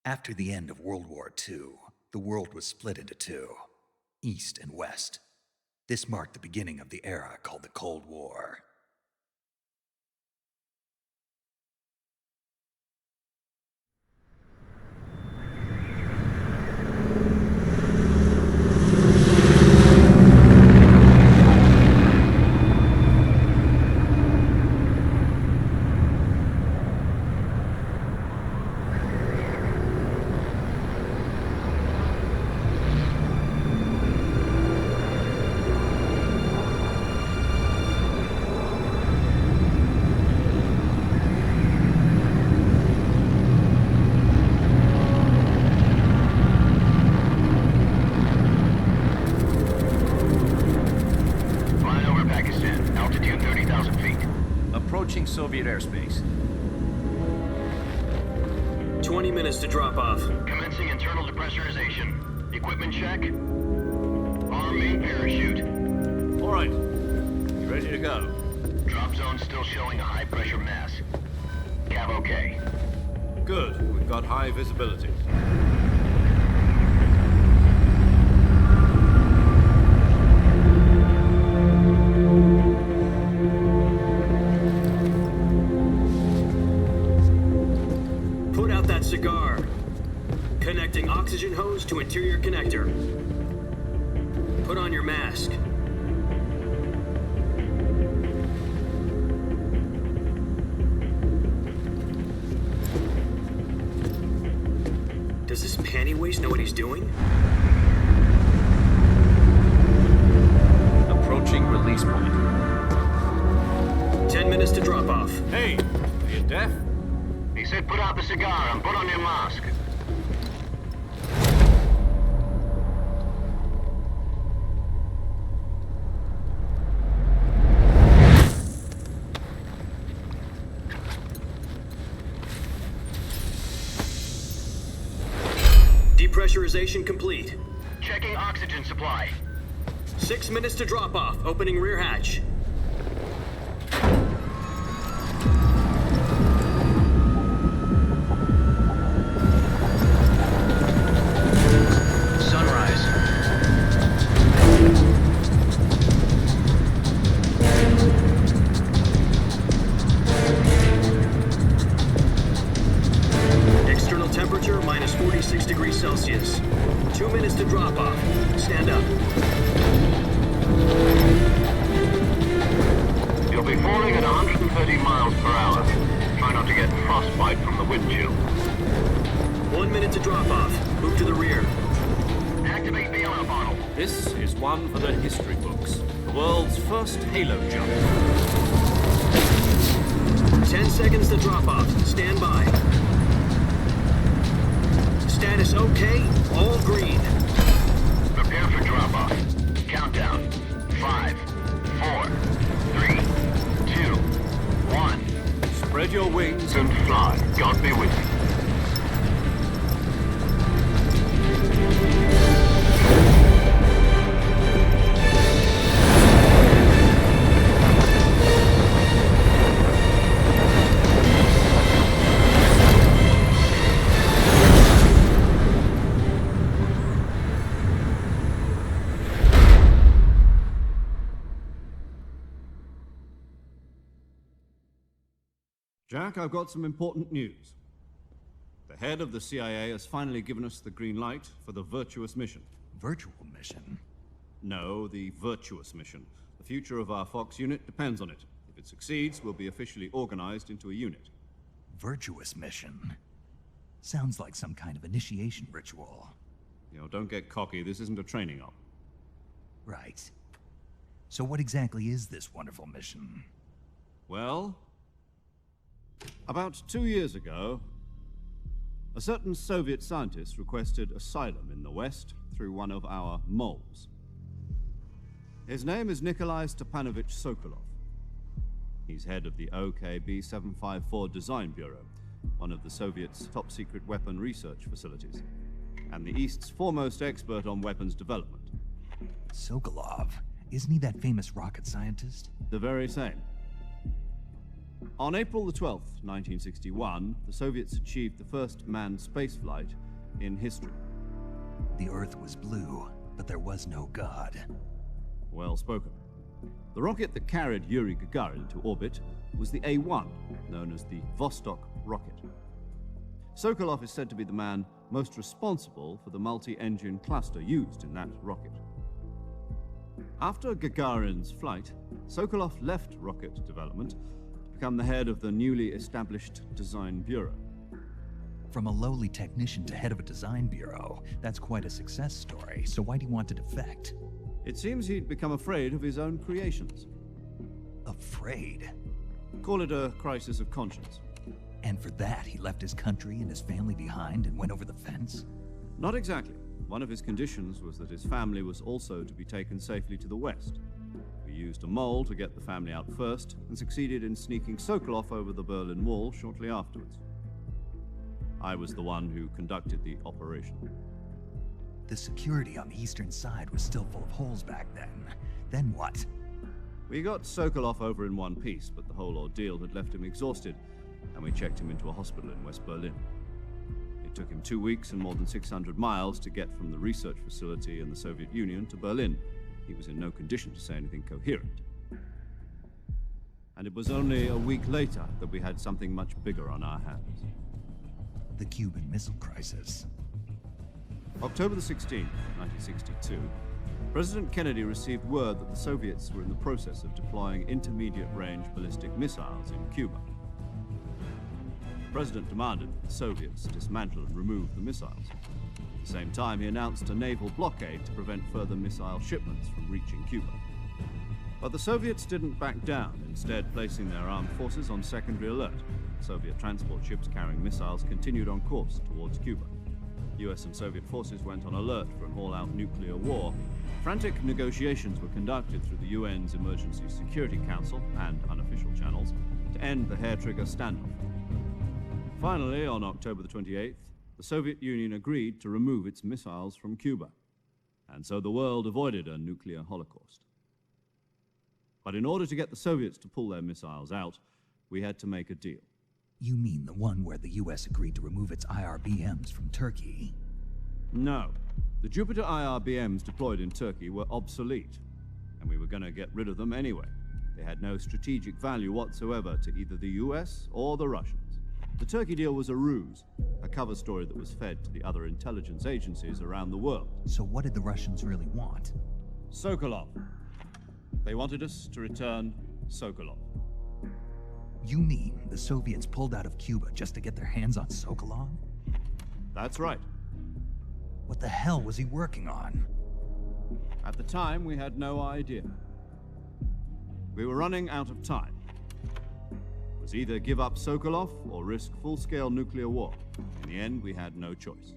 After the end of World War II, the world was split into two, East and West. This marked the beginning of the era called the Cold War. Approaching Soviet airspace. 20 minutes to drop off. Commencing internal depressurization. Equipment check. Arm main parachute. All right. You ready to go? Drop zone still showing a high pressure mass. Cav okay. Good. We've got high visibility. Cigar. Connecting oxygen hose to interior connector. Put on your mask. Does this panty waste know what he's doing? Approaching release point. 10 minutes to drop off. Hey, are you deaf? He said put out the cigar and put on your mask. Depressurization complete. Checking oxygen supply. 6 minutes to drop off. Opening rear hatch. Temperature minus 46 degrees Celsius. 2 minutes to drop off. Stand up. You'll be falling at 130 miles per hour. Try not to get frostbite from the wind chill. 1 minute to drop off. Move to the rear. Activate the oil bottle. This is one for the history books. The world's first halo jump. 10 seconds to drop off. Stand by. Status okay, all green. Prepare for drop-off. Countdown. 5, 4, 3, 2, 1. Spread your wings And fly. God be with you. Jack, I've got some important news. The head of the CIA has finally given us the green light for the virtuous mission. Virtual mission? No, the virtuous mission. The future of our Fox unit depends on it. If it succeeds, we'll be officially organized into a unit. Virtuous mission? Sounds like some kind of initiation ritual. You know, don't get cocky. This isn't a training op. Right. So what exactly is this wonderful mission? Well, about 2 years ago, a certain Soviet scientist requested asylum in the West through one of our moles. His name is Nikolai Stepanovich Sokolov. He's head of the OKB-754 Design Bureau, one of the Soviets' top-secret weapon research facilities, and the East's foremost expert on weapons development. Sokolov? Isn't he that famous rocket scientist? The very same. On April the 12th, 1961, the Soviets achieved the first manned spaceflight in history. The Earth was blue, but there was no God. Well spoken. The rocket that carried Yuri Gagarin to orbit was the A-1, known as the Vostok rocket. Sokolov is said to be the man most responsible for the multi-engine cluster used in that rocket. After Gagarin's flight, Sokolov left rocket development to become the head of the newly established Design Bureau. From a lowly technician to head of a design bureau, that's quite a success story, so why do you want to defect? It seems he'd become afraid of his own creations. Afraid? Call it a crisis of conscience. And for that, he left his country and his family behind and went over the fence? Not exactly. One of his conditions was that his family was also to be taken safely to the west. We used a mole to get the family out first and succeeded in sneaking Sokolov over the Berlin Wall shortly afterwards. I was the one who conducted the operation. The security on the eastern side was still full of holes back then. Then what? We got Sokolov over in one piece, but the whole ordeal had left him exhausted, and we checked him into a hospital in West Berlin. It took him 2 weeks and more than 600 miles to get from the research facility in the Soviet Union to Berlin. He was in no condition to say anything coherent. And it was only a week later that we had something much bigger on our hands. The Cuban Missile Crisis. October the 16th, 1962, President Kennedy received word that the Soviets were in the process of deploying intermediate-range ballistic missiles in Cuba. The President demanded that the Soviets dismantle and remove the missiles. At the same time, he announced a naval blockade to prevent further missile shipments from reaching Cuba. But the Soviets didn't back down, instead placing their armed forces on secondary alert. Soviet transport ships carrying missiles continued on course towards Cuba. US and Soviet forces went on alert for an all-out nuclear war. Frantic negotiations were conducted through the UN's Emergency Security Council and unofficial channels to end the hair-trigger standoff. Finally, on October the 28th, the Soviet Union agreed to remove its missiles from Cuba, and so the world avoided a nuclear holocaust. But in order to get the Soviets to pull their missiles out, we had to make a deal. You mean the one where the US agreed to remove its IRBMs from Turkey? No. The Jupiter IRBMs deployed in Turkey were obsolete, and we were going to get rid of them anyway. They had no strategic value whatsoever to either the US or the Russians. The Turkey deal was a ruse, a cover story that was fed to the other intelligence agencies around the world. So what did the Russians really want? Sokolov. They wanted us to return Sokolov. You mean the Soviets pulled out of Cuba just to get their hands on Sokolov? That's right. What the hell was he working on? At the time, we had no idea. We were running out of time. It was either give up Sokolov or risk full-scale nuclear war. In the end, we had no choice.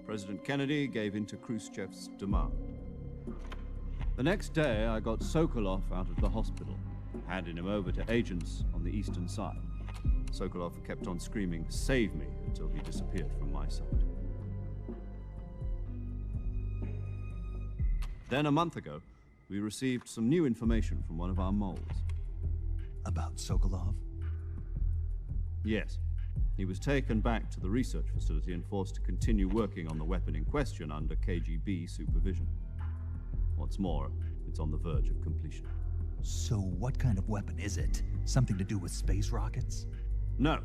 President Kennedy gave in to Khrushchev's demand. The next day, I got Sokolov out of the hospital, handing him over to agents on the eastern side. Sokolov kept on screaming, "Save me," until he disappeared from my sight. Then a month ago, we received some new information from one of our moles. About Sokolov? Yes. He was taken back to the research facility and forced to continue working on the weapon in question under KGB supervision. What's more, it's on the verge of completion. So what kind of weapon is it? Something to do with space rockets? No,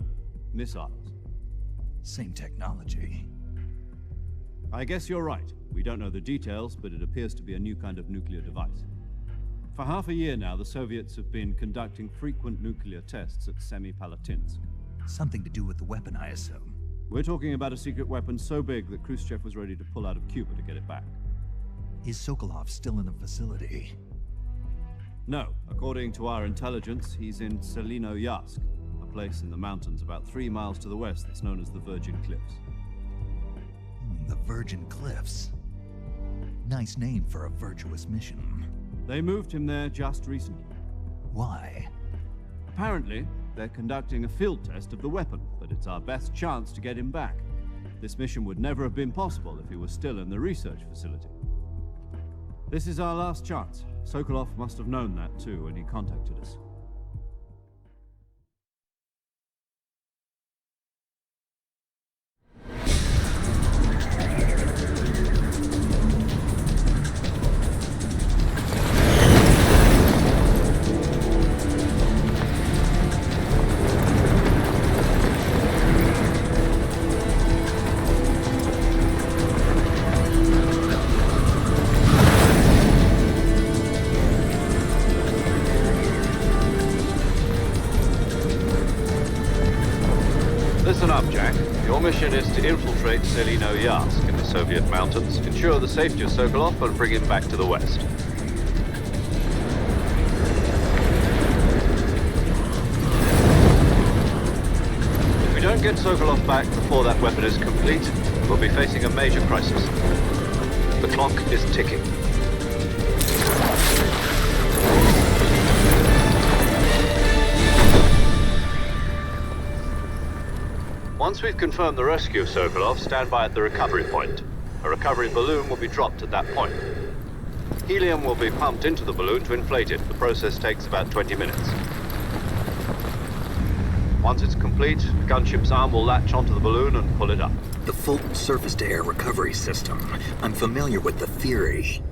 missiles. Same technology. I guess you're right. We don't know the details, but it appears to be a new kind of nuclear device. For half a year now, the Soviets have been conducting frequent nuclear tests at Semipalatinsk. Something to do with the weapon, I assume. We're talking about a secret weapon so big that Khrushchev was ready to pull out of Cuba to get it back. Is Sokolov still in the facility? No. According to our intelligence, he's in Selinoyarsk, a place in the mountains about 3 miles to the west that's known as the Virgin Cliffs. The Virgin Cliffs. Nice name for a virtuous mission. They moved him there just recently. Why? Apparently, they're conducting a field test of the weapon, but it's our best chance to get him back. This mission would never have been possible if he was still in the research facility. This is our last chance. Sokolov must have known that too when he contacted us. Jack. Your mission is to infiltrate Selino-Yarsk in the Soviet mountains, ensure the safety of Sokolov, and bring him back to the West. If we don't get Sokolov back before that weapon is complete, we'll be facing a major crisis. The clock is ticking. Once we've confirmed the rescue of Sokolov, stand by at the recovery point. A recovery balloon will be dropped at that point. Helium will be pumped into the balloon to inflate it. The process takes about 20 minutes. Once it's complete, the gunship's arm will latch onto the balloon and pull it up. The Fulton surface-to-air recovery system. I'm familiar with the theory.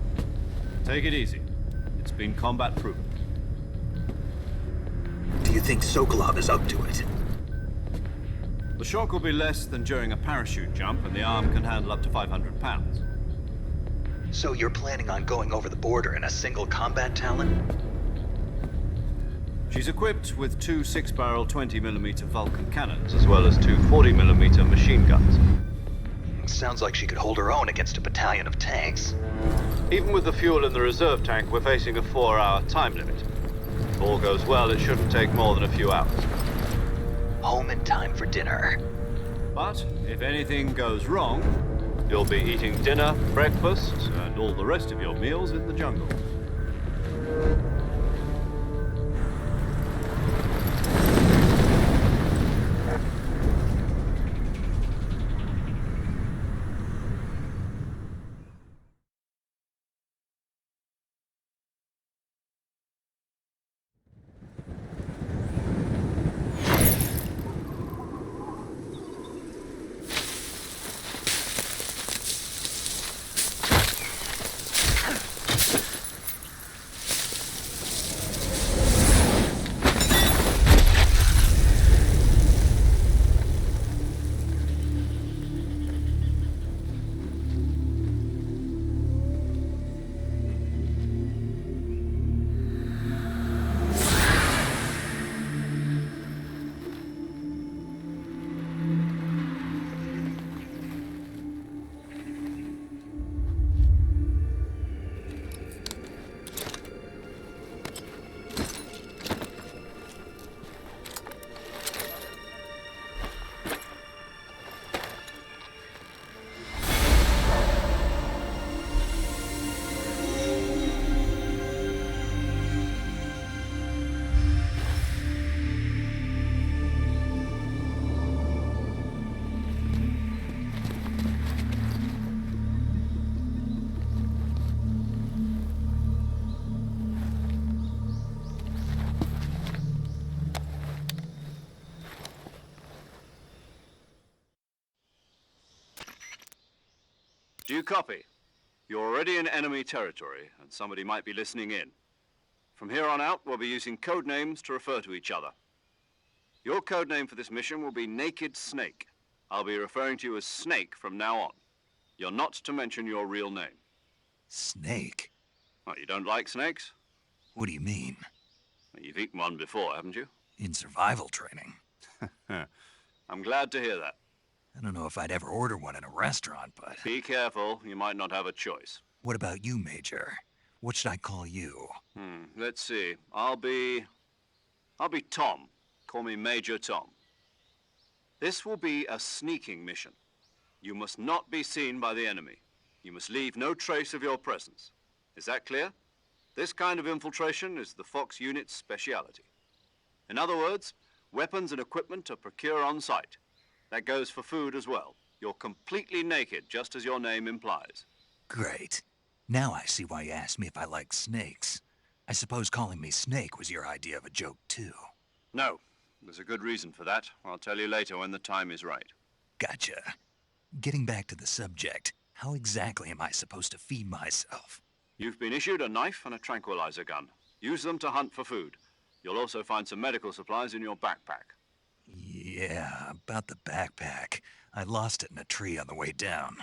Take it easy. It's been combat-proven. Do you think Sokolov is up to it? The shock will be less than during a parachute jump, and the arm can handle up to 500 pounds. So you're planning on going over the border in a single combat Talon? She's equipped with two 6-barrel 20mm Vulcan cannons, As well as two 40mm machine guns. Sounds like she could hold her own against a battalion of tanks. Even with the fuel in the reserve tank, we're facing a 4-hour time limit. If all goes well, it shouldn't take more than a few hours. Home in time for dinner. But if anything goes wrong, You'll be eating dinner, breakfast, and all the rest of your meals in the jungle. Do you copy? You're already in enemy territory, and somebody might be listening in. From here on out, we'll be using code names to refer to each other. Your code name for this mission will be Naked Snake. I'll be referring to you as Snake from now on. You're not to mention your real name. Snake? What, you don't like snakes? What do you mean? Well, you've eaten one before, haven't you? In survival training. I'm glad to hear that. I don't know if I'd ever order one in a restaurant, but... Be careful, you might not have a choice. What about you, Major? What should I call you? Let's see. I'll be Tom. Call me Major Tom. This will be a sneaking mission. You must not be seen by the enemy. You must leave no trace of your presence. Is that clear? This kind of infiltration is the Fox unit's speciality. In other words, weapons and equipment are procured on site. That goes for food as well. You're completely naked, just as your name implies. Great. Now I see why you asked me if I like snakes. I suppose calling me Snake was your idea of a joke, too. No, there's a good reason for that. I'll tell you later when the time is right. Gotcha. Getting back to the subject, how exactly am I supposed to feed myself? You've been issued a knife and a tranquilizer gun. Use them to hunt for food. You'll also find some medical supplies in your backpack. Yeah, about the backpack. I lost it in a tree on the way down.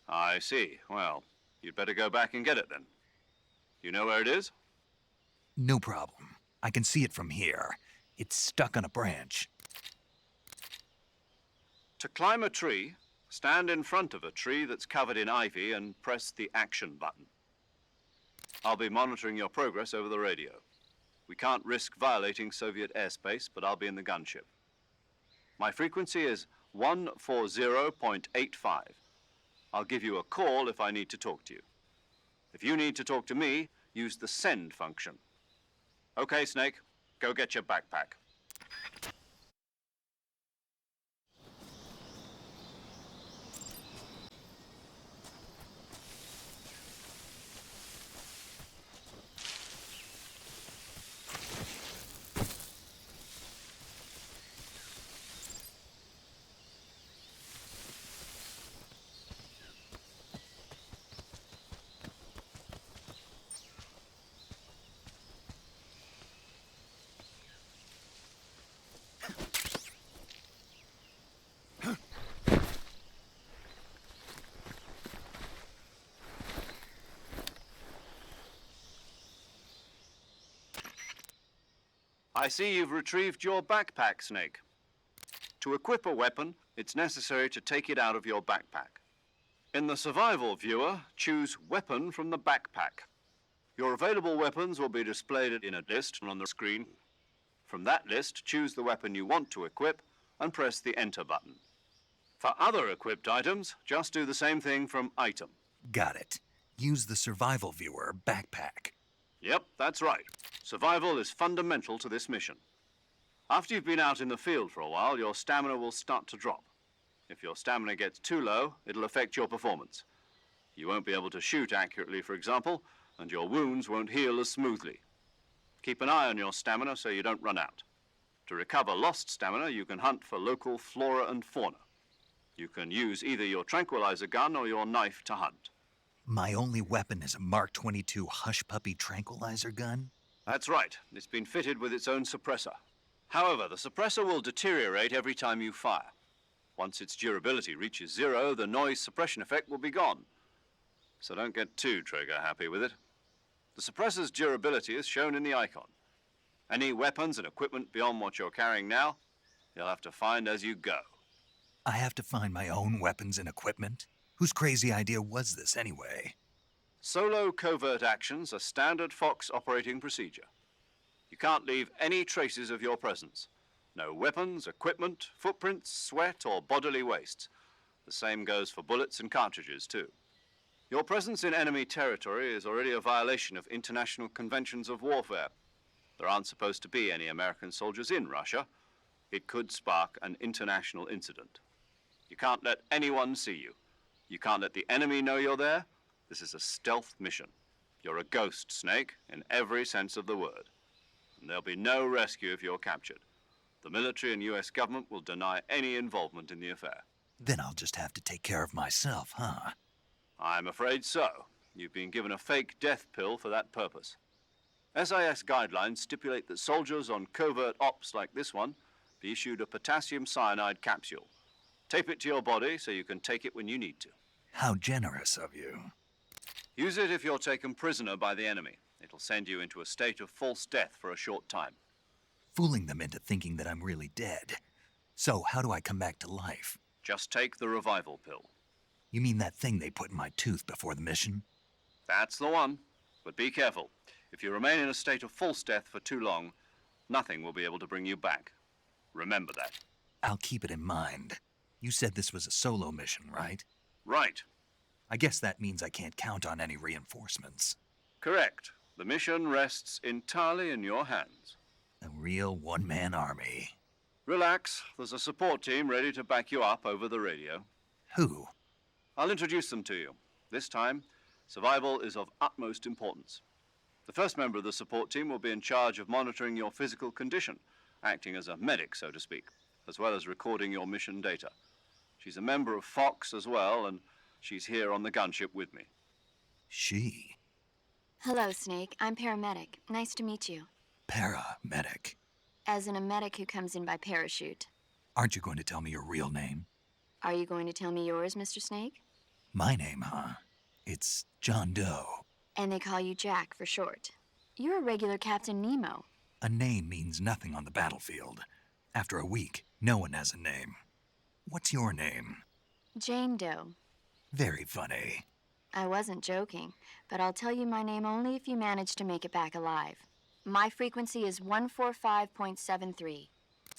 I see. Well, you'd better go back and get it then. You know where it is? No problem. I can see it from here. It's stuck on a branch. To climb a tree, stand in front of a tree that's covered in ivy and press the action button. I'll be monitoring your progress over the radio. We can't risk violating Soviet airspace, but I'll be in the gunship. My frequency is 140.85. I'll give you a call if I need to talk to you. If you need to talk to me, use the send function. Okay, Snake, go get your backpack. I see you've retrieved your backpack, Snake. To equip a weapon, it's necessary to take it out of your backpack. In the survival viewer, choose Weapon from the backpack. Your available weapons will be displayed in a list on the screen. From that list, choose the weapon you want to equip and press the Enter button. For other equipped items, just do the same thing from Item. Got it. Use the survival viewer backpack. Yep, that's right. Survival is fundamental to this mission. After you've been out in the field for a while, your stamina will start to drop. If your stamina gets too low, it'll affect your performance. You won't be able to shoot accurately, for example, and your wounds won't heal as smoothly. Keep an eye on your stamina so you don't run out. To recover lost stamina, you can hunt for local flora and fauna. You can use either your tranquilizer gun or your knife to hunt. My only weapon is a Mark 22 Hush Puppy tranquilizer gun? That's right. It's been fitted with its own suppressor. However, the suppressor will deteriorate every time you fire. Once its durability reaches 0, the noise suppression effect will be gone. So don't get too trigger happy with it. The suppressor's durability is shown in the icon. Any weapons and equipment beyond what you're carrying now, you'll have to find as you go. I have to find my own weapons and equipment? Whose crazy idea was this anyway? Solo covert actions are standard Fox operating procedure. You can't leave any traces of your presence. No weapons, equipment, footprints, sweat, or bodily wastes. The same goes for bullets and cartridges, too. Your presence in enemy territory is already a violation of international conventions of warfare. There aren't supposed to be any American soldiers in Russia. It could spark an international incident. You can't let anyone see you. You can't let the enemy know you're there. This is a stealth mission. You're a ghost, Snake, in every sense of the word. And there'll be no rescue if you're captured. The military and US government will deny any involvement in the affair. Then I'll just have to take care of myself, huh? I'm afraid so. You've been given a fake death pill for that purpose. SIS guidelines stipulate that soldiers on covert ops like this one be issued a potassium cyanide capsule. Tape it to your body so you can take it when you need to. How generous of you. Use it if you're taken prisoner by the enemy. It'll send you into a state of false death for a short time. Fooling them into thinking that I'm really dead. So how do I come back to life? Just take the revival pill. You mean that thing they put in my tooth before the mission? That's the one. But be careful. If you remain in a state of false death for too long, nothing will be able to bring you back. Remember that. I'll keep it in mind. You said this was a solo mission, right? Right. I guess that means I can't count on any reinforcements. Correct. The mission rests entirely in your hands. A real one-man army. Relax. There's a support team ready to back you up over the radio. Who? I'll introduce them to you. This time, survival is of utmost importance. The first member of the support team will be in charge of monitoring your physical condition, acting as a medic, so to speak, as well as recording your mission data. She's a member of Fox as well, and she's here on the gunship with me. She? Hello, Snake. I'm paramedic. Nice to meet you. Paramedic. As in a medic who comes in by parachute. Aren't you going to tell me your real name? Are you going to tell me yours, Mr. Snake? My name, huh? It's John Doe. And they call you Jack for short. You're a regular Captain Nemo. A name means nothing on the battlefield. After a week, no one has a name. What's your name? Jane Doe. Very funny. I wasn't joking, but I'll tell you my name only if you manage to make it back alive. My frequency is 145.73.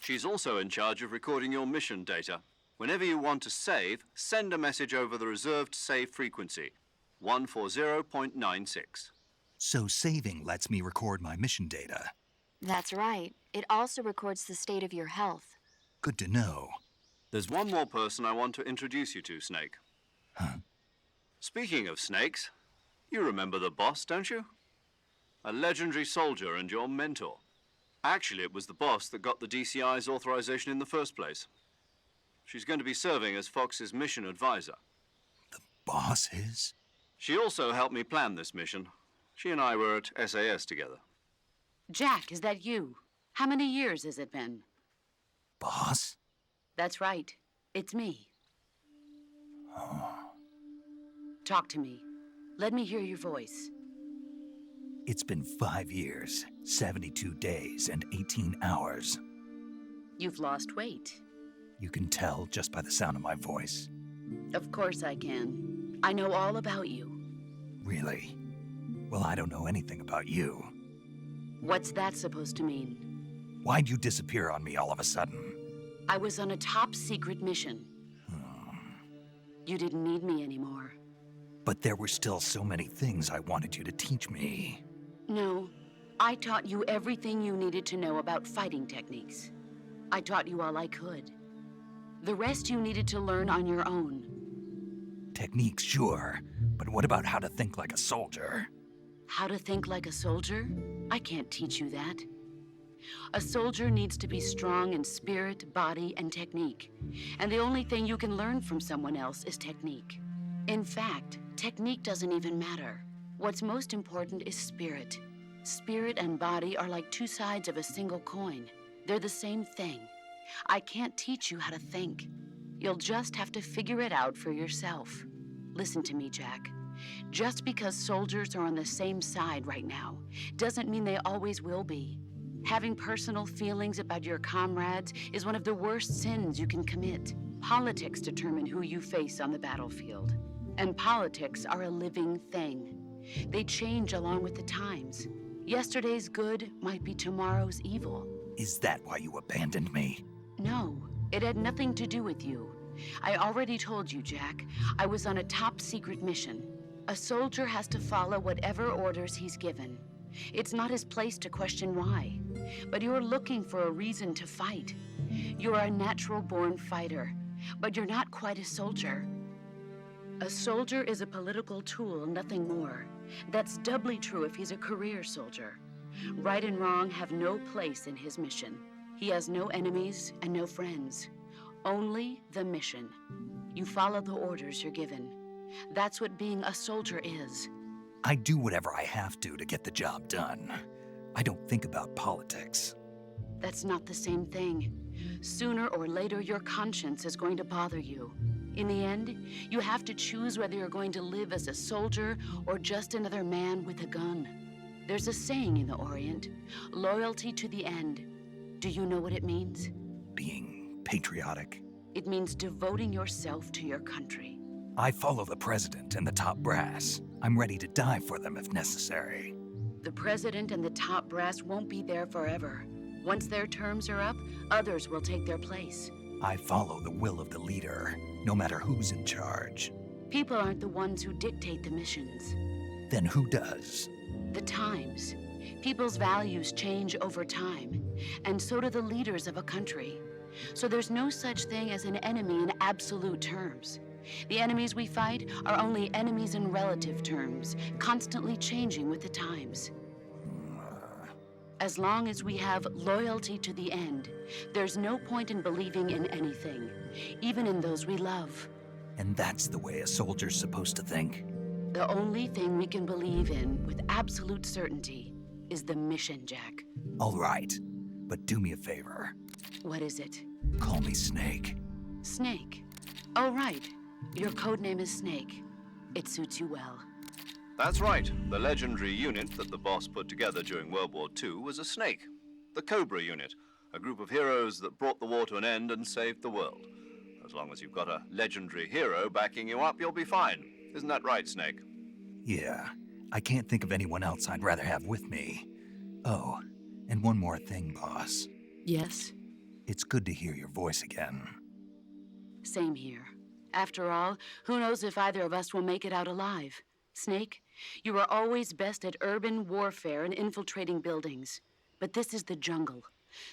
She's also in charge of recording your mission data. Whenever you want to save, send a message over the reserved save frequency, 140.96. So saving lets me record my mission data. That's right. It also records the state of your health. Good to know. There's one more person I want to introduce you to, Snake. Huh? Speaking of snakes, you remember the boss, don't you? A legendary soldier and your mentor. Actually, it was the boss that got the DCI's authorization in the first place. She's going to be serving as Fox's mission advisor. The boss is? She also helped me plan this mission. She and I were at SAS together. Jack, is that you? How many years has it been? Boss? That's right. It's me. Talk to me. Let me hear your voice. It's been 5 years, 72 days, and 18 hours. You've lost weight. You can tell just by the sound of my voice. Of course I can. I know all about you. Really? Well, I don't know anything about you. What's that supposed to mean? Why'd you disappear on me all of a sudden? I was on a top-secret mission. You didn't need me anymore. But there were still so many things I wanted you to teach me. No, I taught you everything you needed to know about fighting techniques. I taught you all I could. The rest you needed to learn on your own. Techniques, sure. But what about how to think like a soldier? How to think like a soldier? I can't teach you that. A soldier needs to be strong in spirit, body, and technique. And the only thing you can learn from someone else is technique. In fact, technique doesn't even matter. What's most important is spirit. Spirit and body are like two sides of a single coin. They're the same thing. I can't teach you how to think. You'll just have to figure it out for yourself. Listen to me, Jack. Just because soldiers are on the same side right now doesn't mean they always will be. Having personal feelings about your comrades is one of the worst sins you can commit. Politics determine who you face on the battlefield. And politics are a living thing. They change along with the times. Yesterday's good might be tomorrow's evil. Is that why you abandoned me? No, it had nothing to do with you. I already told you, Jack. I was on a top-secret mission. A soldier has to follow whatever orders he's given. It's not his place to question why. But you're looking for a reason to fight. You're a natural-born fighter, but you're not quite a soldier. A soldier is a political tool, nothing more. That's doubly true if he's a career soldier. Right and wrong have no place in his mission. He has no enemies and no friends. Only the mission. You follow the orders you're given. That's what being a soldier is. I do whatever I have to get the job done. I don't think about politics. That's not the same thing. Sooner or later, your conscience is going to bother you. In the end, you have to choose whether you're going to live as a soldier or just another man with a gun. There's a saying in the Orient, loyalty to the end. Do you know what it means? Being patriotic. It means devoting yourself to your country. I follow the president and the top brass. I'm ready to die for them if necessary. The president and the top brass won't be there forever. Once their terms are up, others will take their place. I follow the will of the leader, no matter who's in charge. People aren't the ones who dictate the missions. Then who does? The times. People's values change over time, and so do the leaders of a country. So there's no such thing as an enemy in absolute terms. The enemies we fight are only enemies in relative terms, constantly changing with the times. As long as we have loyalty to the end, there's no point in believing in anything, even in those we love. And that's the way a soldier's supposed to think? The only thing we can believe in with absolute certainty is the mission, Jack. All right, but do me a favor. What is it? Call me Snake. Snake. Oh, right. Your codename is Snake. It suits you well. That's right. The legendary unit that the boss put together during World War II was a snake. The Cobra unit, a group of heroes that brought the war to an end and saved the world. As long as you've got a legendary hero backing you up, you'll be fine. Isn't that right, Snake? Yeah, I can't think of anyone else I'd rather have with me. Oh, and one more thing, boss. Yes? It's good to hear your voice again. Same here. After all, who knows if either of us will make it out alive? Snake, you are always best at urban warfare and infiltrating buildings. But this is the jungle.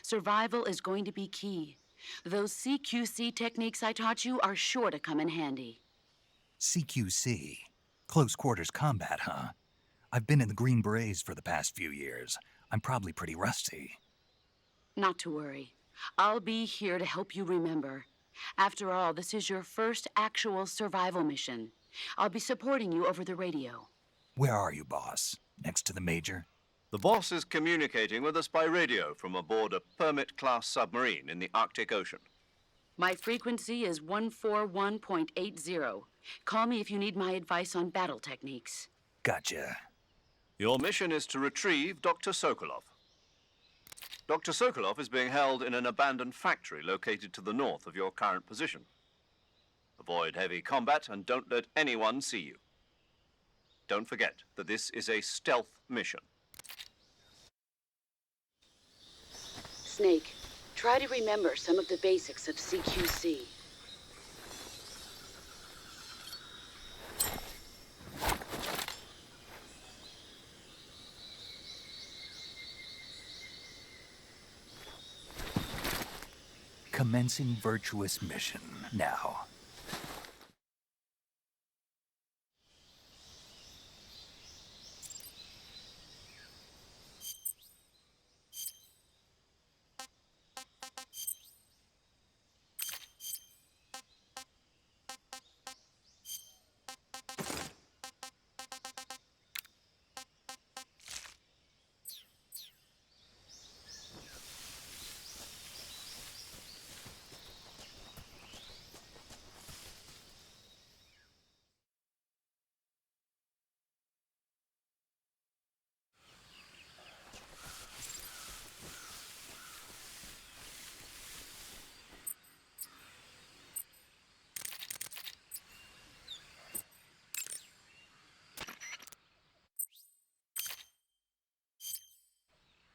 Survival is going to be key. Those CQC techniques I taught you are sure to come in handy. CQC? Close quarters combat, huh? I've been in the Green Berets for the past few years. I'm probably pretty rusty. Not to worry. I'll be here to help you remember. After all, this is your first actual survival mission. I'll be supporting you over the radio. Where are you, boss? Next to the Major? The boss is communicating with us by radio from aboard a Permit-class submarine in the Arctic Ocean. My frequency is 141.80. Call me if you need my advice on battle techniques. Gotcha. Your mission is to retrieve Dr. Sokolov. Dr. Sokolov is being held in an abandoned factory located to the north of your current position. Avoid heavy combat and don't let anyone see you. Don't forget that this is a stealth mission. Snake, try to remember some of the basics of CQC. Commencing virtuous mission now.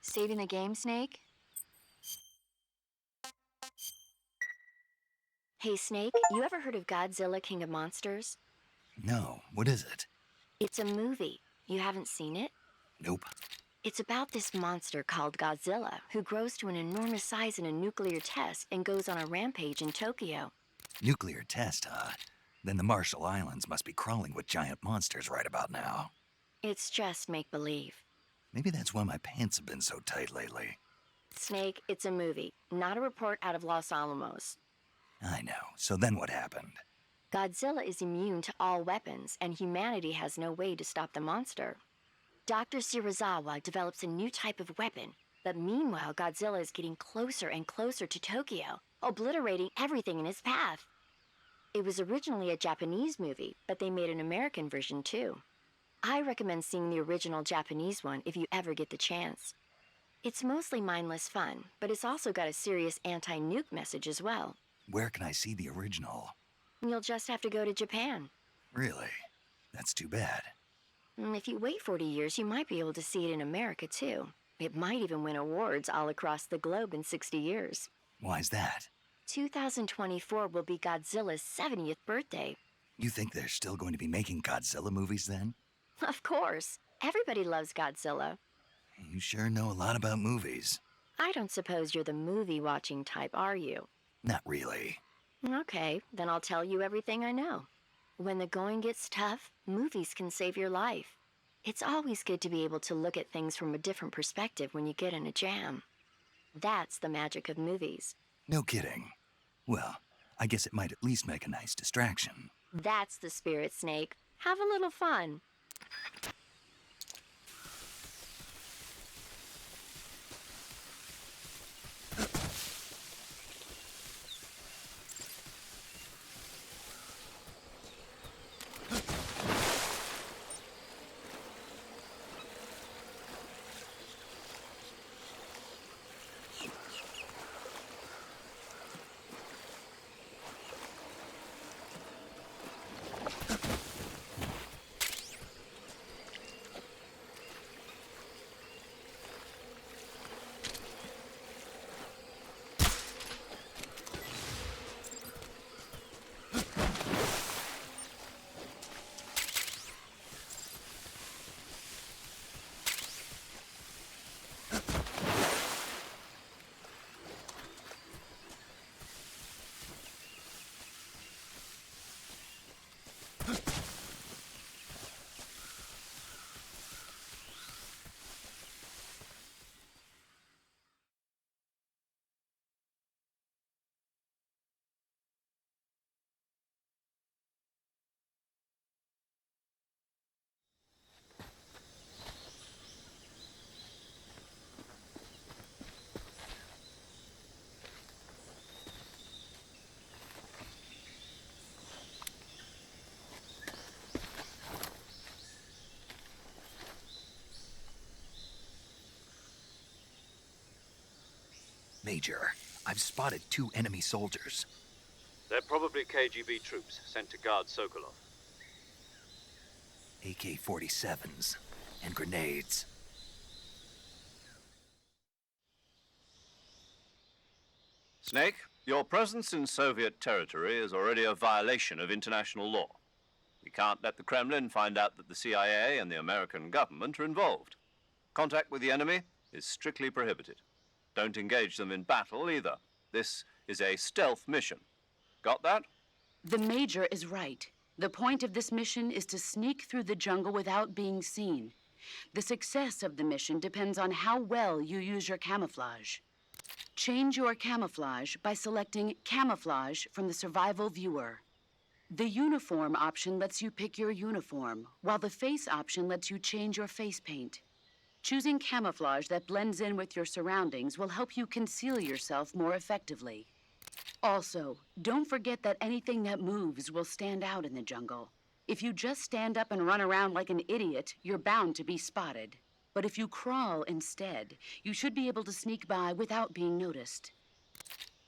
Saving the game, Snake? Hey, Snake, you ever heard of Godzilla, King of Monsters? No, what is it? It's a movie. You haven't seen it? Nope. It's about this monster called Godzilla, who grows to an enormous size in a nuclear test and goes on a rampage in Tokyo. Nuclear test, huh? Then the Marshall Islands must be crawling with giant monsters right about now. It's just make-believe. Maybe that's why my pants have been so tight lately. Snake, it's a movie, not a report out of Los Alamos. I know. So then what happened? Godzilla is immune to all weapons, and humanity has no way to stop the monster. Dr. Shirazawa develops a new type of weapon, but meanwhile Godzilla is getting closer and closer to Tokyo, obliterating everything in his path. It was originally a Japanese movie, but they made an American version too. I recommend seeing the original Japanese one if you ever get the chance. It's mostly mindless fun, but it's also got a serious anti-nuke message as well. Where can I see the original? You'll just have to go to Japan. Really? That's too bad. If you wait 40 years, you might be able to see it in America too. It might even win awards all across the globe in 60 years. Why's that? 2024 will be Godzilla's 70th birthday. You think they're still going to be making Godzilla movies then? Of course. Everybody loves Godzilla. You sure know a lot about movies. I don't suppose you're the movie-watching type, are you? Not really. Okay, then I'll tell you everything I know. When the going gets tough, movies can save your life. It's always good to be able to look at things from a different perspective when you get in a jam. That's the magic of movies. No kidding. Well, I guess it might at least make a nice distraction. That's the spirit, Snake. Have a little fun. Major, I've spotted 2 enemy soldiers. They're probably KGB troops sent to guard Sokolov. AK-47s and grenades. Snake, your presence in Soviet territory is already a violation of international law. We can't let the Kremlin find out that the CIA and the American government are involved. Contact with the enemy is strictly prohibited. Don't engage them in battle either. This is a stealth mission. Got that? The Major is right. The point of this mission is to sneak through the jungle without being seen. The success of the mission depends on how well you use your camouflage. Change your camouflage by selecting Camouflage from the Survival Viewer. The Uniform option lets you pick your uniform, while the Face option lets you change your face paint. Choosing camouflage that blends in with your surroundings will help you conceal yourself more effectively. Also, don't forget that anything that moves will stand out in the jungle. If you just stand up and run around like an idiot, you're bound to be spotted. But if you crawl instead, you should be able to sneak by without being noticed.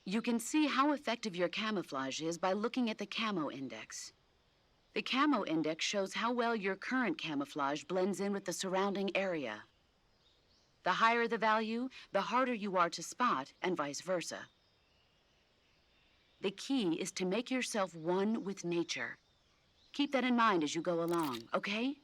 You can see how effective your camouflage is by looking at the Camo Index. The Camo Index shows how well your current camouflage blends in with the surrounding area. The higher the value, the harder you are to spot, and vice versa. The key is to make yourself one with nature. Keep that in mind as you go along, okay?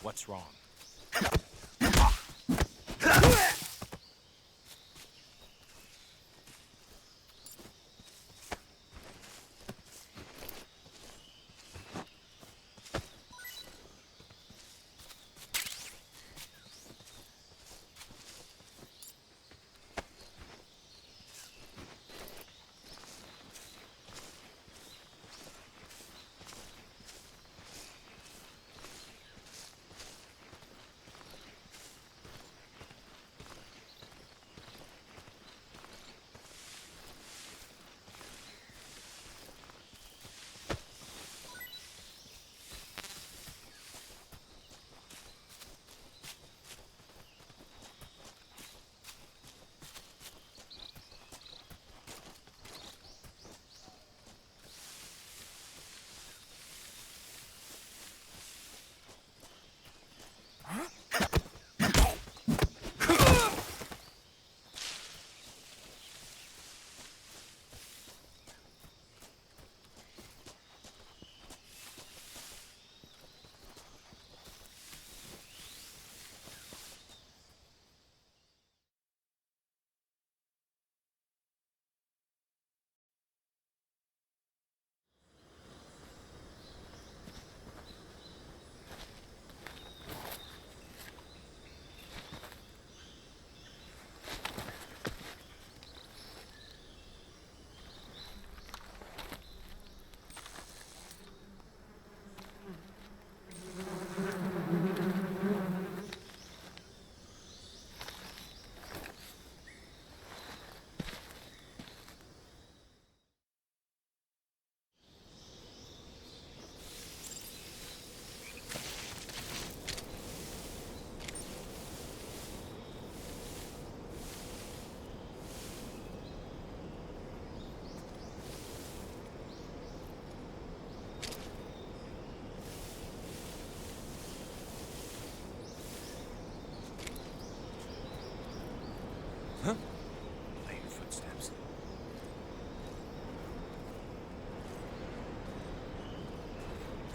What's wrong? I hear footsteps.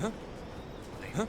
Huh? Huh?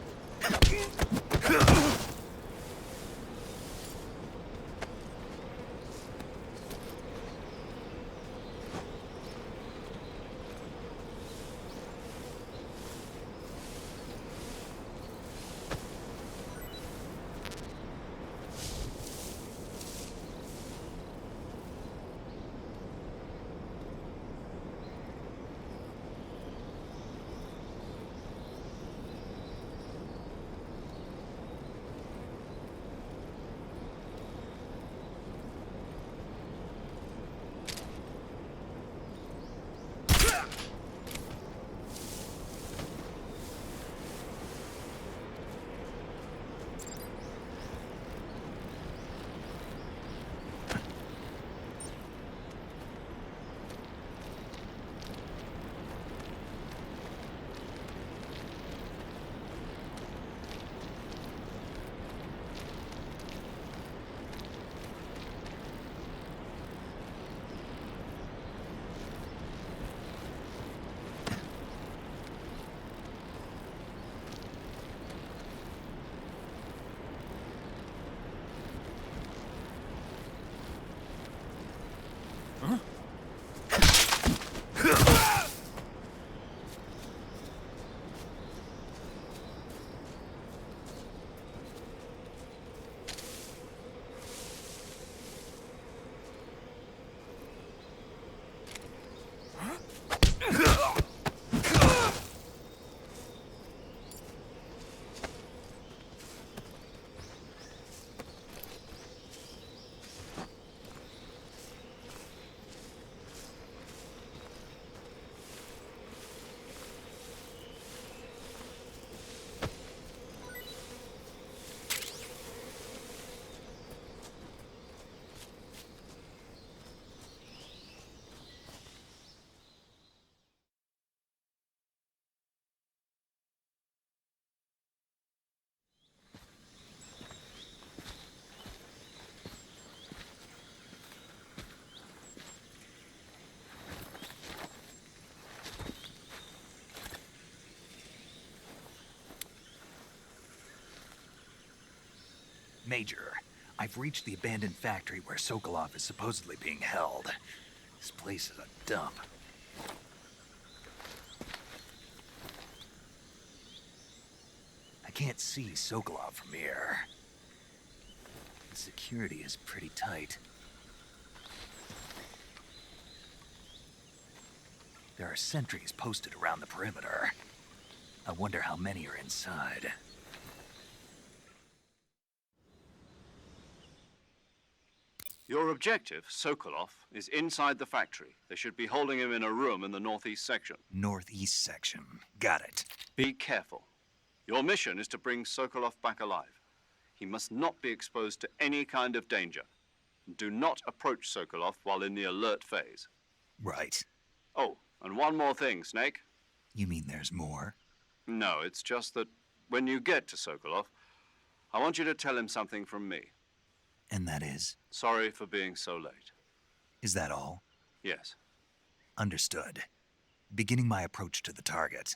Major, I've reached the abandoned factory where Sokolov is supposedly being held. This place is a dump. I can't see Sokolov from here. The security is pretty tight. There are sentries posted around the perimeter. I wonder how many are inside. Your objective, Sokolov, is inside the factory. They should be holding him in a room in the northeast section. Northeast section. Got it. Be careful. Your mission is to bring Sokolov back alive. He must not be exposed to any kind of danger. Do not approach Sokolov while in the alert phase. Right. Oh, and one more thing, Snake. You mean there's more? No, it's just that when you get to Sokolov, I want you to tell him something from me. And that is? Sorry for being so late. Is that all? Yes. Understood. Beginning my approach to the target.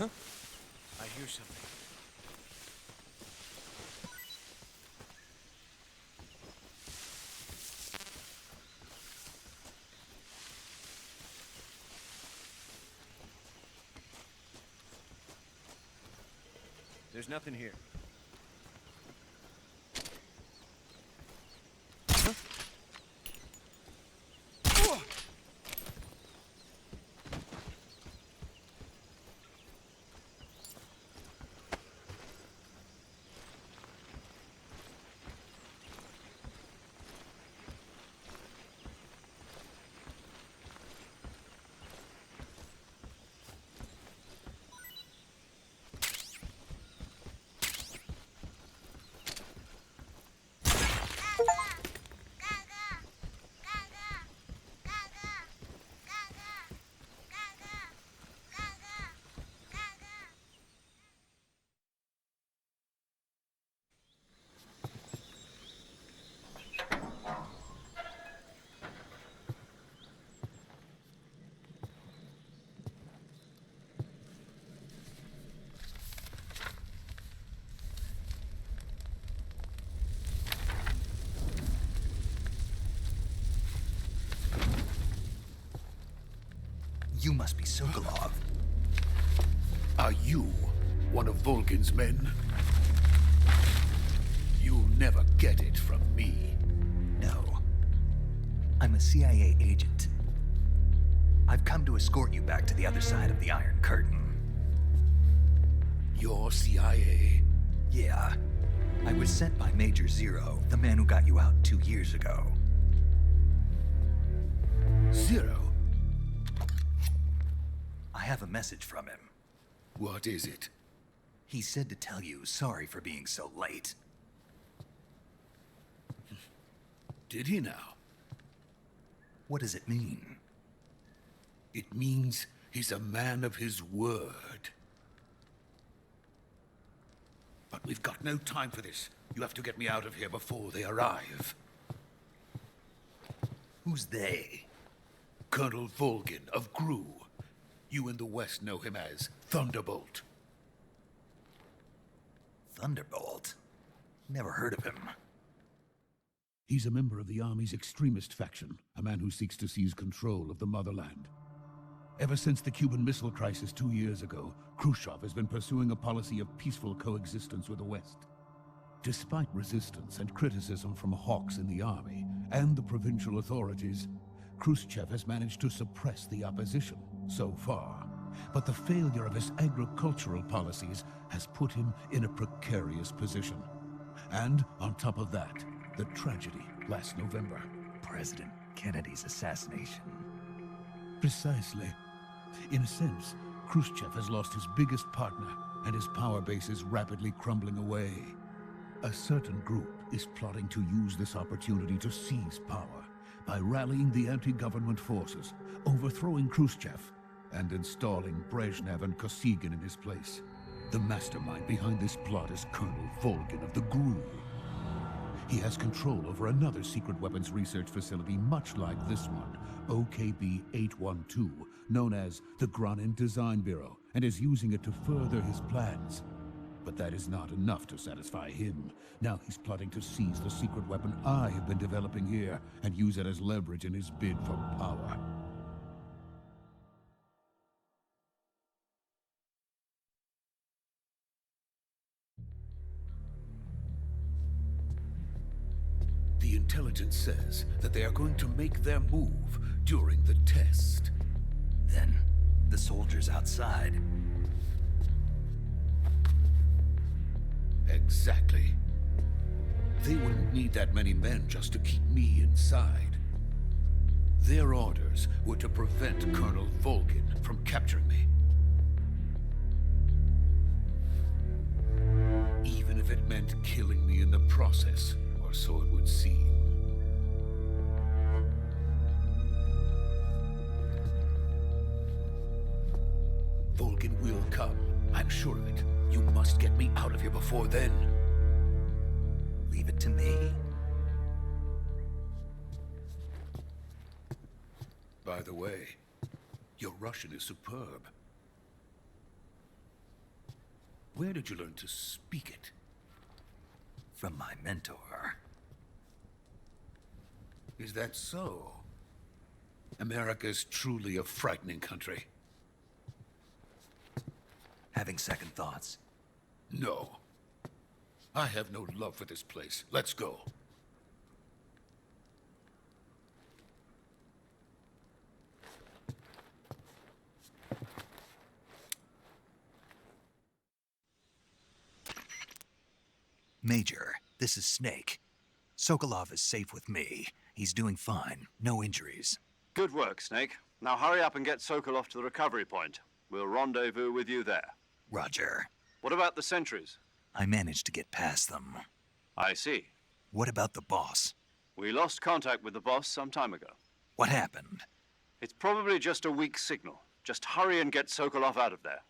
I hear something. There's nothing here. You must be Sokolov. Are you one of Volgin's men? You'll never get it from me. No. I'm a CIA agent. I've come to escort you back to the other side of the Iron Curtain. You're CIA? Yeah. I was sent by Major Zero, the man who got you out 2 years ago. Zero? I have a message from him. What is it? He said to tell you sorry for being so late. Did he now? What does it mean? It means he's a man of his word. But we've got no time for this. You have to get me out of here before they arrive. Who's they? Colonel Volgin of GRU. You in the West know him as Thunderbolt. Thunderbolt? Never heard of him. He's a member of the Army's extremist faction, a man who seeks to seize control of the motherland. Ever since the Cuban Missile Crisis 2 years ago, Khrushchev has been pursuing a policy of peaceful coexistence with the West. Despite resistance and criticism from hawks in the army and the provincial authorities, Khrushchev has managed to suppress the opposition so far. But the failure of his agricultural policies has put him in a precarious position. And on top of that, the tragedy last November. President Kennedy's assassination. Precisely. In a sense, Khrushchev has lost his biggest partner, and his power base is rapidly crumbling away. A certain group is plotting to use this opportunity to seize power by rallying the anti-government forces, overthrowing Khrushchev, and installing Brezhnev and Kosygin in his place. The mastermind behind this plot is Colonel Volgin of the GRU. He has control over another secret weapons research facility much like this one, OKB-812, known as the Granin Design Bureau, and is using it to further his plans. But that is not enough to satisfy him. Now he's plotting to seize the secret weapon I have been developing here and use it as leverage in his bid for power. The intelligence says that they are going to make their move during the test. Then, the soldiers outside. Exactly. They wouldn't need that many men just to keep me inside. Their orders were to prevent Colonel Volgin from capturing me. Even if it meant killing me in the process, or so it would seem. Volgin will come. I'm sure of it. You must get me out of here before then. Leave it to me. By the way, your Russian is superb. Where did you learn to speak it? From my mentor. Is that so? America is truly a frightening country. Having second thoughts? No. I have no love for this place. Let's go. Major, this is Snake. Sokolov is safe with me. He's doing fine. No injuries. Good work, Snake. Now hurry up and get Sokolov to the recovery point. We'll rendezvous with you there. Roger. What about the sentries? I managed to get past them. I see. What about the boss? We lost contact with the boss some time ago. What happened? It's probably just a weak signal. Just hurry and get Sokolov out of there.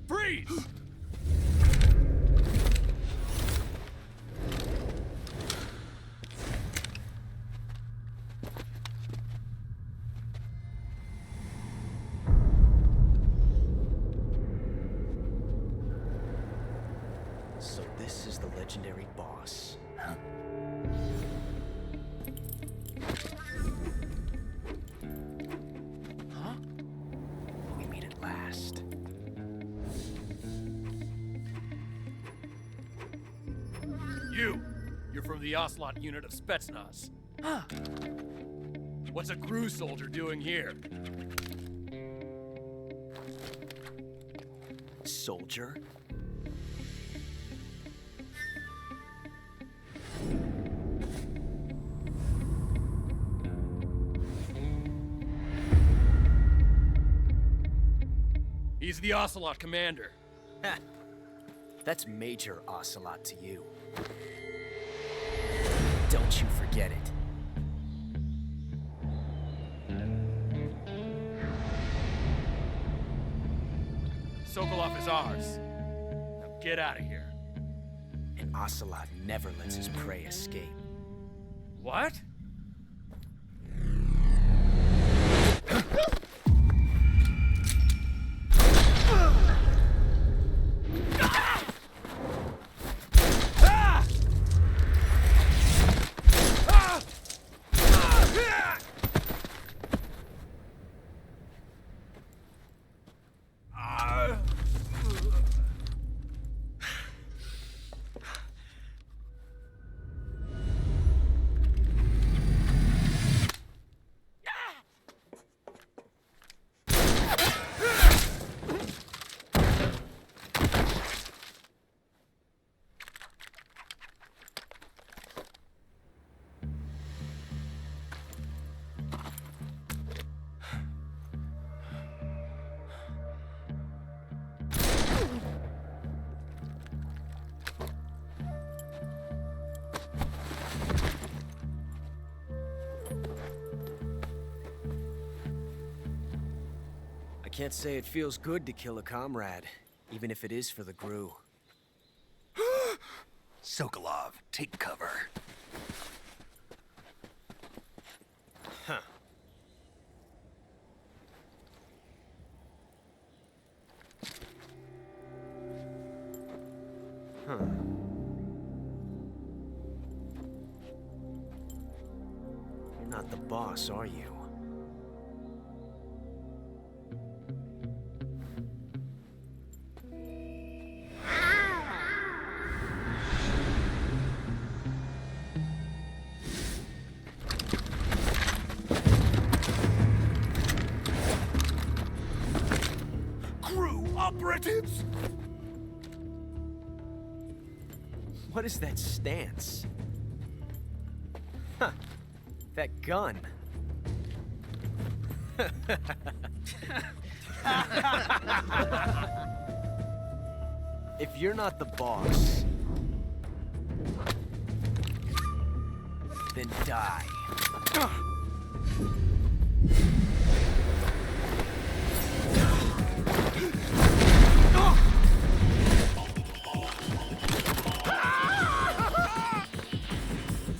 Freeze! So this is the legendary boss. Huh? Huh? We meet at last. You're from the Ocelot unit of Spetsnaz. Huh. What's a GRU soldier doing here? Soldier? He's the Ocelot commander. Ha! That's Major Ocelot to you. Don't you forget it. Sokolov is ours. Now get out of here. And Ocelot never lets his prey escape. What? I can't say it feels good to kill a comrade, even if it is for the GRU. Sokolov, take cover. Huh. Huh. boss, are you? Crew operatives! What is that stance? Huh. That gun. If you're not the boss, then die.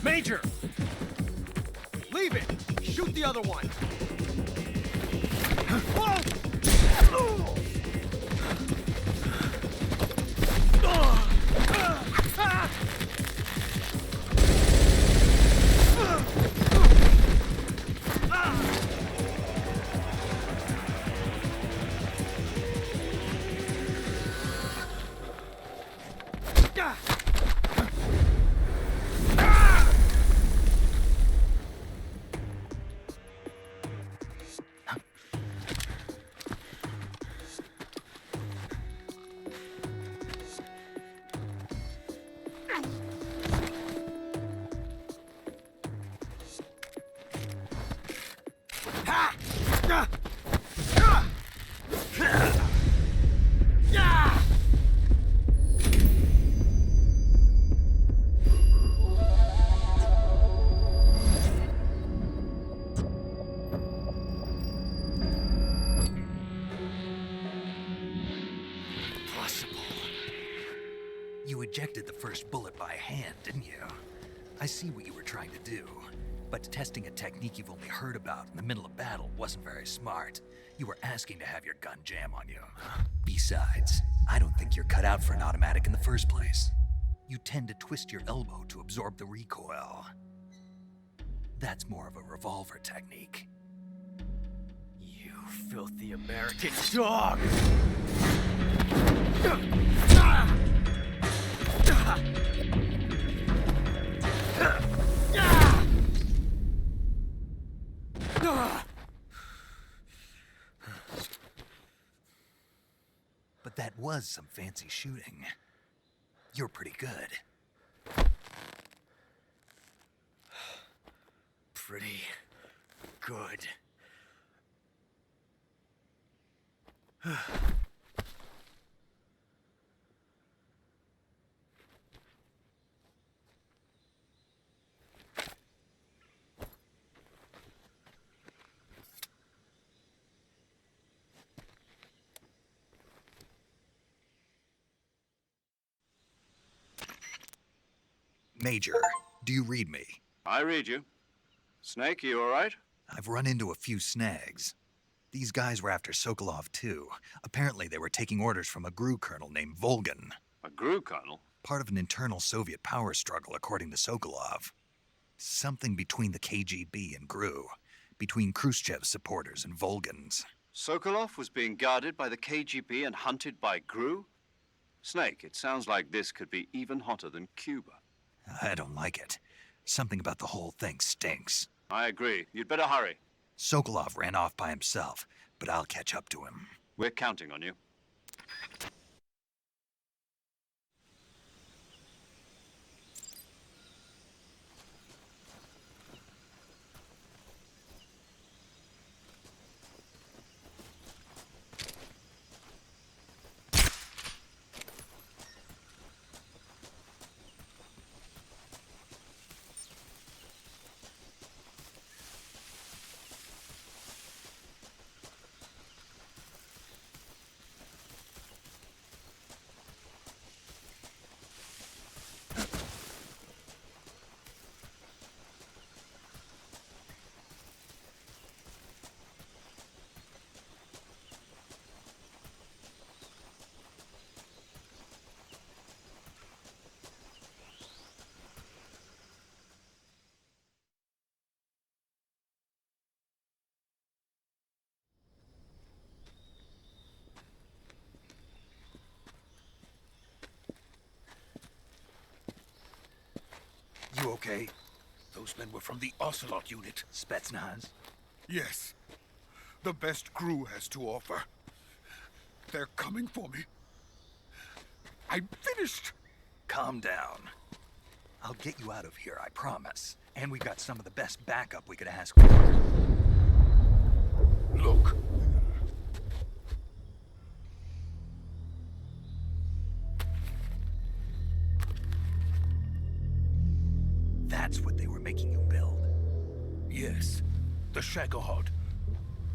Major! Leave it! Shoot the other one! You ejected the first bullet by hand, didn't you? I see what you were trying to do. But testing a technique you've only heard about in the middle of battle wasn't very smart. You were asking to have your gun jam on you. Besides, I don't think you're cut out for an automatic in the first place. You tend to twist your elbow to absorb the recoil. That's more of a revolver technique. You filthy American dog! But that was some fancy shooting. You're pretty good. Pretty good. Major, do you read me? I read you. Snake, you all right? I've run into a few snags. These guys were after Sokolov too. Apparently they were taking orders from a GRU colonel named Volgan. A GRU colonel? Part of an internal Soviet power struggle, according to Sokolov. Something between the KGB and GRU. Between Khrushchev's supporters and Volgan's. Sokolov was being guarded by the KGB and hunted by GRU? Snake, it sounds like this could be even hotter than Cuba. I don't like it. Something about the whole thing stinks. I agree. You'd better hurry. Sokolov ran off by himself, but I'll catch up to him. We're counting on you. You okay? Those men were from the Ocelot unit. Spetsnaz? Yes. The best crew has to offer. They're coming for me. I'm finished. Calm down. I'll get you out of here, I promise. And we got some of the best backup we could ask for. Look. That's what they were making you build? Yes. The Shagohod.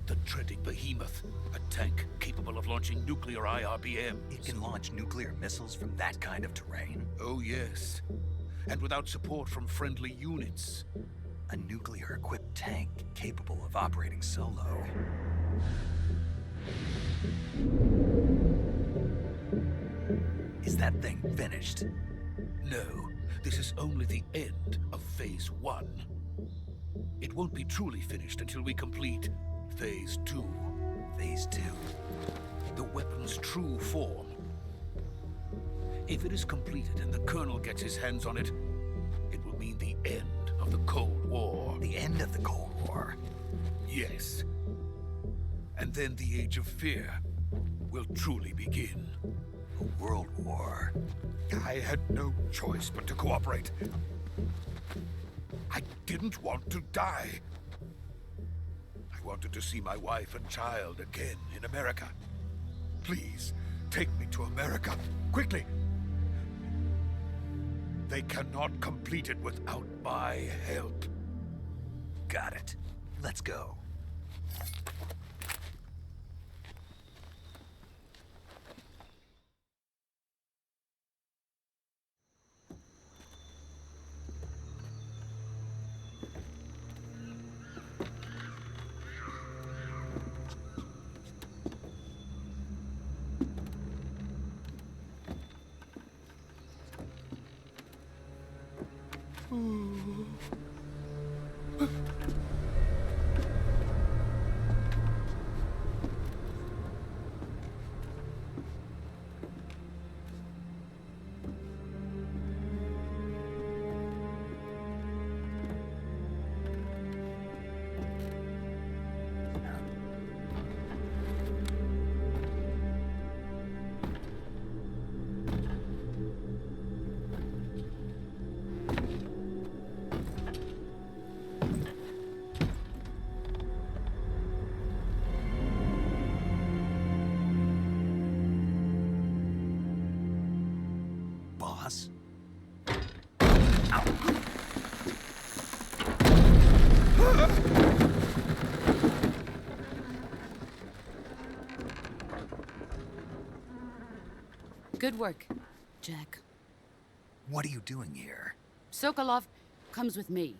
The dreaded behemoth. A tank capable of launching nuclear IRBMs. It can launch nuclear missiles from that kind of terrain? Oh, yes. And without support from friendly units. A nuclear-equipped tank capable of operating solo. Is that thing finished? No. This is only the end of Phase 1. It won't be truly finished until we complete Phase 2. Phase 2? The weapon's true form. If it is completed and the Colonel gets his hands on it, it will mean the end of the Cold War. The end of the Cold War? Yes. And then the Age of Fear will truly begin. A world war? I had no choice but to cooperate. I didn't want to die. I wanted to see my wife and child again in America. Please, take me to America, quickly. They cannot complete it without my help. Got it. Let's go. Boss? Good work, Jack. What are you doing here? Sokolov comes with me.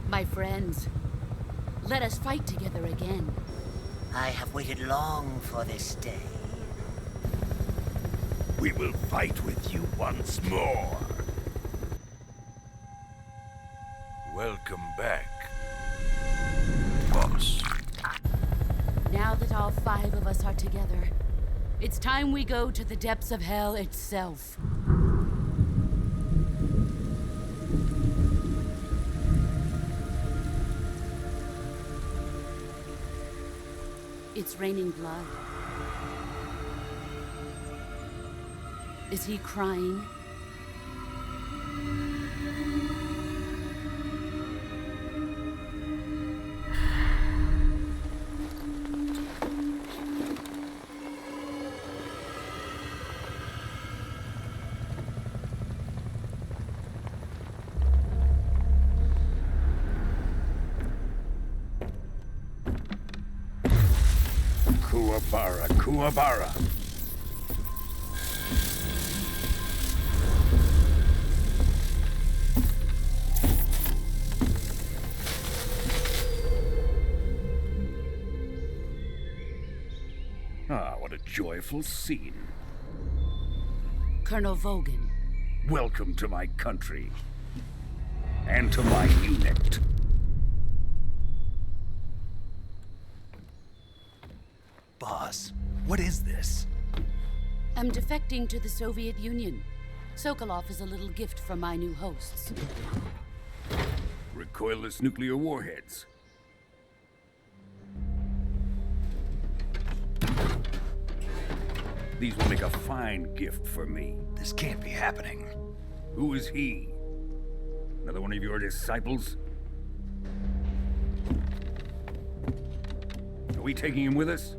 My friends, let us fight together again. I have waited long for this day. We will fight with you once more. Welcome back, boss. Now that all 5 of us are together, it's time we go to the depths of hell itself. It's raining blood. Is he crying? Kuwabara, Kuwabara. Ah, what a joyful scene. Colonel Vogan. Welcome to my country. And to my unit. Boss, what is this? I'm defecting to the Soviet Union. Sokolov is a little gift from my new hosts. Recoilless nuclear warheads. These will make a fine gift for me. This can't be happening. Who is he? Another one of your disciples? Are we taking him with us?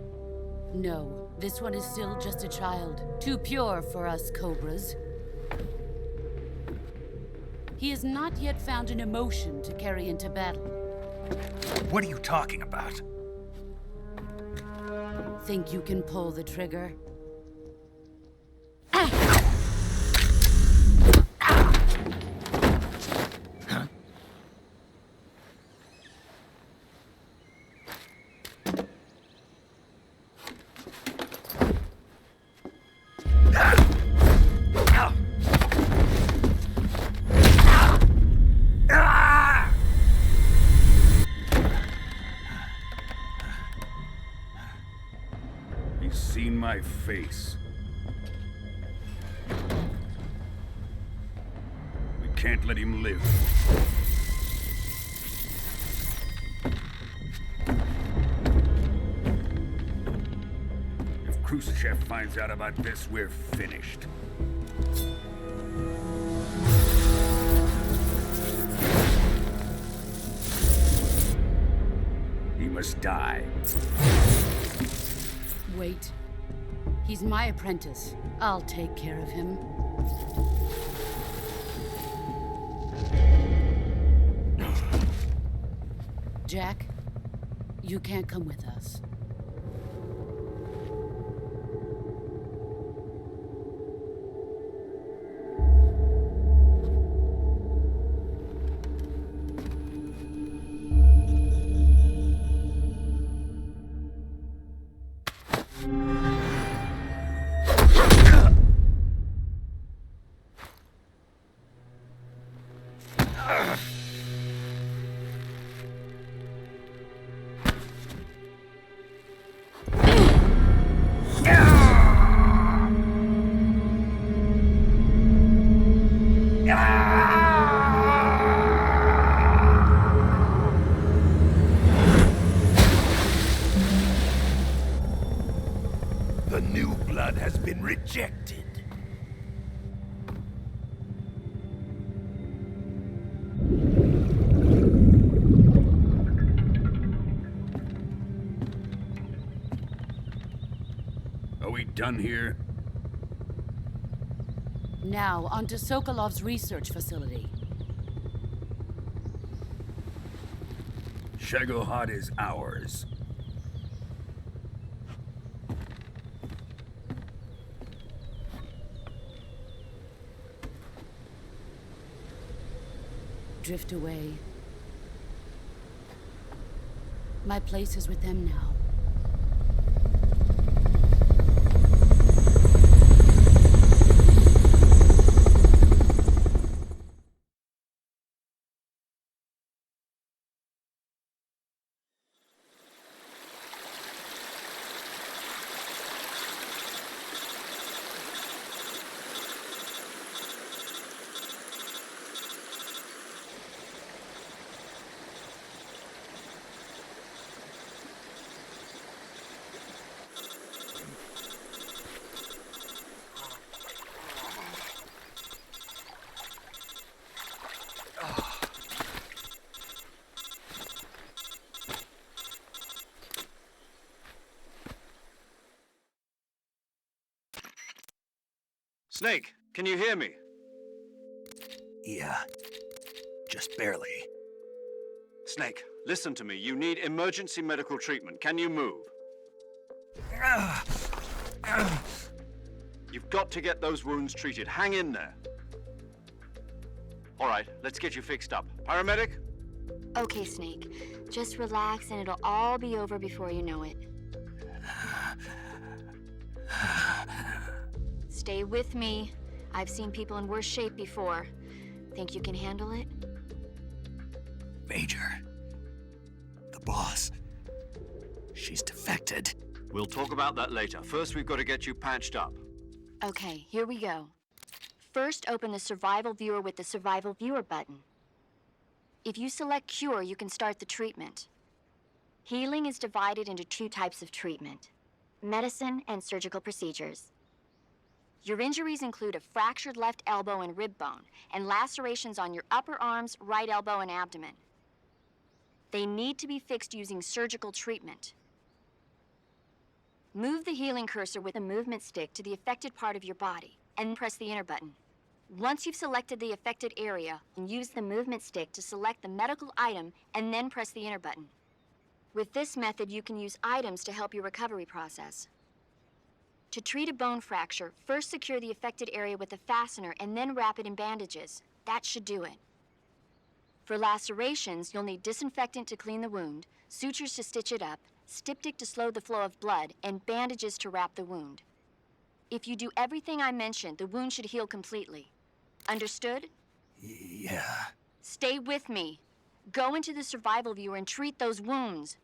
No, this one is still just a child. Too pure for us Cobras. He has not yet found an emotion to carry into battle. What are you talking about? Think you can pull the trigger? He's seen my face. We can't let him live. If Khrushchev finds out about this, we're finished. He must die. Wait. He's my apprentice. I'll take care of him. Jack, you can't come with us. The new blood has been rejected. Are we done here? Now, onto Sokolov's research facility. Shagohod is ours. Drift away. My place is with them now. Snake, can you hear me? Yeah. Just barely. Snake, listen to me. You need emergency medical treatment. Can you move? You've got to get those wounds treated. Hang in there. All right, let's get you fixed up. Paramedic? Okay, Snake. Just relax and it'll all be over before you know it. Stay with me. I've seen people in worse shape before. Think you can handle it? Major. The boss. She's defected. We'll talk about that later. First, we've got to get you patched up. Okay, here we go. First, open the Survival Viewer with the Survival Viewer button. If you select Cure, you can start the treatment. Healing is divided into 2 types of treatment: medicine and surgical procedures. Your injuries include a fractured left elbow and rib bone, and lacerations on your upper arms, right elbow, and abdomen. They need to be fixed using surgical treatment. Move the healing cursor with a movement stick to the affected part of your body, and press the enter button. Once you've selected the affected area, use the movement stick to select the medical item, and then press the enter button. With this method, you can use items to help your recovery process. To treat a bone fracture, first secure the affected area with a fastener and then wrap it in bandages. That should do it. For lacerations, you'll need disinfectant to clean the wound, sutures to stitch it up, styptic to slow the flow of blood, and bandages to wrap the wound. If you do everything I mentioned, the wound should heal completely. Understood? Yeah. Stay with me. Go into the Survival Viewer and treat those wounds.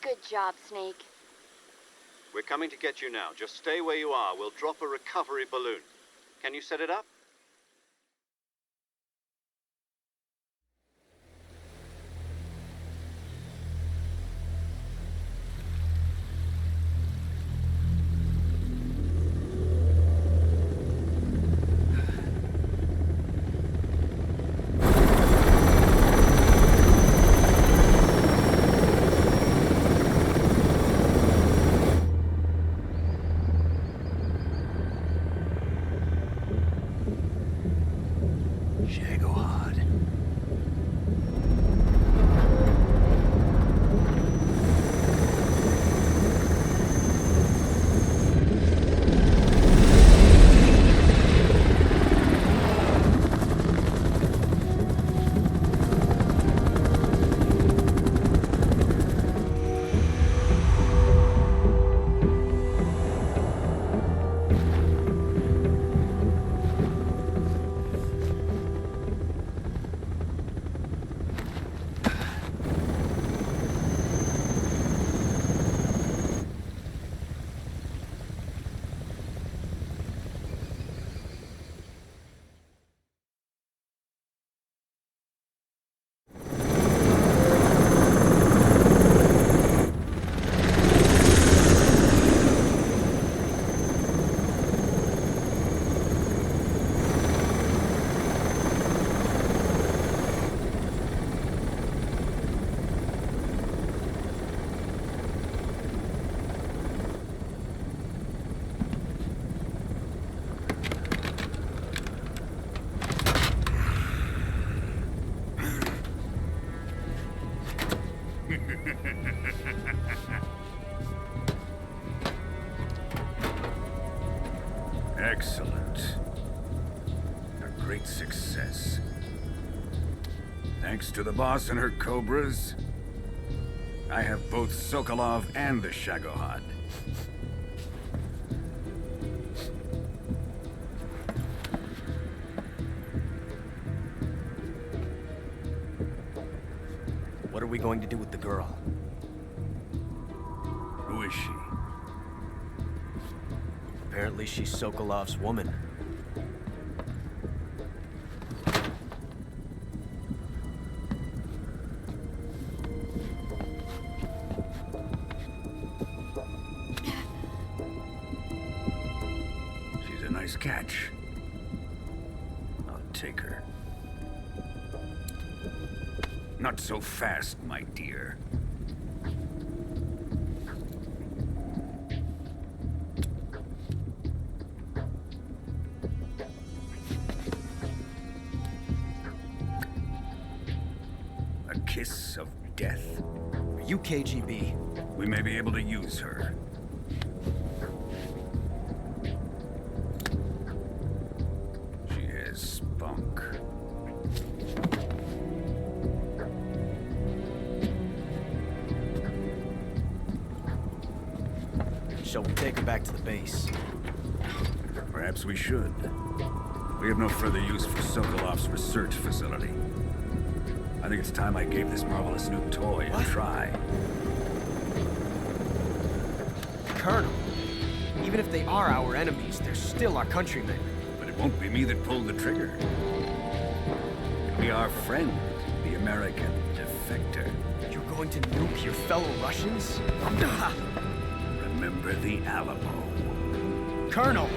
Good job, Snake. We're coming to get you now. Just stay where you are. We'll drop a recovery balloon. Can you set it up? Excellent. A great success. Thanks to the boss and her cobras, I have both Sokolov and the Shagohod. What are we going to do with the girl? Who is she? Apparently she's Sokolov's woman. She's a nice catch. I'll take her. Not so fast, my dear. A kiss of death. Are you KGB? We may be able to use her. She has spunk. Shall we take her back to the base? Perhaps we should. We have no further use for Sokolov's research facility. I think it's time I gave this marvelous new toy a try. Colonel, even if they are our enemies, they're still our countrymen. But it won't be me that pulled the trigger. It'll be our friend, the American defector. You're going to nuke your fellow Russians? Remember the Alamo. Colonel!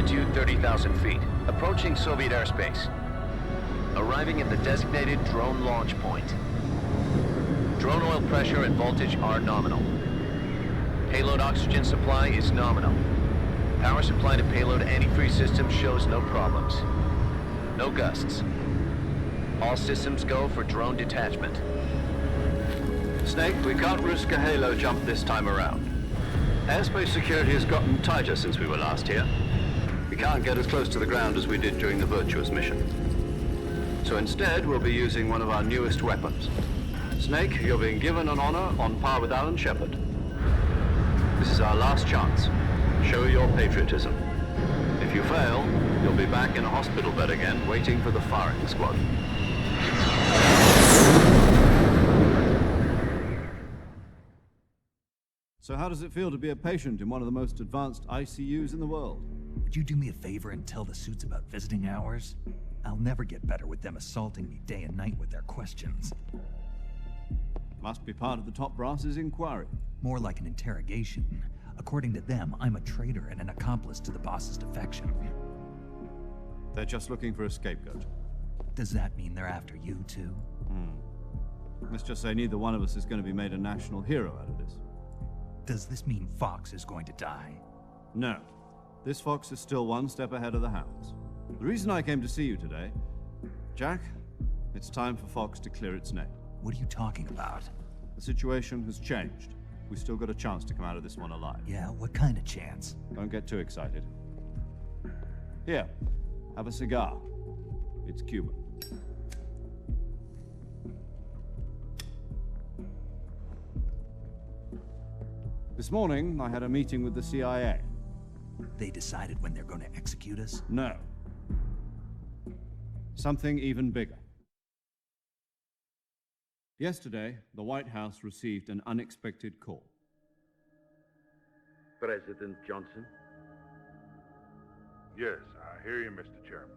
altitude 30,000 feet, approaching Soviet airspace. Arriving at the designated drone launch point. Drone oil pressure and voltage are nominal. Payload oxygen supply is nominal. Power supply to payload antifreeze system shows no problems. No gusts. All systems go for drone detachment. Snake, we can't risk a halo jump this time around. Airspace security has gotten tighter since we were last here. We can't get as close to the ground as we did during the Virtuous mission. So instead, we'll be using one of our newest weapons. Snake, you're being given an honor on par with Alan Shepard. This is our last chance. Show your patriotism. If you fail, you'll be back in a hospital bed again, waiting for the firing squad. So how does it feel to be a patient in one of the most advanced ICUs in the world? Would you do me a favor and tell the suits about visiting hours? I'll never get better with them assaulting me day and night with their questions. Must be part of the top brass's inquiry. More like an interrogation. According to them, I'm a traitor and an accomplice to the boss's defection. They're just looking for a scapegoat. Does that mean they're after you too? Let's just say neither one of us is going to be made a national hero out of this. Does this mean Fox is going to die? No. This fox is still one step ahead of the hounds. The reason I came to see you today, Jack, it's time for Fox to clear its name. What are you talking about? The situation has changed. We've still got a chance to come out of this one alive. Yeah, what kind of chance? Don't get too excited. Here, have a cigar. It's Cuban. This morning, I had a meeting with the CIA. They decided when they're going to execute us? No. Something even bigger. Yesterday, the White House received an unexpected call. President Johnson? Yes, I hear you, Mr. Chairman.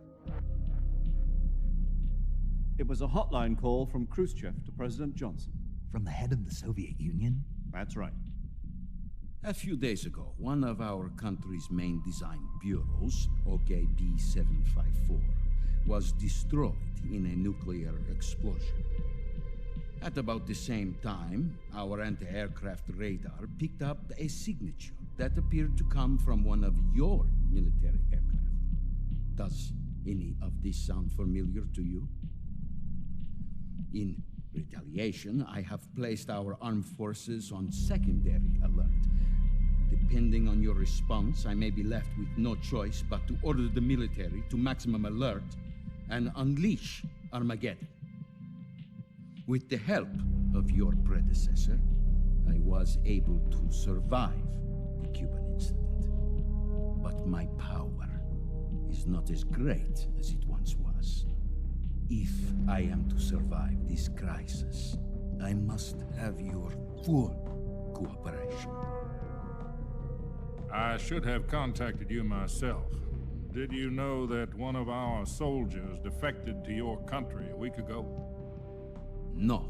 It was a hotline call from Khrushchev to President Johnson. From the head of the Soviet Union? That's right. A few days ago, one of our country's main design bureaus, OKB 754, was destroyed in a nuclear explosion. At about the same time, our anti-aircraft radar picked up a signature that appeared to come from one of your military aircraft. Does any of this sound familiar to you? In retaliation, I have placed our armed forces on secondary alert. Depending on your response, I may be left with no choice but to order the military to maximum alert and unleash Armageddon. With the help of your predecessor, I was able to survive the Cuban incident. But my power is not as great as it once was. If I am to survive this crisis, I must have your full cooperation. I should have contacted you myself. Did you know that one of our soldiers defected to your country a week ago? No.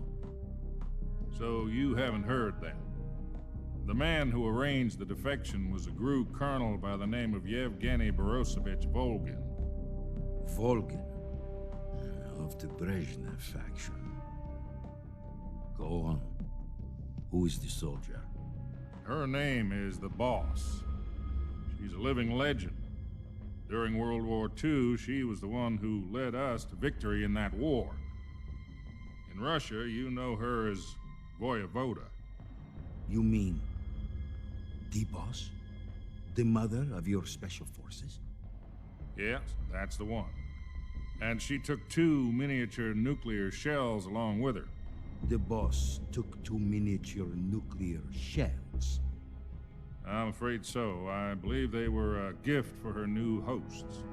So you haven't heard that. The man who arranged the defection was a GRU colonel by the name of Yevgeny Borosovich Volgin. Volgin? Of the Brezhnev faction. Go on. Who is the soldier? Her name is the Boss. She's a living legend. During World War II, she was the one who led us to victory in that war. In Russia, you know her as Voyevoda. You mean the Boss? The mother of your special forces? Yes, that's the one. And she took 2 miniature nuclear shells along with her. The Boss took 2 miniature nuclear shells? I'm afraid so. I believe they were a gift for her new hosts.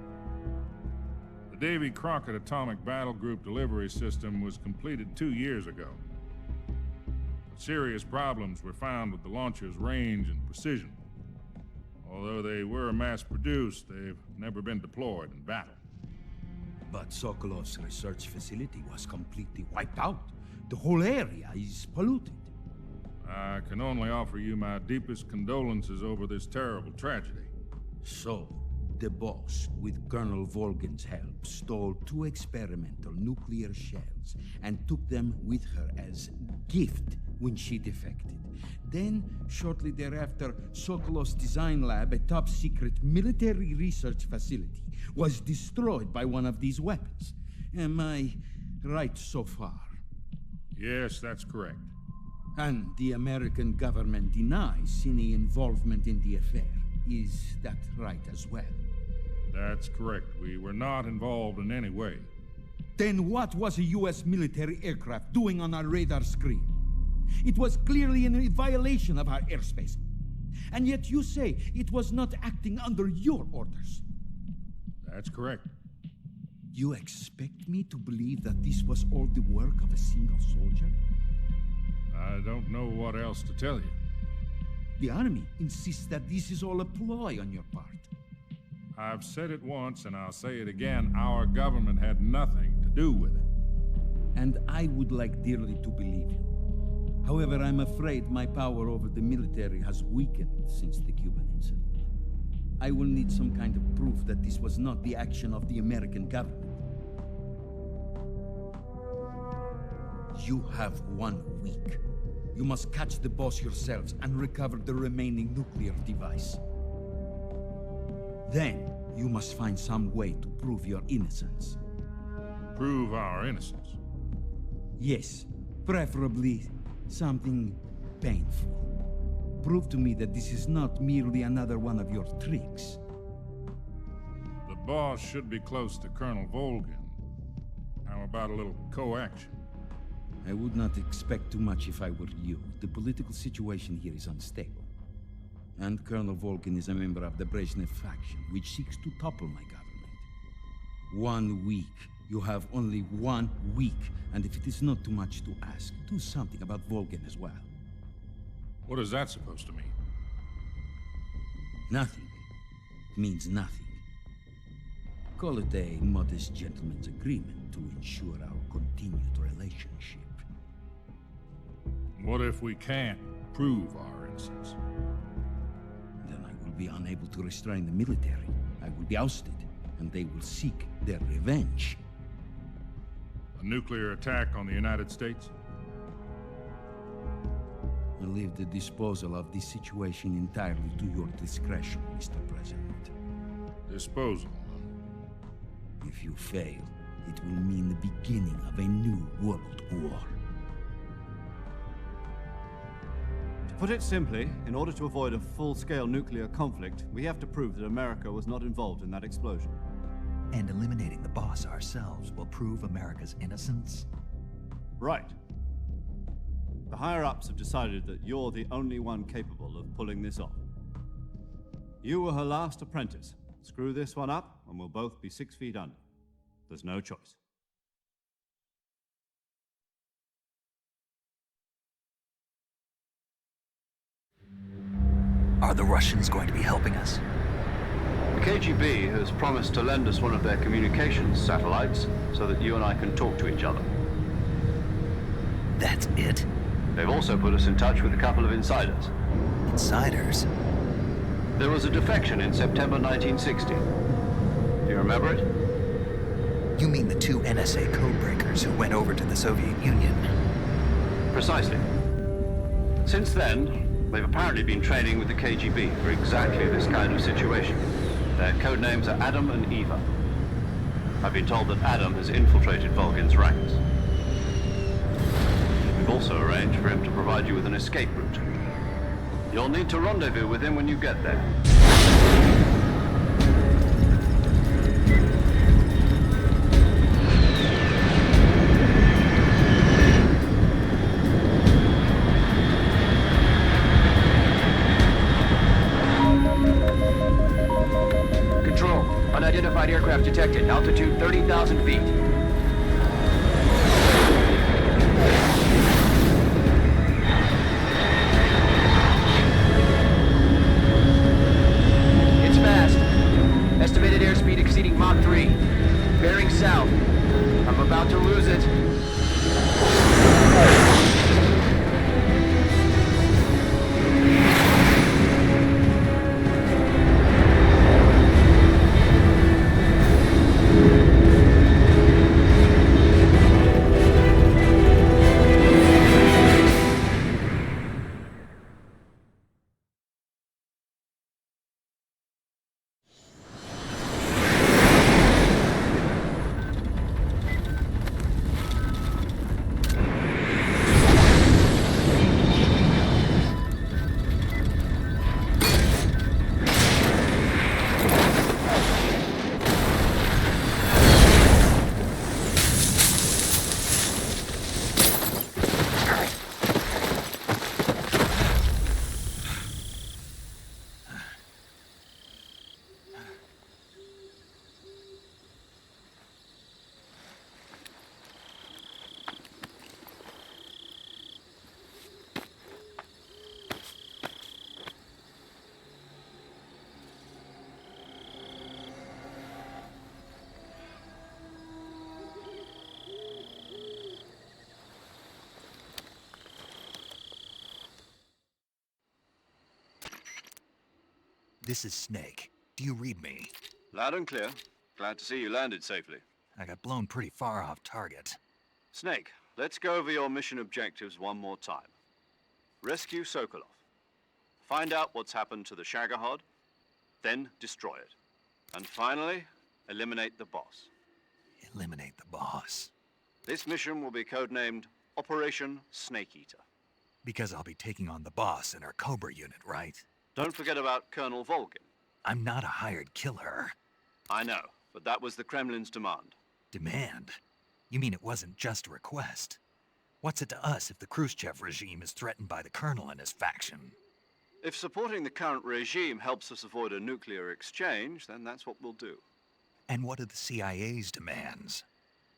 The Davy Crockett Atomic Battle Group delivery system was completed 2 years ago. But serious problems were found with the launcher's range and precision. Although they were mass-produced, they've never been deployed in battle. But Sokolov's research facility was completely wiped out. The whole area is polluted. I can only offer you my deepest condolences over this terrible tragedy. So, The boss, with Colonel Volgin's help, stole 2 experimental nuclear shells and took them with her as gift when she defected. Then, shortly thereafter, Sokolov's design lab, a top-secret military research facility, was destroyed by one of these weapons. Am I right so far? Yes, that's correct. And the American government denies any involvement in the affair. Is that right as well? That's correct. We were not involved in any way. Then what was a U.S. military aircraft doing on our radar screen? It was clearly in violation of our airspace. And yet you say it was not acting under your orders. That's correct. You expect me to believe that this was all the work of a single soldier? I don't know what else to tell you. The army insists that this is all a ploy on your part. I've said it once, and I'll say it again. Our government had nothing to do with it. And I would like dearly to believe you. However, I'm afraid my power over the military has weakened since the Cuban incident. I will need some kind of proof that this was not the action of the American government. You have 1 week. You must catch the boss yourselves and recover the remaining nuclear device. Then, you must find some way to prove your innocence. Prove our innocence? Yes, preferably something painful. Prove to me that this is not merely another one of your tricks. The boss should be close to Colonel Volgin. How about a little co-action? I would not expect too much if I were you. The political situation here is unstable. And Colonel Volgin is a member of the Brezhnev faction, which seeks to topple my government. 1 week. You have only 1 week. And if it is not too much to ask, do something about Volgin as well. What is that supposed to mean? Nothing. It means nothing. Call it a modest gentleman's agreement to ensure our continued relationship. What if we can't prove our innocence? Then I will be unable to restrain the military. I will be ousted, and they will seek their revenge. A nuclear attack on the United States? I leave the disposal of this situation entirely to your discretion, Mr. President. Disposal? If you fail, it will mean the beginning of a new world war. To put it simply, in order to avoid a full-scale nuclear conflict, we have to prove that America was not involved in that explosion. And eliminating the boss ourselves will prove America's innocence? Right. The higher-ups have decided that you're the only one capable of pulling this off. You were her last apprentice. Screw this one up, and we'll both be 6 feet under. There's no choice. Are the Russians going to be helping us? The KGB has promised to lend us one of their communications satellites so that you and I can talk to each other. That's it? They've also put us in touch with a couple of insiders. Insiders? There was a defection in September 1960. Do you remember it? You mean the 2 NSA codebreakers who went over to the Soviet Union? Precisely. Since then, they've apparently been training with the KGB for exactly this kind of situation. Their code names are Adam and Eva. I've been told that Adam has infiltrated Volgin's ranks. We've also arranged for him to provide you with an escape route. You'll need to rendezvous with him when you get there. Control, unidentified aircraft detected. Altitude 30,000 feet. It's fast. Estimated airspeed exceeding Mach 3. Bearing south. I'm about to lose it. This is Snake. Do you read me? Loud and clear. Glad to see you landed safely. I got blown pretty far off target. Snake, let's go over your mission objectives one more time. Rescue Sokolov. Find out what's happened to the Shagohod, then destroy it. And finally, eliminate the boss. Eliminate the boss. This mission will be codenamed Operation Snake Eater. Because I'll be taking on the boss in our Cobra unit, right? Don't forget about Colonel Volgin. I'm not a hired killer. I know, but that was the Kremlin's demand. Demand? You mean it wasn't just a request? What's it to us if the Khrushchev regime is threatened by the Colonel and his faction? If supporting the current regime helps us avoid a nuclear exchange, then that's what we'll do. And what are the CIA's demands?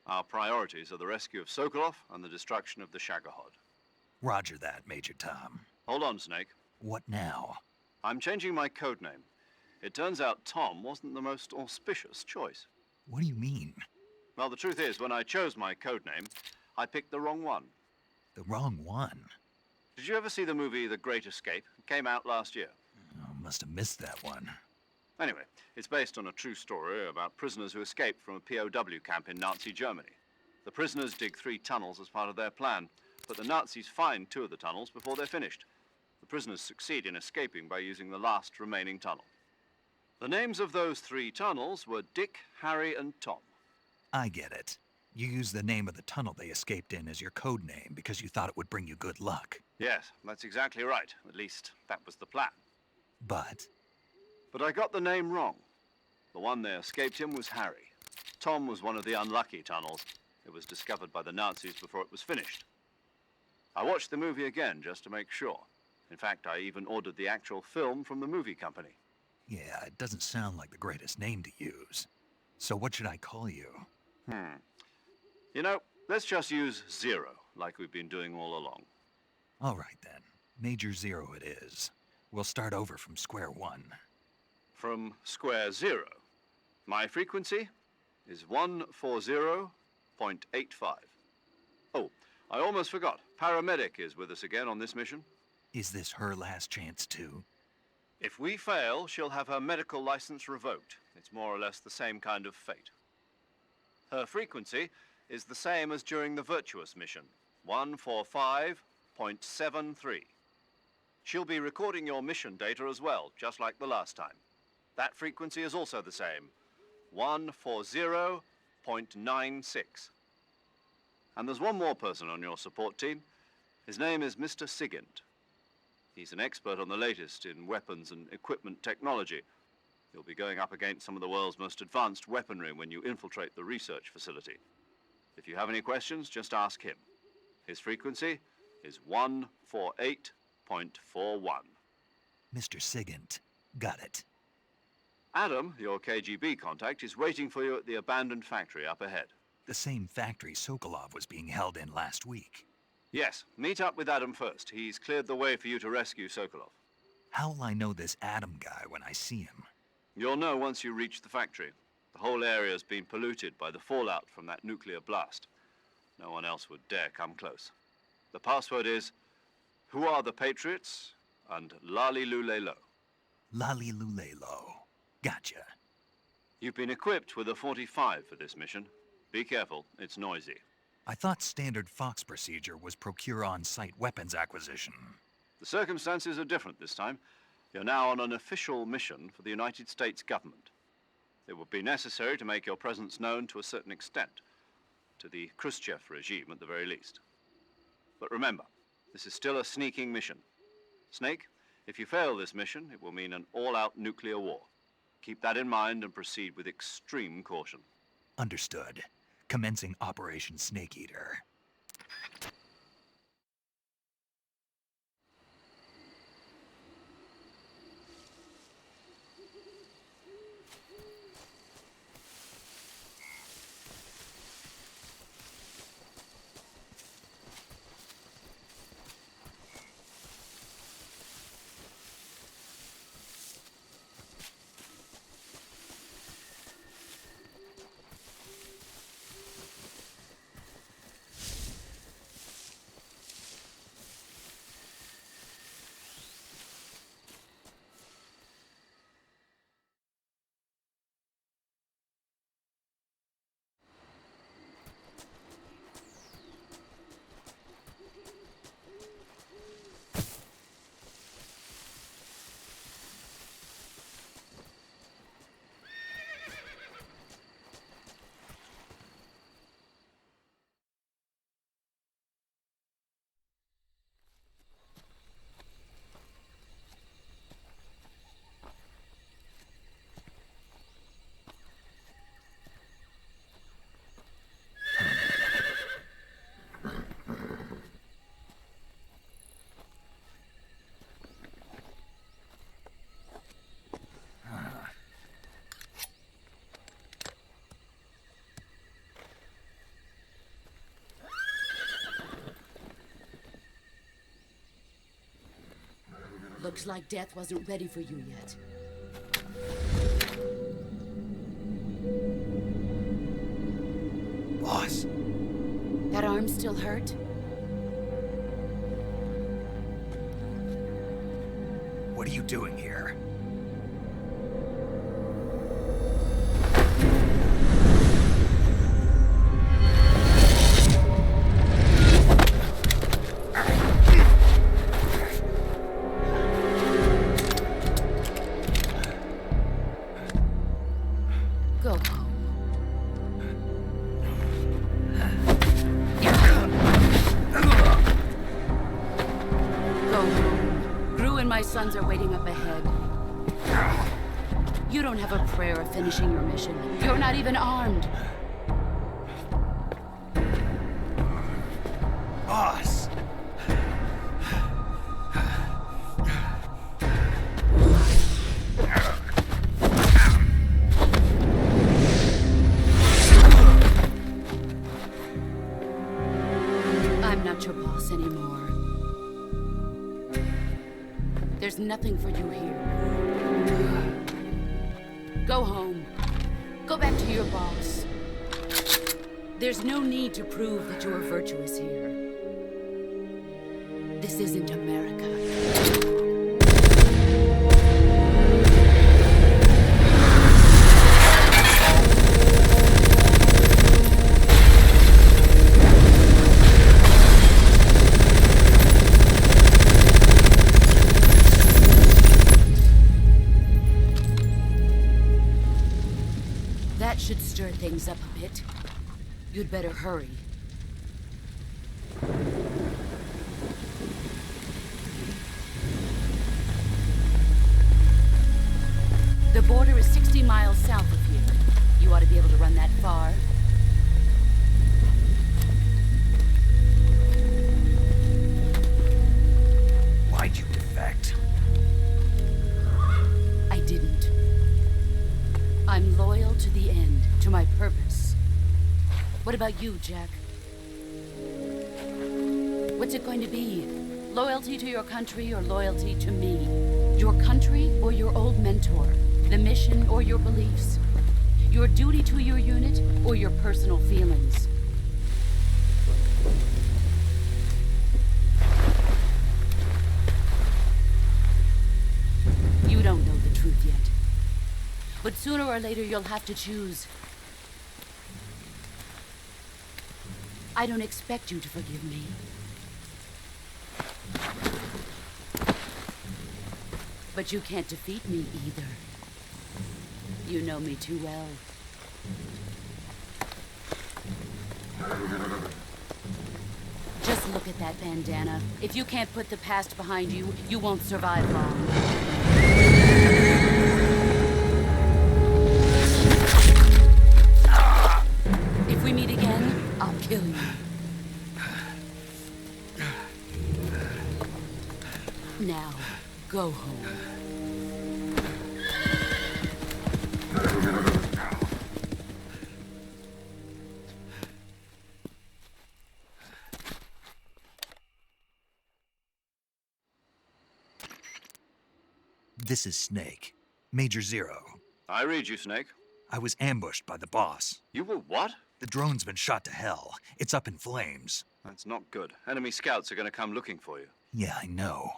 Our priorities are the rescue of Sokolov and the destruction of the Shagohod. Roger that, Major Tom. Hold on, Snake. What now? I'm changing my codename. It turns out Tom wasn't the most auspicious choice. What do you mean? Well, the truth is, when I chose my codename, I picked the wrong one. The wrong one? Did you ever see the movie The Great Escape? It came out last year. Oh, must have missed that one. Anyway, it's based on a true story about prisoners who escaped from a POW camp in Nazi Germany. The prisoners dig 3 tunnels as part of their plan, but the Nazis find 2 of the tunnels before they're finished. The prisoners succeed in escaping by using the last remaining tunnel. The names of those 3 tunnels were Dick, Harry, and Tom. I get it. You used the name of the tunnel they escaped in as your code name because you thought it would bring you good luck. Yes, that's exactly right. At least, that was the plan. But I got the name wrong. The one they escaped in was Harry. Tom was one of the unlucky tunnels. It was discovered by the Nazis before it was finished. I watched the movie again just to make sure. In fact, I even ordered the actual film from the movie company. yeah, it doesn't sound like the greatest name to use. So what should I call you? You know, let's just use Zero, like we've been doing all along. All right then. Major Zero it is. We'll start over from square one. From square 0. My frequency is 140.85. Oh, I almost forgot. Paramedic is with us again on this mission. Is this her last chance too? If we fail, she'll have her medical license revoked. It's more or less the same kind of fate. Her frequency is the same as during the Virtuous mission, 145.73. She'll be recording your mission data as well, just like the last time. That frequency is also the same, 140.96. And there's one more person on your support team. His name is Mr. Sigint. He's an expert on the latest in weapons and equipment technology. You'll be going up against some of the world's most advanced weaponry when you infiltrate the research facility. If you have any questions, just ask him. His frequency is 148.41. Mr. Sigint. Got it. Adam, your KGB contact, is waiting for you at the abandoned factory up ahead. The same factory Sokolov was being held in last week. Yes, meet up with Adam first. He's cleared the way for you to rescue Sokolov. How will I know this Adam guy when I see him? You'll know once you reach the factory. The whole area's been polluted by the fallout from that nuclear blast. No one else would dare come close. The password is, "Who are the Patriots?" and Lali Lule Lo. Lali Lule Lo. Gotcha. You've been equipped with a 45 for this mission. Be careful, it's noisy. I thought standard Fox procedure was procure on-site weapons acquisition. The circumstances are different this time. You're now on an official mission for the United States government. It would be necessary to make your presence known to a certain extent, to the Khrushchev regime at the very least. But remember, this is still a sneaking mission. Snake, if you fail this mission, it will mean an all-out nuclear war. Keep that in mind and proceed with extreme caution. Understood. Commencing Operation Snake Eater. Looks like death wasn't ready for you yet. Boss. That arm still hurt? What are you doing here? Go home. Go home. Gru and my sons are waiting up ahead. You don't have a prayer of finishing your mission. You're not even armed. Boss! I'm not your boss anymore. There's nothing for you here. Go home. Go back to your boss. There's no need to prove that you are virtuous here. This isn't America. That should stir things up a bit. You'd better hurry. The border is 60 miles south of here. You ought to be able to run that far. Why'd you defect? I didn't. I'm loyal to the end, to my purpose. What about you, Jack? What's it going to be? Loyalty to your country or loyalty to me? Your country or your old mentor? The mission or your beliefs? Your duty to your unit or your personal feelings? You don't know the truth yet. But sooner or later, you'll have to choose. I don't expect you to forgive me. But you can't defeat me either. You know me too well. Just look at that bandana. If you can't put the past behind you, you won't survive long. If we meet again, I'll kill you. Now, go home. This is Snake. Major Zero. I read you, Snake. I was ambushed by the boss. You were what? The drone's been shot to hell. It's up in flames. That's not good. Enemy scouts are going to come looking for you. Yeah, I know.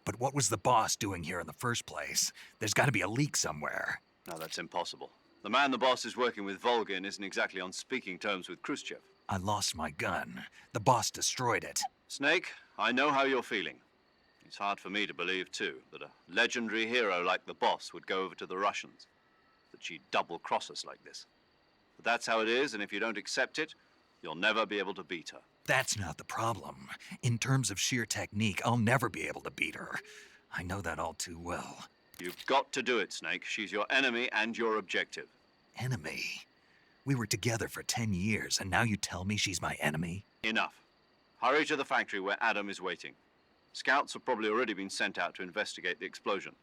But what was the boss doing here in the first place? There's got to be a leak somewhere. No, that's impossible. The man the boss is working with, Volgin, isn't exactly on speaking terms with Khrushchev. I lost my gun. The boss destroyed it. Snake, I know how you're feeling. It's hard for me to believe, too, that a legendary hero like the boss would go over to the Russians. That she'd double-cross us like this. But that's how it is, and if you don't accept it, you'll never be able to beat her. That's not the problem. In terms of sheer technique, I'll never be able to beat her. I know that all too well. You've got to do it, Snake. She's your enemy and your objective. Enemy? We were together for 10 years, and now you tell me she's my enemy? Enough. Hurry to the factory where Adam is waiting. Scouts have probably already been sent out to investigate the explosion.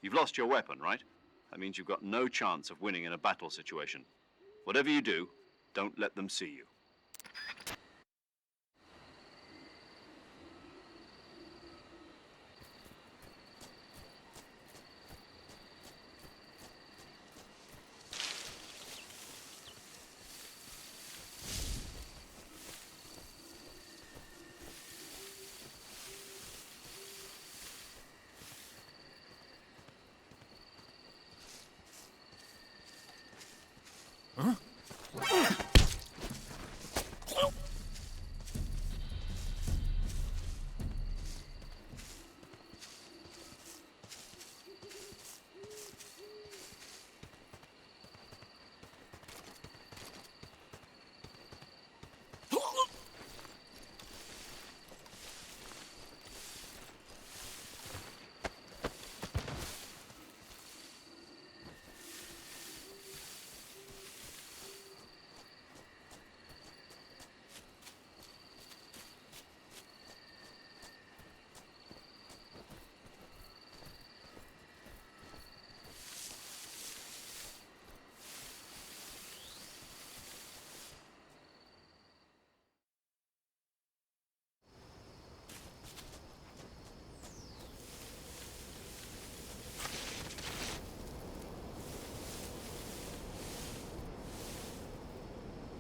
You've lost your weapon, right? That means you've got no chance of winning in a battle situation. Whatever you do, don't let them see you.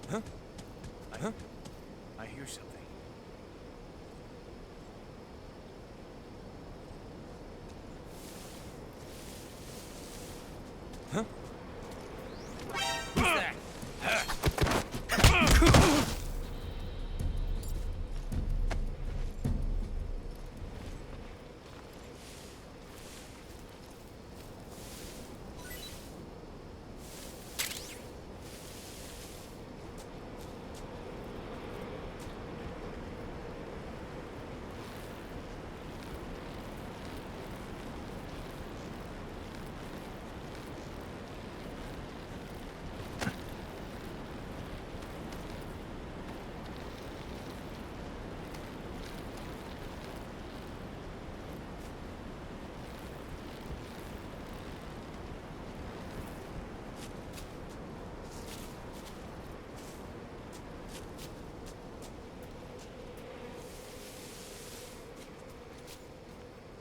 I hear something. Huh? Who's that?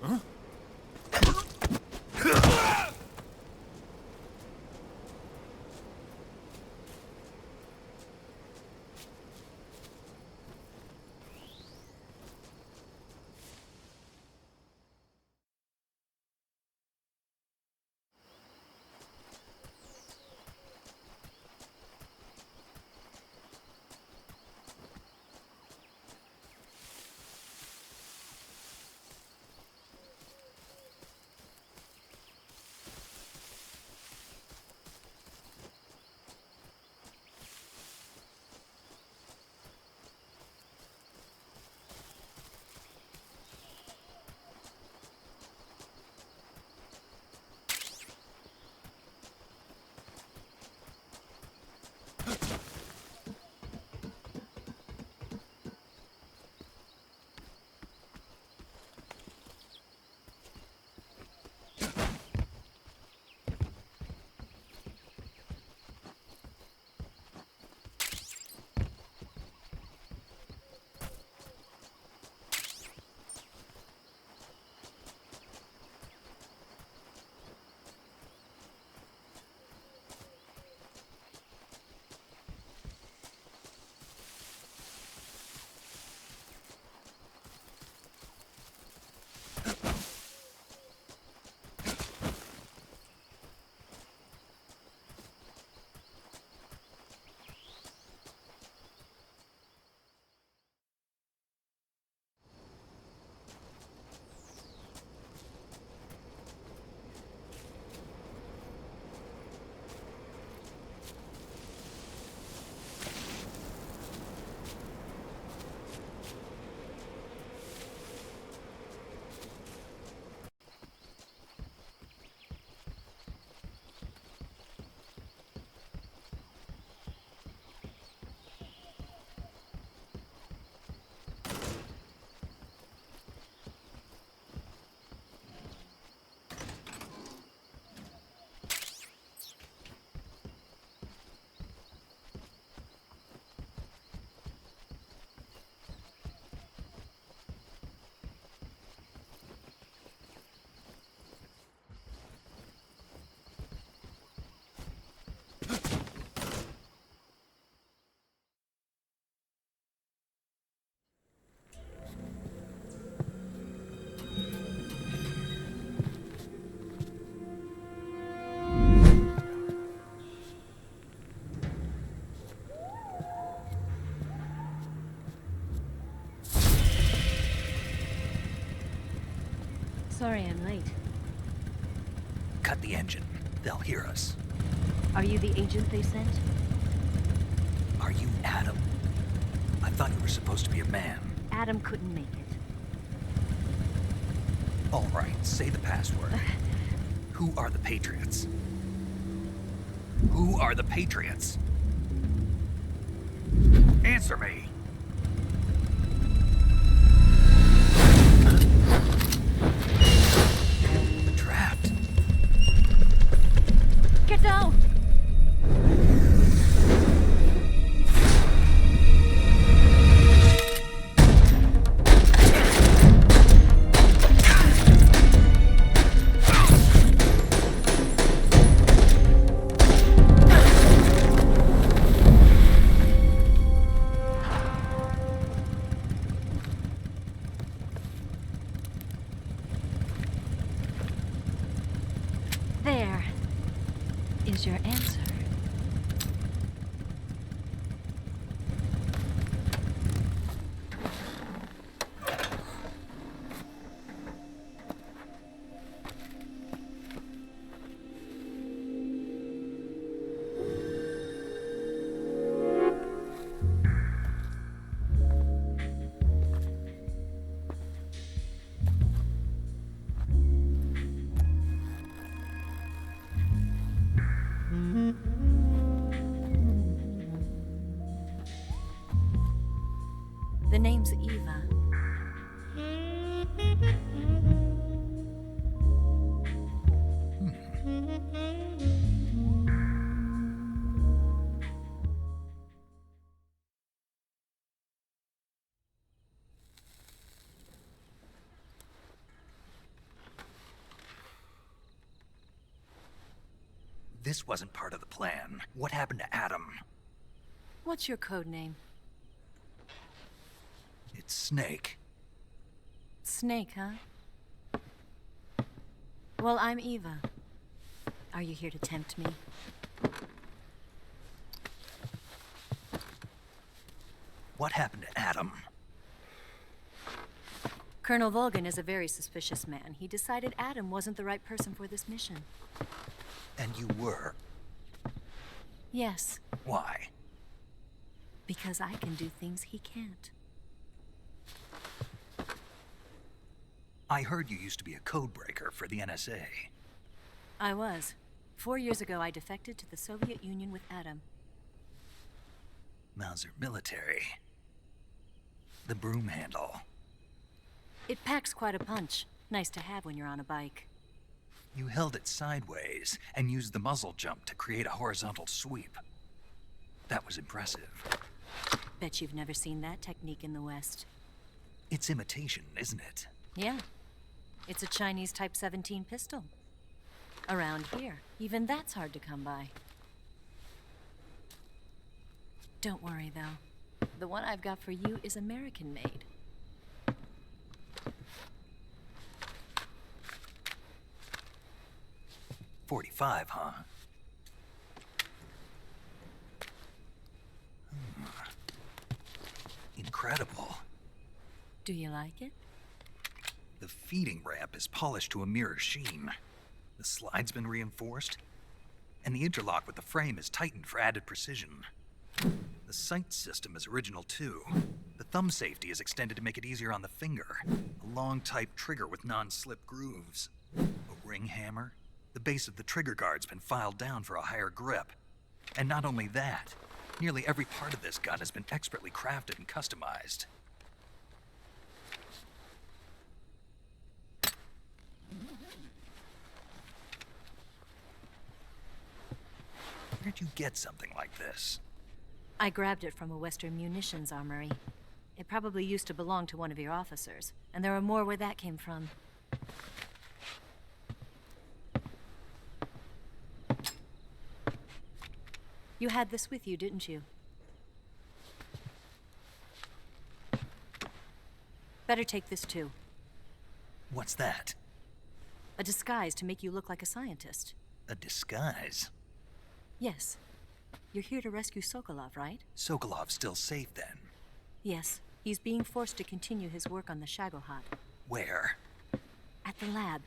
Huh? Sorry I'm late. Cut the engine. They'll hear us. Are you the agent they sent? Are you Adam? I thought you were supposed to be a man. Adam couldn't make it. All right, say the password. Who are the Patriots? Who are the Patriots? Answer me! They're trapped. Get down! What's your answer? The name's Eva. This wasn't part of the plan. What happened to Adam? What's your code name? It's Snake. Snake, huh? Well, I'm Eva. Are you here to tempt me? What happened to Adam? Colonel Volgan is a very suspicious man. He decided Adam wasn't the right person for this mission. And you were? Yes. Why? Because I can do things he can't. I heard you used to be a codebreaker for the NSA. I was. 4 years ago, I defected to the Soviet Union with Adam. Mauser military. The broom handle. It packs quite a punch. Nice to have when you're on a bike. You held it sideways and used the muzzle jump to create a horizontal sweep. That was impressive. Bet you've never seen that technique in the West. It's imitation, isn't it? Yeah. It's a Chinese Type 17 pistol. Around here, even that's hard to come by. Don't worry, though. The one I've got for you is American-made. .45, huh? Incredible. Do you like it? The feeding ramp is polished to a mirror sheen. The slide's been reinforced, and the interlock with the frame is tightened for added precision. The sight system is original too. The thumb safety is extended to make it easier on the finger. A long type trigger with non-slip grooves. A ring hammer. The base of the trigger guard's been filed down for a higher grip. And not only that, nearly every part of this gun has been expertly crafted and customized. Where'd you get something like this? I grabbed it from a Western munitions armory. It probably used to belong to one of your officers, and there are more where that came from. You had this with you, didn't you? Better take this too. What's that? A disguise to make you look like a scientist. A disguise? Yes. You're here to rescue Sokolov, right? Sokolov's still safe then? Yes. He's being forced to continue his work on the Shagohod. Where? At the lab.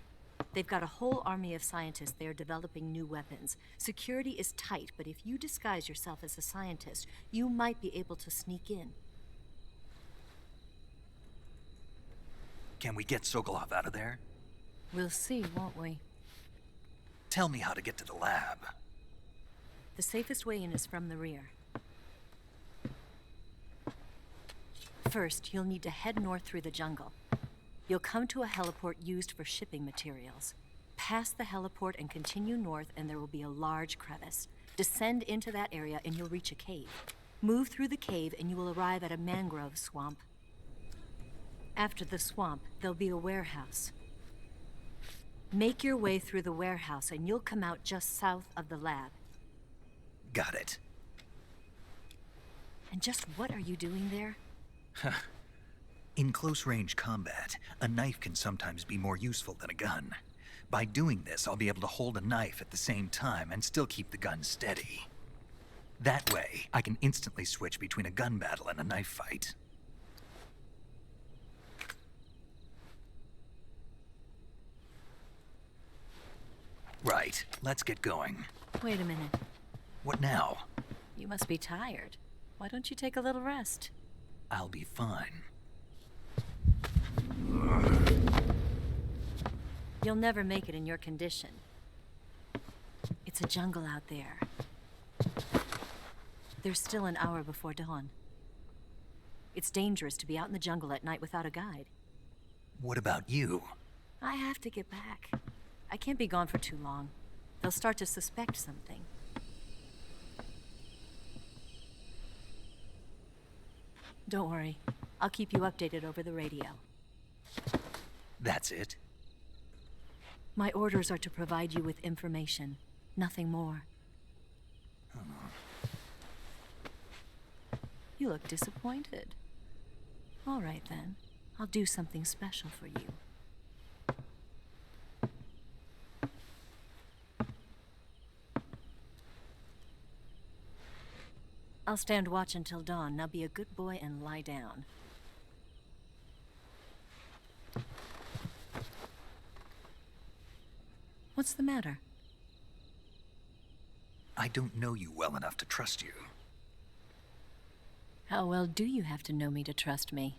They've got a whole army of scientists there developing new weapons. Security is tight, but if you disguise yourself as a scientist, you might be able to sneak in. Can we get Sokolov out of there? We'll see, won't we? Tell me how to get to the lab. The safest way in is from the rear. First, you'll need to head north through the jungle. You'll come to a heliport used for shipping materials. Pass the heliport and continue north, and there will be a large crevice. Descend into that area and you'll reach a cave. Move through the cave and you will arrive at a mangrove swamp. After the swamp, there'll be a warehouse. Make your way through the warehouse and you'll come out just south of the lab. Got it. And just what are you doing there? In close-range combat, a knife can sometimes be more useful than a gun. By doing this, I'll be able to hold a knife at the same time and still keep the gun steady. That way, I can instantly switch between a gun battle and a knife fight. Right, let's get going. Wait a minute. What now? You must be tired. Why don't you take a little rest? I'll be fine. You'll never make it in your condition. It's a jungle out there. There's still an hour before dawn. It's dangerous to be out in the jungle at night without a guide. What about you? I have to get back. I can't be gone for too long. They'll start to suspect something. Don't worry. I'll keep you updated over the radio. That's it? My orders are to provide you with information, nothing more. You look disappointed. All right, then. I'll do something special for you. I'll stand watch until dawn. Now be a good boy and lie down. What's the matter? I don't know you well enough to trust you. How well do you have to know me to trust me?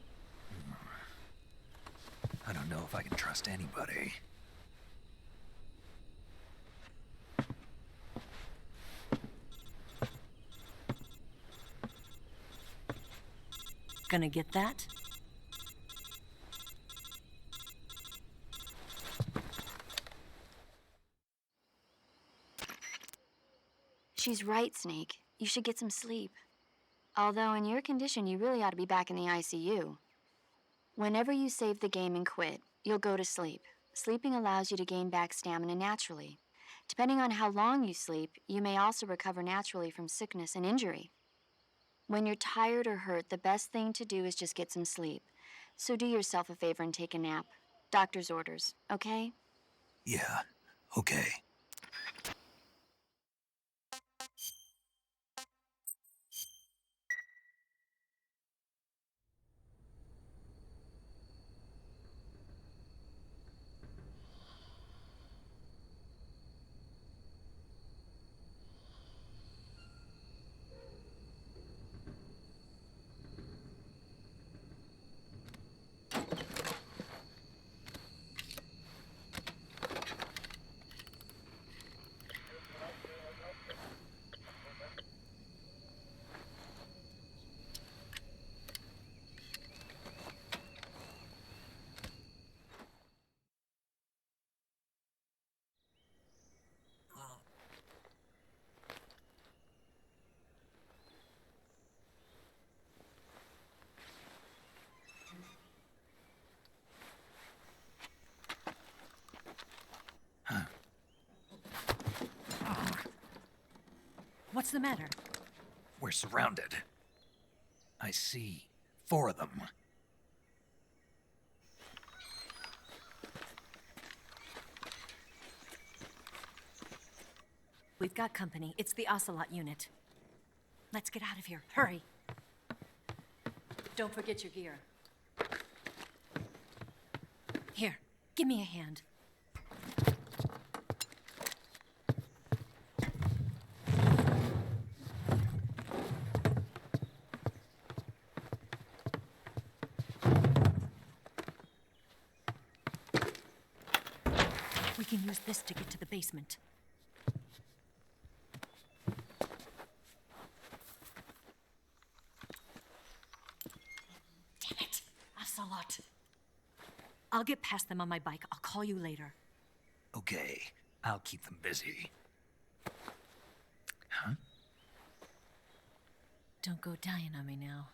I don't know if I can trust anybody. Gonna get that? She's right, Snake. You should get some sleep. Although in your condition, you really ought to be back in the ICU. Whenever you save the game and quit, you'll go to sleep. Sleeping allows you to gain back stamina naturally. Depending on how long you sleep, you may also recover naturally from sickness and injury. When you're tired or hurt, the best thing to do is just get some sleep. So do yourself a favor and take a nap. Doctor's orders, okay? Yeah, okay. What's the matter? We're surrounded. I see 4 of them. We've got company. It's the Ocelot unit. Let's get out of here. Hurry. Don't forget your gear. Here, give me a hand. We can use this to get to the basement. Damn it! Ocelot. I'll get past them on my bike. I'll call you later. Okay, I'll keep them busy. Huh? Don't go dying on me now.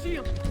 see him!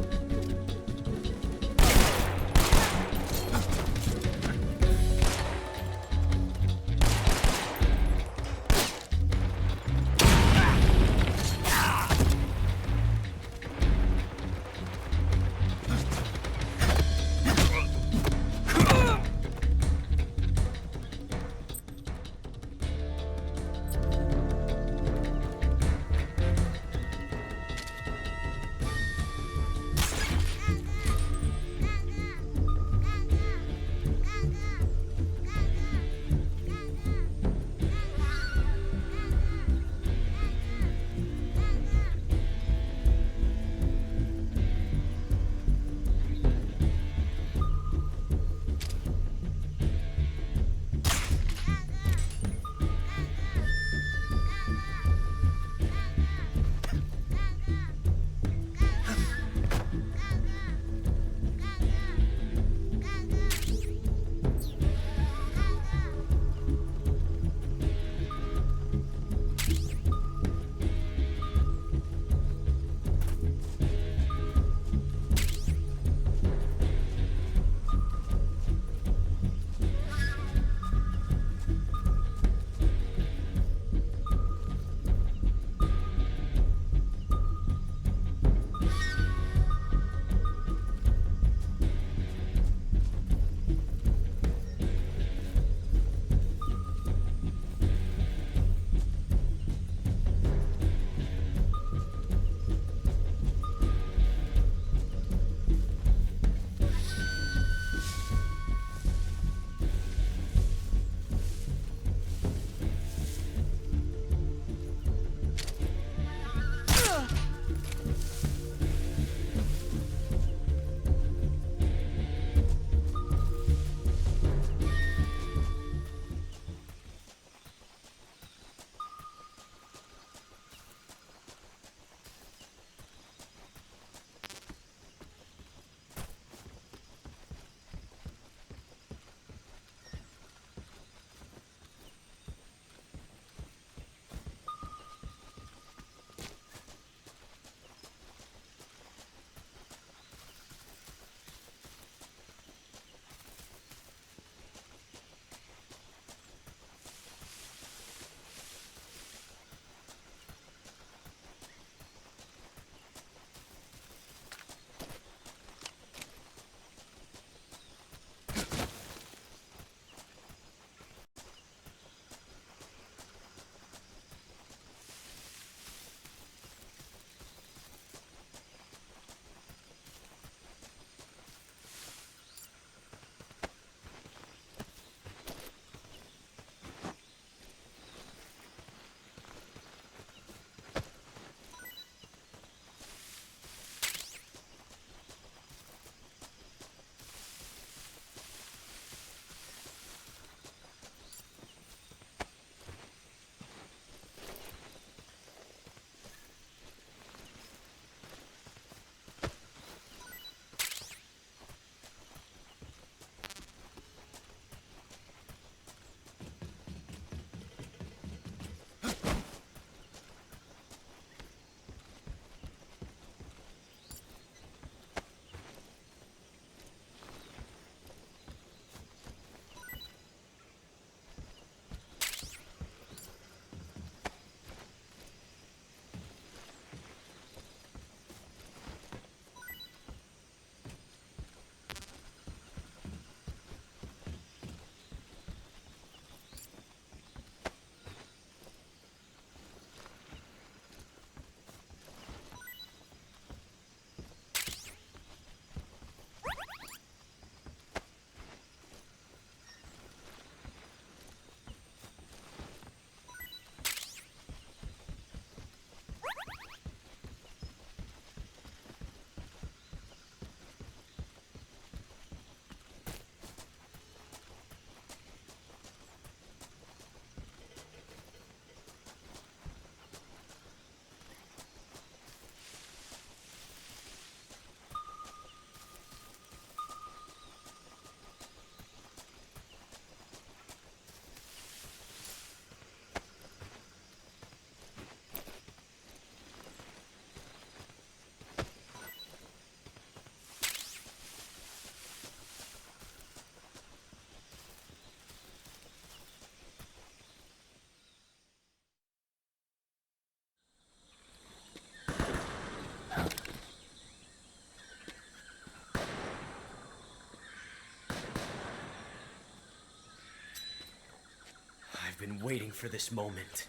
I've been waiting for this moment.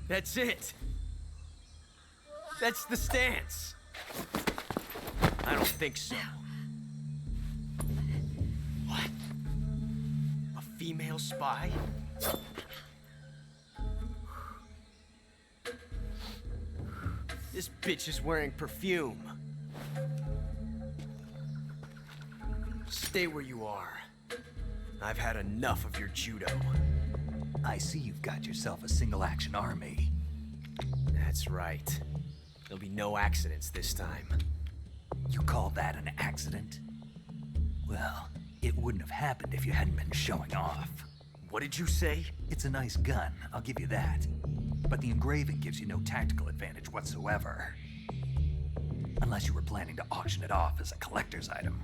That's it! That's the stance! I don't think so. What? A female spy? This bitch is wearing perfume. Stay where you are. I've had enough of your judo. I see you've got yourself a single-action army. That's right. There'll be no accidents this time. You call that an accident? Well, it wouldn't have happened if you hadn't been showing off. What did you say? It's a nice gun, I'll give you that. But the engraving gives you no tactical advantage whatsoever. Unless you were planning to auction it off as a collector's item.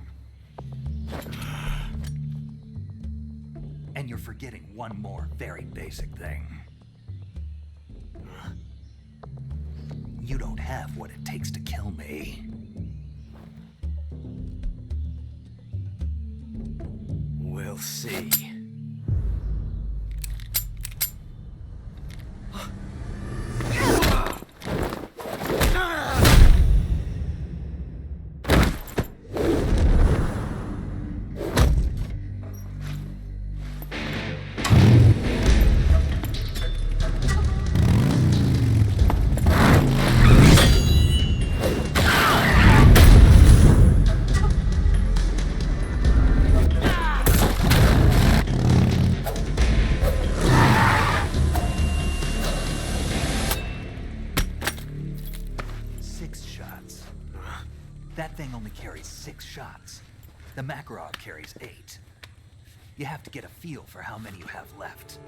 And you're forgetting one more very basic thing. You don't have what it takes to kill me. We'll see. That thing only carries 6 shots. The Makarov carries 8. You have to get a feel for how many you have left.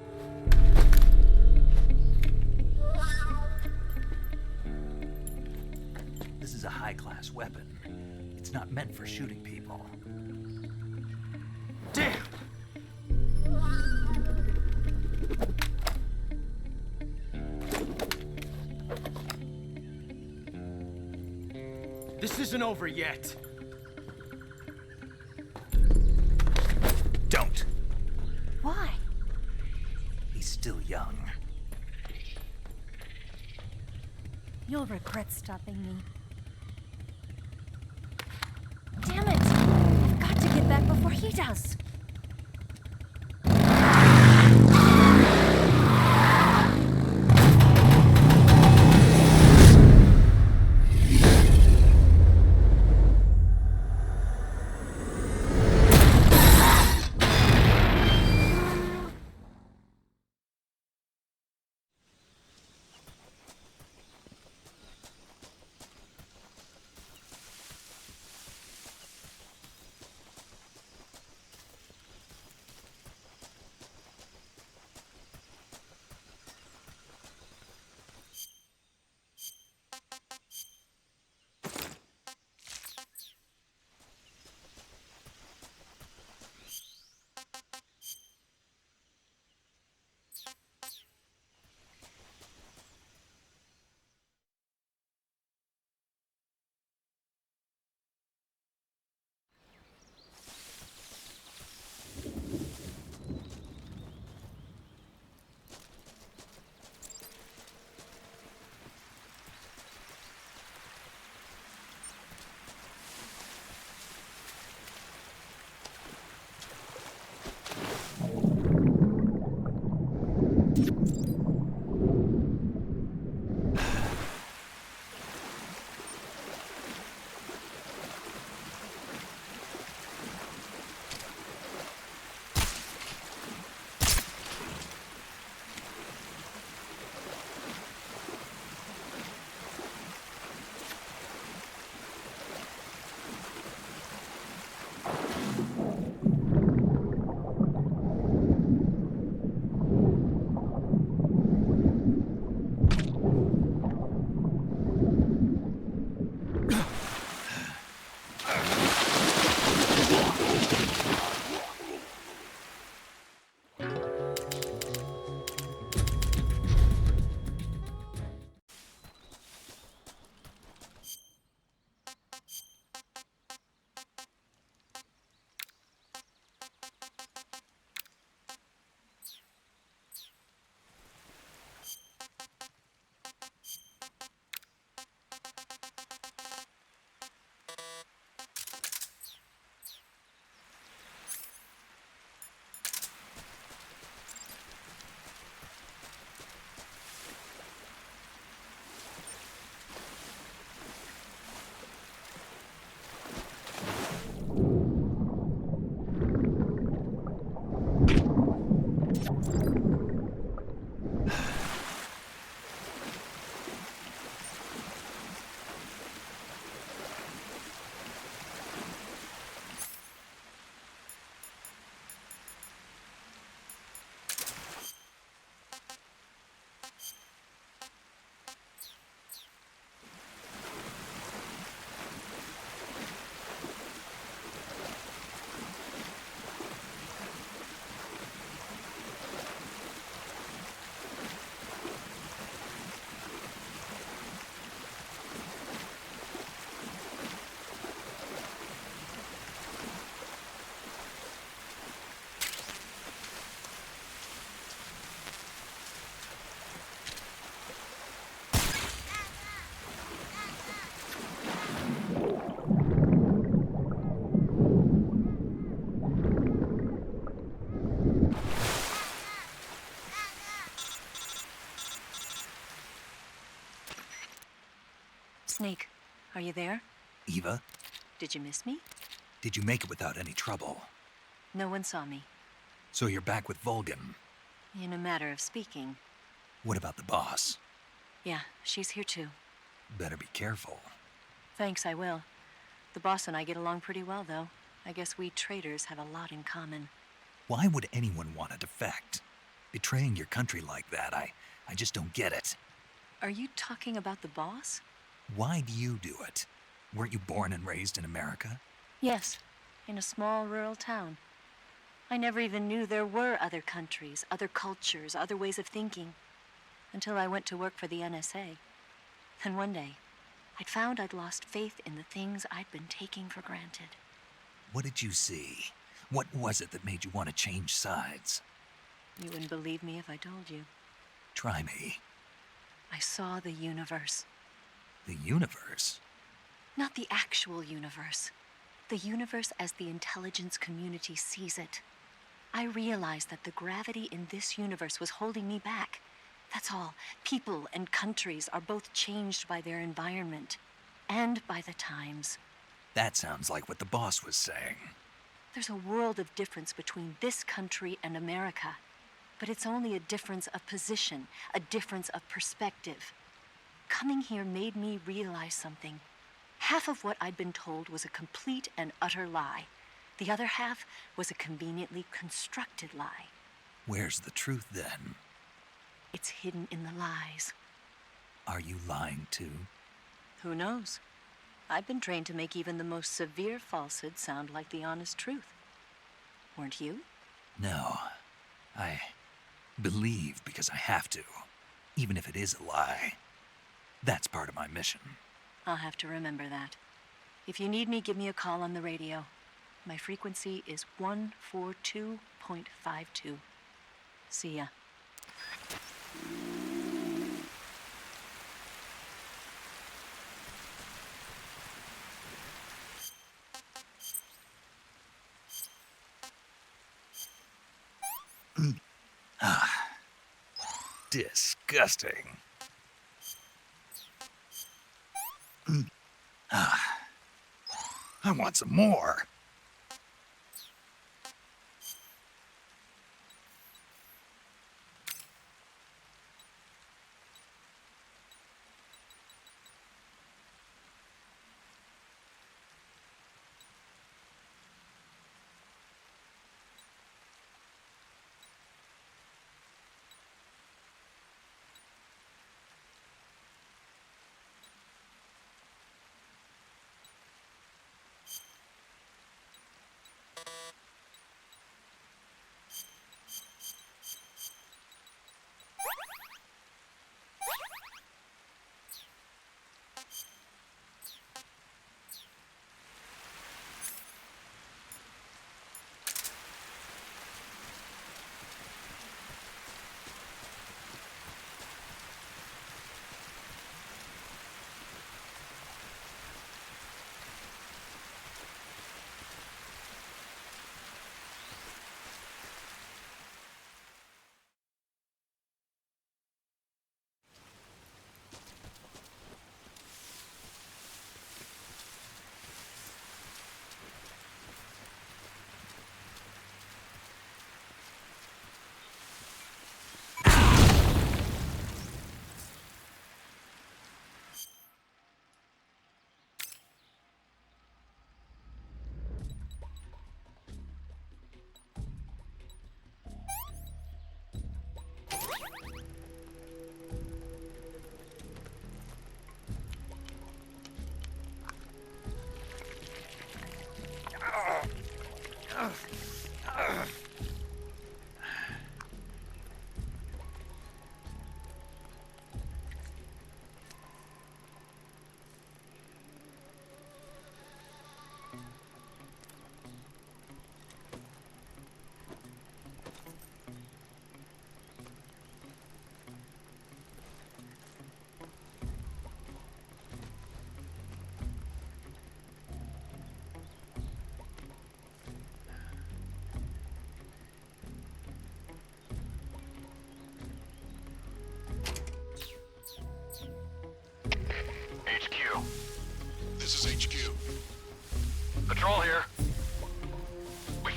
This is a high-class weapon. It's not meant for shooting people. Damn! This isn't over yet. Don't. Why? He's still young. You'll regret stopping me. Damn it! I've got to get back before he does. Snake, are you there? Eva, Did you miss me? did you make it without any trouble? No one saw me. So you're back with Vulcan. In a matter of speaking. What about the boss? Yeah, she's here too. Better be careful. Thanks, I will. The boss and I get along pretty well, though. I guess we traitors have a lot in common. Why would anyone want to defect? Betraying your country like that, I just don't get it. Are you talking about the boss? Why do you do it? Weren't you born and raised in America? Yes, in a small rural town. I never even knew there were other countries, other cultures, other ways of thinking, until I went to work for the NSA. And one day, I'd found I'd lost faith in the things I'd been taking for granted. What did you see? What was it that made you want to change sides? You wouldn't believe me if I told you. Try me. I saw the universe. The universe? Not the actual universe. The universe as the intelligence community sees it. I realized that the gravity in this universe was holding me back. That's all. People and countries are both changed by their environment and by the times. That sounds like what the boss was saying. There's a world of difference between this country and America. But it's only a difference of position, a difference of perspective. Coming here made me realize something. Half of what I'd been told was a complete and utter lie. The other half was a conveniently constructed lie. Where's the truth then? It's hidden in the lies. Are you lying too? Who knows? I've been trained to make even the most severe falsehood sound like the honest truth. Weren't you? No. I believe because I have to, even if it is a lie. That's part of my mission. I'll have to remember that. If you need me, give me a call on the radio. My frequency is 142.52. See ya. Disgusting. I want some more.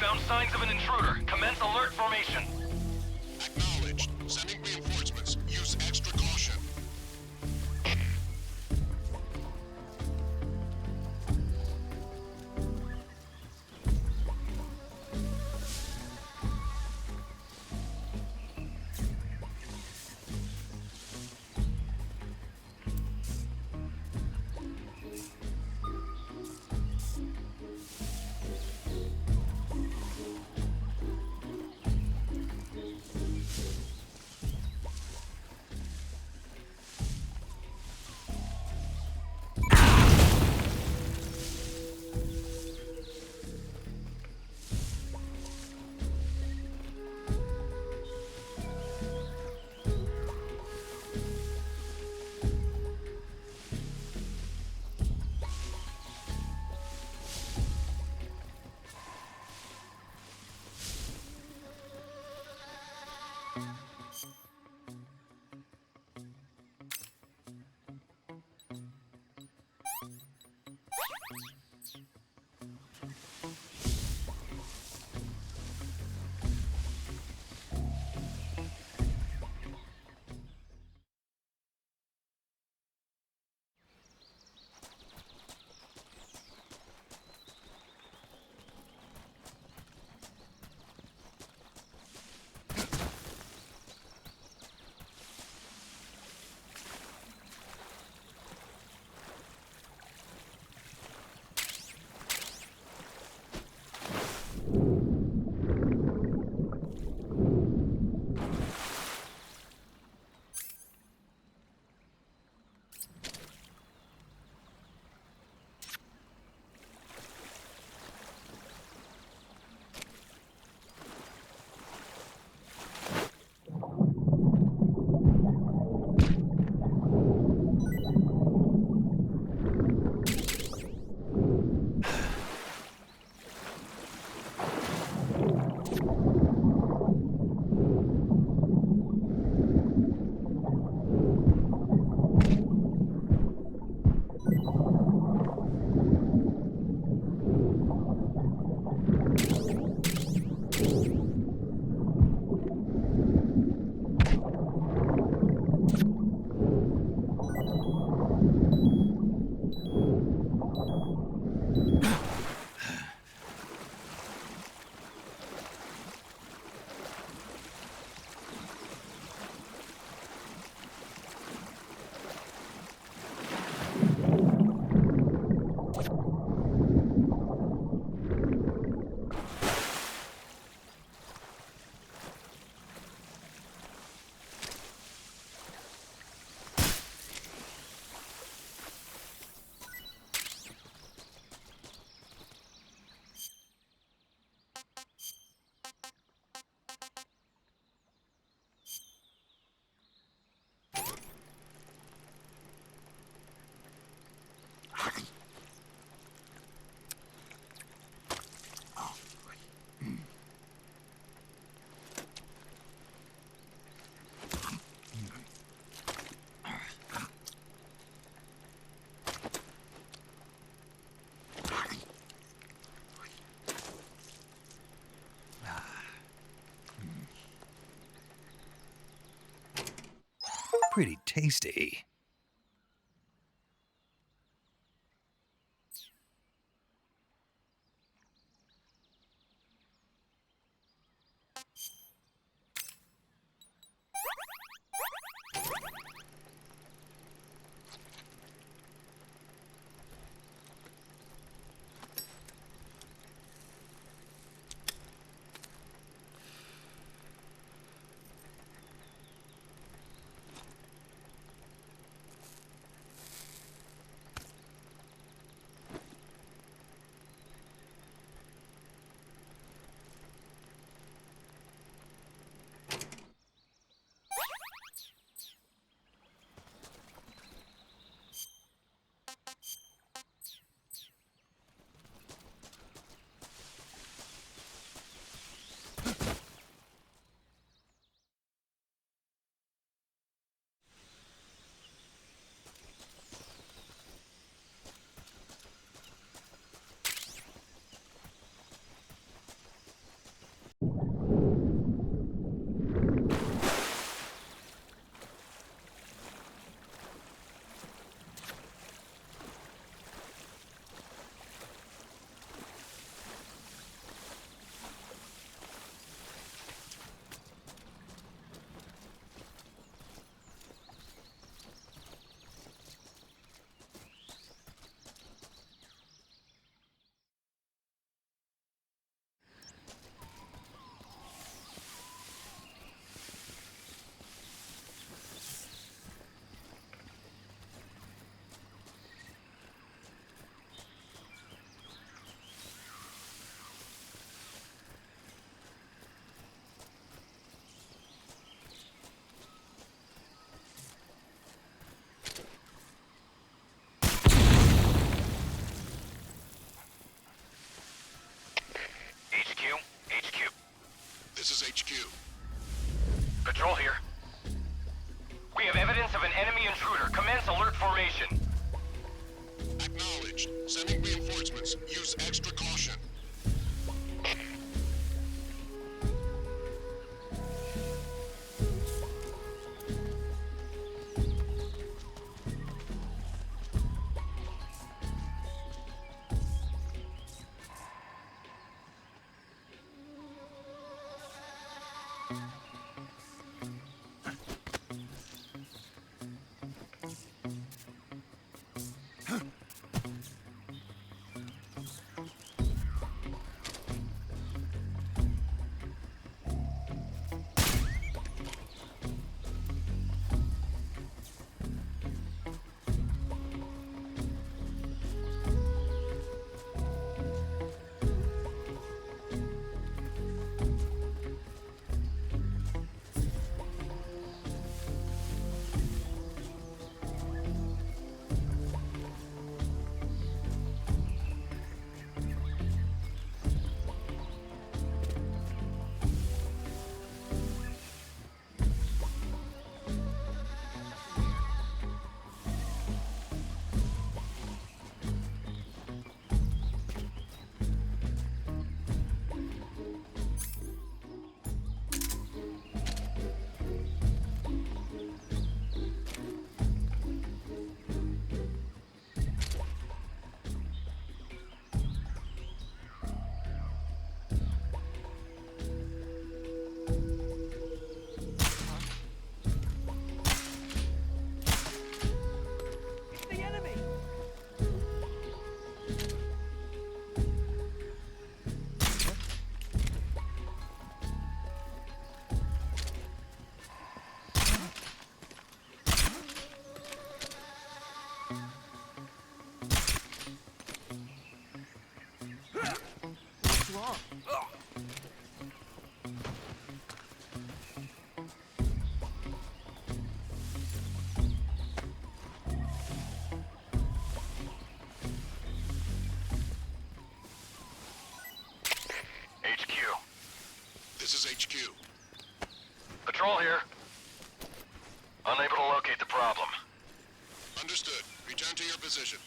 found signs of an intruder. Commence alert formation. Acknowledged. Sending reinforcements. Use extra caution. Pretty tasty. HQ. Patrol here. We have evidence of an enemy intruder. Commence alert formation. Acknowledged. Sending reinforcements. Use extra caution. This is HQ. Patrol here. Unable to locate the problem. Understood. Return to your position.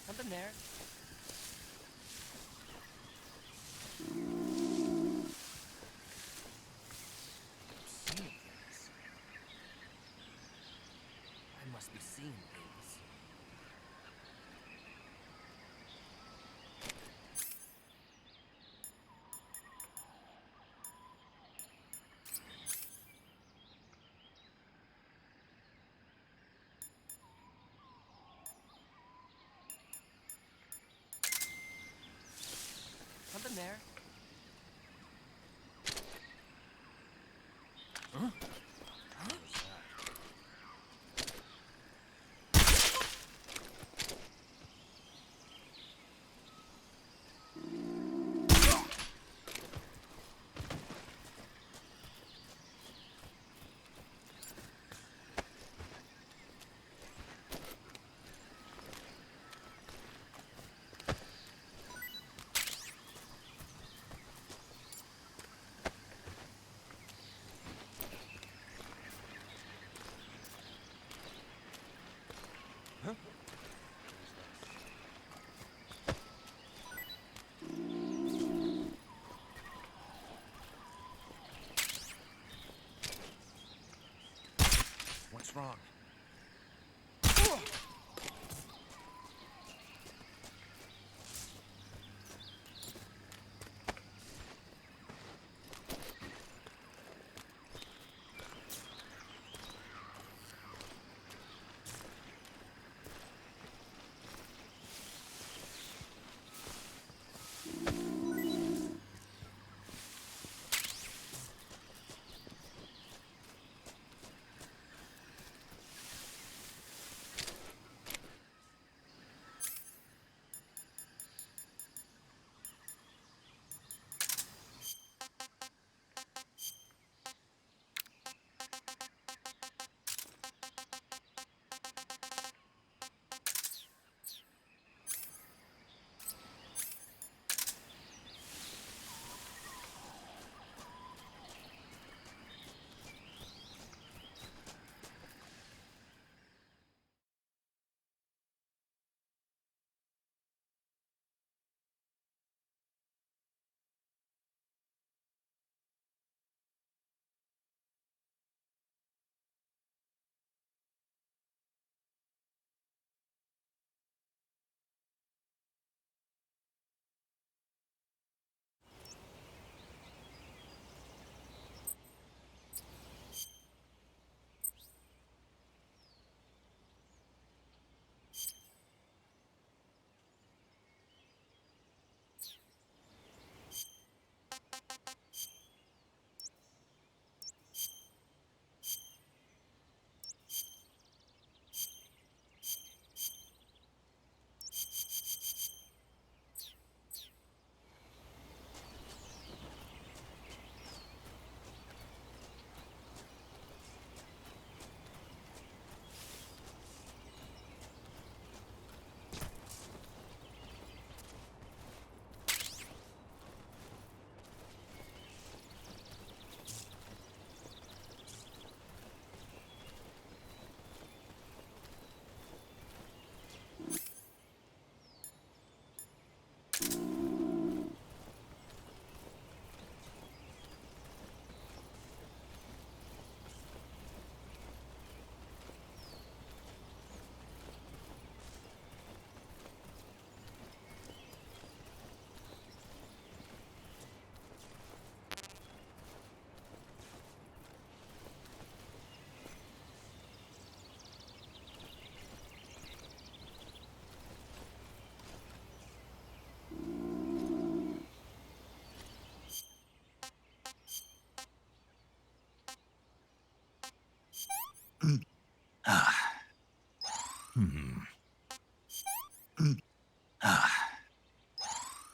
Something there. I must be seeing things. Something there. Huh? What's wrong?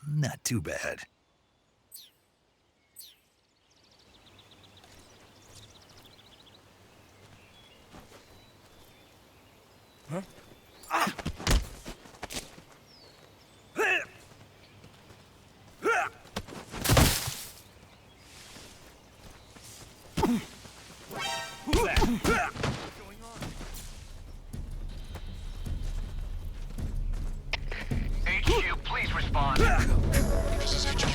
Not too bad. Huh? HQ, please respond. This is HQ.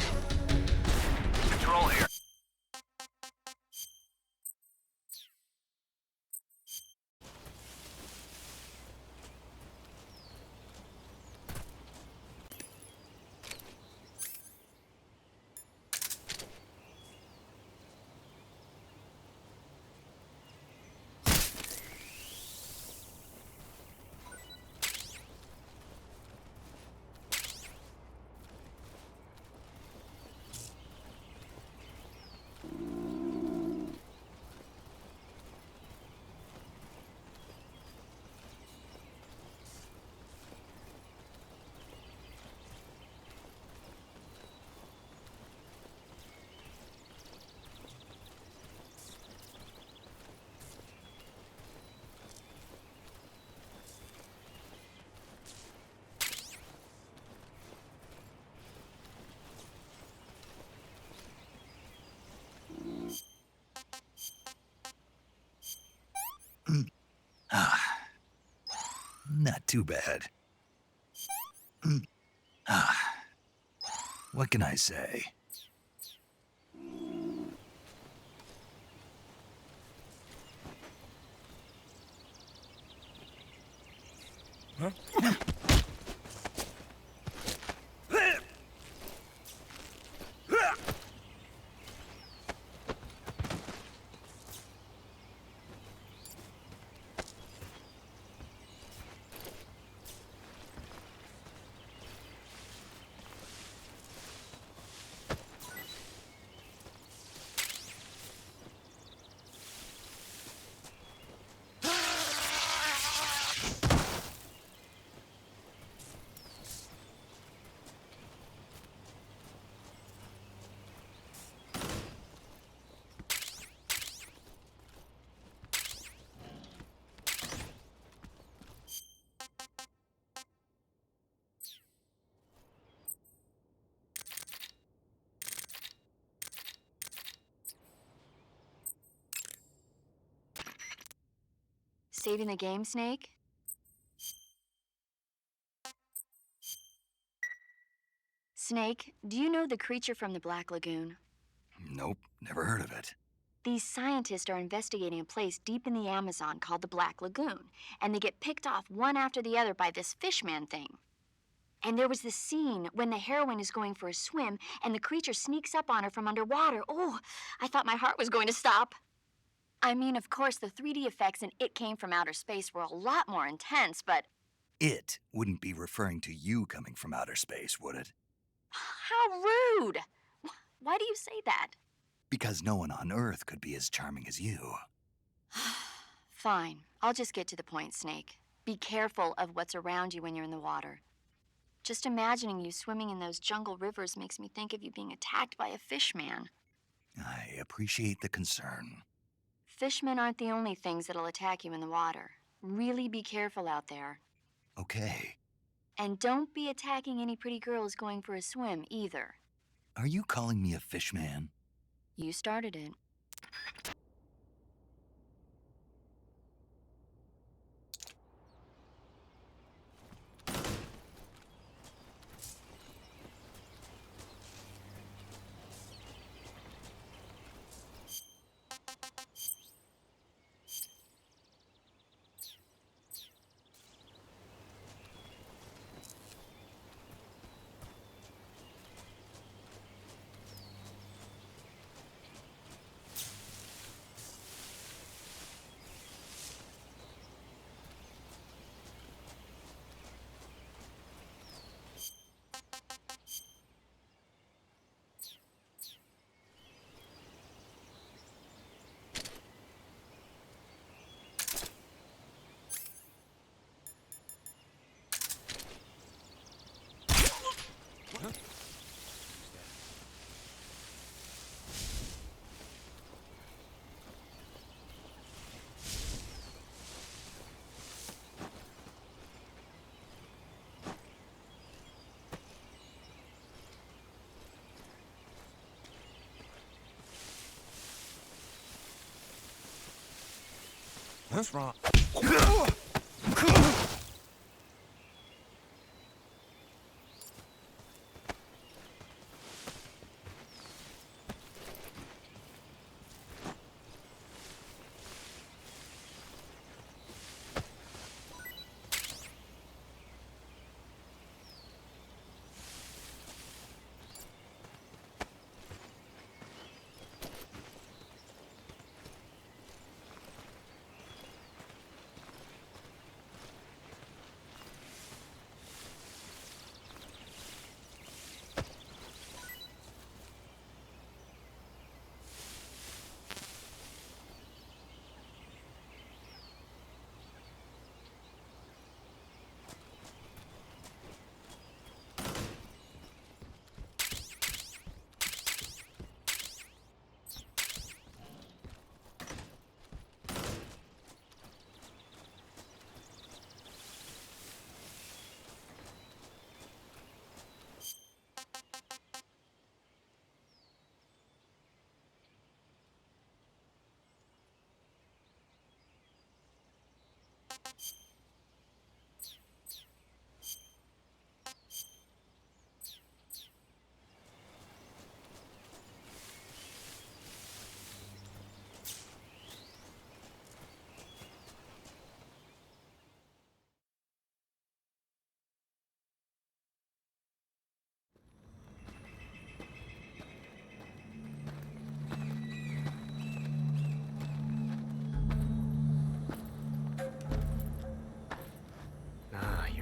too bad. What can I say? Huh? Saving the game, Snake? Snake, do you know the creature from the Black Lagoon? Nope, never heard of it. These scientists are investigating a place deep in the Amazon called the Black Lagoon, and they get picked off one after the other by this fishman thing. And there was this scene when the heroine is going for a swim, and the creature sneaks up on her from underwater. Oh, I thought my heart was going to stop. I mean, of course, the 3D effects in It Came from Outer Space were a lot more intense, but... It wouldn't be referring to you coming from outer space, would it? How rude! Why do you say that? Because no one on Earth could be as charming as you. Fine. I'll just get to the point, Snake. Be careful of what's around you when you're in the water. Just imagining you swimming in those jungle rivers makes me think of you being attacked by a fishman. I appreciate the concern. Fishmen aren't the only things that'll attack you in the water. Really be careful out there. Okay. And don't be attacking any pretty girls going for a swim, either. Are you calling me a fishman? You started it. What's wrong?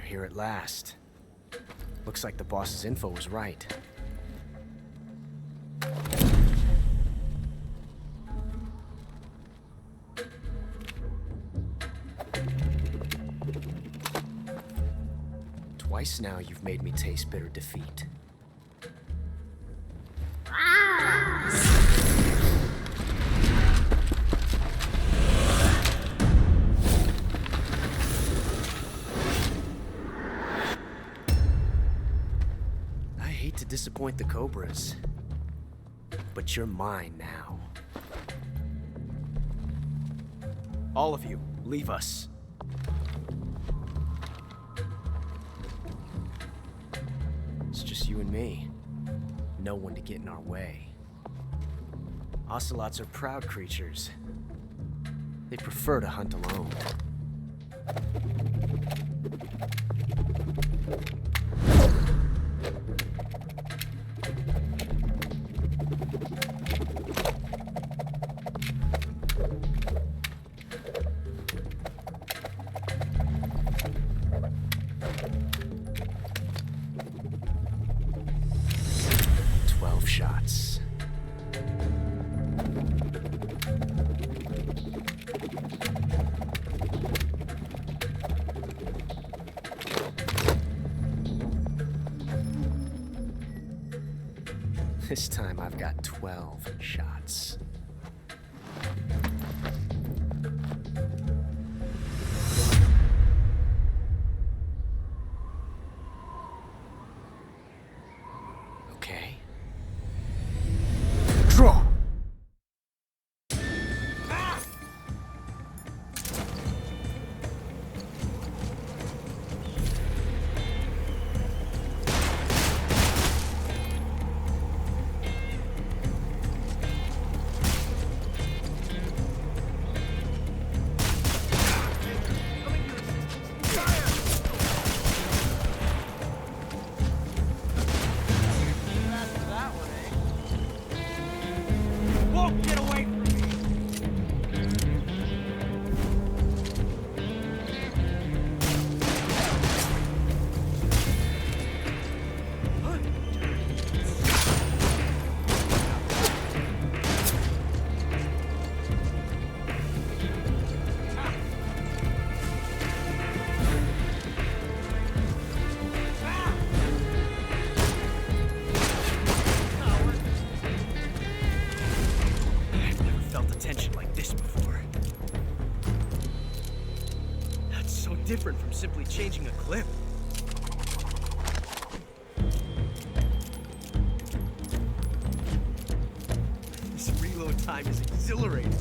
here at last. Looks like the boss's info was right. Twice now you've made me taste bitter defeat. I hate to disappoint the Cobras, but you're mine now. All of you, leave us. It's just you and me. No one to get in our way. Ocelots are proud creatures. They prefer to hunt alone. Shots. This time I've got 12 shots. Okay. Draw! Different from simply changing a clip. This reload time is exhilarating.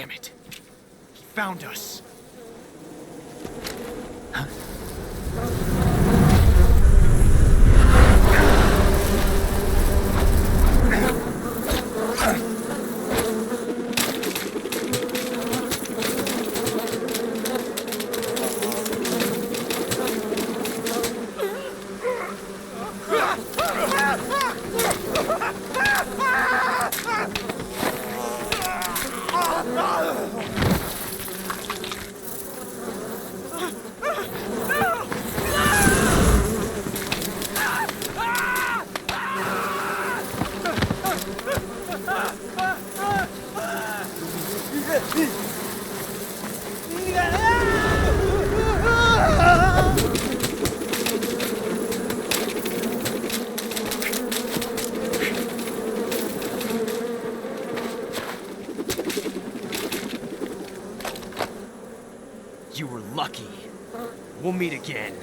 Damn it. He found us. You were lucky. We'll meet again.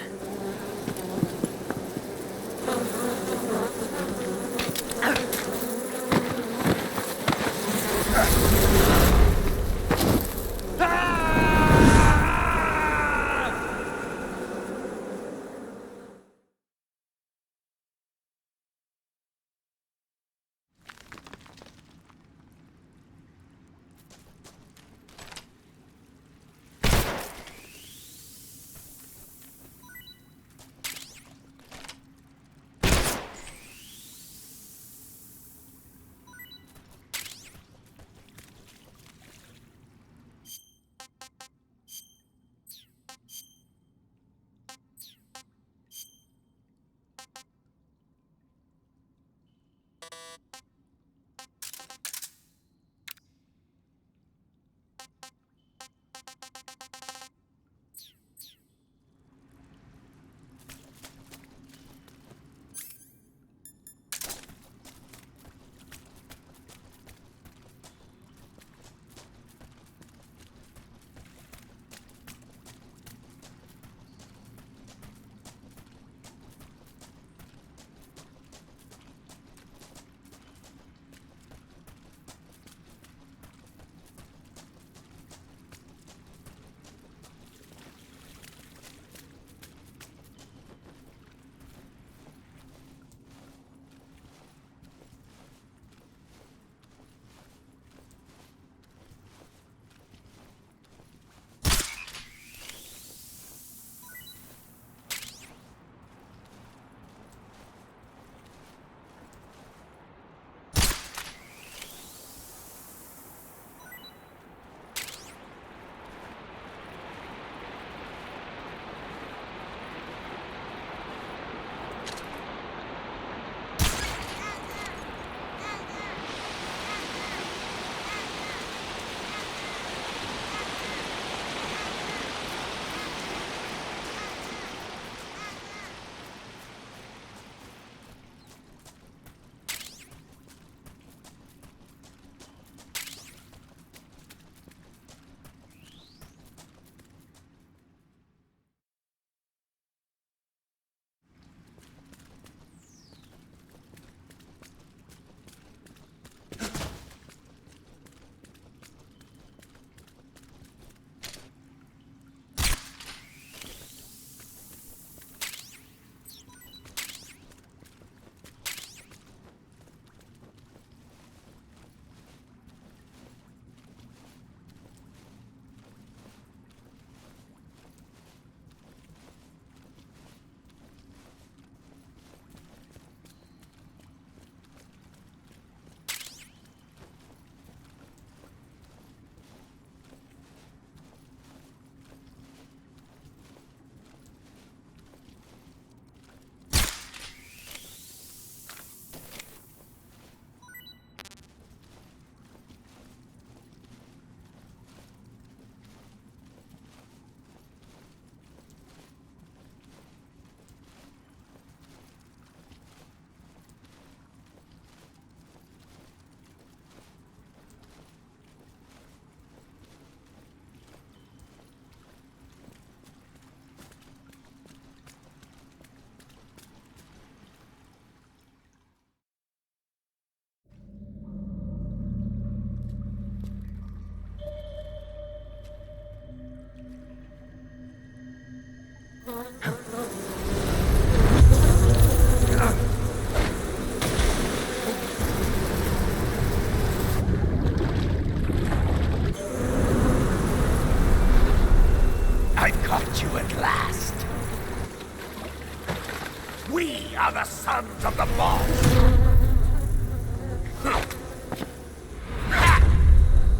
We are the sons of the boss!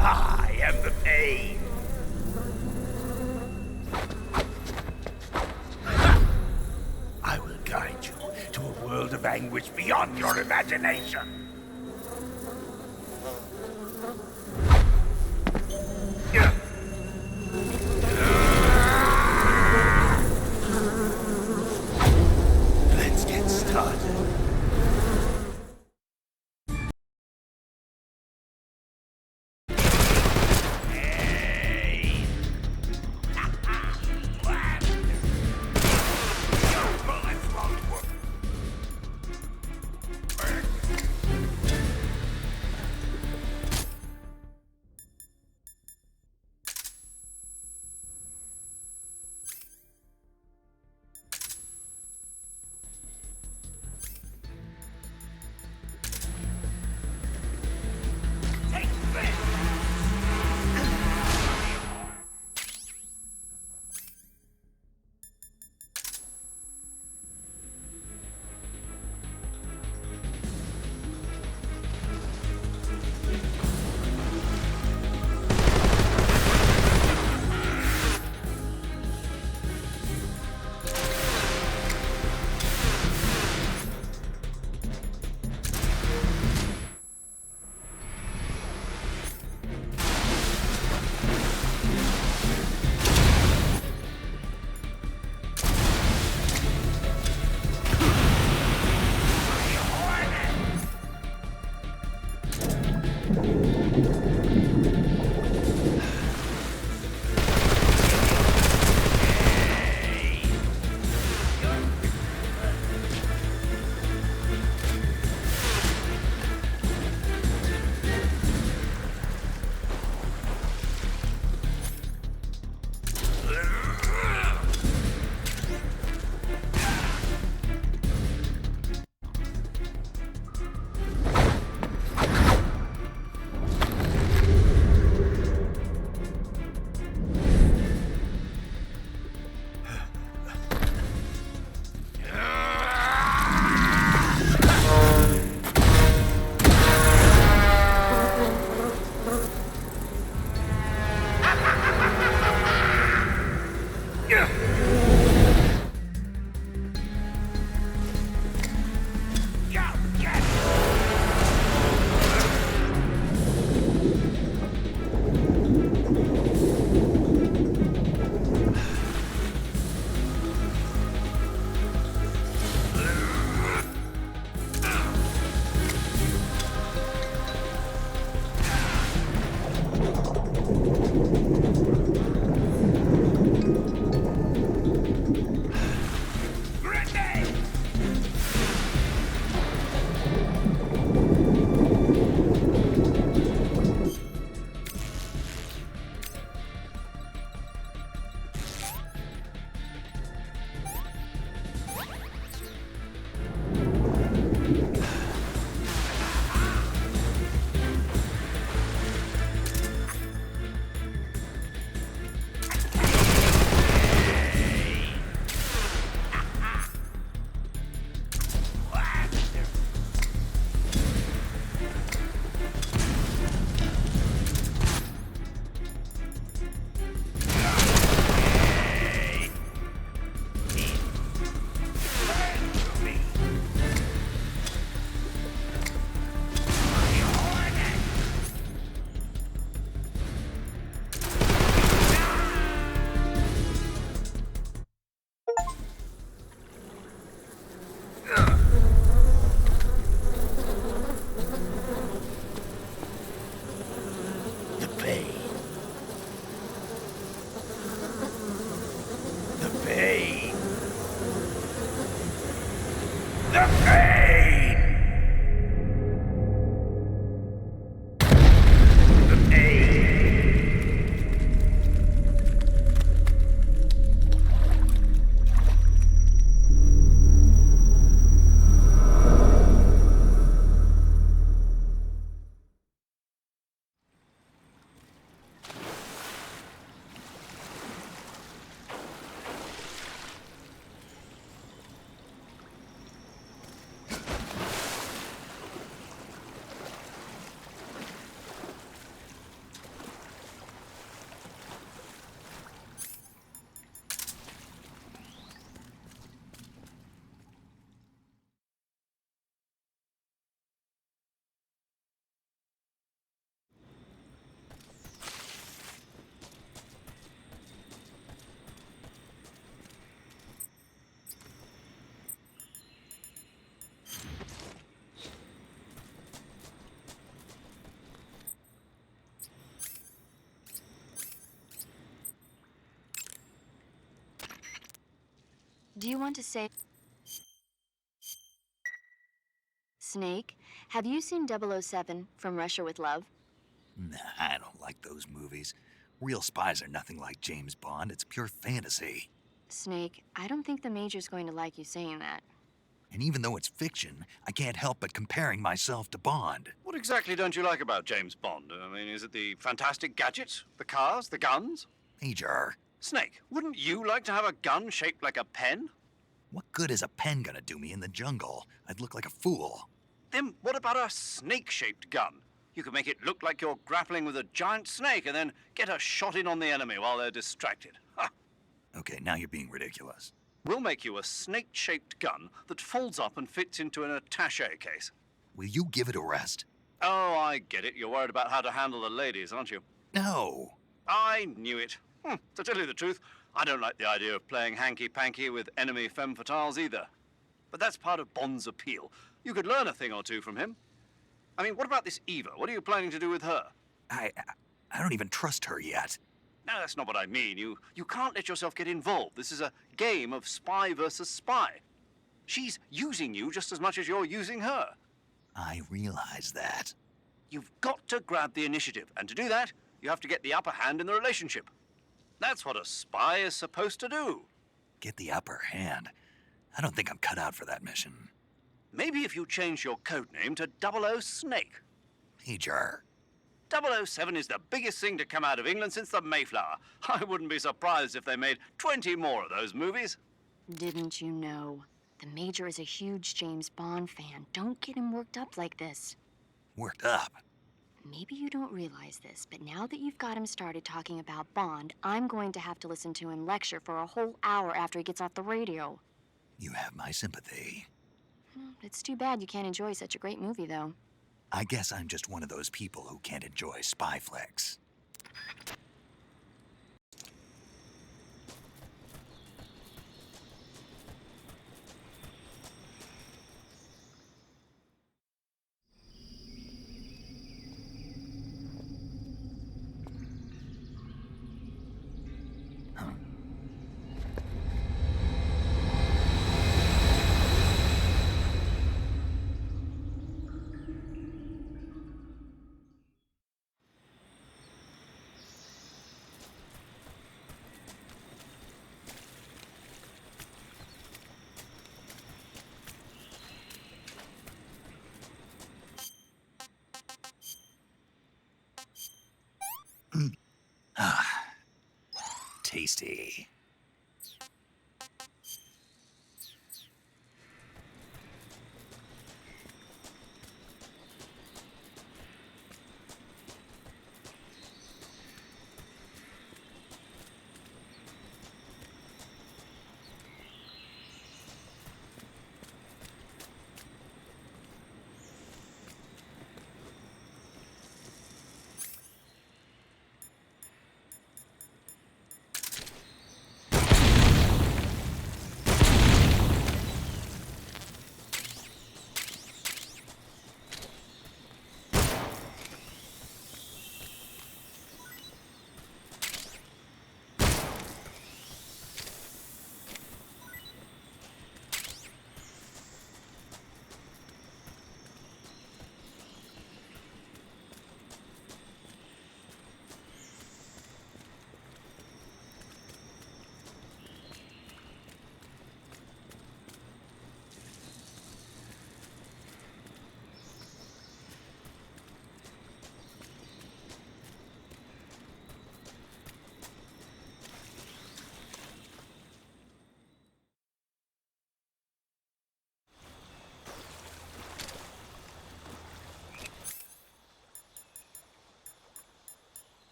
I am the pain! I will guide you to a world of anguish beyond your imagination! Let's get started. Do you want to say... Snake, have you seen 007 From Russia with Love? Nah, I don't like those movies. Real spies are nothing like James Bond. It's pure fantasy. Snake, I don't think the Major's going to like you saying that. And even though it's fiction, I can't help but comparing myself to Bond. What exactly don't you like about James Bond? I mean, is it the fantastic gadgets? The cars? The guns? Major. Snake, wouldn't you like to have a gun shaped like a pen? What good is a pen gonna do me in the jungle? I'd look like a fool. Then what about a snake-shaped gun? You could make it look like you're grappling with a giant snake and then get a shot in on the enemy while they're distracted. Ha! Okay, now you're being ridiculous. We'll make you a snake-shaped gun that folds up and fits into an attaché case. Will you give it a rest? Oh, I get it. You're worried about how to handle the ladies, aren't you? No. I knew it. To tell you the truth, I don't like the idea of playing hanky-panky with enemy femme fatales either. But that's part of Bond's appeal. You could learn a thing or two from him. I mean, what about this Eva? What are you planning to do with her? I don't even trust her yet. No, that's not what I mean. You can't let yourself get involved. This is a game of spy versus spy. She's using you just as much as you're using her. I realize that. You've got to grab the initiative, and to do that, you have to get the upper hand in the relationship. That's what a spy is supposed to do. Get the upper hand? I don't think I'm cut out for that mission. Maybe if you change your codename to 00 Snake. Major. 007 is the biggest thing to come out of England since the Mayflower. I wouldn't be surprised if they made 20 more of those movies. Didn't you know? The Major is a huge James Bond fan. Don't get him worked up like this. Worked up? Maybe you don't realize this, but now that you've got him started talking about Bond, I'm going to have to listen to him lecture for a whole hour after he gets off the radio. You have my sympathy. It's too bad you can't enjoy such a great movie, though. I guess I'm just one of those people who can't enjoy spy flicks. Tasty.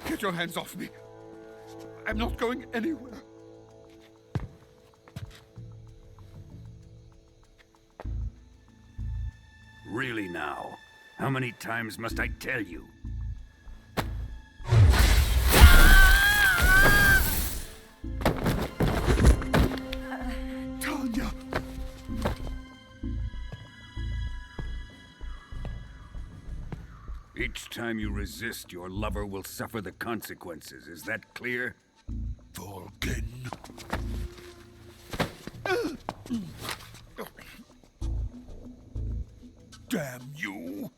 Get your hands off me. I'm not going anywhere. Really now? How many times must I tell you? Tanya! Each time you resist, your lover will suffer the consequences. Is that clear? Vulcan. Damn you!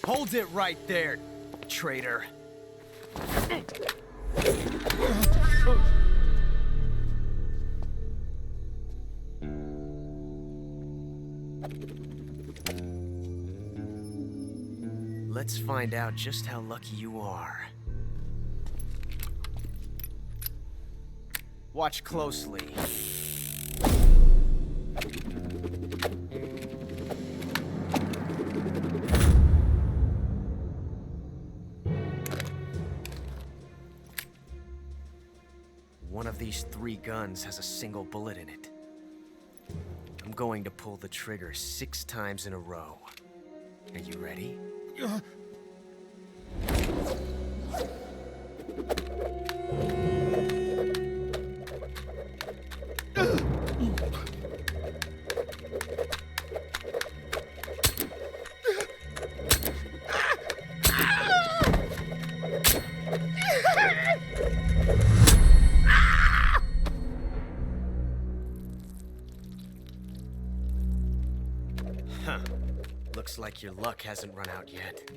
Hold it right there, traitor. Let's find out just how lucky you are. Watch closely. One of these 3 guns has a single bullet in it. I'm going to pull the trigger 6 times in a row. Are you ready? Huh. Looks like your luck hasn't run out yet.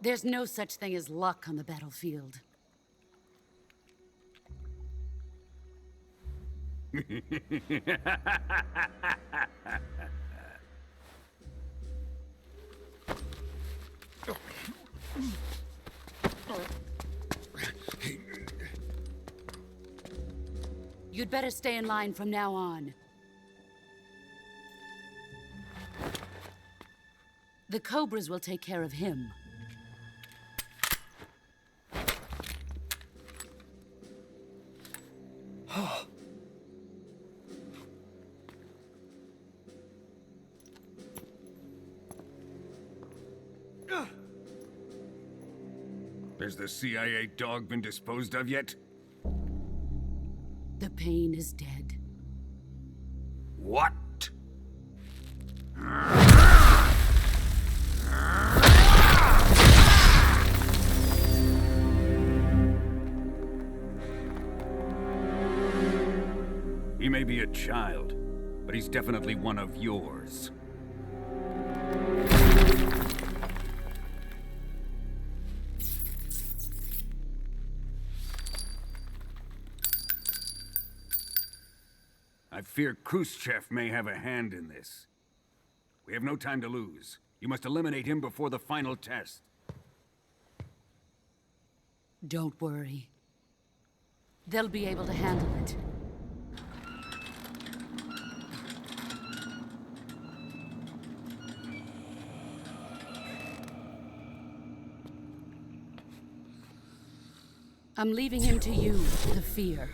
There's no such thing as luck on the battlefield. You'd better stay in line from now on. The Cobras will take care of him. Has the CIA dog been disposed of yet? The pain is dead. What? He may be a child, but he's definitely one of yours. I fear Khrushchev may have a hand in this. We have no time to lose. You must eliminate him before the final test. Don't worry. They'll be able to handle it. I'm leaving him to you, the fear.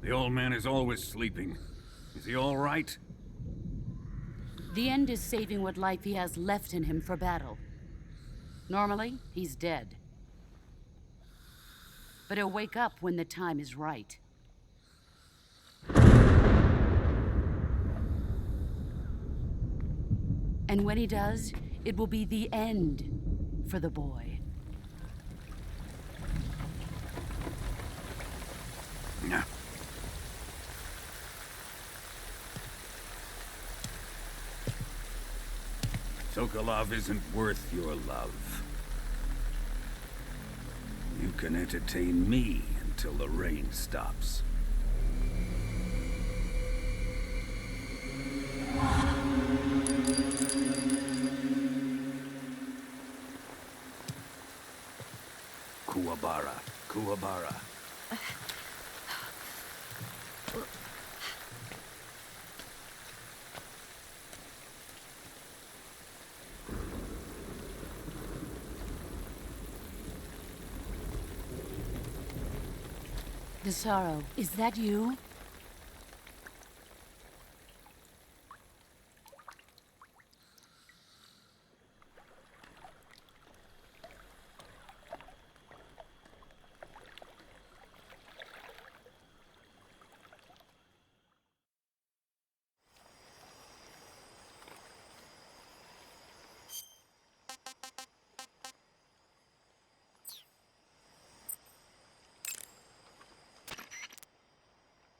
The old man is always sleeping. Is he all right? The end is saving what life he has left in him for battle. Normally, he's dead. But he'll wake up when the time is right. And when he does, it will be the end for the boy. Yeah. Sokolov isn't worth your love. You can entertain me until the rain stops. Kuwabara, Kuwabara. Desaro, is that you?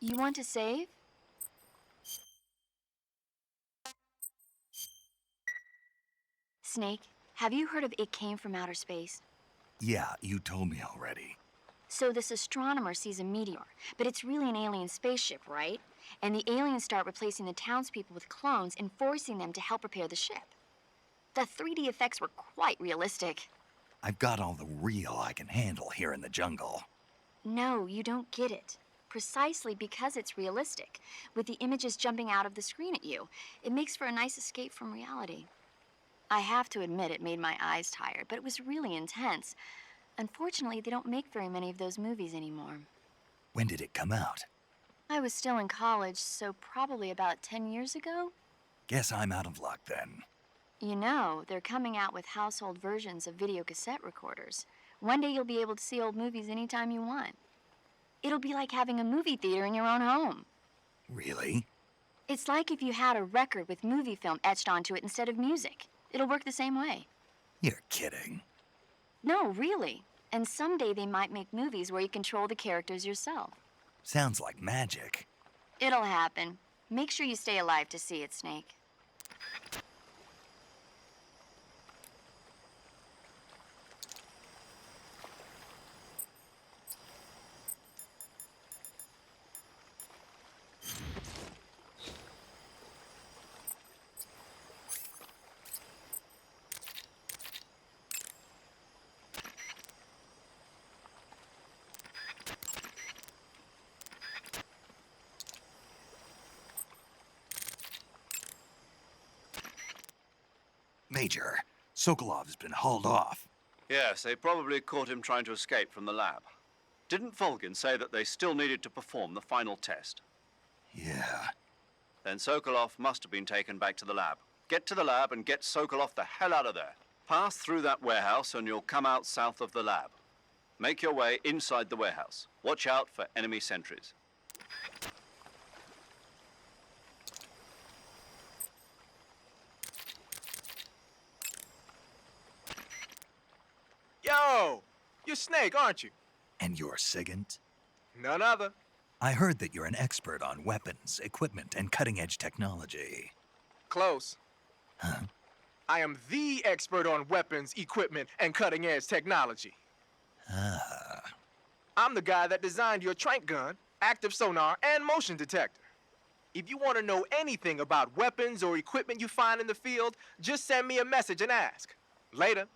You want to save? Snake, have you heard of It Came from Outer Space? Yeah, you told me already. So this astronomer sees a meteor, but it's really an alien spaceship, right? And the aliens start replacing the townspeople with clones and forcing them to help repair the ship. The 3D effects were quite realistic. I've got all the real I can handle here in the jungle. No, you don't get it. Precisely because it's realistic, with the images jumping out of the screen at you. It makes for a nice escape from reality. I have to admit it made my eyes tired, but it was really intense. Unfortunately, they don't make very many of those movies anymore. When did it come out? I was still in college, so probably about 10 years ago. Guess I'm out of luck then. You know, they're coming out with household versions of video cassette recorders. One day you'll be able to see old movies anytime you want. It'll be like having a movie theater in your own home. Really? It's like if you had a record with movie film etched onto it instead of music. It'll work the same way. You're kidding. No, really. And someday they might make movies where you control the characters yourself. Sounds like magic. It'll happen. Make sure you stay alive to see it, Snake. Major, Sokolov's been hauled off. Yes, they probably caught him trying to escape from the lab. Didn't Volgin say that they still needed to perform the final test? Yeah. Then Sokolov must have been taken back to the lab. Get to the lab and get Sokolov the hell out of there. Pass through that warehouse and you'll come out south of the lab. Make your way inside the warehouse. Watch out for enemy sentries. Yo! You're Snake, aren't you? And you're Sigint? None other. I heard that you're an expert on weapons, equipment, and cutting-edge technology. Close. Huh? I am the expert on weapons, equipment, and cutting-edge technology. Ah. I'm the guy that designed your trank gun, active sonar, and motion detector. If you want to know anything about weapons or equipment you find in the field, just send me a message and ask. Later.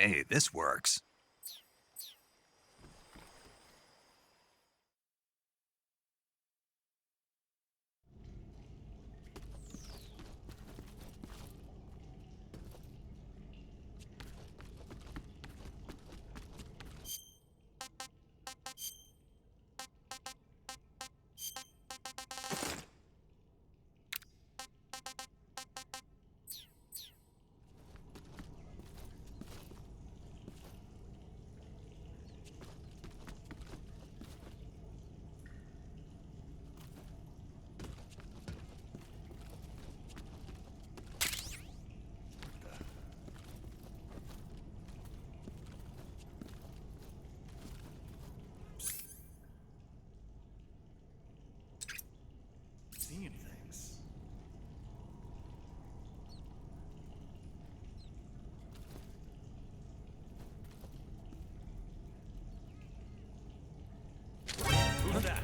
Hey, this works. Seeing things. Who's that?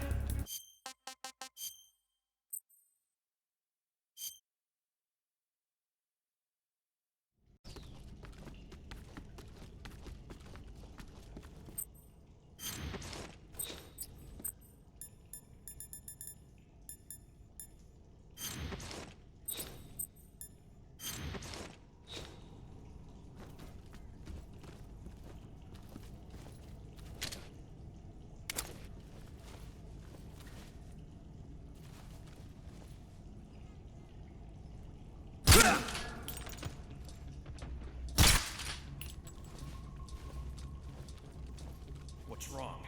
What's wrong?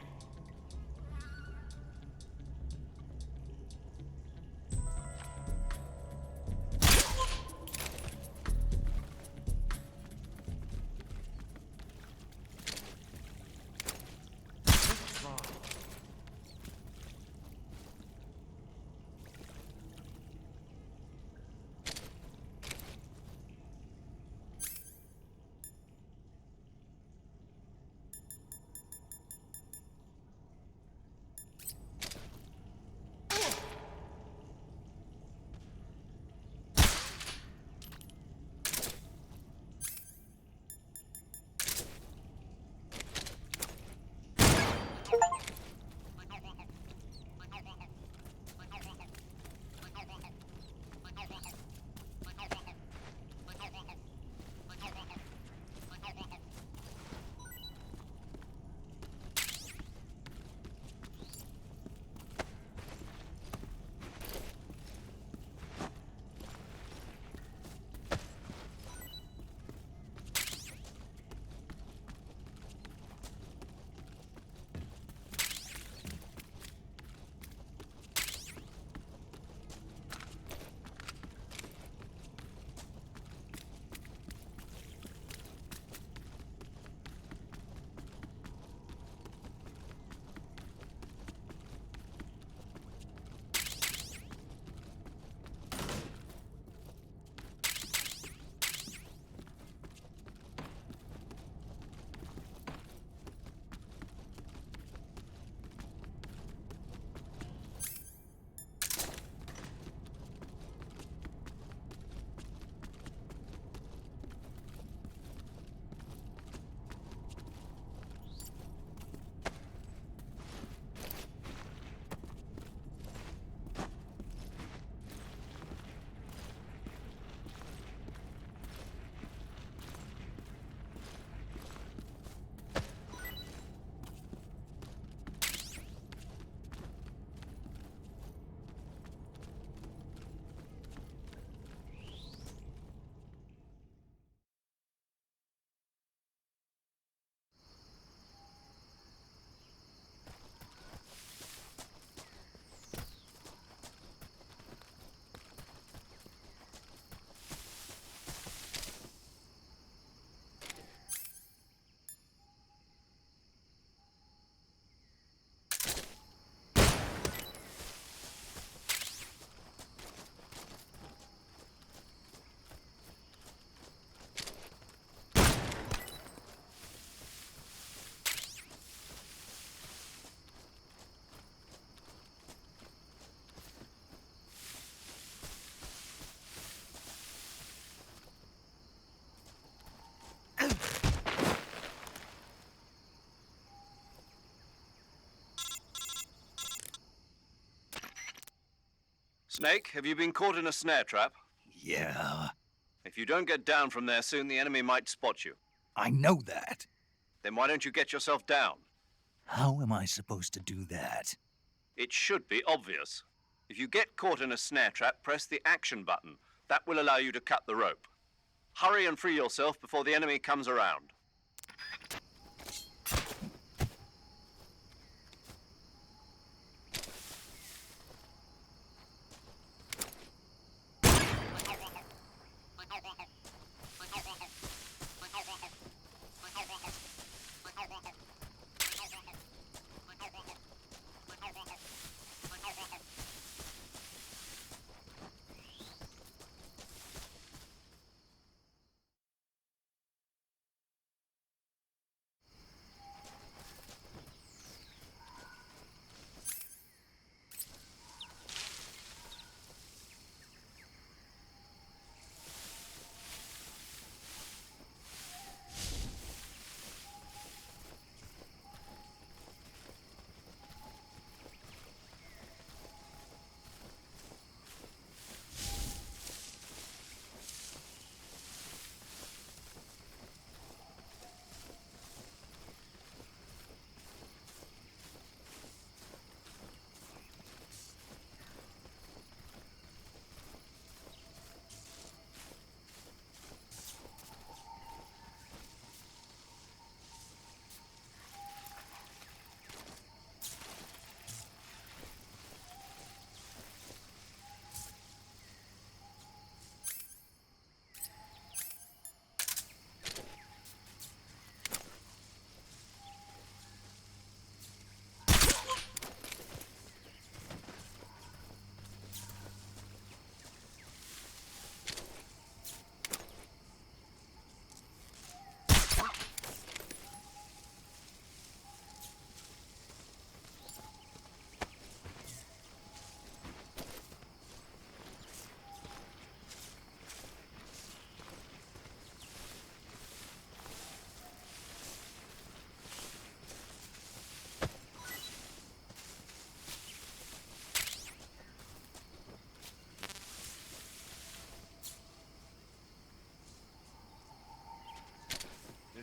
What's wrong? Snake, have you been caught in a snare trap? Yeah, If you don't get down from there soon, the enemy might spot you. I know that. Then why don't you get yourself down? How am I supposed to do that? It should be obvious. If you get caught in a snare trap, press the action button. That will allow you to cut the rope. Hurry and free yourself before the enemy comes around.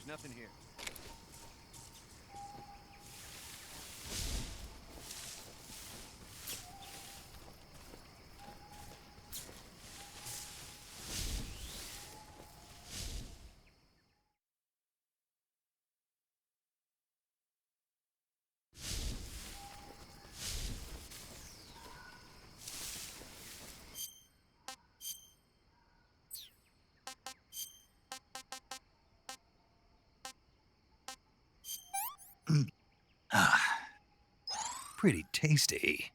There's nothing here. Pretty tasty.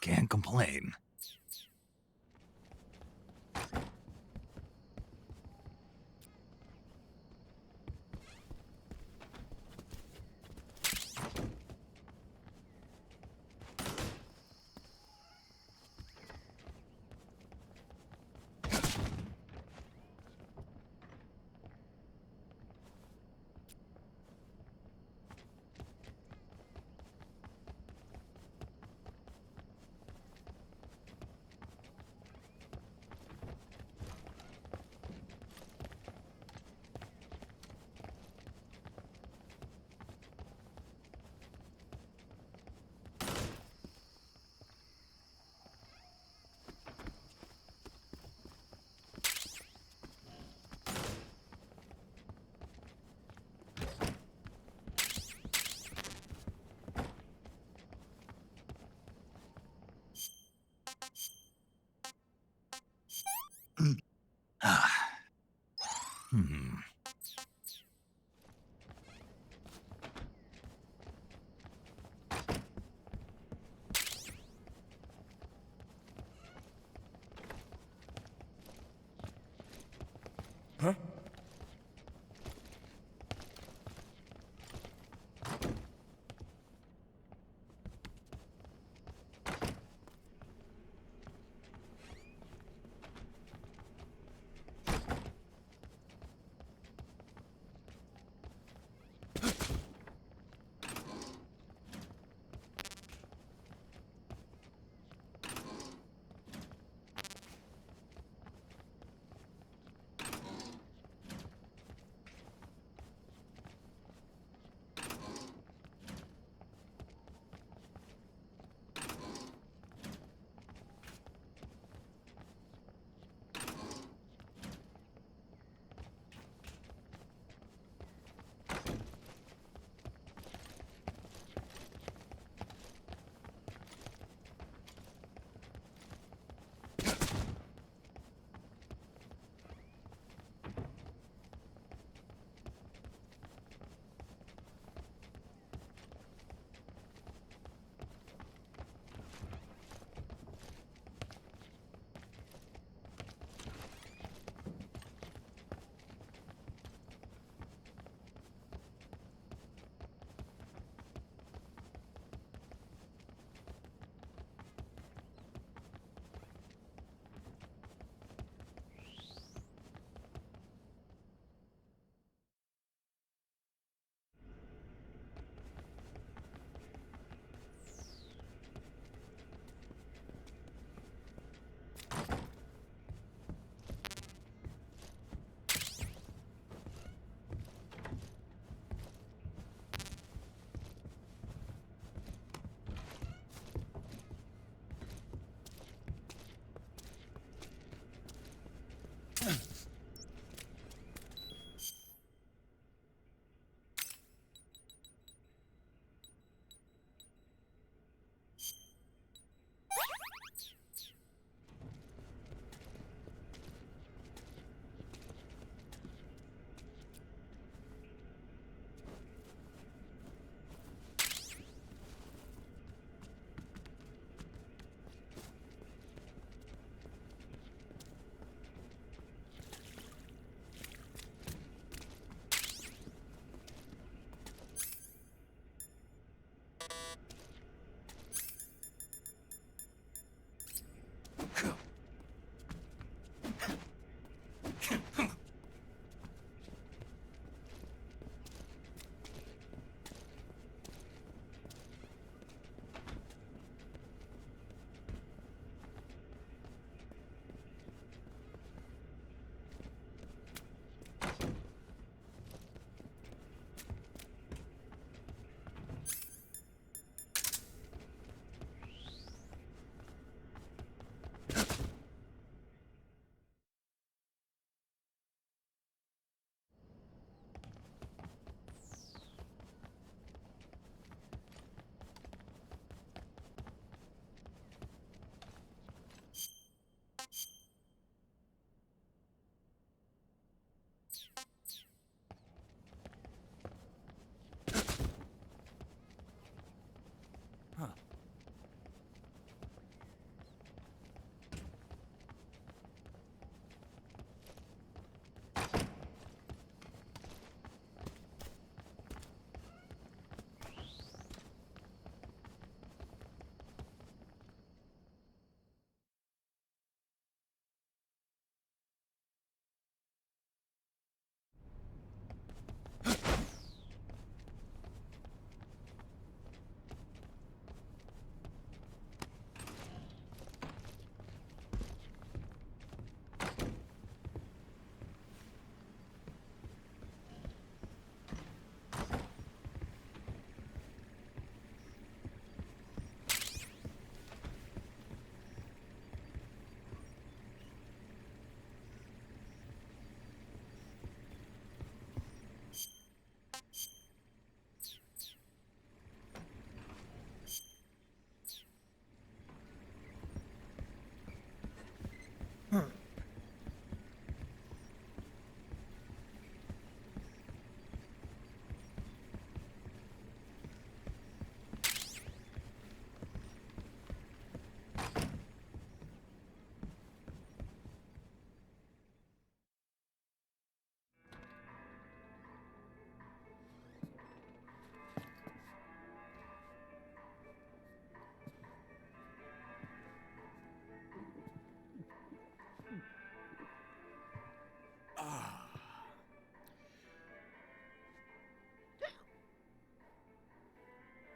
Can't complain.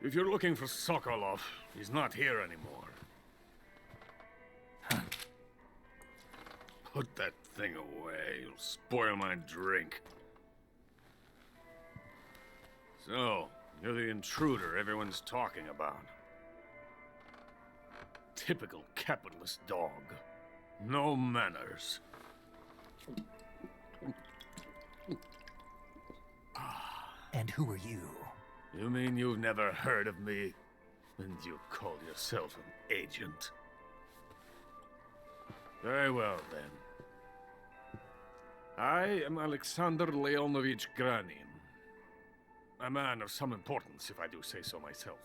If you're looking for Sokolov, he's not here anymore. Put that thing away. You'll spoil my drink. So, you're the intruder everyone's talking about. Typical capitalist dog. No manners. And who are you? You mean you've never heard of me? And you call yourself an agent? Very well, then. I am Alexander Leonovich Granin. A man of some importance, if I do say so myself.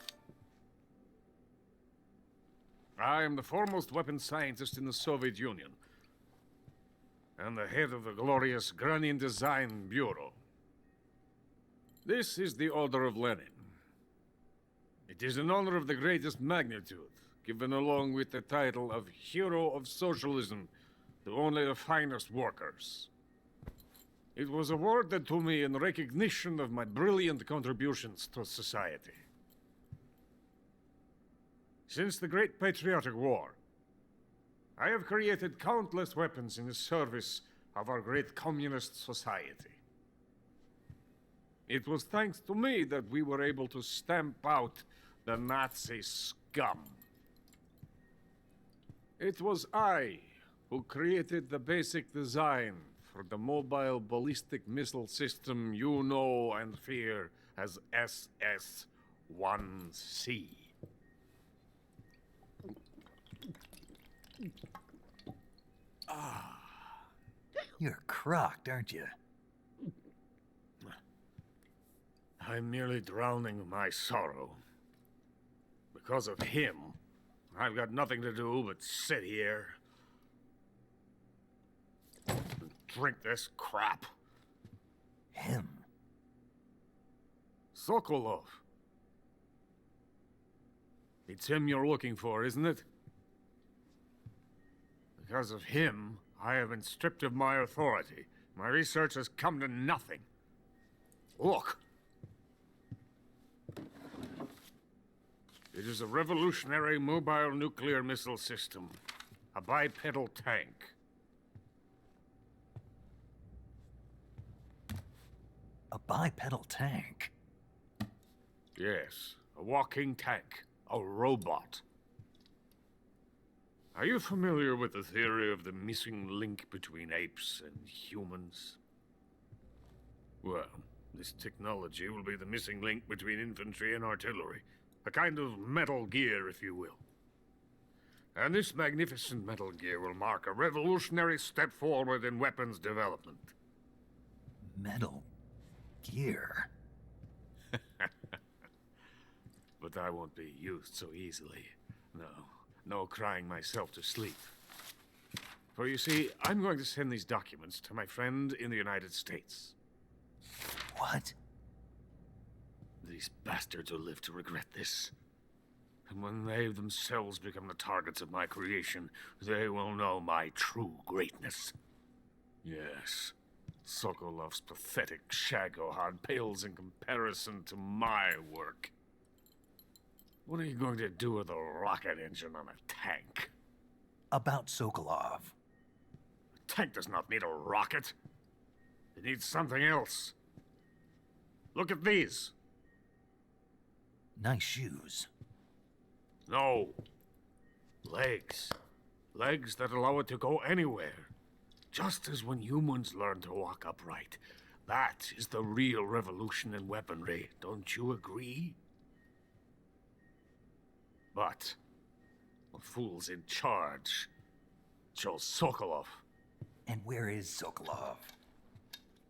I am the foremost weapons scientist in the Soviet Union, and the head of the glorious Granin Design Bureau. This is the Order of Lenin. It is an honor of the greatest magnitude, given along with the title of Hero of Socialism to only the finest workers. It was awarded to me in recognition of my brilliant contributions to society. Since the Great Patriotic War, I have created countless weapons in the service of our great communist society. It was thanks to me that we were able to stamp out the Nazi scum. It was I who created the basic design for the mobile ballistic missile system you know and fear as SS-1C. You're crocked, aren't you? I'm merely drowning my sorrow. Because of him, I've got nothing to do but sit here and drink this crap. Him? Sokolov. It's him you're looking for, isn't it? Because of him, I have been stripped of my authority. My research has come to nothing. Look. It is a revolutionary mobile nuclear missile system. A bipedal tank. A bipedal tank? Yes, a walking tank. A robot. Are you familiar with the theory of the missing link between apes and humans? Well, this technology will be the missing link between infantry and artillery. A kind of Metal Gear, if you will. And this magnificent Metal Gear will mark a revolutionary step forward in weapons development. Metal Gear? But I won't be used so easily. No crying myself to sleep. For you see, I'm going to send these documents to my friend in the United States. What? These bastards will live to regret this. And when they themselves become the targets of my creation, they will know my true greatness. Yes, Sokolov's pathetic Shagohod pales in comparison to my work. What are you going to do with a rocket engine on a tank? About Sokolov. A tank does not need a rocket. It needs something else. Look at these. Nice shoes. No. Legs. Legs that allow it to go anywhere. Just as when humans learn to walk upright. That is the real revolution in weaponry. Don't you agree? But the fool's in charge. Chose Sokolov. And where is Sokolov?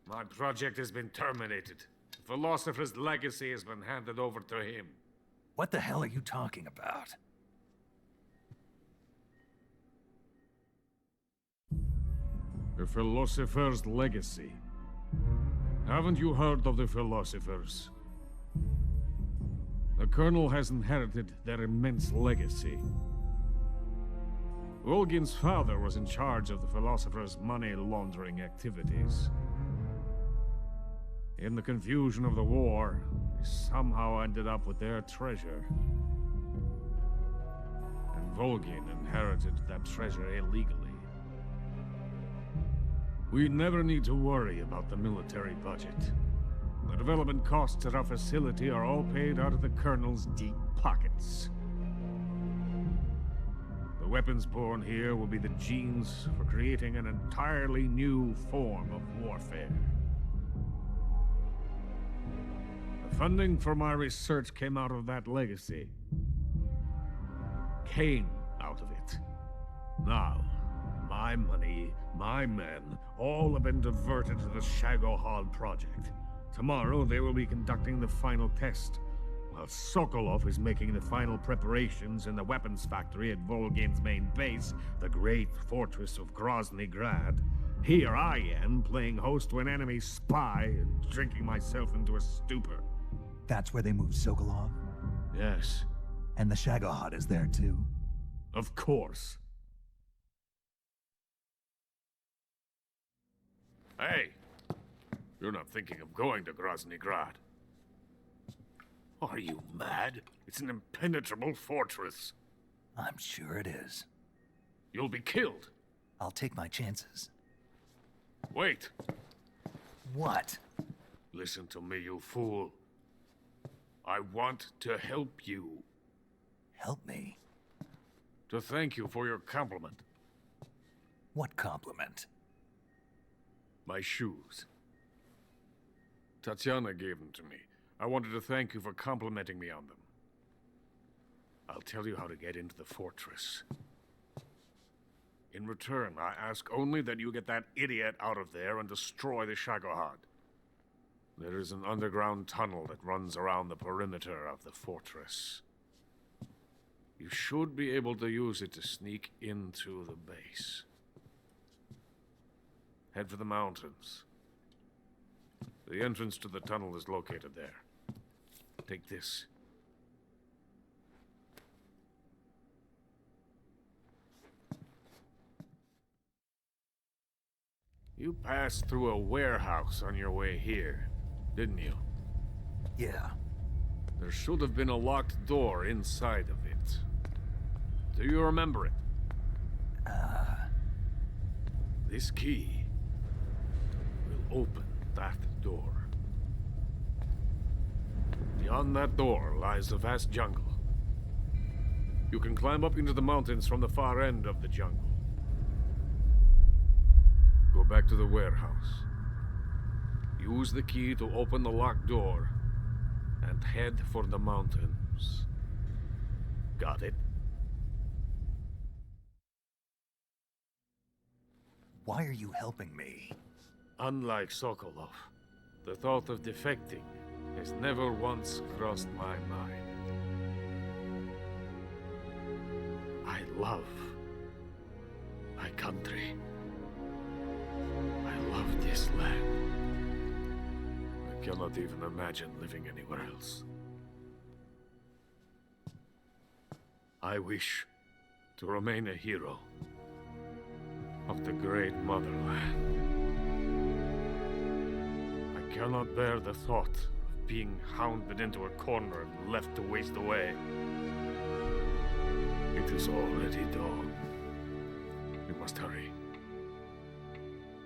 My project has been terminated. The philosopher's legacy has been handed over to him. What the hell are you talking about? The philosopher's legacy. Haven't you heard of the philosophers? The Colonel has inherited their immense legacy. Volgin's father was in charge of the philosophers' money laundering activities. In the confusion of the war, we somehow ended up with their treasure. And Volgin inherited that treasure illegally. We never need to worry about the military budget. The development costs at our facility are all paid out of the Colonel's deep pockets. The weapons born here will be the genes for creating an entirely new form of warfare. The funding for my research came out of that legacy. Came out of it. Now, my money, my men, all have been diverted to the Shagohod project. Tomorrow they will be conducting the final test, while Sokolov is making the final preparations in the weapons factory at Volgin's main base, the great fortress of Grozny Grad. Here I am, playing host to an enemy spy and drinking myself into a stupor. That's where they moved Sokolov? Yes. And the Shagohod is there too? Of course. Hey! You're not thinking of going to Grozny Grad. Are you mad? It's an impenetrable fortress. I'm sure it is. You'll be killed. I'll take my chances. Wait. What? Listen to me, you fool. I want to help you. Help me? To thank you for your compliment. What compliment? My shoes. Tatiana gave them to me. I wanted to thank you for complimenting me on them. I'll tell you how to get into the fortress. In return, I ask only that you get that idiot out of there and destroy the Shagohod. There is an underground tunnel that runs around the perimeter of the fortress. You should be able to use it to sneak into the base. Head for the mountains. The entrance to the tunnel is located there. Take this. You passed through a warehouse on your way here, didn't you? Yeah. There should have been a locked door inside of it. Do you remember it? This key will open that door. Beyond that door lies the vast jungle. You can climb up into the mountains from the far end of the jungle. Go back to the warehouse. Use the key to open the locked door and head for the mountains. Got it? Why are you helping me? Unlike Sokolov, the thought of defecting has never once crossed my mind. I love my country. I love this land. I cannot even imagine living anywhere else. I wish to remain a hero of the great motherland. I cannot bear the thought of being hounded into a corner and left to waste away. It is already dawn. We must hurry.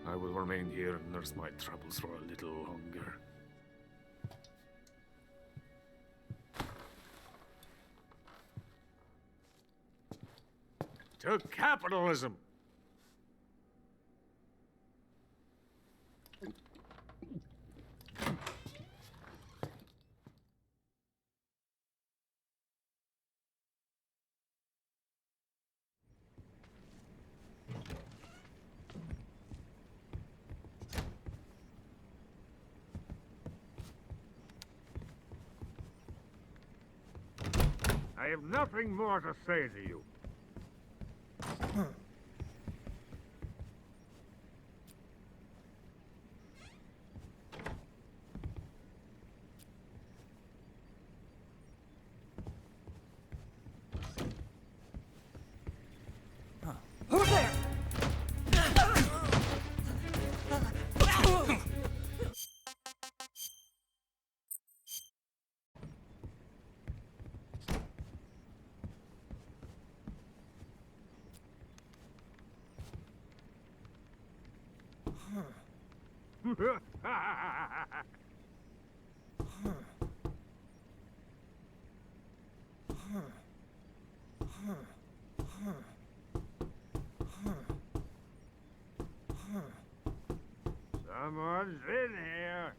I will remain here and nurse my troubles for a little longer. To capitalism! I have nothing more to say to you. Who's there? Someone's in here.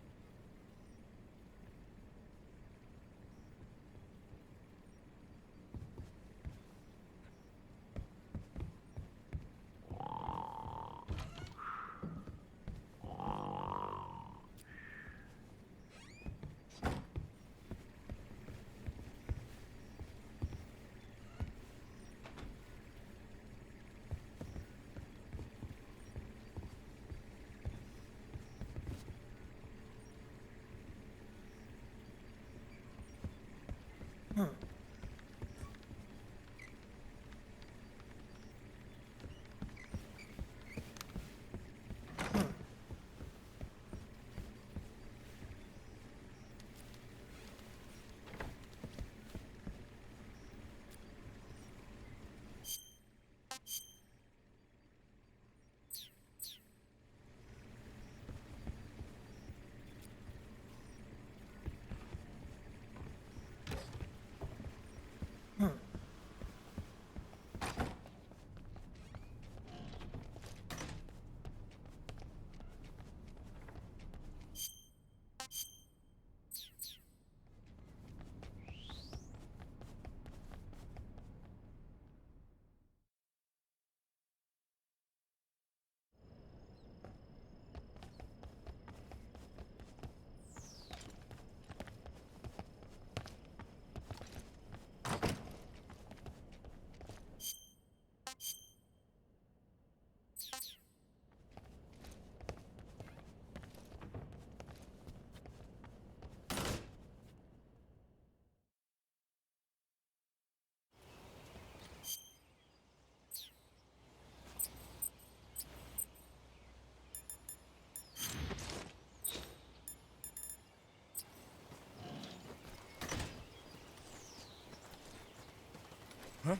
Huh?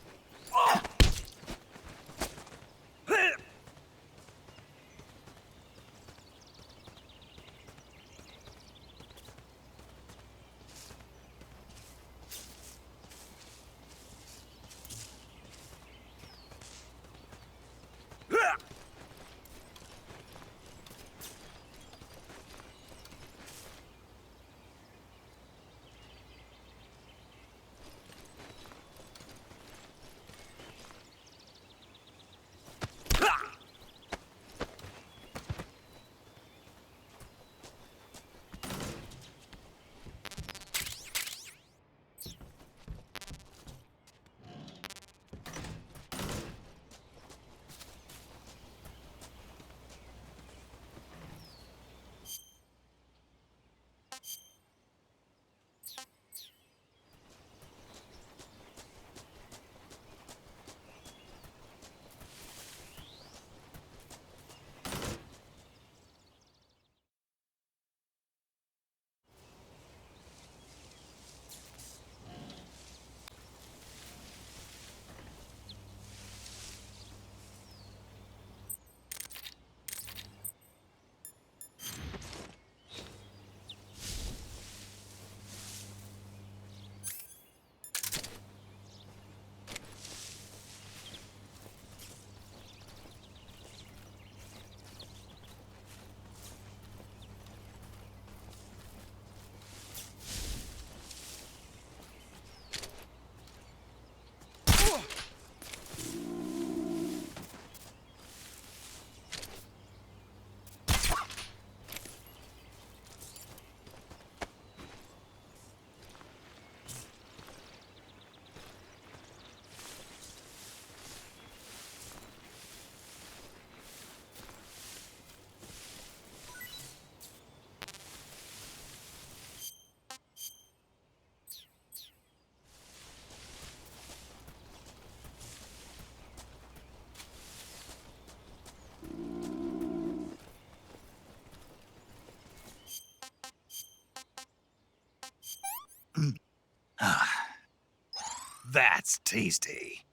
That's tasty.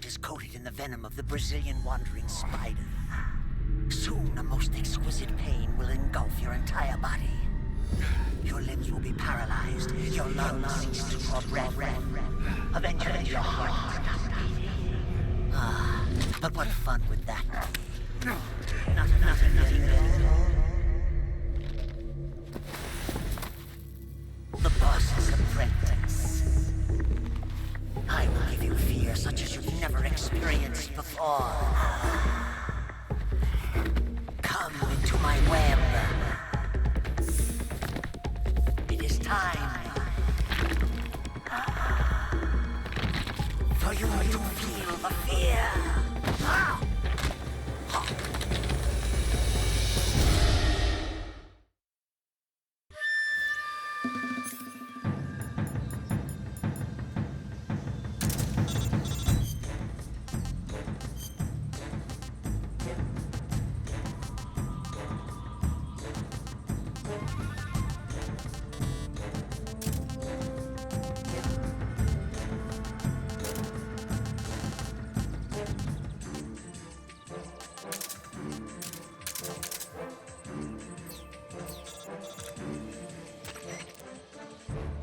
is coated in the venom of the Brazilian wandering spider. Soon, a most exquisite pain will engulf your entire body. Your limbs will be paralyzed, your lungs cease to draw breath. Eventually, your heart will stop beating. Ah, but what fun would that be? Nothing. The boss's apprentice. I will give you fear such as you've never experienced before. Come into my web. It is time for you to feel the fear.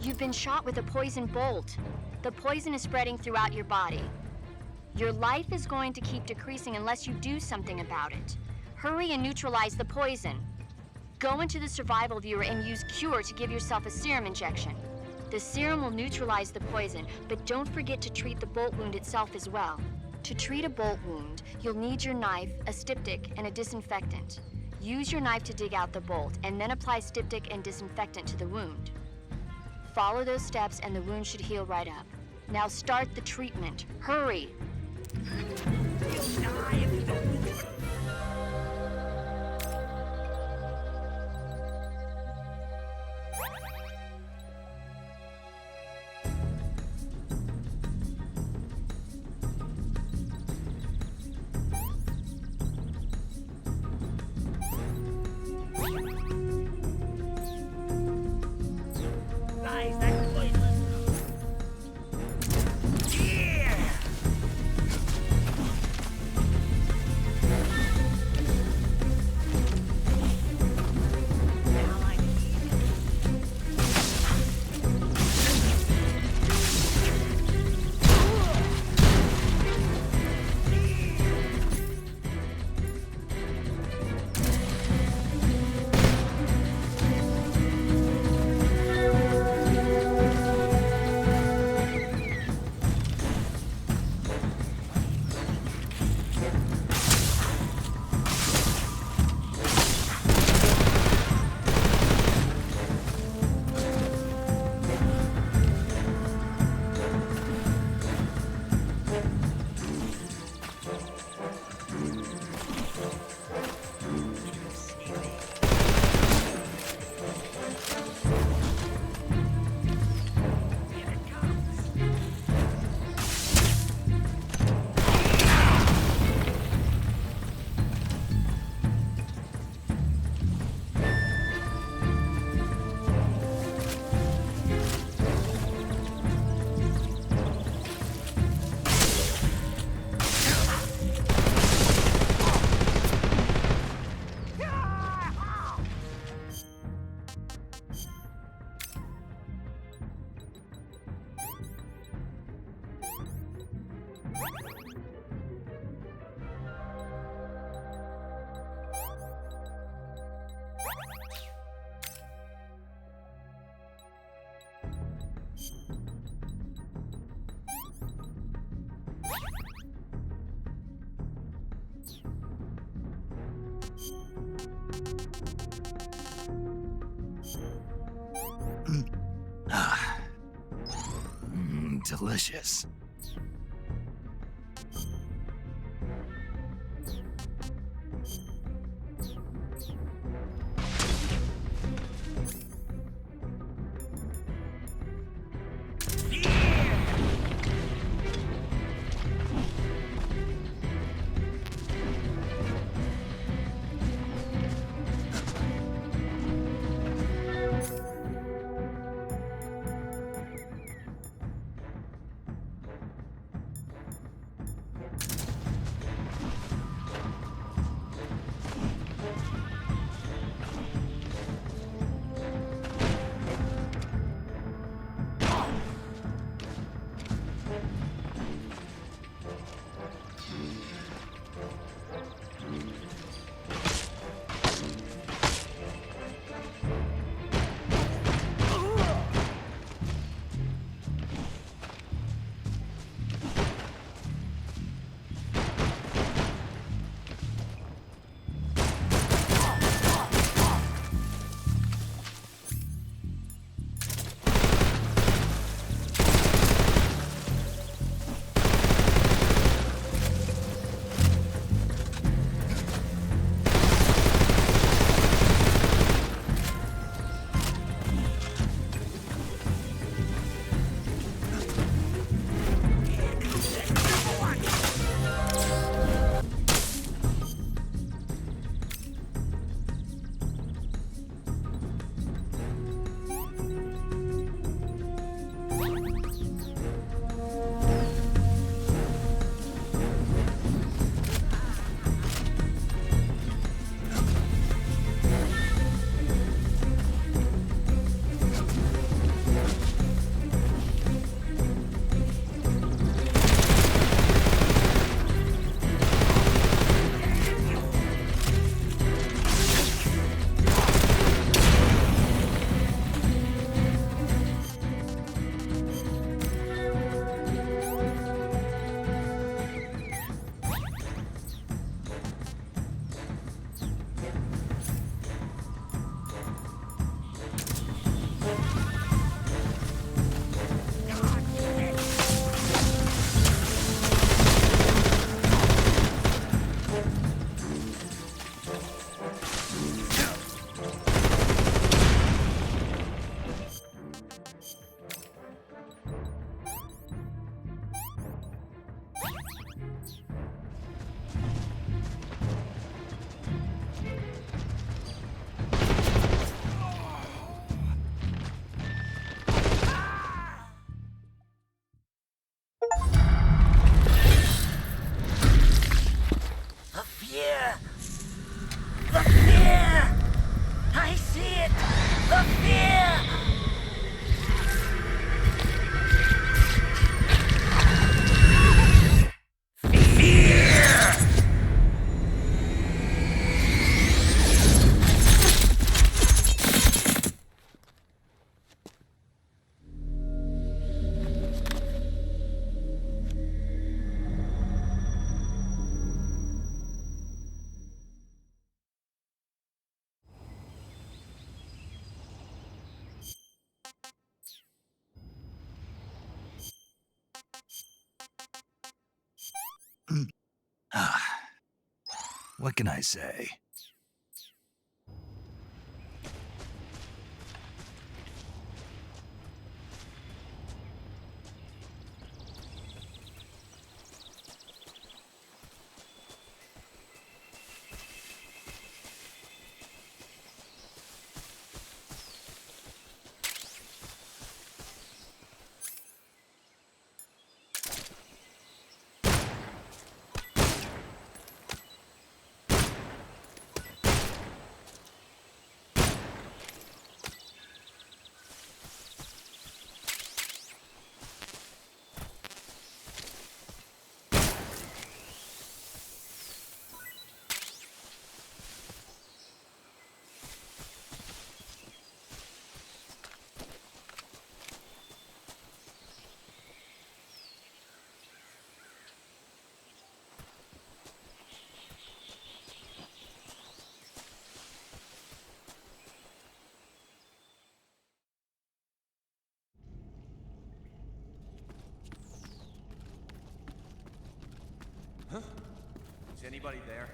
You've been shot with a poison bolt. The poison is spreading throughout your body. Your life is going to keep decreasing unless you do something about it. Hurry and neutralize the poison. Go into the survival viewer and use Cure to give yourself a serum injection. The serum will neutralize the poison, but don't forget to treat the bolt wound itself as well. To treat a bolt wound, you'll need your knife, a styptic, and a disinfectant. Use your knife to dig out the bolt, and then apply styptic and disinfectant to the wound. Follow those steps and the wound should heal right up. Now start the treatment. Hurry! You'll die if you don't do it. Guys, that poison. Yeah! Delicious. What can I say? Huh? Is anybody there?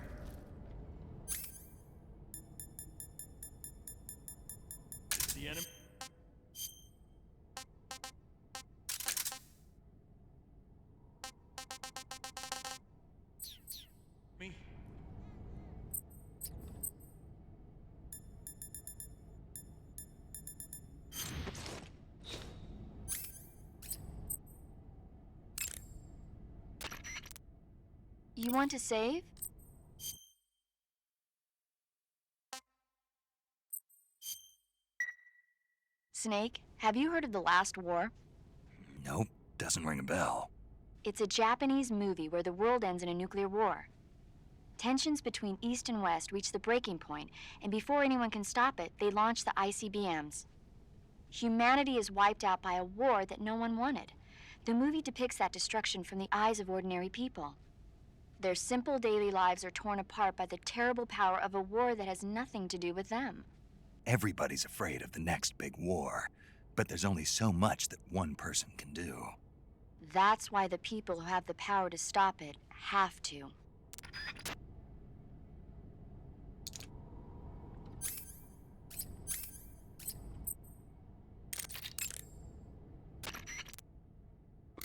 The enemy. Me. You want to save? Snake, have you heard of The Last War? Nope, doesn't ring a bell. It's a Japanese movie where the world ends in a nuclear war. Tensions between East and West reach the breaking point, and before anyone can stop it, they launch the ICBMs. Humanity is wiped out by a war that no one wanted. The movie depicts that destruction from the eyes of ordinary people. Their simple daily lives are torn apart by the terrible power of a war that has nothing to do with them. Everybody's afraid of the next big war, but there's only so much that one person can do. That's why the people who have the power to stop it have to.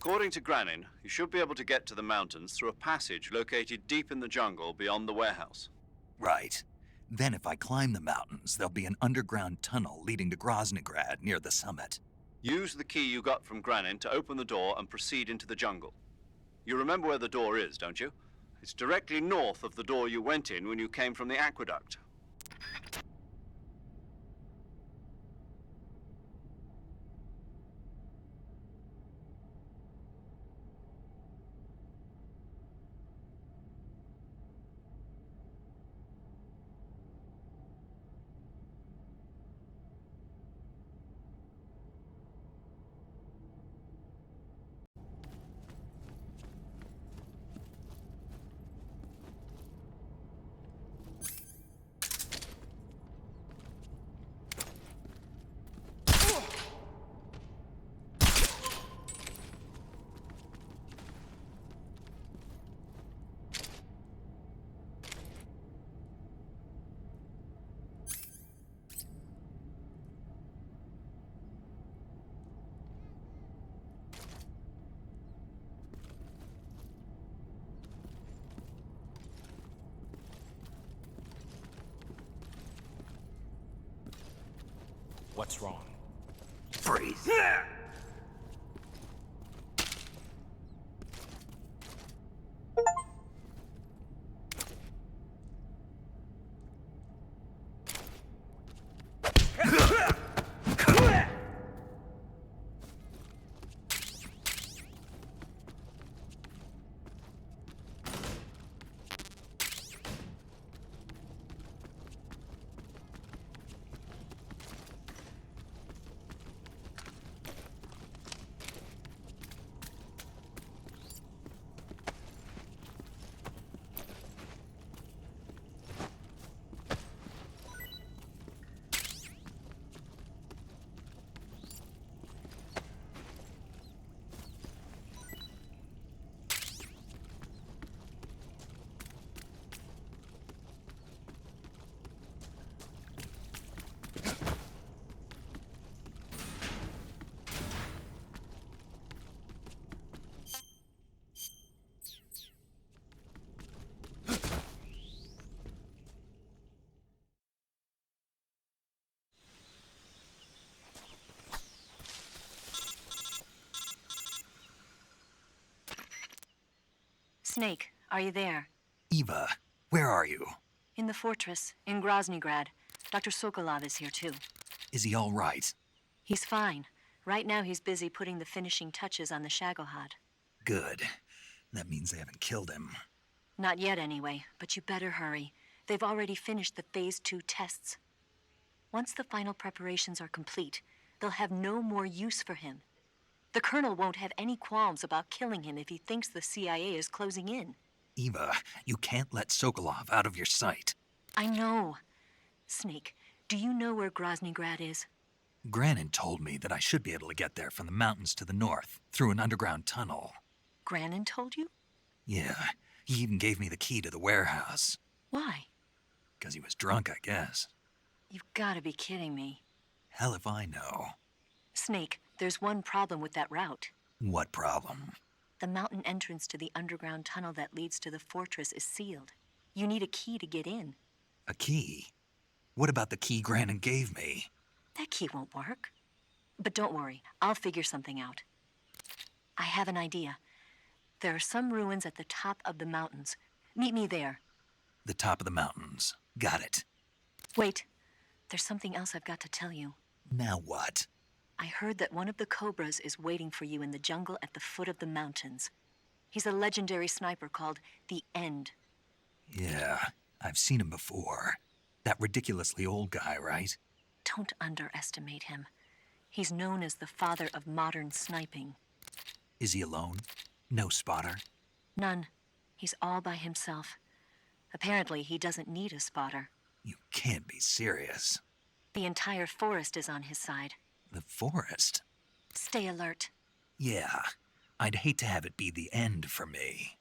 According to Granin, you should be able to get to the mountains through a passage located deep in the jungle beyond the warehouse. Right. Then if I climb the mountains, there'll be an underground tunnel leading to Groznygrad near the summit. Use the key you got from Granin to open the door and proceed into the jungle. You remember where the door is, don't you? It's directly north of the door you went in when you came from the aqueduct. What's wrong? Freeze! Snake, are you there? Eva, where are you? In the fortress, in Groznygrad. Dr. Sokolov is here too. Is he all right? He's fine. Right now he's busy putting the finishing touches on the Shagohod. Good. That means they haven't killed him. Not yet anyway, but you better hurry. They've already finished the Phase 2 tests. Once the final preparations are complete, they'll have no more use for him. The Colonel won't have any qualms about killing him if he thinks the CIA is closing in. Eva, you can't let Sokolov out of your sight. I know. Snake, do you know where Groznygrad is? Granin told me that I should be able to get there from the mountains to the north, through an underground tunnel. Granin told you? Yeah, he even gave me the key to the warehouse. Why? Because he was drunk, I guess. You've got to be kidding me. Hell if I know. Snake, there's one problem with that route. What problem? The mountain entrance to the underground tunnel that leads to the fortress is sealed. You need a key to get in. A key? What about the key Granin gave me? That key won't work. But don't worry, I'll figure something out. I have an idea. There are some ruins at the top of the mountains. Meet me there. The top of the mountains. Got it. Wait, there's something else I've got to tell you. Now what? I heard that one of the Cobras is waiting for you in the jungle at the foot of the mountains. He's a legendary sniper called the End. Yeah, I've seen him before. That ridiculously old guy, right? Don't underestimate him. He's known as the father of modern sniping. Is he alone? No spotter? None. He's all by himself. Apparently, he doesn't need a spotter. You can't be serious. The entire forest is on his side. The forest? Stay alert. Yeah, I'd hate to have it be the end for me.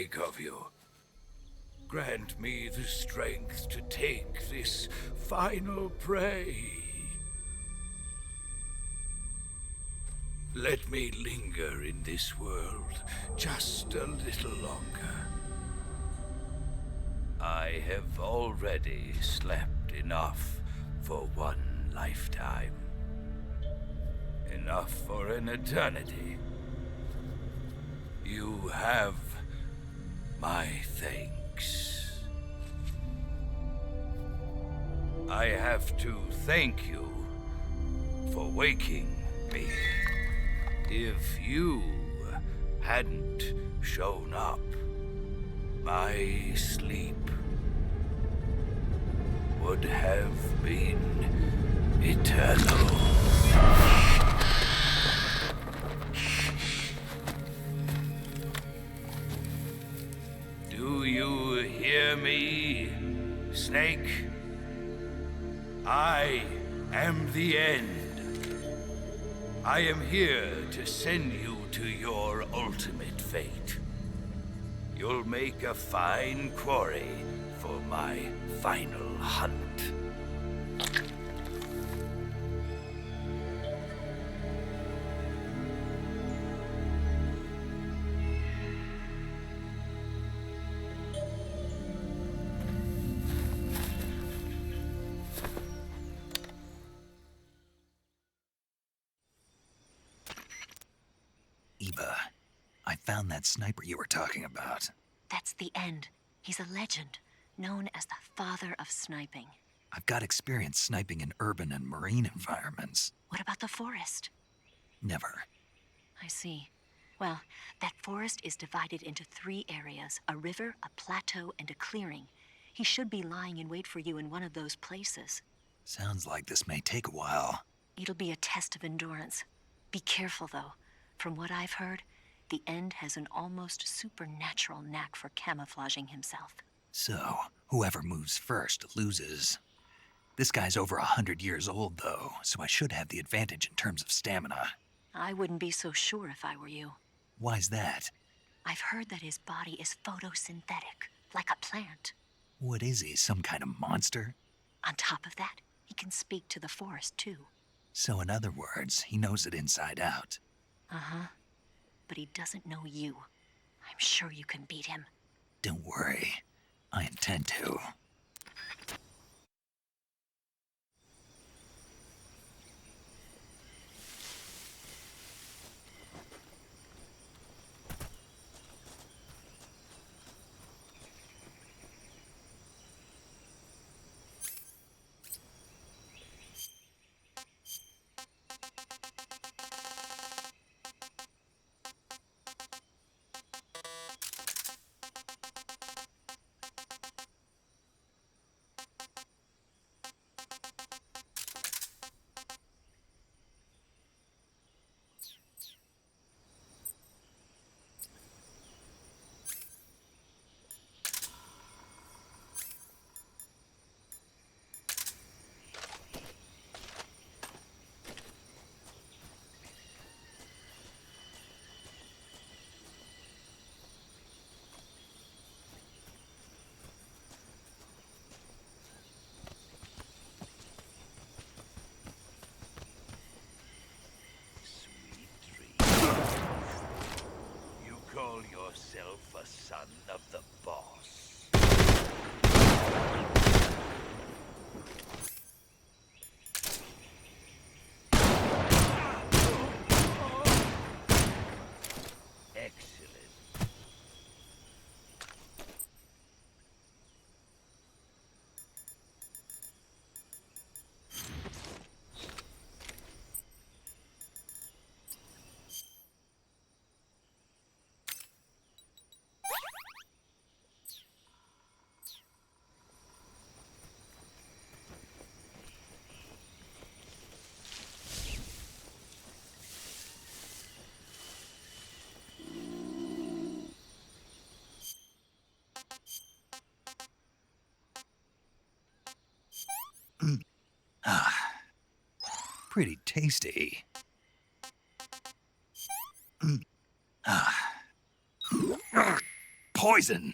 make of you. Grant me the strength to take this final prey. Let me linger in this world just a little longer. I have already slept enough for one lifetime. Enough for an eternity. You have my thanks. I have to thank you for waking me. If you hadn't shown up, my sleep would have been eternal. Do you hear me, Snake? I am the end. I am here to send you to your ultimate fate. You'll make a fine quarry for my final hunt. Eva, I found that sniper you were talking about. That's the end. He's a legend, known as the father of sniping. I've got experience sniping in urban and marine environments. What about the forest? Never. I see. Well, that forest is divided into 3 areas, a river, a plateau, and a clearing. He should be lying in wait for you in one of those places. Sounds like this may take a while. It'll be a test of endurance. Be careful, though. From what I've heard, the End has an almost supernatural knack for camouflaging himself. So, whoever moves first loses. This guy's over 100 years old, though, so I should have the advantage in terms of stamina. I wouldn't be so sure if I were you. Why's that? I've heard that his body is photosynthetic, like a plant. What is he, some kind of monster? On top of that, he can speak to the forest, too. So in other words, he knows it inside out. Uh-huh. But he doesn't know you. I'm sure you can beat him. Don't worry. I intend to. Call yourself a son of the boss. Excellent. Pretty tasty. poison.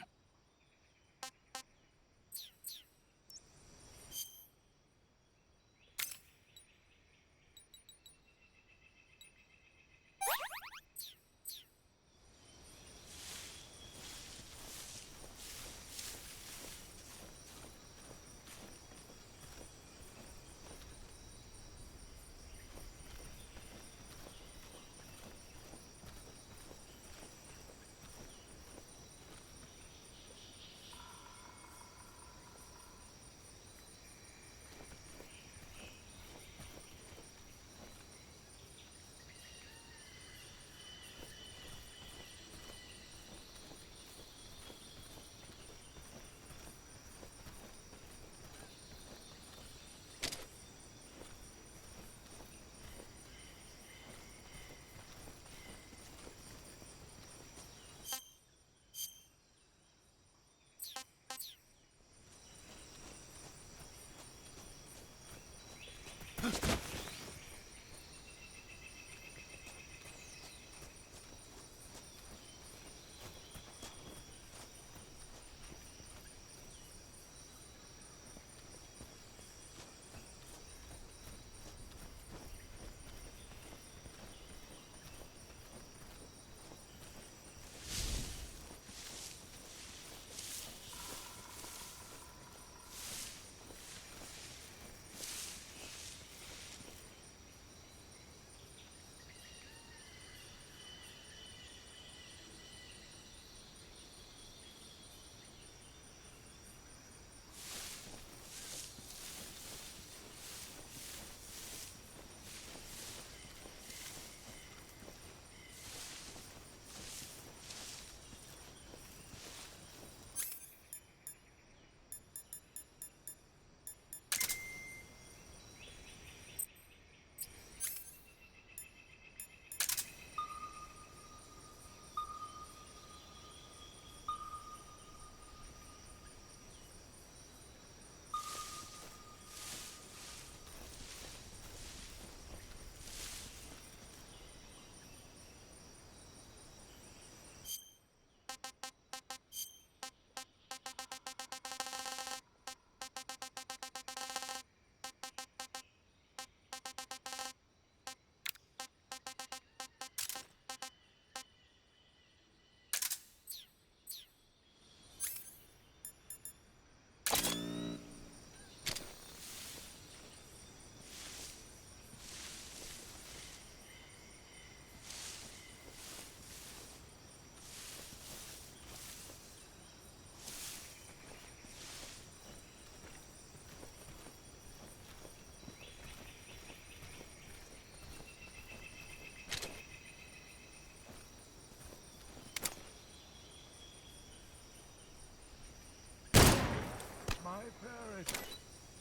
My parrot.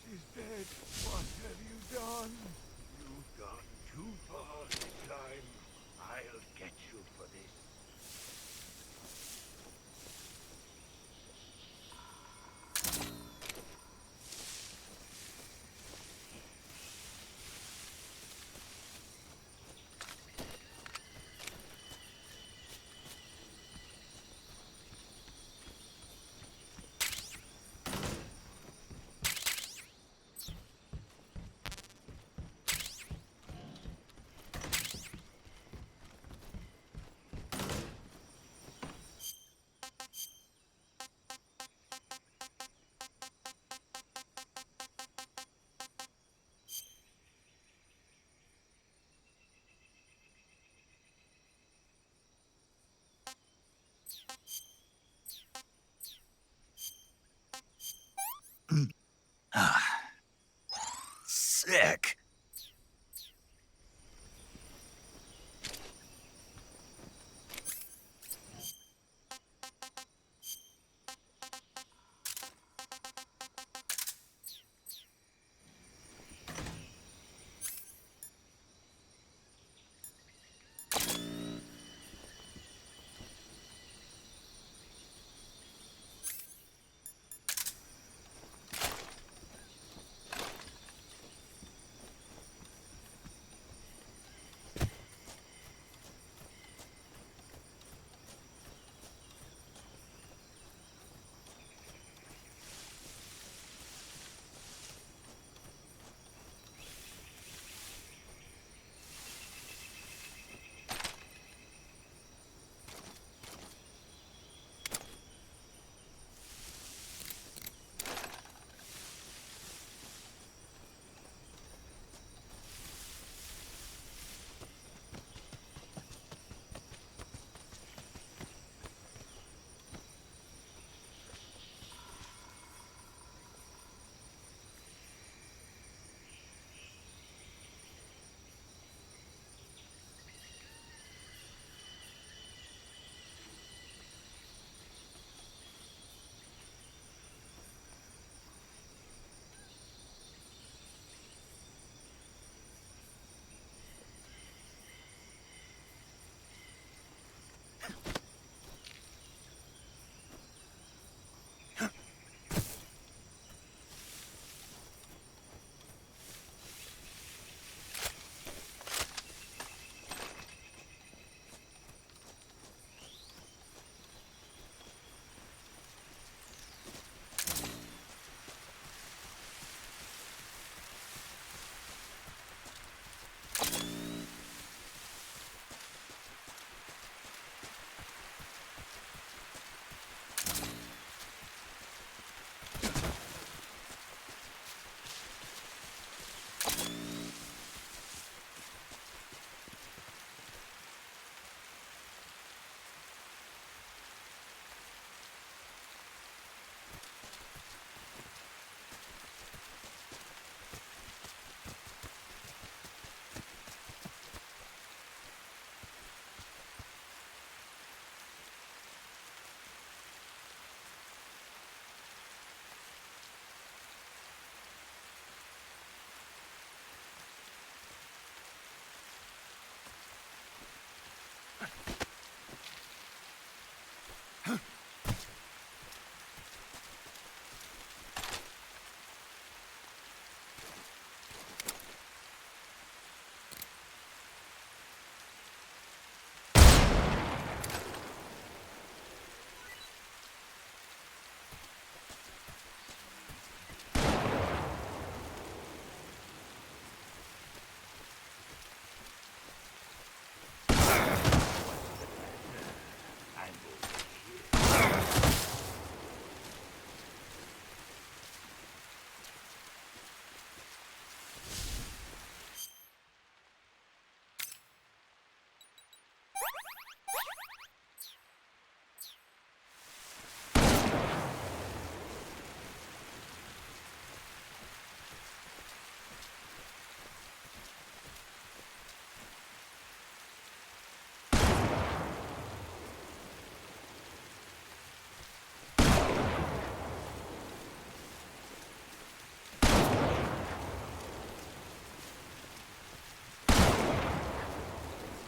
She's dead. What have you done? You've gone too far this time. I'll get you for this. Sick.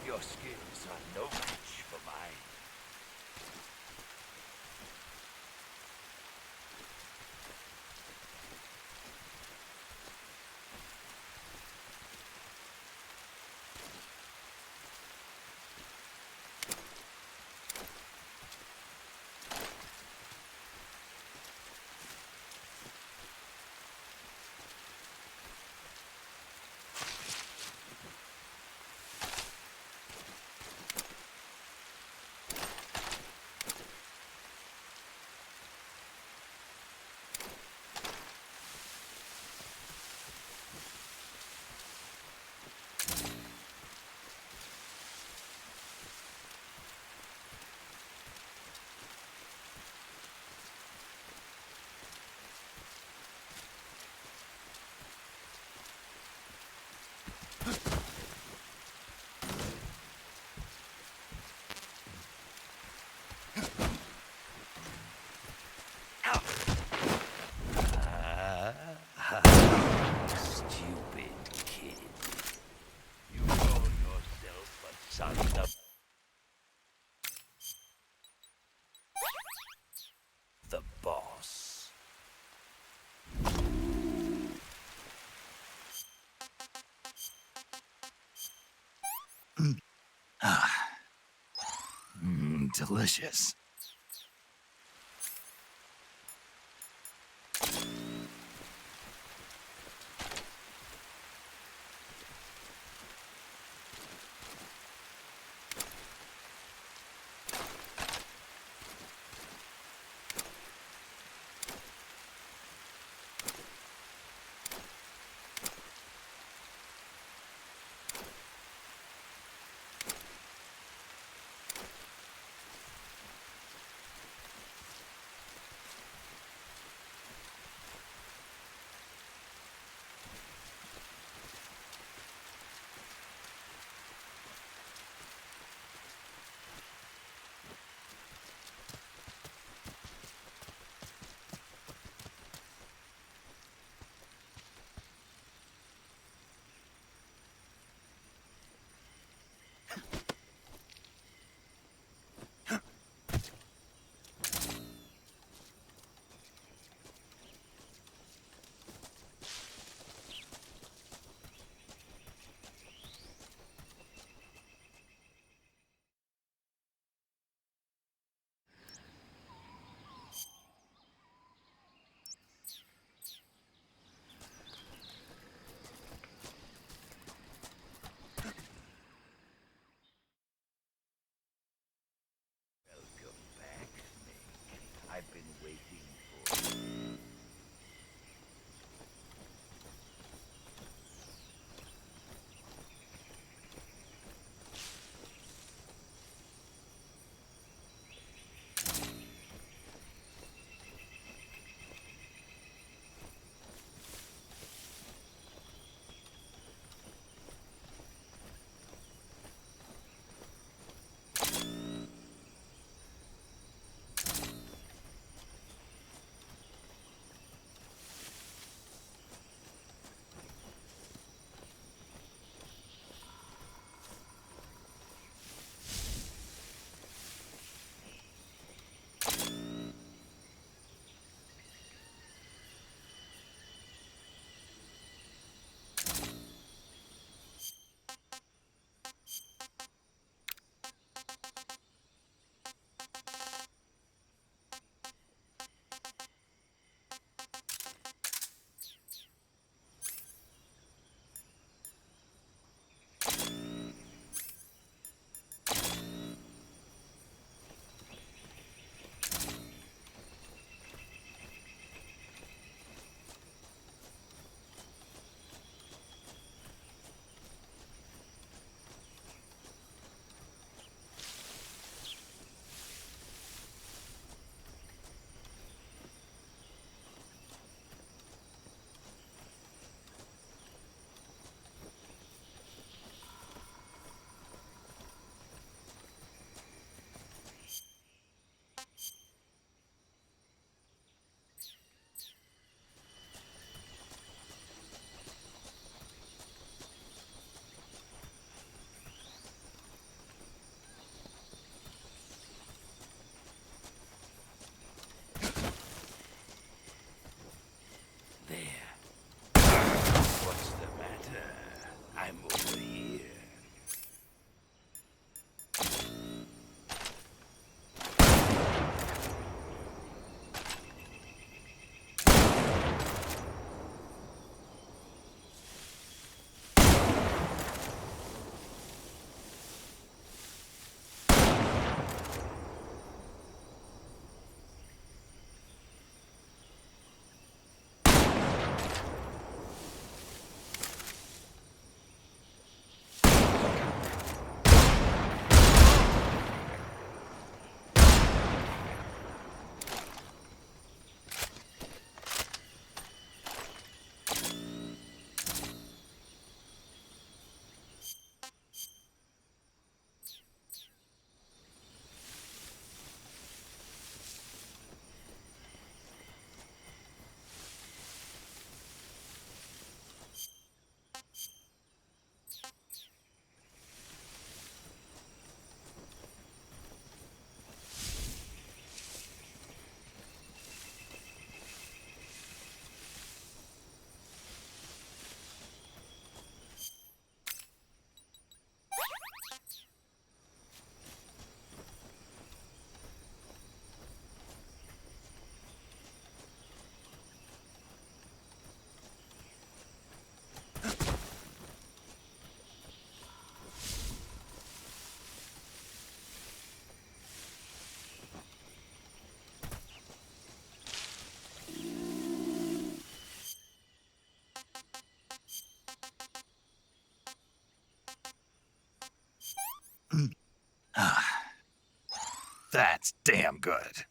Your skills are no match for mine. Stupid kid. You call yourself a son of the boss. Delicious. That's damn good.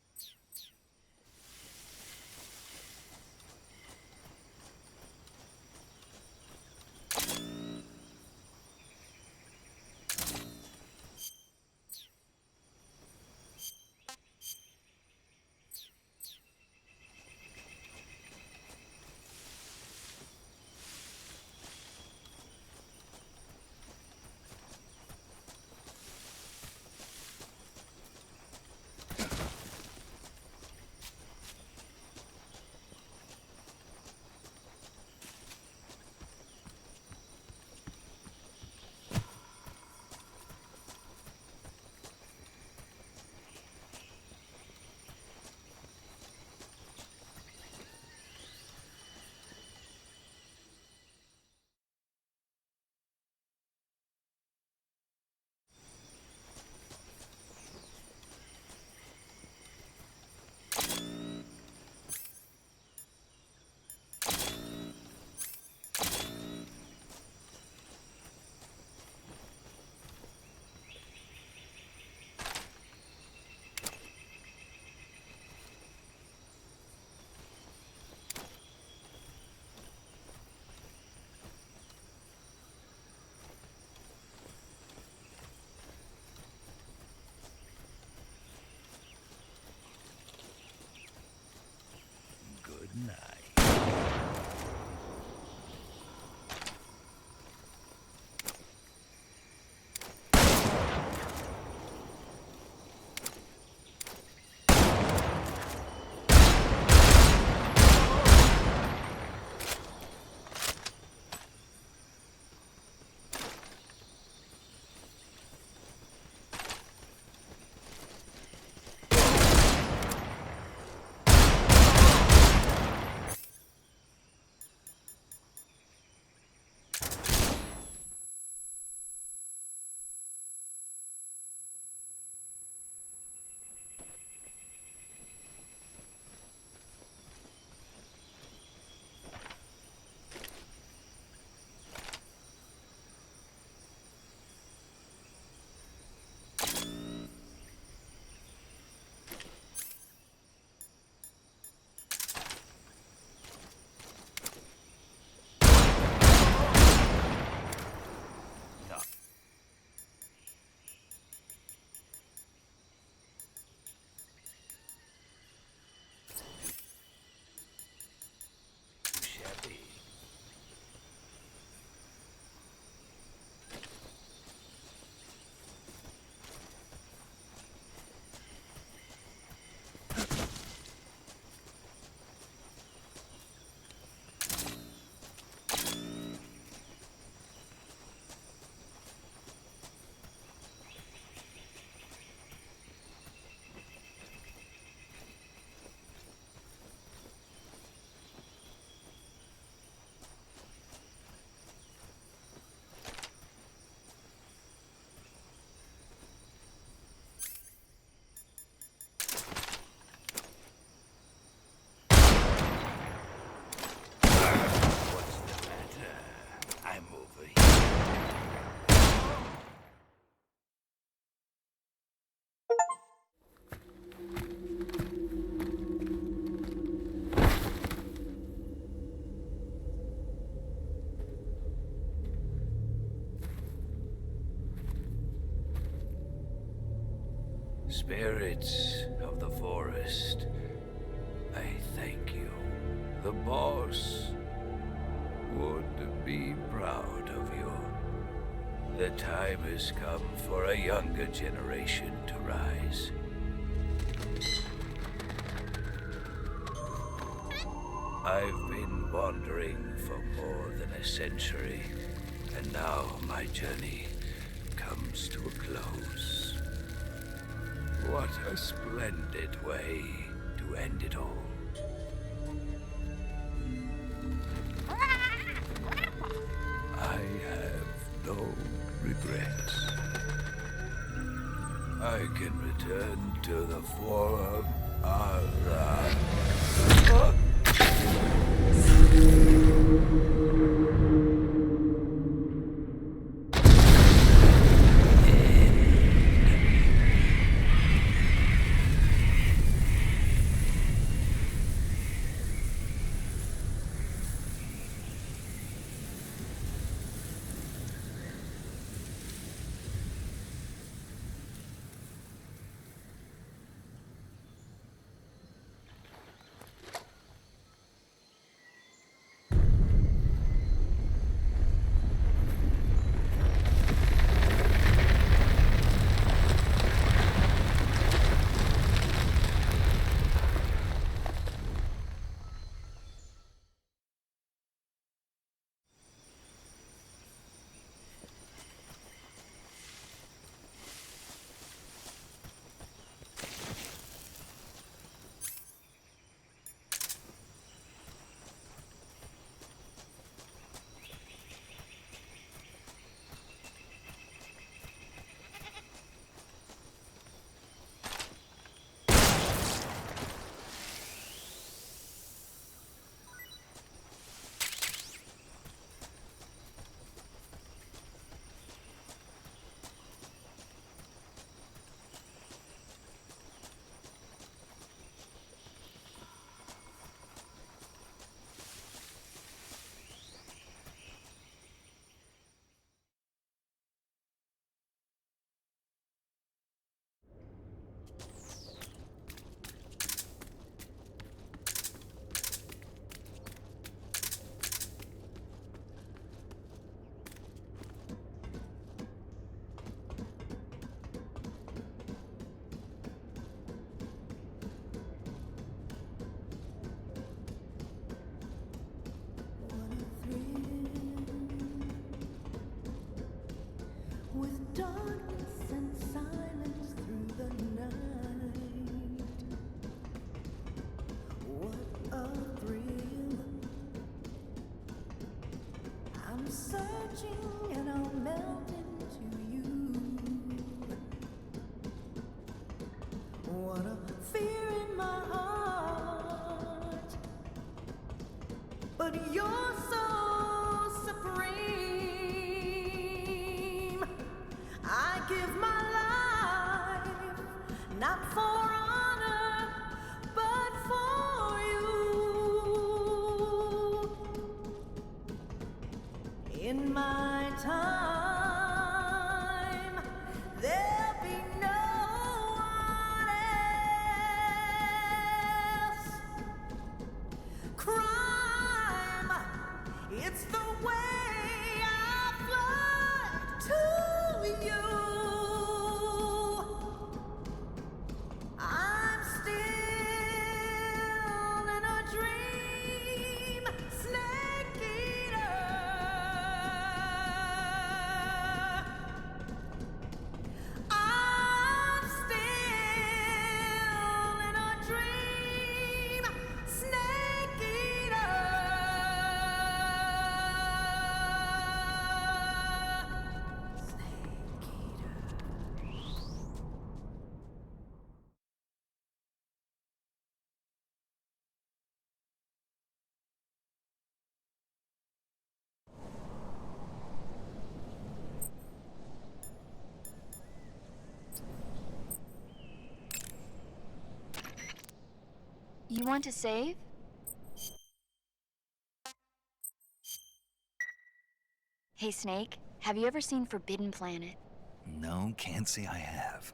Spirits of the forest, I thank you. The boss would be proud of you. The time has come for a younger generation to rise. I've been wandering for more than a century, and now my journey comes to a close. What a splendid way to end it all. I have no regrets. I can return to the forum. touching and I'll melt into you. What a fear in my heart, but you're so supreme. I give my life not for honor, but for you. In my time, there'll be no one else. Crime, it's the way I flood to you. I'm still in a dream, snake eater. I'm still in a dream, snake eater. You want to save? Hey, Snake, have you ever seen Forbidden Planet? No, can't say I have.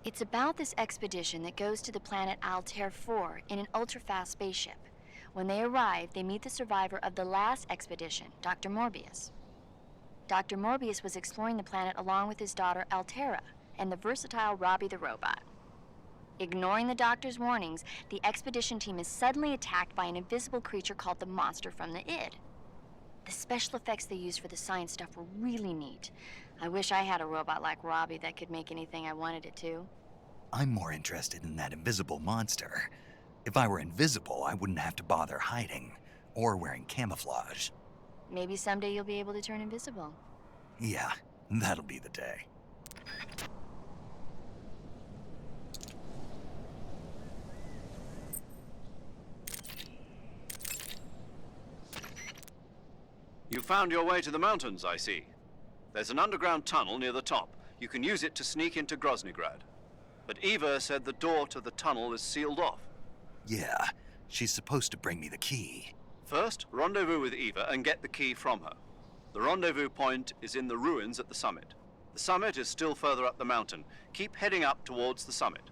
It's about this expedition that goes to the planet Altair 4 in an ultra-fast spaceship. When they arrive, they meet the survivor of the last expedition, Dr. Morbius. Dr. Morbius was exploring the planet along with his daughter Altera and the versatile Robbie the robot. Ignoring the doctor's warnings, the expedition team is suddenly attacked by an invisible creature called the Monster from the id. The special effects they used for the science stuff were really neat. I wish I had a robot like Robbie that could make anything I wanted it to. I'm more interested in that invisible monster. If I were invisible, I wouldn't have to bother hiding or wearing camouflage. Maybe someday you'll be able to turn invisible. Yeah, that'll be the day. You found your way to the mountains, I see. There's an underground tunnel near the top. You can use it to sneak into Groznygrad. But Eva said the door to the tunnel is sealed off. Yeah, she's supposed to bring me the key. First, rendezvous with Eva and get the key from her. The rendezvous point is in the ruins at the summit. The summit is still further up the mountain. Keep heading up towards the summit.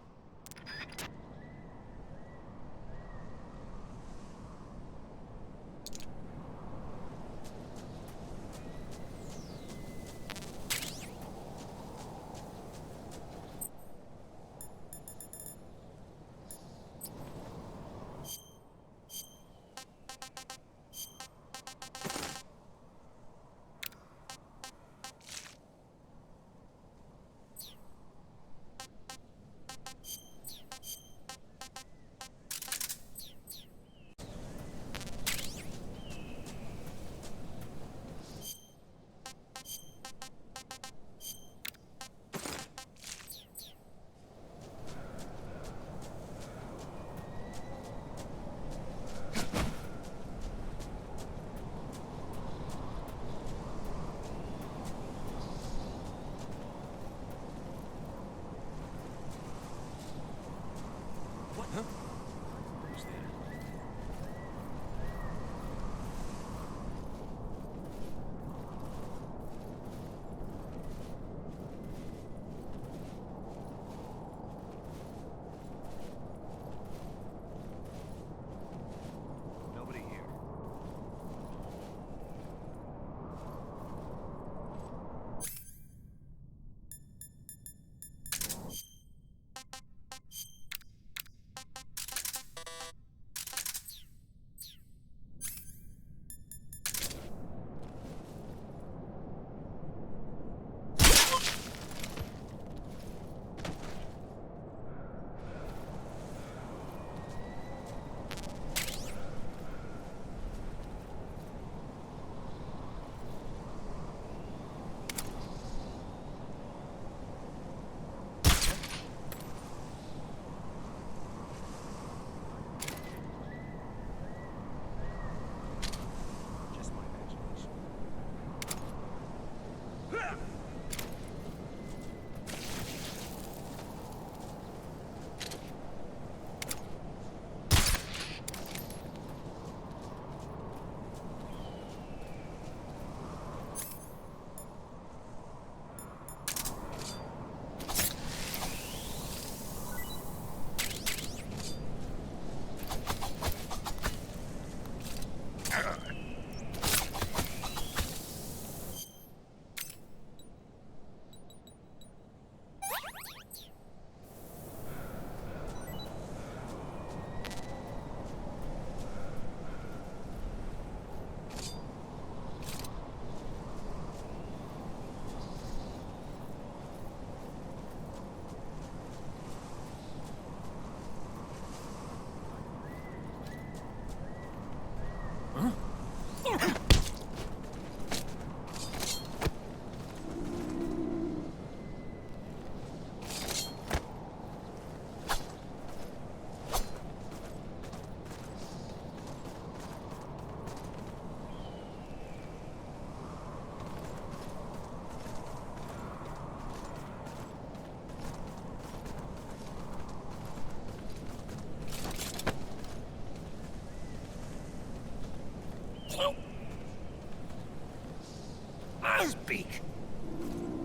Speak.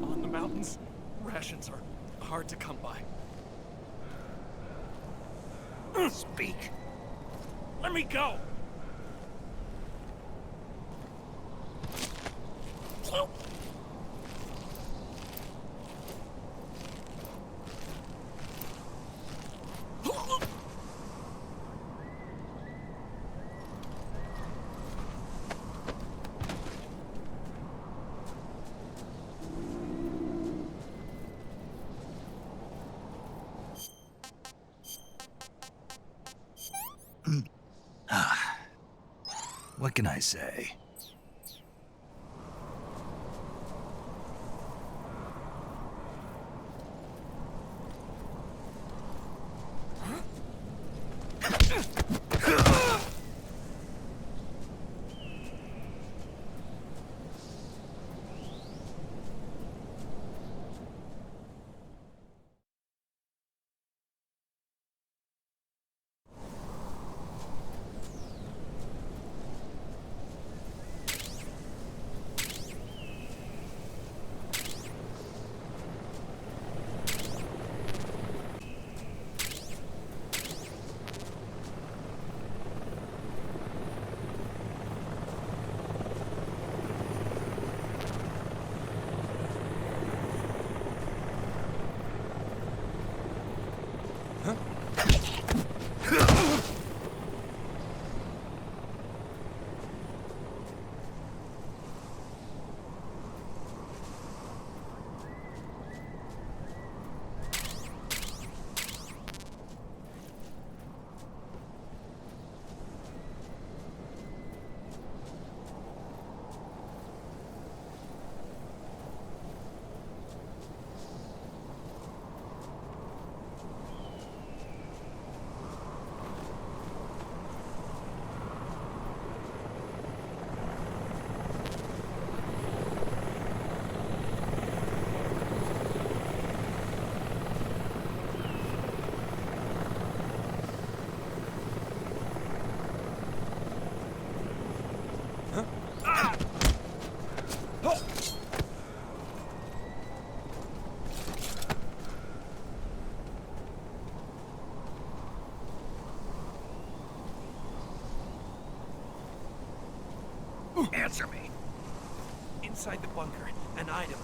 On the mountains, rations are hard to come by. Speak. Let me go! What can I say? Answer me. Inside the bunker, an item.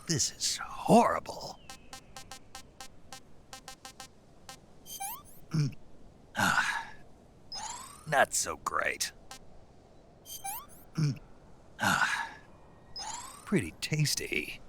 This is horrible. Not so great. Pretty tasty.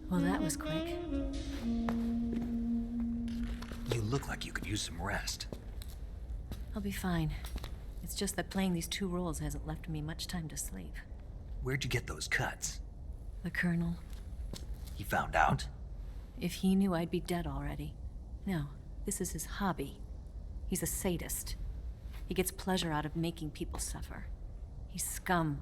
Well, that was quick. You look like you could use some rest. I'll be fine. It's just that playing these two roles hasn't left me much time to sleep. Where'd you get those cuts? The Colonel. He found out? If he knew, I'd be dead already. No, This is his hobby. He's a sadist. He gets pleasure out of making people suffer. He's scum.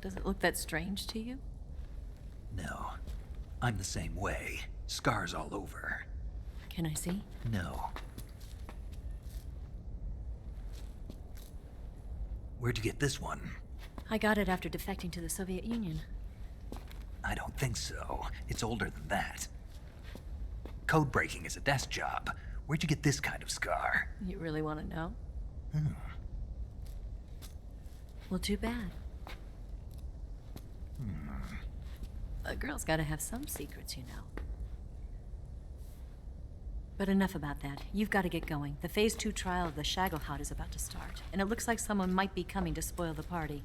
Does it look that strange to you? No. I'm the same way. Scars all over. Can I see? No. Where'd you get this one? I got it after defecting to the Soviet Union. I don't think so. It's older than that. Code breaking is a desk job. Where'd you get this kind of scar? You really want to know? Hmm. Well, too bad. A girl's gotta have some secrets, you know. But enough about that. You've got to get going. The Phase 2 trial of the Shagohod is about to start, and it looks like someone might be coming to spoil the party.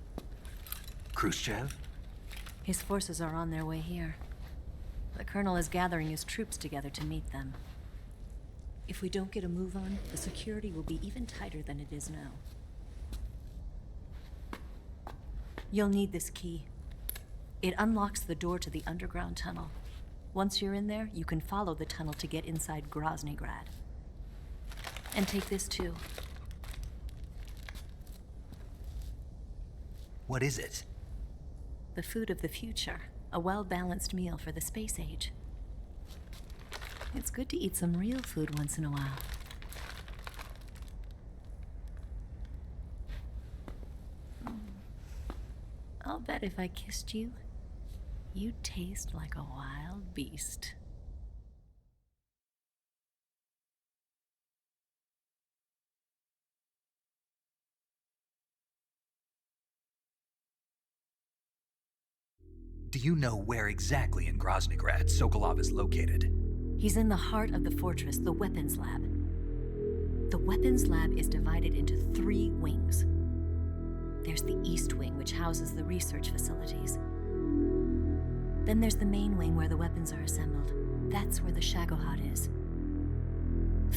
Khrushchev? His forces are on their way here. The Colonel is gathering his troops together to meet them. If we don't get a move on, the security will be even tighter than it is now. You'll need this key. It unlocks the door to the underground tunnel. Once you're in there, you can follow the tunnel to get inside Groznygrad. And take this too. What is it? The food of the future. A well-balanced meal for the space age. It's good to eat some real food once in a while. I'll bet if I kissed you, you'd taste like a wild beast. Do you know where exactly in Groznygrad Sokolov is located? He's in the heart of the fortress, the weapons lab. The weapons lab is divided into 3 wings. There's the East Wing, which houses the research facilities. Then there's the main wing where the weapons are assembled. That's where the Shagohod is.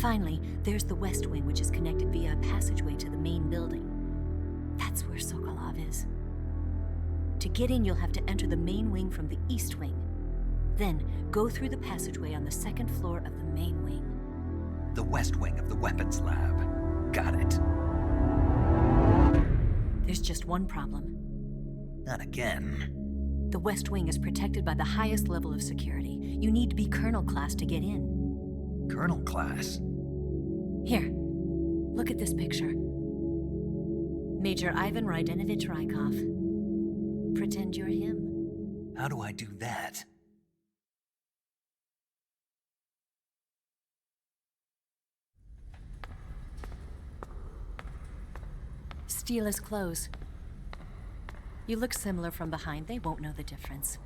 Finally, there's the West Wing, which is connected via a passageway to the main building. That's where Sokolov is. To get in, you'll have to enter the main wing from the East Wing. Then, go through the passageway on the 2nd floor of the main wing. The West Wing of the weapons lab. Got it. There's just one problem. Not again. The West Wing is protected by the highest level of security. You need to be Colonel class to get in. Colonel class? Here, look at this picture. Major Ivan Rydenovich Rykov. Pretend you're him. How do I do that? Steal his clothes. You look similar from behind. They won't know the difference.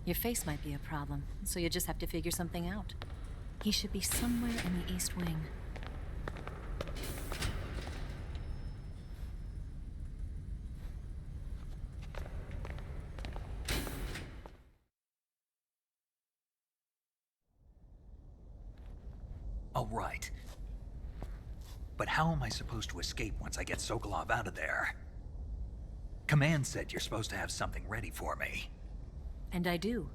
Your face might be a problem, so you just have to figure something out. He should be somewhere in the East Wing. All right. But how am I supposed to escape once I get Sokolov out of there? Command said you're supposed to have something ready for me. And I do.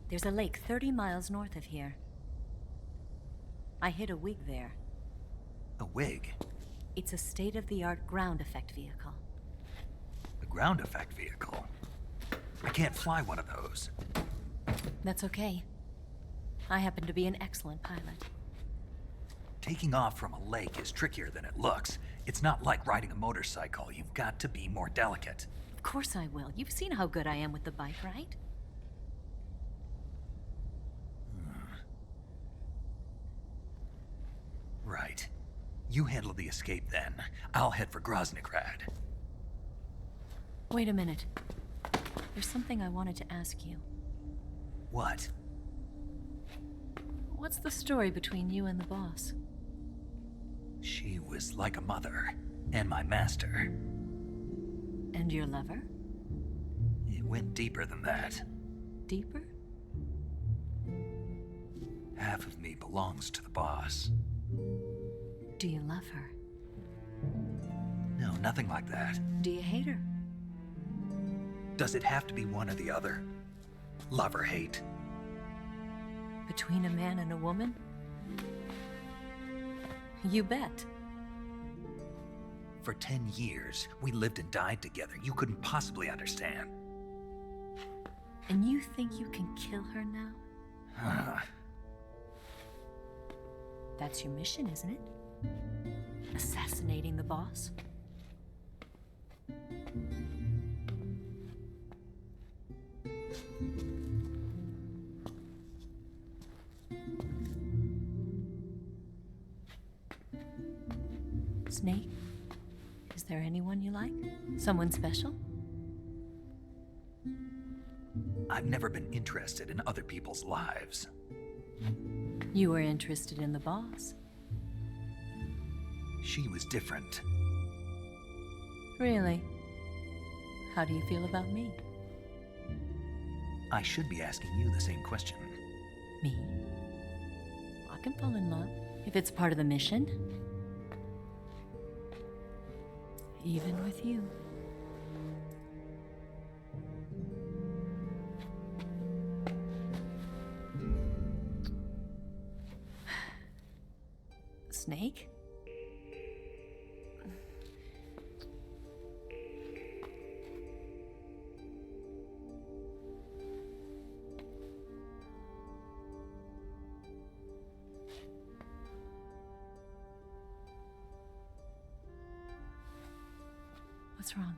There's a lake 30 miles north of here. I hid a wig there. A wig? It's a state-of-the-art ground effect vehicle. A ground effect vehicle? I can't fly one of those. That's okay. I happen to be an excellent pilot. Taking off from a lake is trickier than it looks. It's not like riding a motorcycle. You've got to be more delicate. Of course I will. You've seen how good I am with the bike, right? Right. You handle the escape then. I'll head for Groznygrad. Wait a minute. There's something I wanted to ask you. What? What's the story between you and the boss? She was like a mother, and my master. And your lover? It went deeper than that. Deeper? Half of me belongs to the boss. Do you love her? No, nothing like that. Do you hate her? Does it have to be one or the other? Love or hate? Between a man and a woman? You bet. For 10 years, we lived and died together. You couldn't possibly understand. And you think you can kill her now? That's your mission, isn't it? Assassinating the boss? Snake, is there anyone you like? Someone special? I've never been interested in other people's lives. You were interested in the boss. She was different. Really? How do you feel about me? I should be asking you the same question. Me? I can fall in love if it's part of the mission. Even with you. Snake? What's wrong?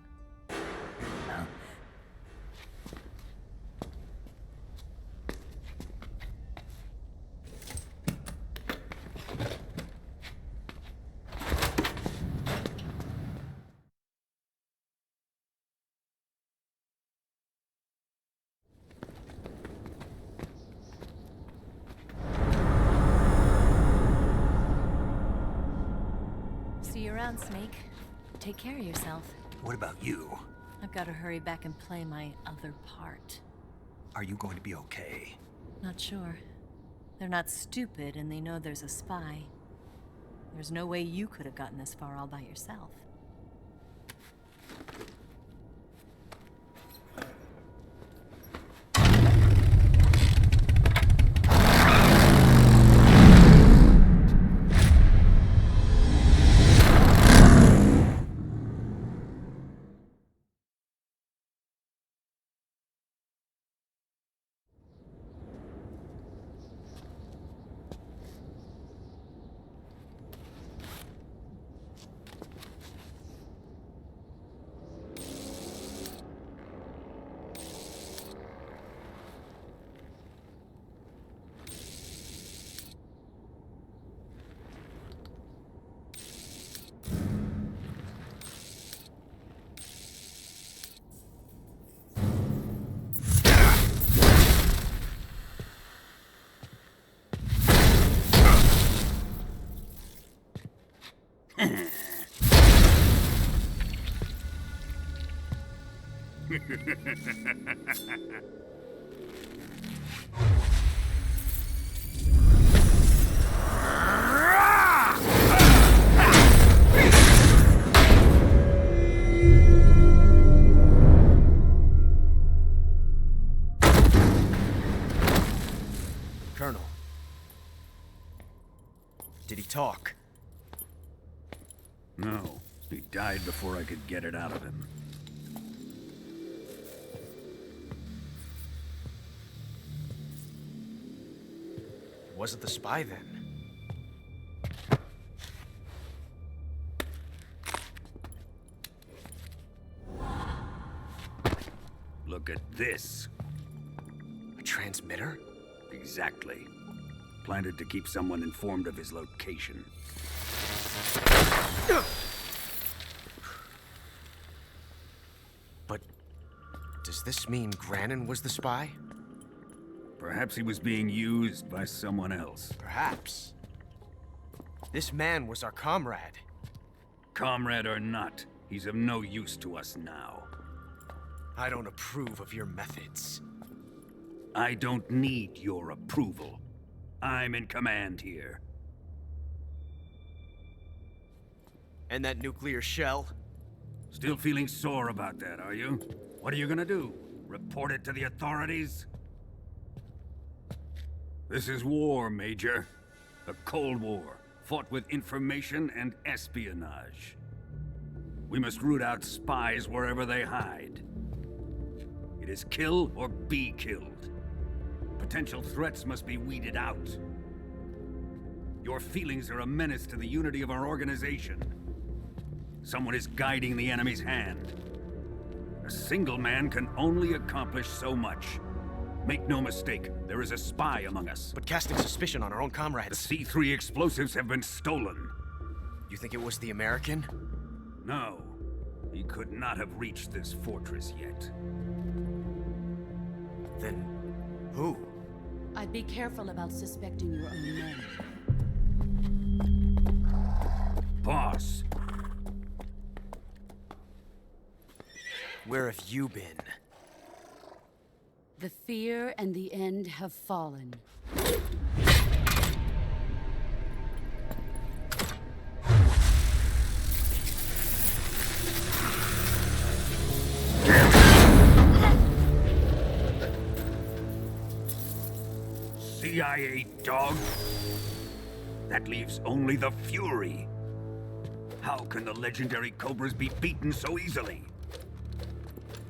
See you around, Snake. Take care of yourself. What about you? I've got to hurry back and play my other part. Are you going to be okay? Not sure. They're not stupid, and they know there's a spy. There's no way you could have gotten this far all by yourself. Colonel. Did he talk? No. He died before I could get it out of him. Wasn't the spy then? Look at this. A transmitter? Exactly. Planted to keep someone informed of his location. But does this mean Granin was the spy? Perhaps he was being used by someone else. Perhaps. This man was our comrade. Comrade or not, he's of no use to us now. I don't approve of your methods. I don't need your approval. I'm in command here. And that nuclear shell? Still feeling sore about that, are you? What are you gonna do? Report it to the authorities? This is war, Major. A Cold War, fought with information and espionage. We must root out spies wherever they hide. It is kill or be killed. Potential threats must be weeded out. Your feelings are a menace to the unity of our organization. Someone is guiding the enemy's hand. A single man can only accomplish so much. Make no mistake, there is a spy among us. But casting suspicion on our own comrades... The C3 explosives have been stolen. You think it was the American? No. He could not have reached this fortress yet. Then... who? I'd be careful about suspecting your own men. Boss! Where have you been? The fear and the end have fallen. CIA dog? That leaves only the Fury. How can the legendary Cobras be beaten so easily?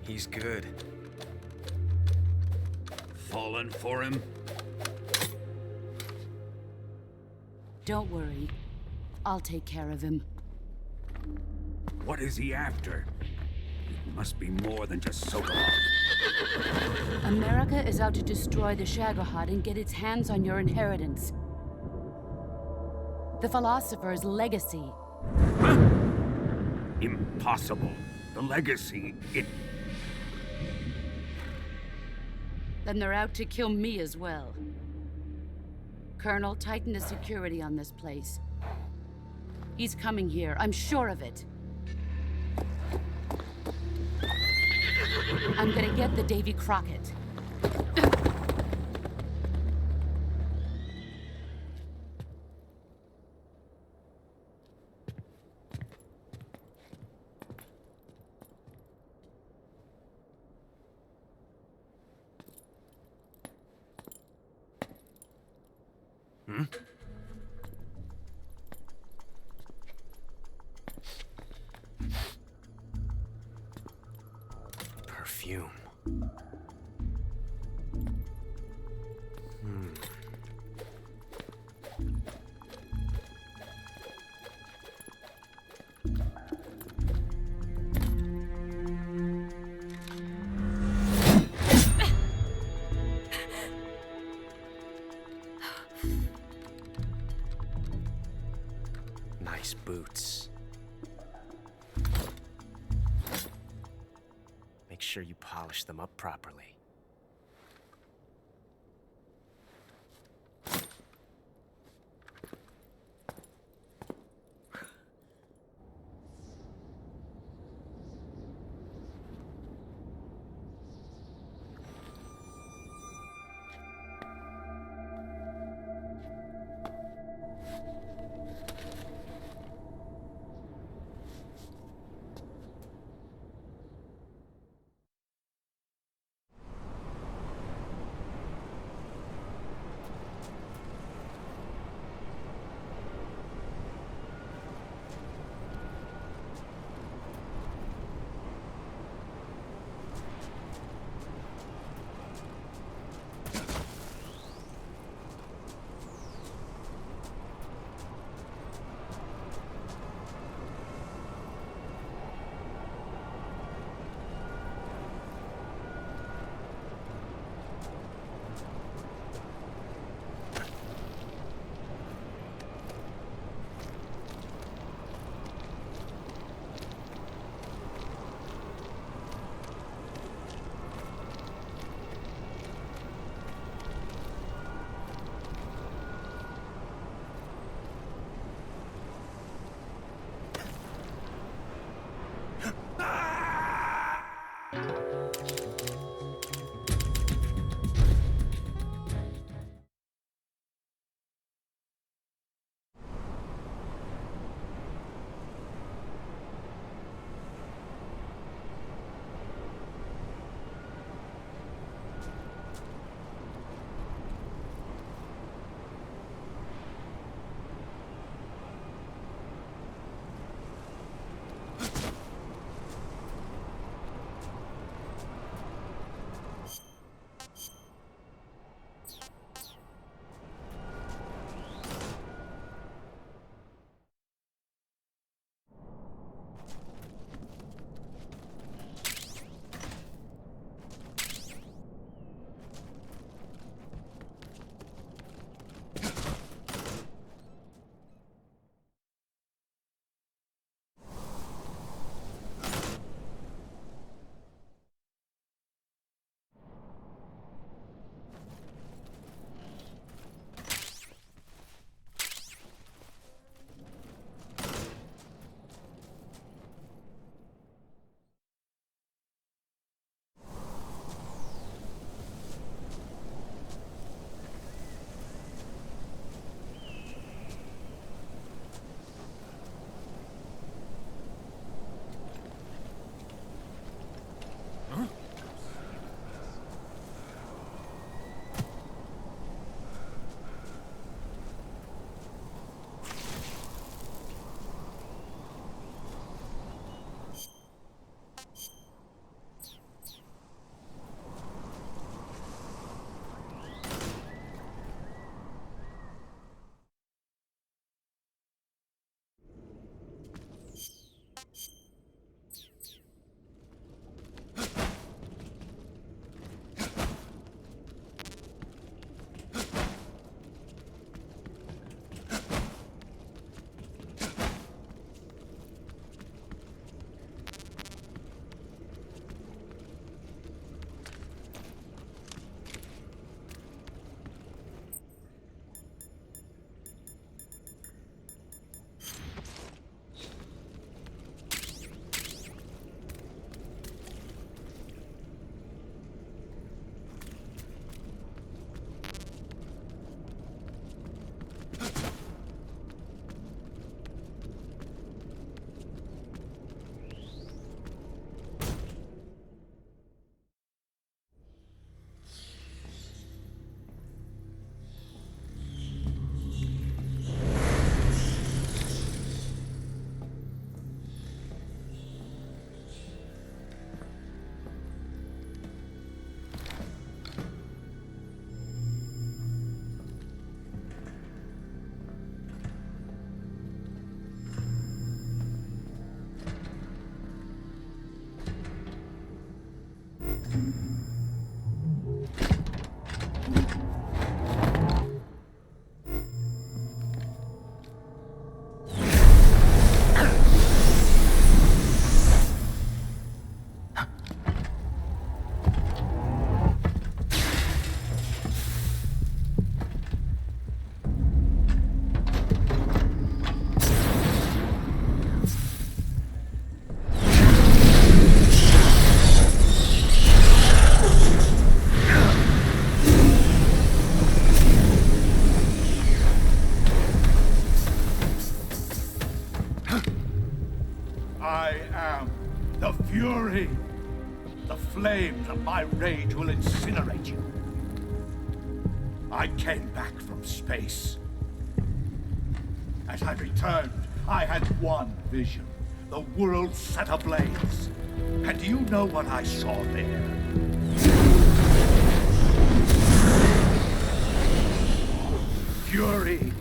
He's good. Fallen for him? Don't worry. I'll take care of him. What is he after? It must be more than just Sokolov. America is out to destroy the Shagohod and get its hands on your inheritance. The Philosopher's legacy. Impossible. The legacy, it... Then they're out to kill me as well. Colonel, tighten the security on this place. He's coming here, I'm sure of it. I'm gonna get the Davy Crockett. Perfume. Nice boots. Make sure you polish them up properly. The fury! The flames of my rage will incinerate you. I came back from space. As I returned, I had one vision. The world set ablaze. And do you know what I saw there? Fury.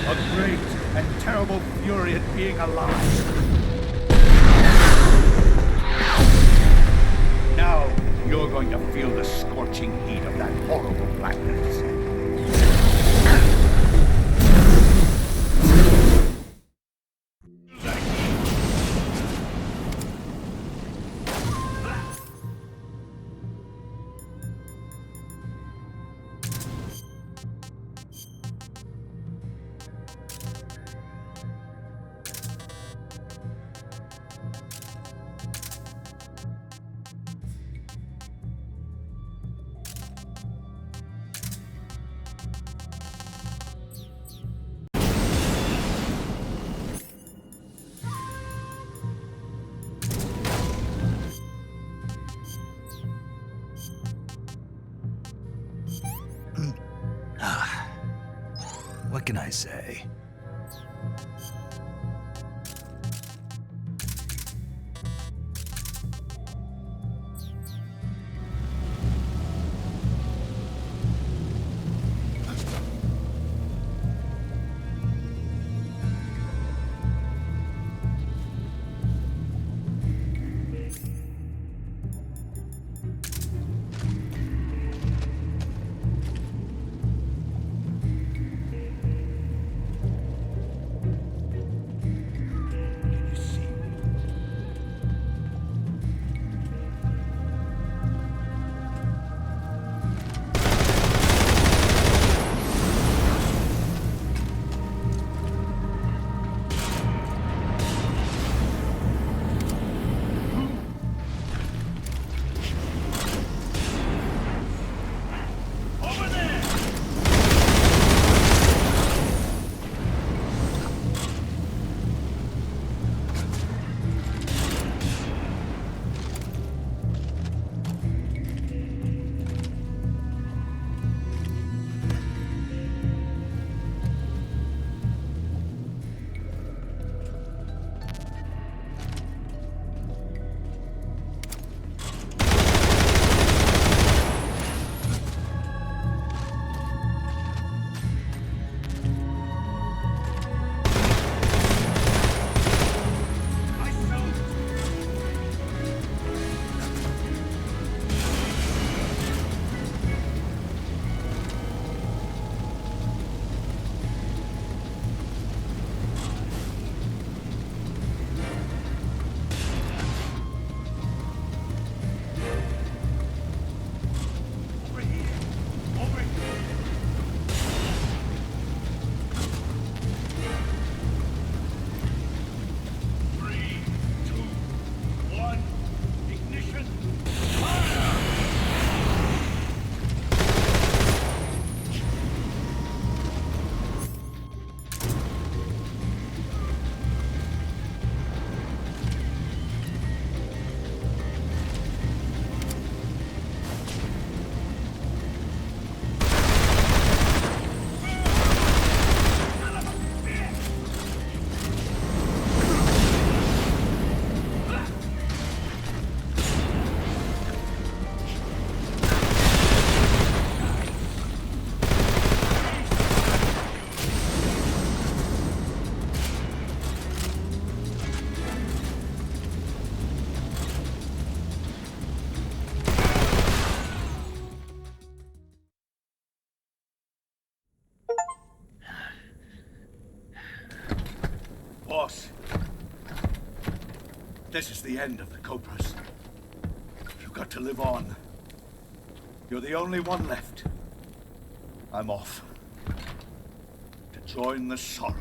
A great and terrible fury at being alive. Now, you're going to feel the scorching heat of that horrible blackness. What can I say? Boss, this is the end of the Cobras. You've got to live on. You're the only one left. I'm off. To join the sorrow.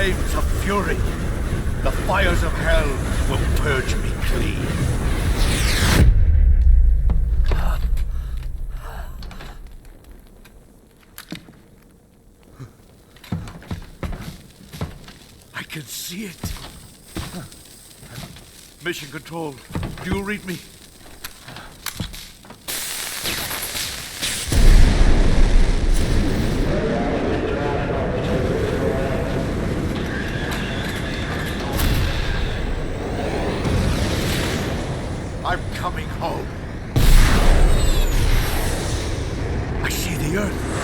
flames of fury. The fires of hell will purge me clean. I can see it. Mission Control, do you read me? I'm coming home. I see the Earth.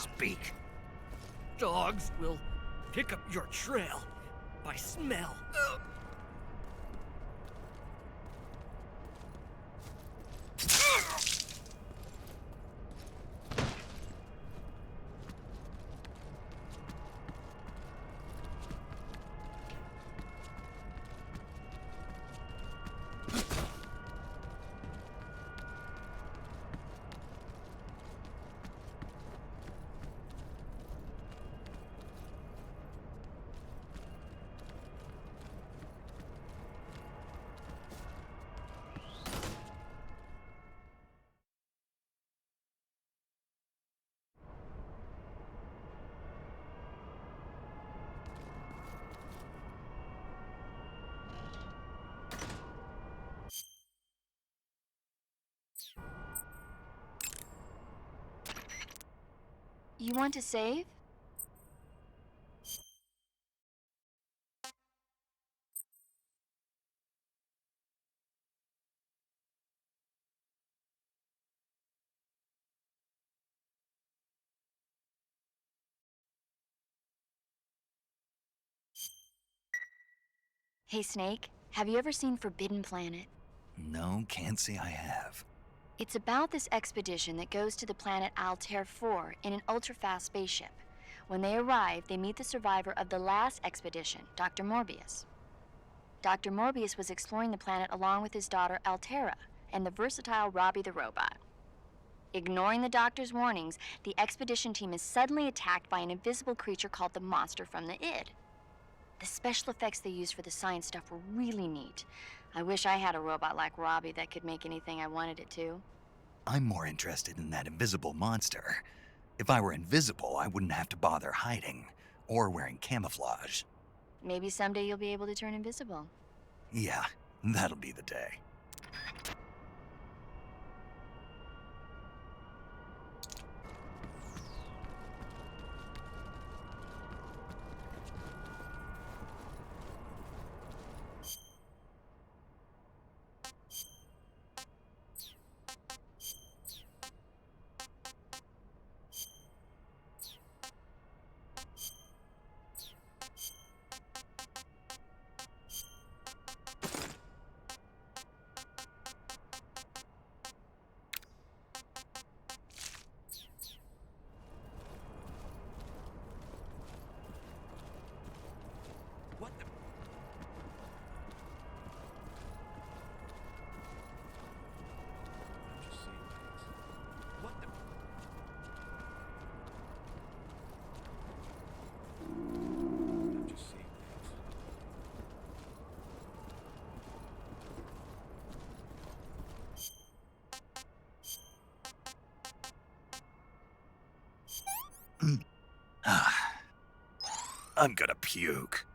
Speak. Dogs will pick up your trail by smell. You want to save? Hey, Snake, have you ever seen Forbidden Planet? No, can't say I have. It's about this expedition that goes to the planet Altair 4 in an ultra-fast spaceship. When they arrive, they meet the survivor of the last expedition, Dr. Morbius. Dr. Morbius was exploring the planet along with his daughter Altera and the versatile Robbie the robot. Ignoring the doctor's warnings, the expedition team is suddenly attacked by an invisible creature called the Monster from the id. The special effects they used for the science stuff were really neat. I wish I had a robot like Robbie that could make anything I wanted it to. I'm more interested in that invisible monster. If I were invisible, I wouldn't have to bother hiding or wearing camouflage. Maybe someday you'll be able to turn invisible. Yeah, that'll be the day. What the? I'm just seeing things. What the? I'm just seeing things. I'm gonna puke.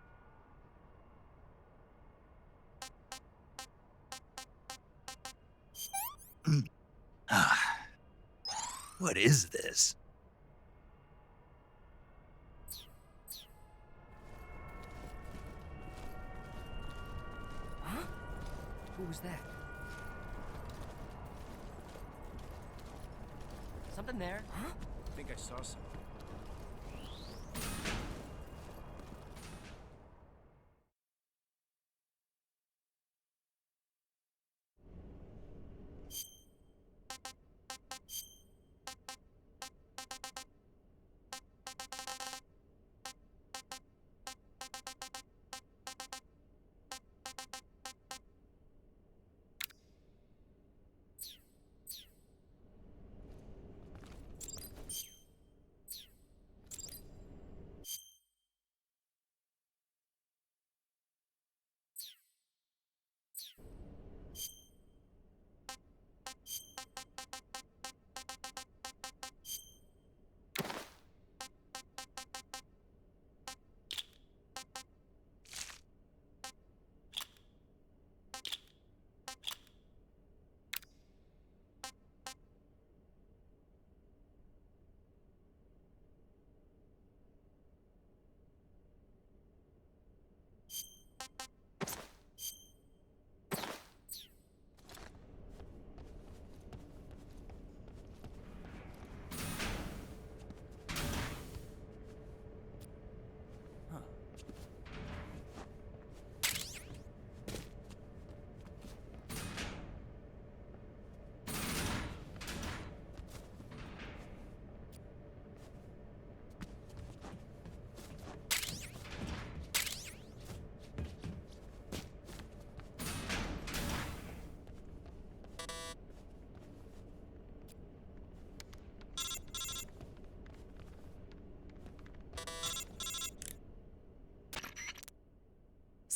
What is this? Huh? Who was that? Something there? Huh? I think I saw something.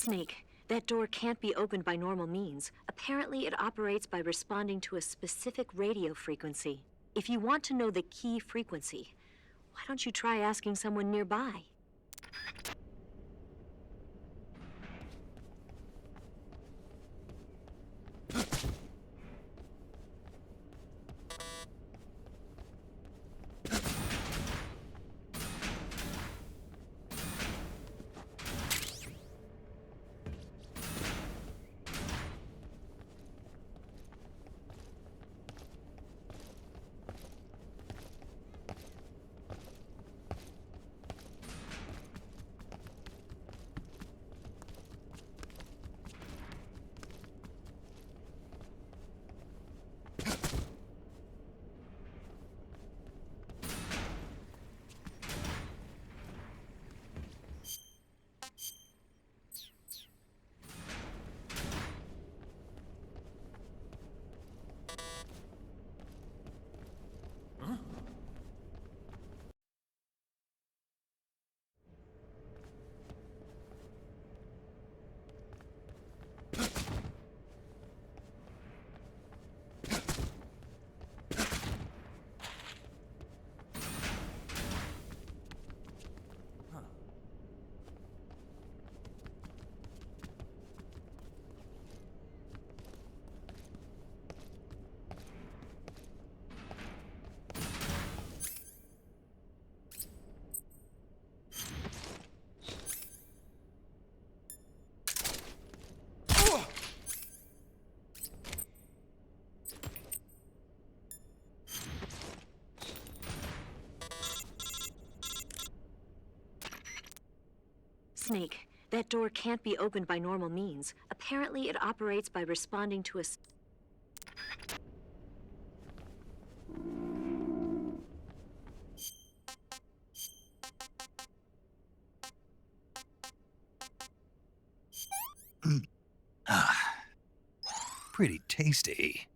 Snake, that door can't be opened by normal means. Apparently, it operates by responding to a specific radio frequency. If you want to know the key frequency, why don't you try asking someone nearby? Snake, that door can't be opened by normal means. Apparently, it operates by responding to a... Pretty tasty.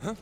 Huh?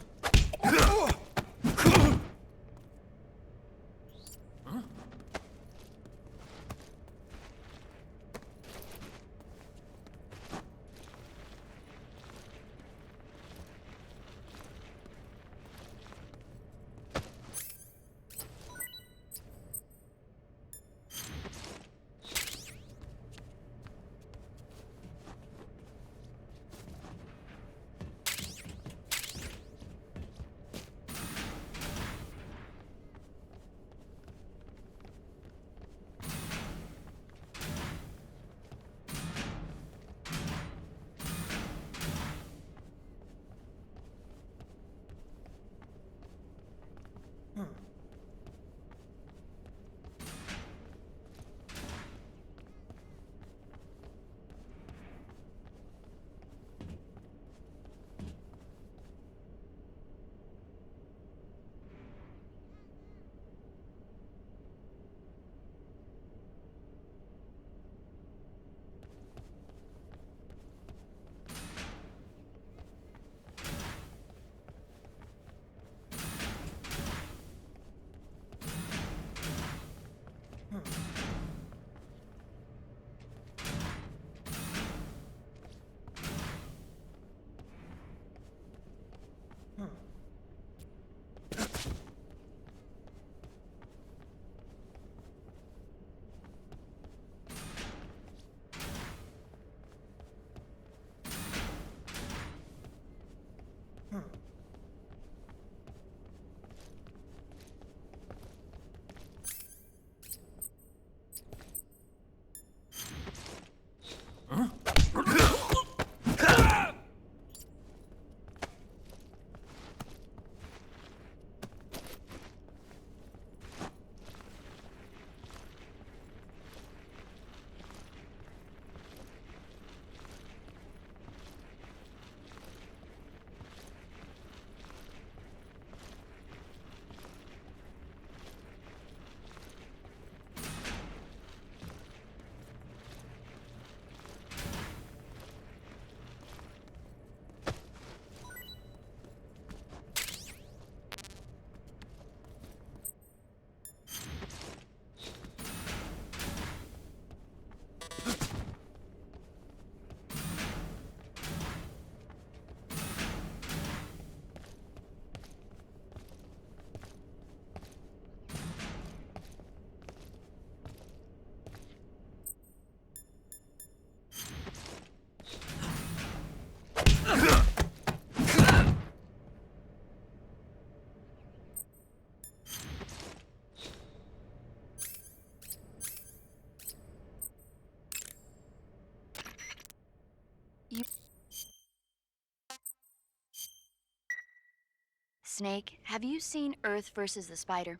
Snake, have you seen Earth versus the Spider?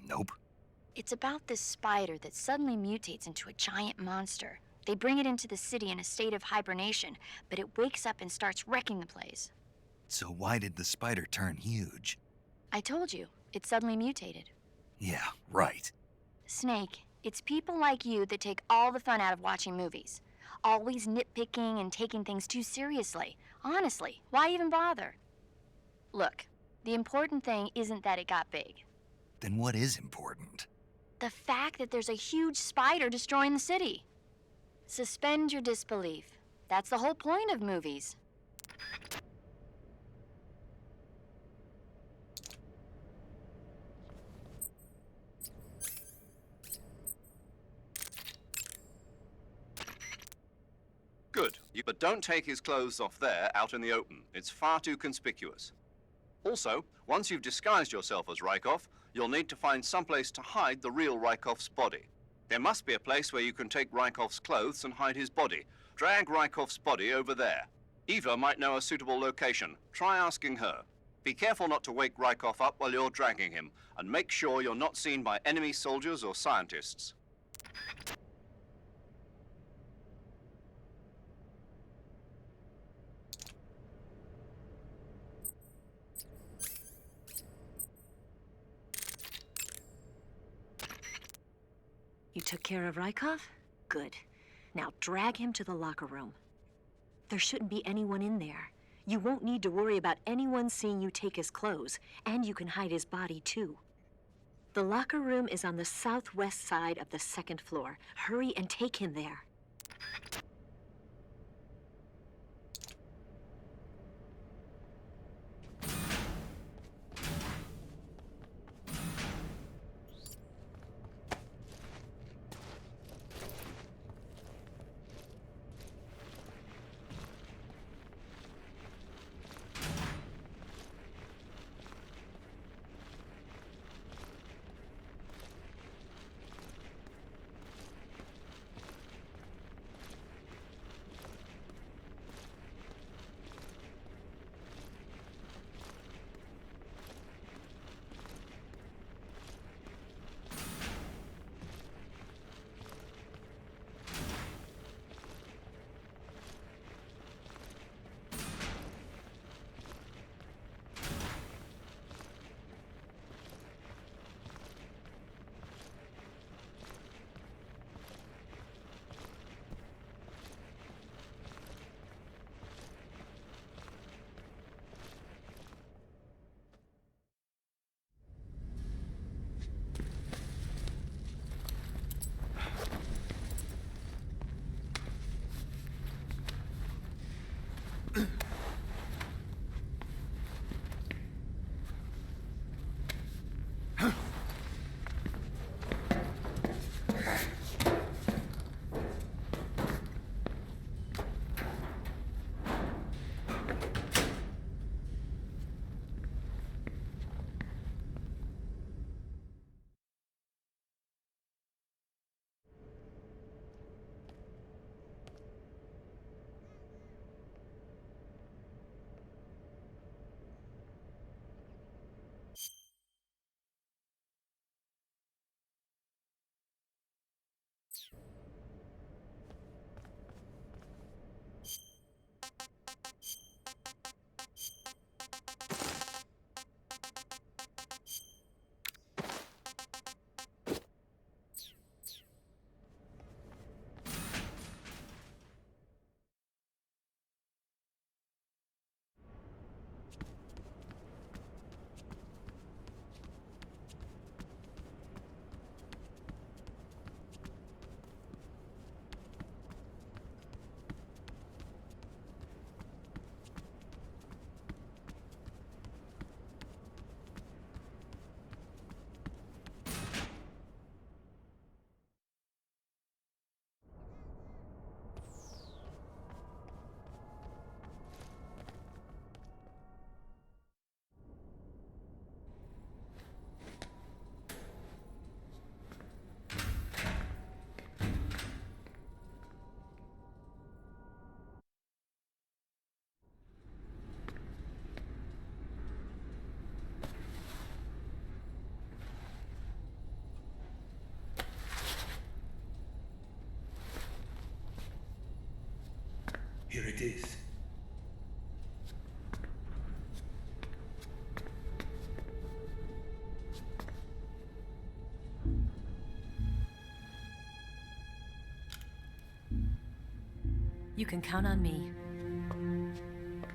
Nope. It's about this spider that suddenly mutates into a giant monster. They bring it into the city in a state of hibernation, but it wakes up and starts wrecking the place. So why did the spider turn huge? I told you, it suddenly mutated. Yeah, right. Snake, it's people like you that take all the fun out of watching movies. Always nitpicking and taking things too seriously. Honestly, why even bother? Look, the important thing isn't that it got big. Then what is important? The fact that there's a huge spider destroying the city. Suspend your disbelief. That's the whole point of movies. Good. But don't take his clothes off there, out in the open. It's far too conspicuous. Also, once you've disguised yourself as Rykov, you'll need to find someplace to hide the real Rykov's body. There must be a place where you can take Rykov's clothes and hide his body. Drag Rykov's body over there. Eva might know a suitable location. Try asking her. Be careful not to wake Rykov up while you're dragging him, and make sure you're not seen by enemy soldiers or scientists. You took care of Rykov? Good. Now drag him to the locker room. There shouldn't be anyone in there. You won't need to worry about anyone seeing you take his clothes, and you can hide his body too. The locker room is on the southwest side of the second floor. Hurry and take him there. Here it is. You can count on me.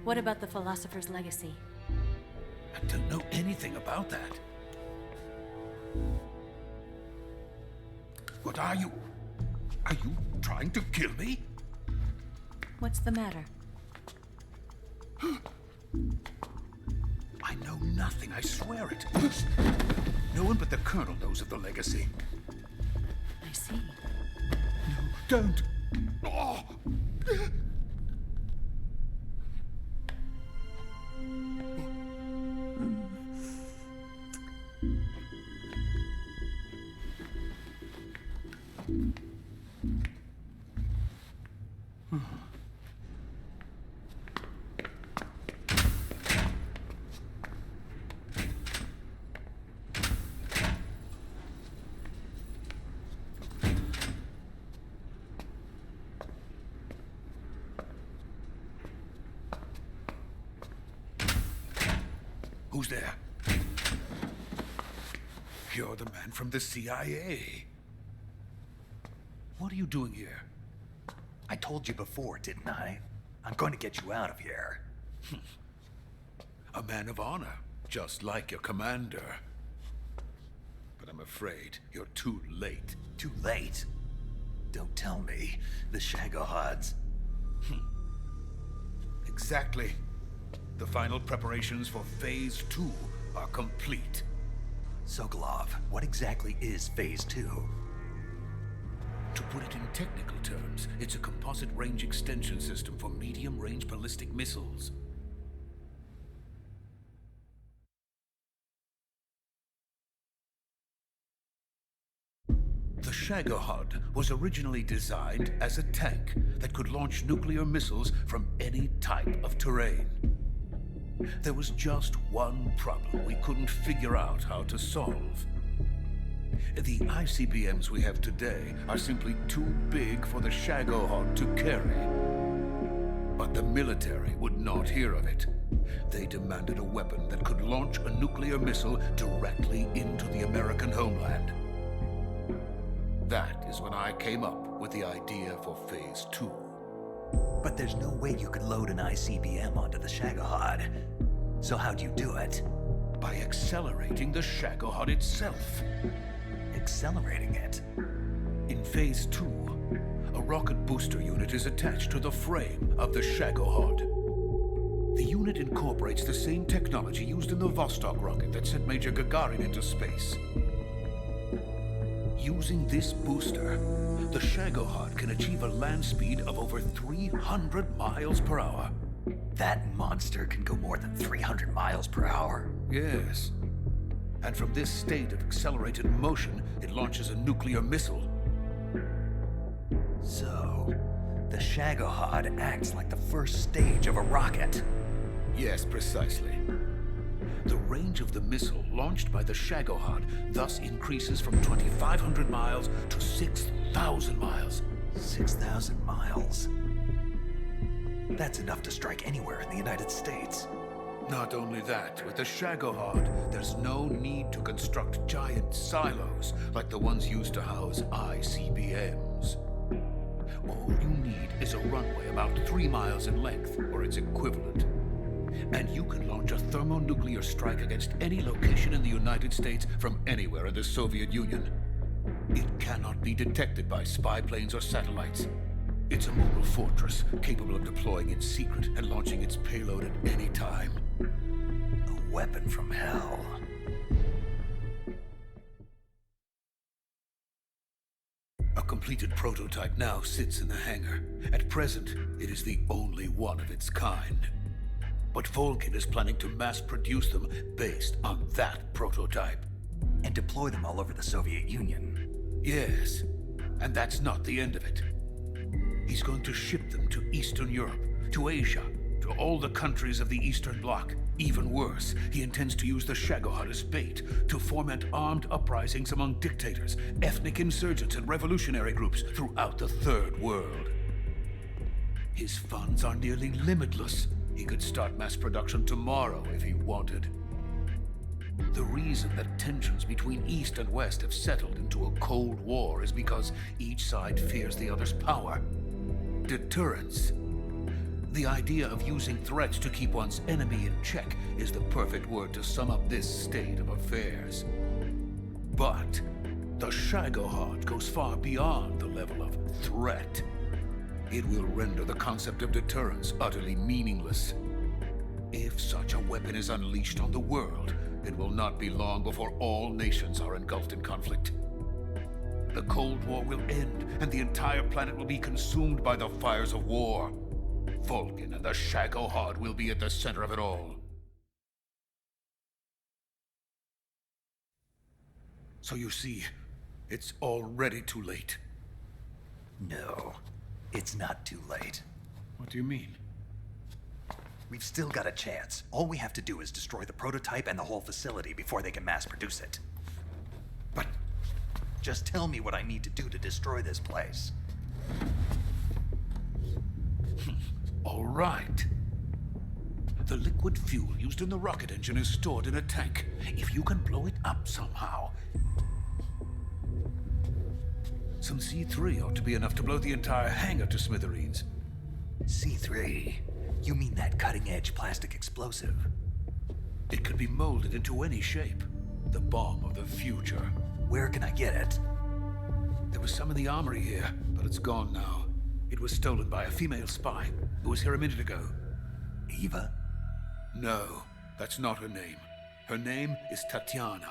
What about the Philosopher's Legacy? I don't know anything about that. What are you? Are you trying to kill me? What's the matter? I know nothing, I swear it. No one but the Colonel knows of the legacy. I see. No, don't. Oh. Who's there? You're the man from the CIA. What are you doing here? I told you before, didn't I? I'm going to get you out of here. A man of honor, just like your commander. But I'm afraid you're too late. Too late? Don't tell me. The Shagohods. Exactly. The final preparations for Phase 2 are complete. Sokolov, what exactly is Phase 2? To put it in technical terms, it's a composite range extension system for medium-range ballistic missiles. The Shagohod was originally designed as a tank that could launch nuclear missiles from any type of terrain. There was just one problem we couldn't figure out how to solve. The ICBMs we have today are simply too big for the Shagohod to carry. But the military would not hear of it. They demanded a weapon that could launch a nuclear missile directly into the American homeland. That is when I came up with the idea for Phase 2. But there's no way you could load an ICBM onto the Shagohod. So how'd you do it? By accelerating the Shagohod itself. Accelerating it? In Phase 2, a rocket booster unit is attached to the frame of the Shagohod. The unit incorporates the same technology used in the Vostok rocket that sent Major Gagarin into space. Using this booster, the Shagohod can achieve a land speed of over 300 miles per hour. That monster can go more than 300 miles per hour? Yes. And from this state of accelerated motion, it launches a nuclear missile. So, the Shagohod acts like the first stage of a rocket? Yes, precisely. The range of the missile launched by the Shagohod thus increases from 2,500 miles to 6,000 miles. 6,000 miles? That's enough to strike anywhere in the United States. Not only that, with the Shagohod, there's no need to construct giant silos like the ones used to house ICBMs. All you need is a runway about 3 miles in length, or its equivalent. And you can launch a thermonuclear strike against any location in the United States from anywhere in the Soviet Union. It cannot be detected by spy planes or satellites. It's a mobile fortress, capable of deploying in secret and launching its payload at any time. A weapon from hell. A completed prototype now sits in the hangar. At present, it is the only one of its kind. But Volgin is planning to mass-produce them based on that prototype. And deploy them all over the Soviet Union. Yes, and that's not the end of it. He's going to ship them to Eastern Europe, to Asia, to all the countries of the Eastern Bloc. Even worse, he intends to use the Shagohod as bait to foment armed uprisings among dictators, ethnic insurgents, and revolutionary groups throughout the Third World. His funds are nearly limitless. He could start mass production tomorrow if he wanted. The reason that tensions between East and West have settled into a Cold War is because each side fears the other's power. Deterrence. The idea of using threats to keep one's enemy in check is the perfect word to sum up this state of affairs. But the Shagohod goes far beyond the level of threat. It will render the concept of deterrence utterly meaningless. If such a weapon is unleashed on the world, it will not be long before all nations are engulfed in conflict. The Cold War will end, and the entire planet will be consumed by the fires of war. Vulcan and the Shagohod will be at the center of it all. So you see, it's already too late. No, it's not too late. What do you mean? We've still got a chance. All we have to do is destroy the prototype and the whole facility before they can mass produce it. But just tell me what I need to do to destroy this place. All right. The liquid fuel used in the rocket engine is stored in a tank. If you can blow it up somehow. Some C3 ought to be enough to blow the entire hangar to smithereens. C3? You mean that cutting-edge plastic explosive? It could be molded into any shape. The bomb of the future. Where can I get it? There was some in the armory here, but it's gone now. It was stolen by a female spy who was here a minute ago. Eva? No, that's not her name. Her name is Tatiana.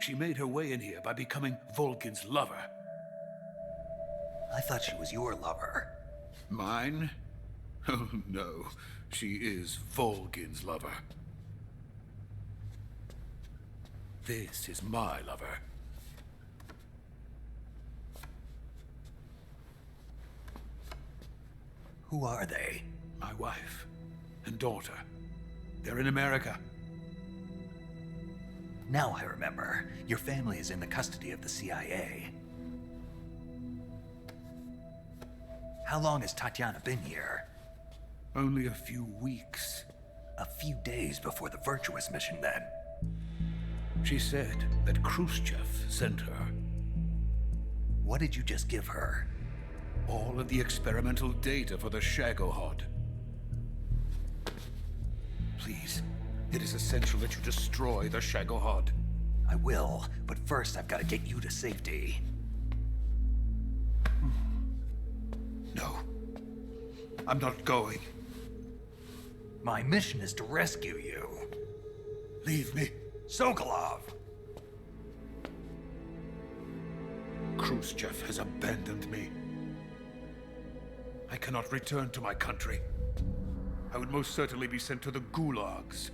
She made her way in here by becoming Volkin's lover. I thought she was your lover. Mine? Oh, no. She is Volkin's lover. This is my lover. Who are they? My wife and daughter. They're in America. Now I remember. Your family is in the custody of the CIA. How long has Tatiana been here? Only a few weeks. A few days before the Virtuous mission, then. She said that Khrushchev sent her. What did you just give her? All of the experimental data for the Shagohod. Please, it is essential that you destroy the Shagohod. I will, but first I've got to get you to safety. No. I'm not going. My mission is to rescue you. Leave me. Sokolov! Khrushchev has abandoned me. I cannot return to my country. I would most certainly be sent to the gulags.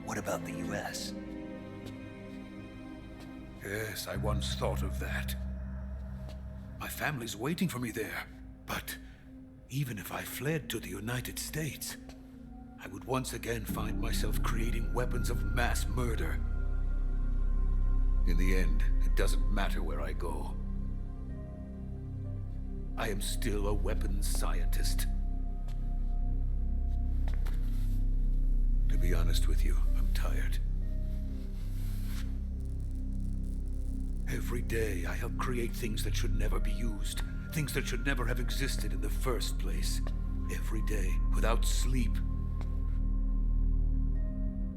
What about the US? Yes, I once thought of that. My family's waiting for me there. But even if I fled to the United States, I would once again find myself creating weapons of mass murder. In the end, it doesn't matter where I go. I am still a weapons scientist. To be honest with you, I'm tired. Every day I help create things that should never be used. Things that should never have existed in the first place. Every day, without sleep.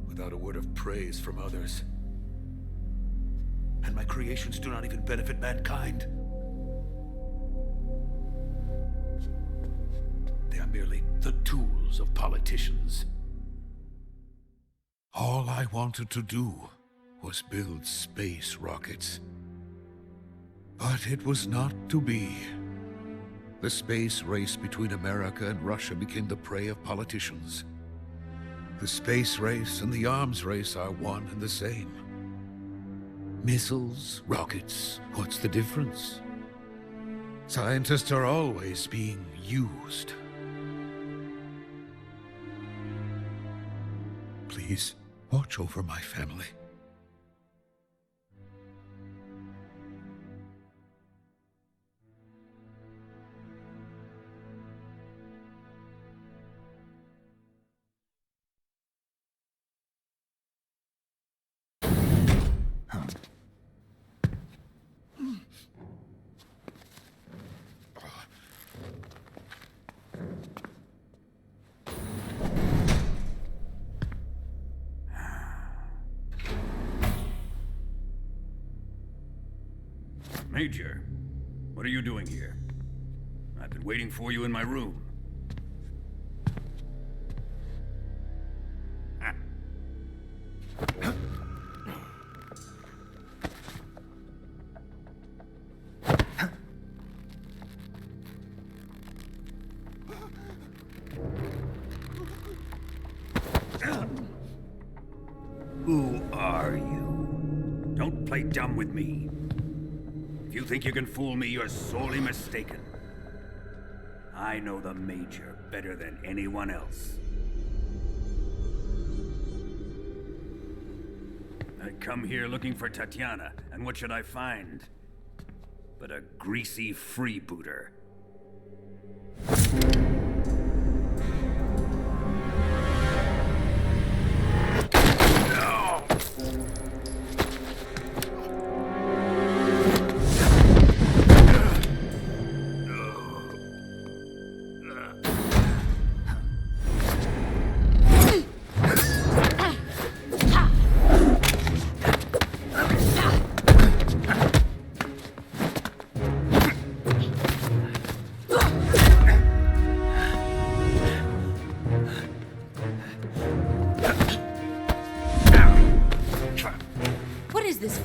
Without a word of praise from others. And my creations do not even benefit mankind. They are merely the tools of politicians. All I wanted to do was build space rockets. But it was not to be. The space race between America and Russia became the prey of politicians. The space race and the arms race are one and the same. Missiles, rockets, what's the difference? Scientists are always being used. Please, watch over my family. Major, what are you doing here? I've been waiting for you in my room. Who are you? Don't play dumb with me. If you think you can fool me, you're sorely mistaken. I know the Major better than anyone else. I come here looking for Tatiana, and what should I find? But a greasy freebooter.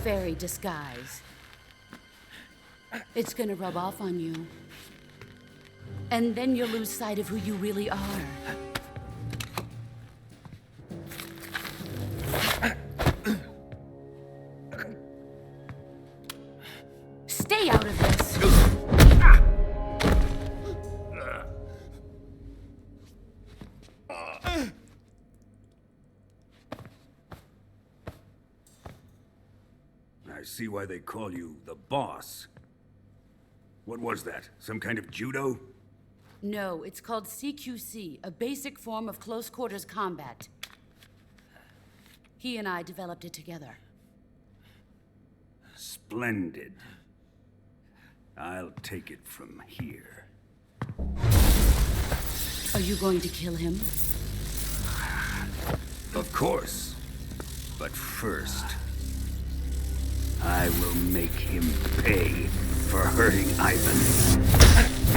Fairy disguise. It's gonna rub off on you. And then you'll lose sight of who you really are. Stay out of this! I see why they call you the boss. What was that? Some kind of judo? No, it's called CQC, a basic form of close quarters combat. He and I developed it together. Splendid. I'll take it from here. Are you going to kill him? Of course. But first, I will make him pay for hurting Ivan.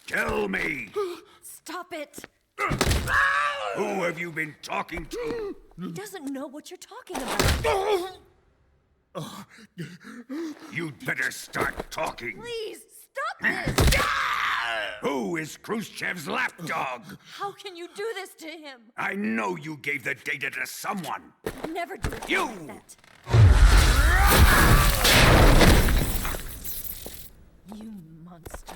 Tell me! Stop it! Who have you been talking to? He doesn't know what you're talking about. You'd better start talking. Please, stop this! Who is Khrushchev's lapdog? How can you do this to him? I know you gave the data to someone. Never do it You! like that. You monster.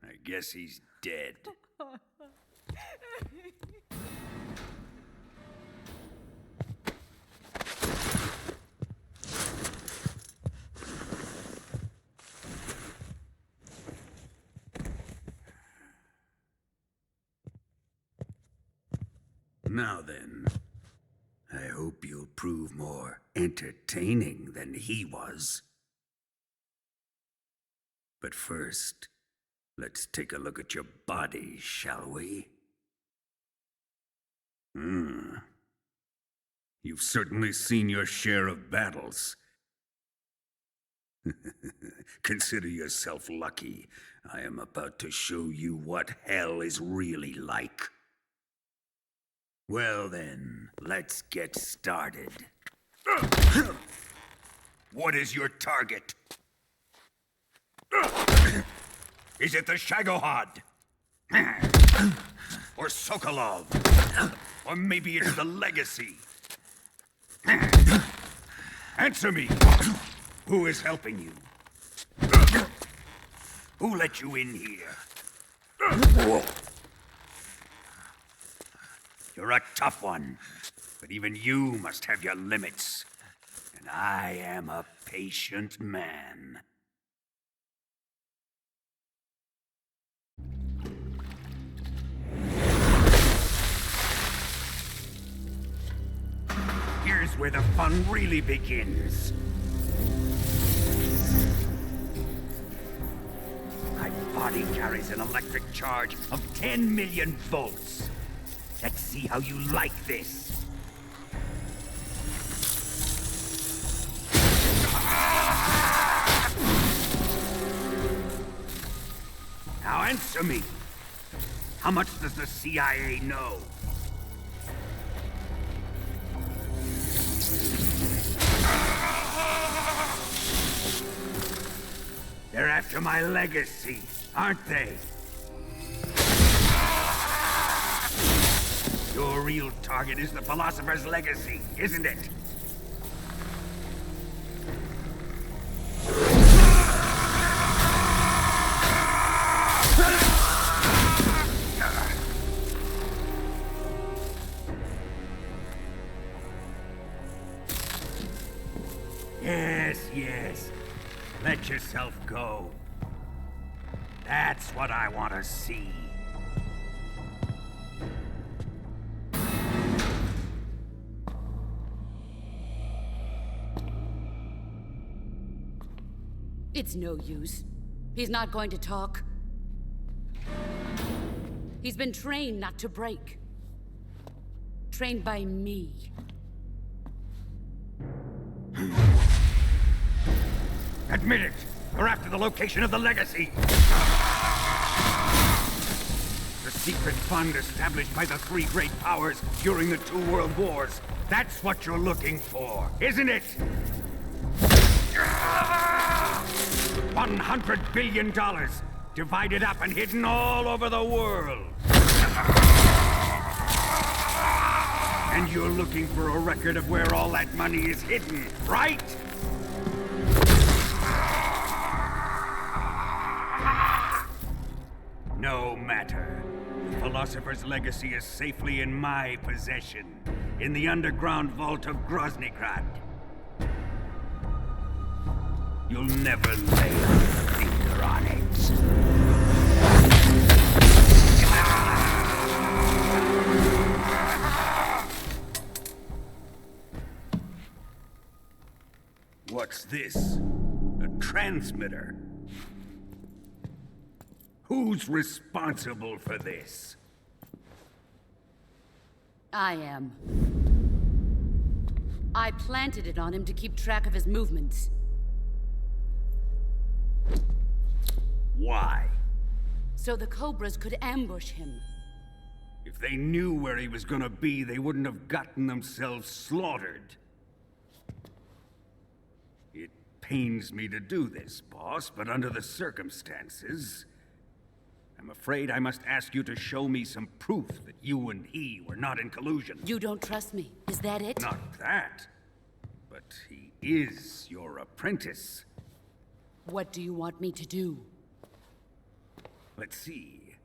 I guess he's dead. Now then, I hope you'll prove more entertaining than he was. But first, let's take a look at your body, shall we? You've certainly seen your share of battles. Consider yourself lucky. I am about to show you what hell is really like. Well then, let's get started. What is your target? Is it the Shagohod? Or Sokolov? Or maybe it's the Legacy? Answer me! Who is helping you? Who let you in here? You're a tough one, but even you must have your limits. And I am a patient man. Here's where the fun really begins. My body carries an electric charge of 10 million volts. Let's see how you like this. Now answer me. How much does the CIA know? They're after my legacy, aren't they? Your real target is the Philosopher's Legacy, isn't it? Yes. Let yourself go. That's what I want to see. It's no use. He's not going to talk. He's been trained not to break. Trained by me. Admit it! We're after the location of the Legacy! The secret fund established by the three great powers during the 2 world wars. That's what you're looking for, isn't it? $100 billion, divided up and hidden all over the world. And you're looking for a record of where all that money is hidden, right? No matter. The Philosopher's Legacy is safely in my possession, in the underground vault of Groznygrad. You'll never lay a finger on it. What's this? A transmitter? Who's responsible for this? I am. I planted it on him to keep track of his movements. Why? So the Cobras could ambush him. If they knew where he was gonna be, they wouldn't have gotten themselves slaughtered. It pains me to do this, boss, but under the circumstances, I'm afraid I must ask you to show me some proof that you and he were not in collusion. You don't trust me, is that it? Not that, but he is your apprentice. What do you want me to do? Let's see.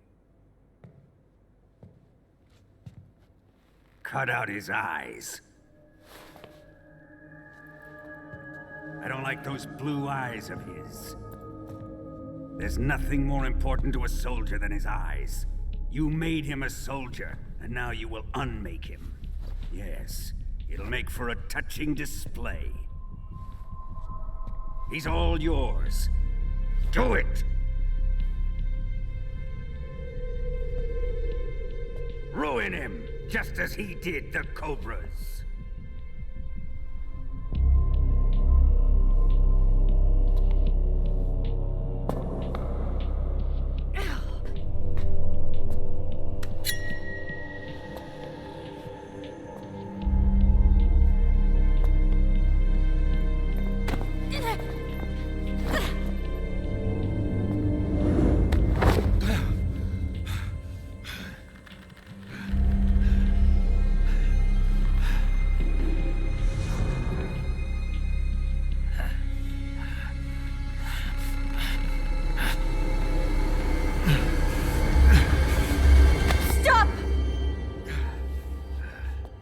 Cut out his eyes. I don't like those blue eyes of his. There's nothing more important to a soldier than his eyes. You made him a soldier, and now you will unmake him. Yes, it'll make for a touching display. He's all yours. Do it! Ruin him, just as he did the Cobras.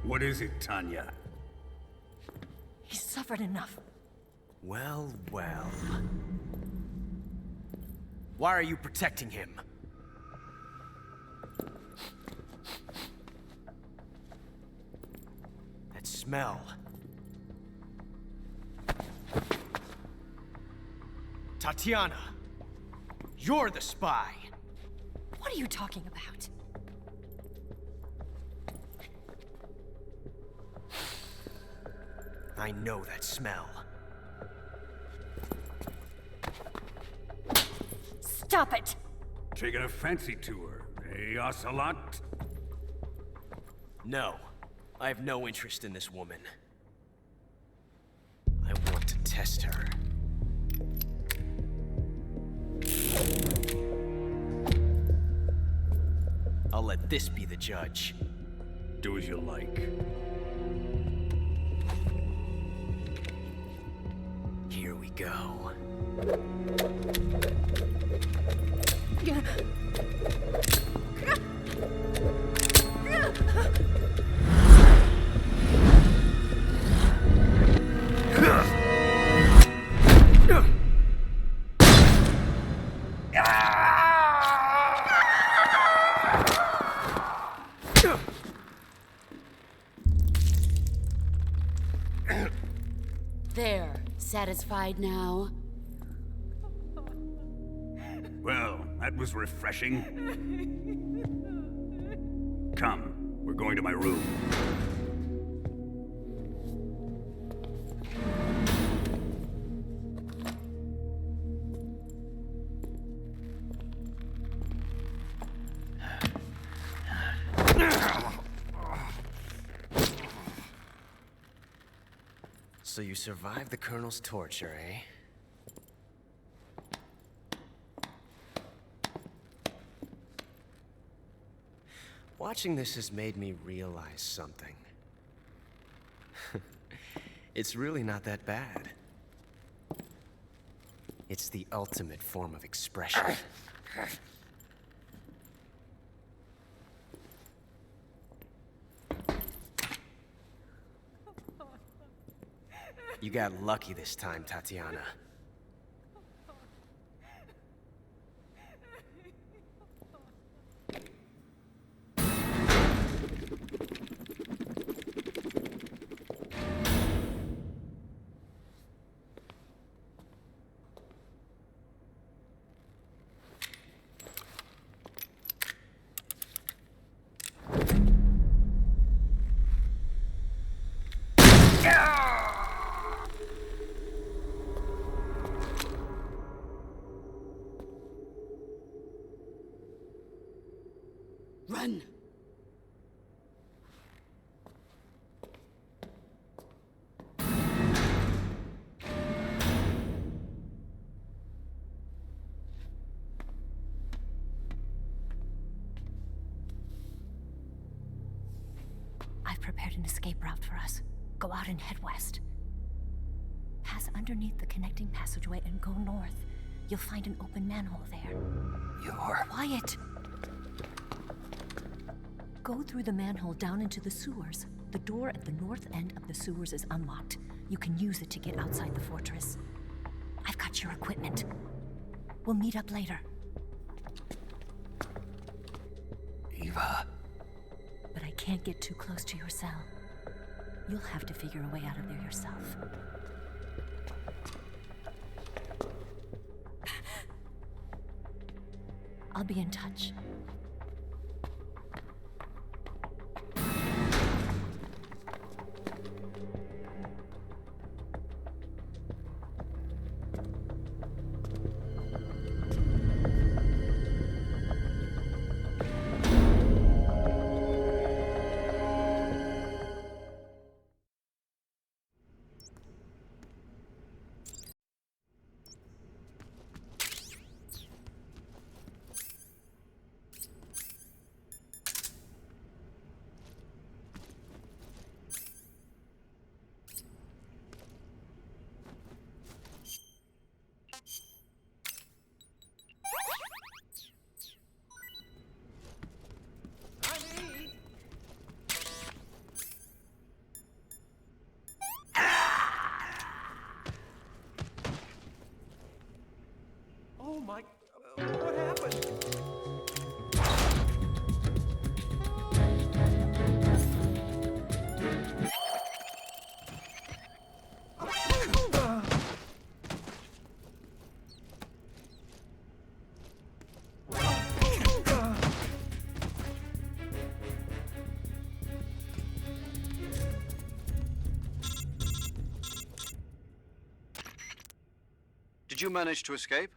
What is it, Tanya? He's suffered enough. Well, well. Why are you protecting him? That smell. Tatiana! You're the spy! What are you talking about? I know that smell. Stop it! Taking a fancy to her, eh, Ocelot? No. I have no interest in this woman. I want to test her. I'll let this be the judge. Do as you like. Here we go. There, satisfied now? Well, that was refreshing. Come, we're going to my room. So you survived the Colonel's torture, eh? Watching this has made me realize something. It's really not that bad. It's the ultimate form of expression. You got lucky this time, Tatiana. prepared an escape route for us. Go out and head west. Pass underneath the connecting passageway and go north. You'll find an open manhole there. You're... Quiet! Go through the manhole down into the sewers. The door at the north end of the sewers is unlocked. You can use it to get outside the fortress. I've got your equipment. We'll meet up later. Eva... But I can't get too close to your cell. You'll have to figure a way out of there yourself. I'll be in touch. Oh my... what happened? Did you manage to escape?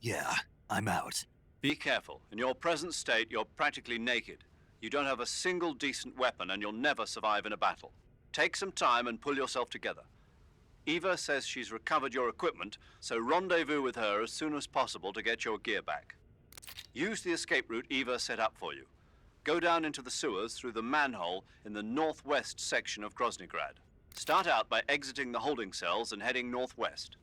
Yeah, I'm out. Be careful. In your present state, you're practically naked. You don't have a single decent weapon, and you'll never survive in a battle. Take some time and pull yourself together. Eva says she's recovered your equipment, so rendezvous with her as soon as possible to get your gear back. Use the escape route Eva set up for you. Go down into the sewers through the manhole in the northwest section of Groznygrad. Start out by exiting the holding cells and heading northwest.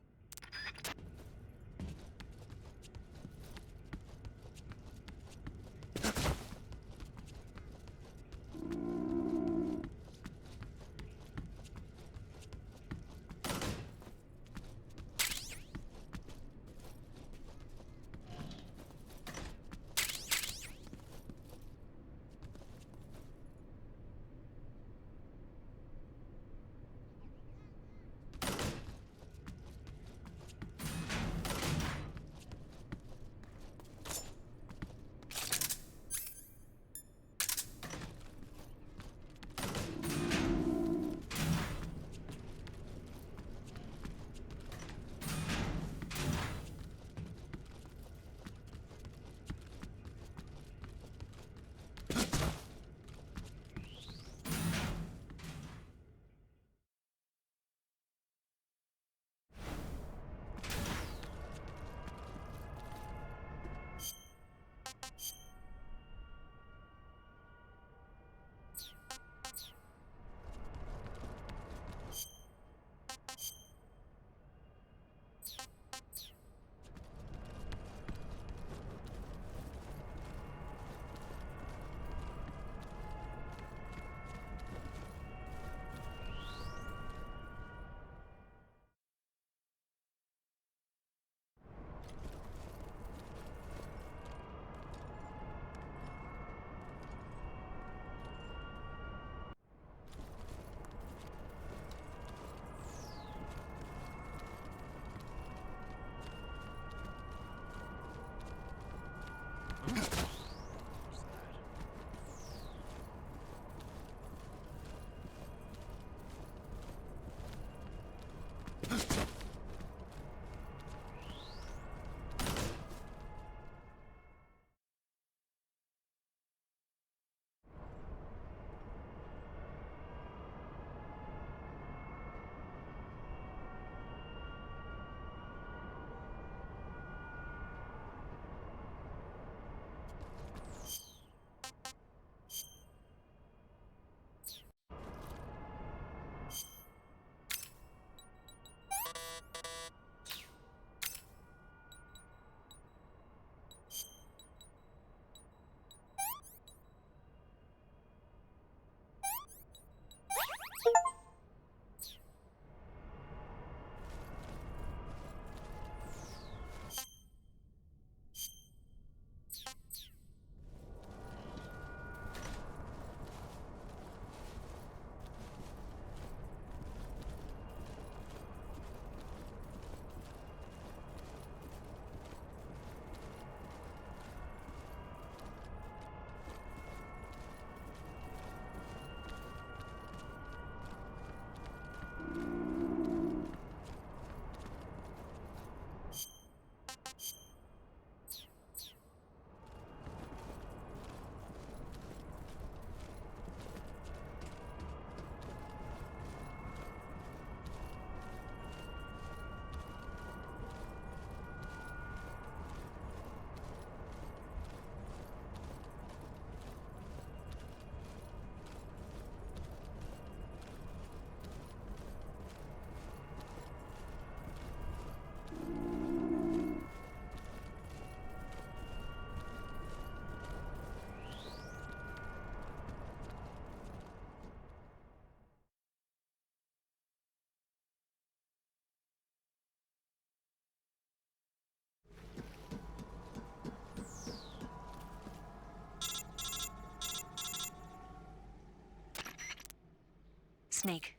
Snake,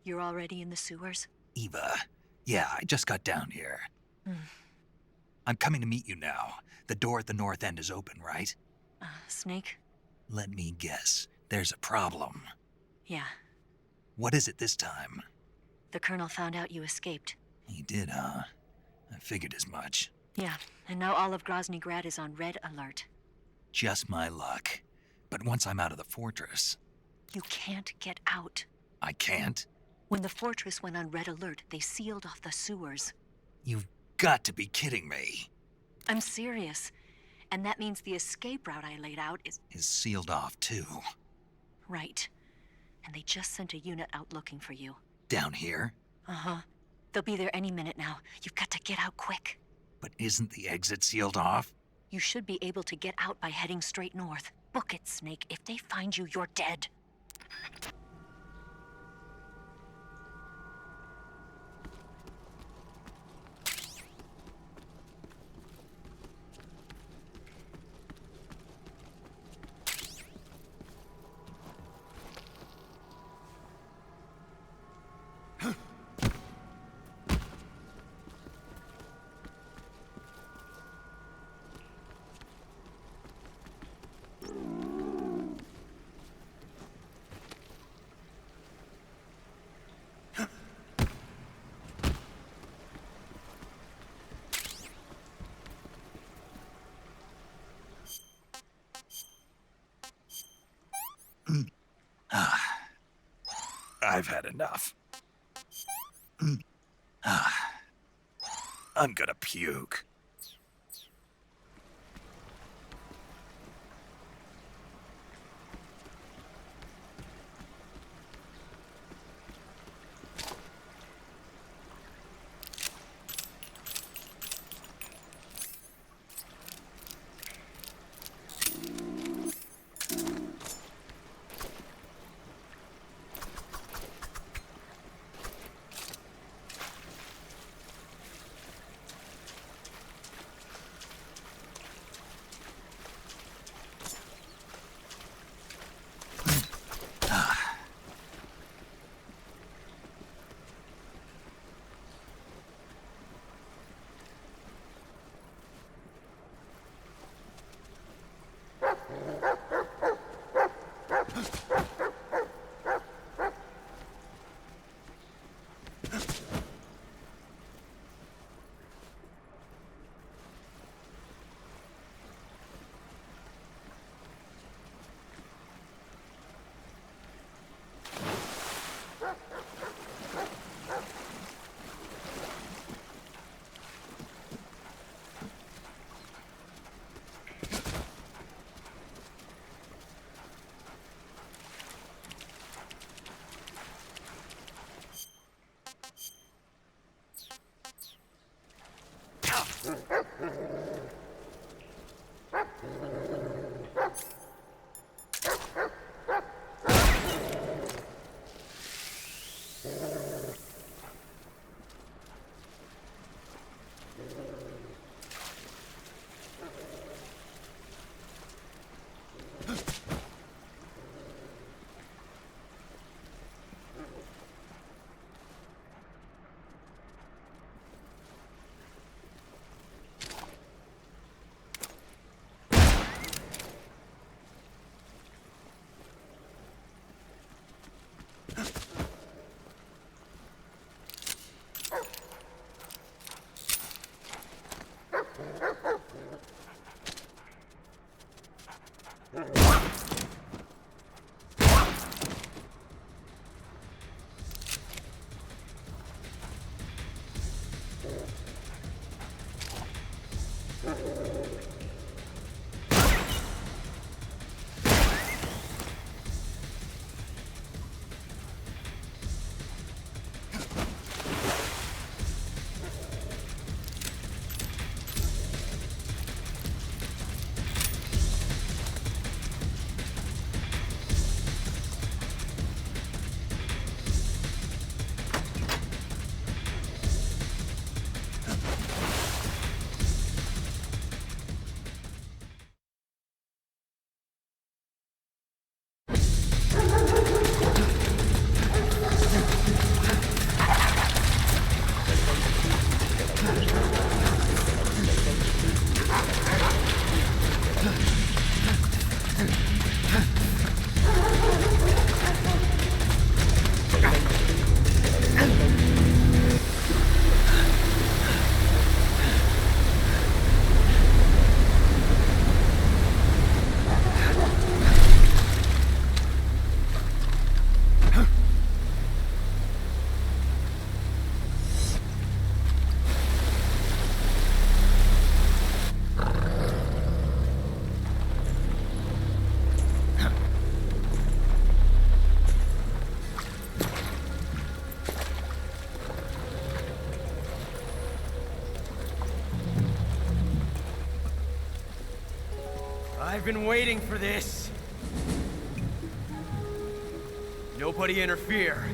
you're already in the sewers? Eva, yeah, I just got down here. I'm coming to meet you now. The door at the north end is open, right? Snake? Let me guess. There's a problem. Yeah. What is it this time? The Colonel found out you escaped. He did, huh? I figured as much. Yeah, and now all of Grozny Grad is on red alert. Just my luck. But once I'm out of the fortress... You can't get out. I can't? When the fortress went on red alert, they sealed off the sewers. You've got to be kidding me. I'm serious. And that means the escape route I laid out is sealed off, too. Right. And they just sent a unit out looking for you. Down here? Uh-huh. They'll be there any minute now. You've got to get out quick. But isn't the exit sealed off? You should be able to get out by heading straight north. Book it, Snake. If they find you, you're dead. I've had enough. I'm gonna puke. I've been waiting for this. Nobody interfere.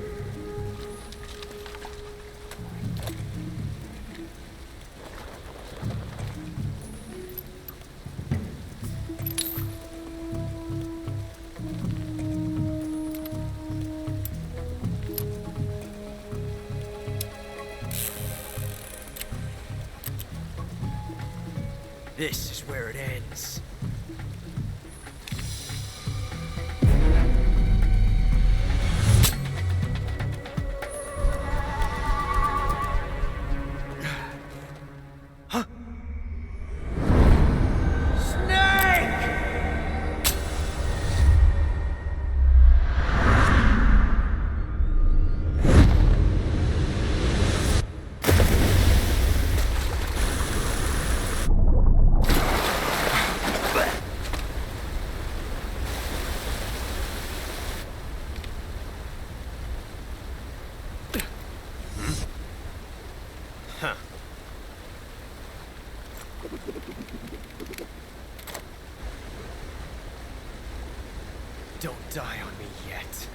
This is where it ends. Don't die on me yet.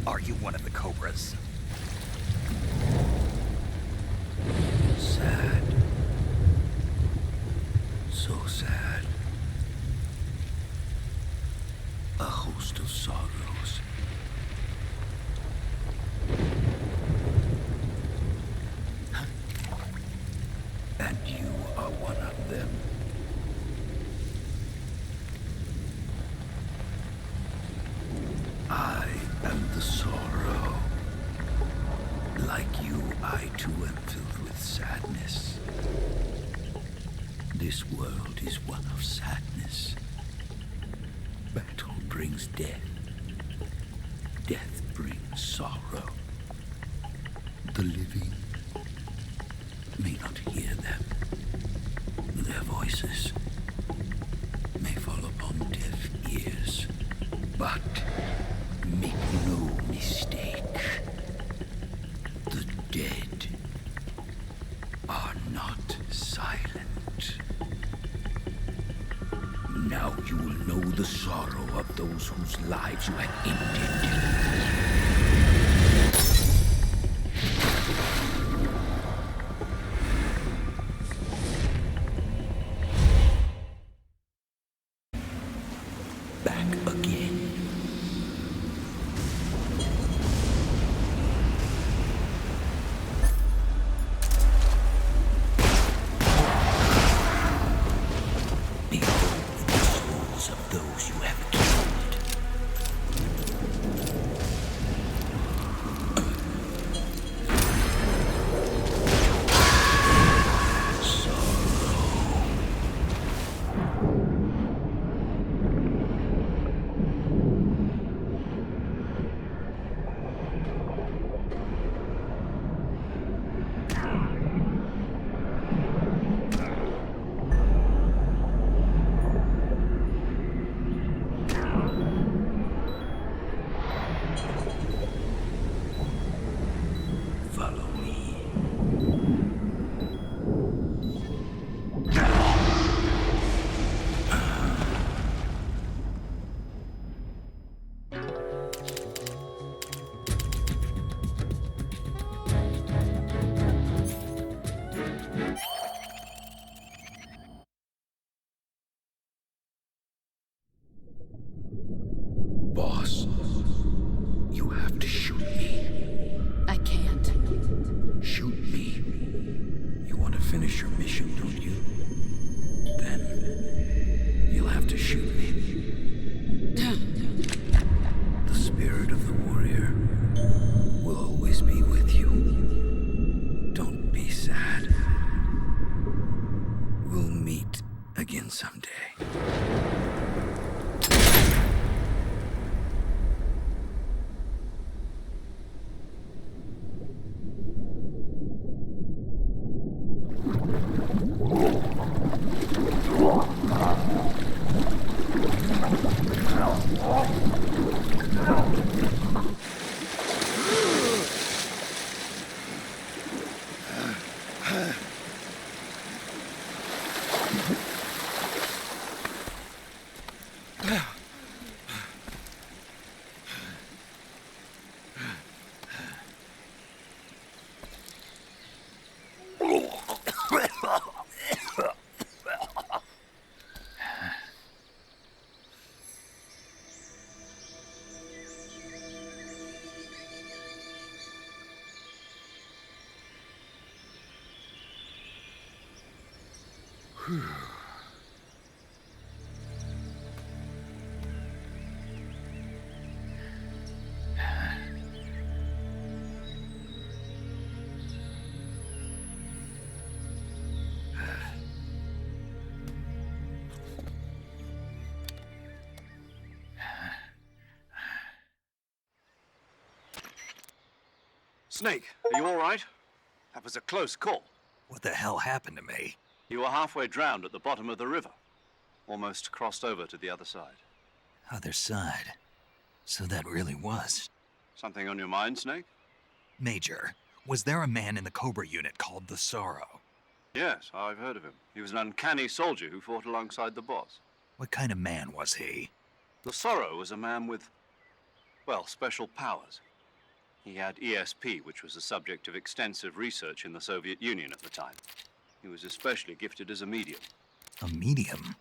Are you one of the Cobras? Sad. So sad. A host of sorrows. And you are one of them. I am the sorrow. Like you, I too am filled with sadness. This world is one of sadness. Battle brings death. Death brings sorrow. The living may not hear them. Their voices may fall upon deaf ears. But make no mistake, the dead are not silent. Now you will know the sorrow of those whose lives you have ended. Back again. Behold the souls of those you have killed. me. I can't. Shoot me. You want to finish your mission, don't you? Then you'll have to shoot me. The spirit of the warrior will always be with you. Don't be sad. We'll meet again someday. Snake, are you all right? That was a close call. What the hell happened to me? You were halfway drowned at the bottom of the river. Almost crossed over to the other side. Other side. So that really was. Something on your mind, Snake? Major, was there a man in the Cobra unit called the Sorrow? Yes, I've heard of him. He was an uncanny soldier who fought alongside the boss. What kind of man was he? The Sorrow was a man with, well, special powers. He had ESP, which was the subject of extensive research in the Soviet Union at the time. He was especially gifted as a medium. A medium?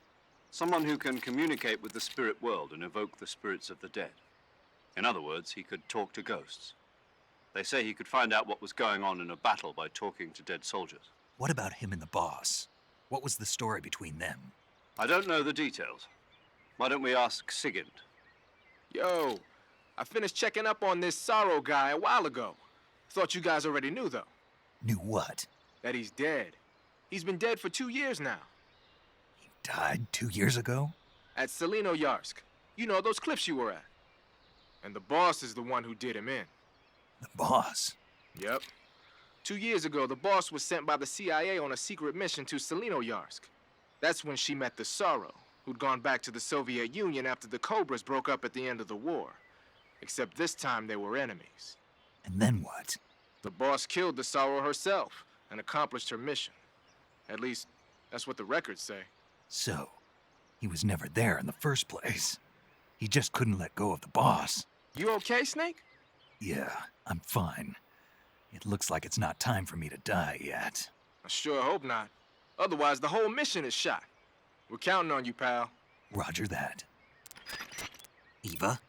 Someone who can communicate with the spirit world and evoke the spirits of the dead. In other words, he could talk to ghosts. They say he could find out what was going on in a battle by talking to dead soldiers. What about him and the boss? What was the story between them? I don't know the details. Why don't we ask Sigint? Yo, I finished checking up on this Sorrow guy a while ago. Thought you guys already knew, though. Knew what? That he's dead. He's been dead for 2 years now. He died 2 years ago? At Selino-Yarsk. You know, those cliffs you were at. And the boss is the one who did him in. The boss? Yep. 2 years ago, the boss was sent by the CIA on a secret mission to Selino-Yarsk. That's when she met the Sorrow, who'd gone back to the Soviet Union after the Cobras broke up at the end of the war. Except this time they were enemies. And then what? The boss killed the Sorrow herself and accomplished her mission. At least, that's what the records say. So, he was never there in the first place. He just couldn't let go of the boss. You okay, Snake? Yeah, I'm fine. It looks like it's not time for me to die yet. I sure hope not. Otherwise, the whole mission is shot. We're counting on you, pal. Roger that. Eva?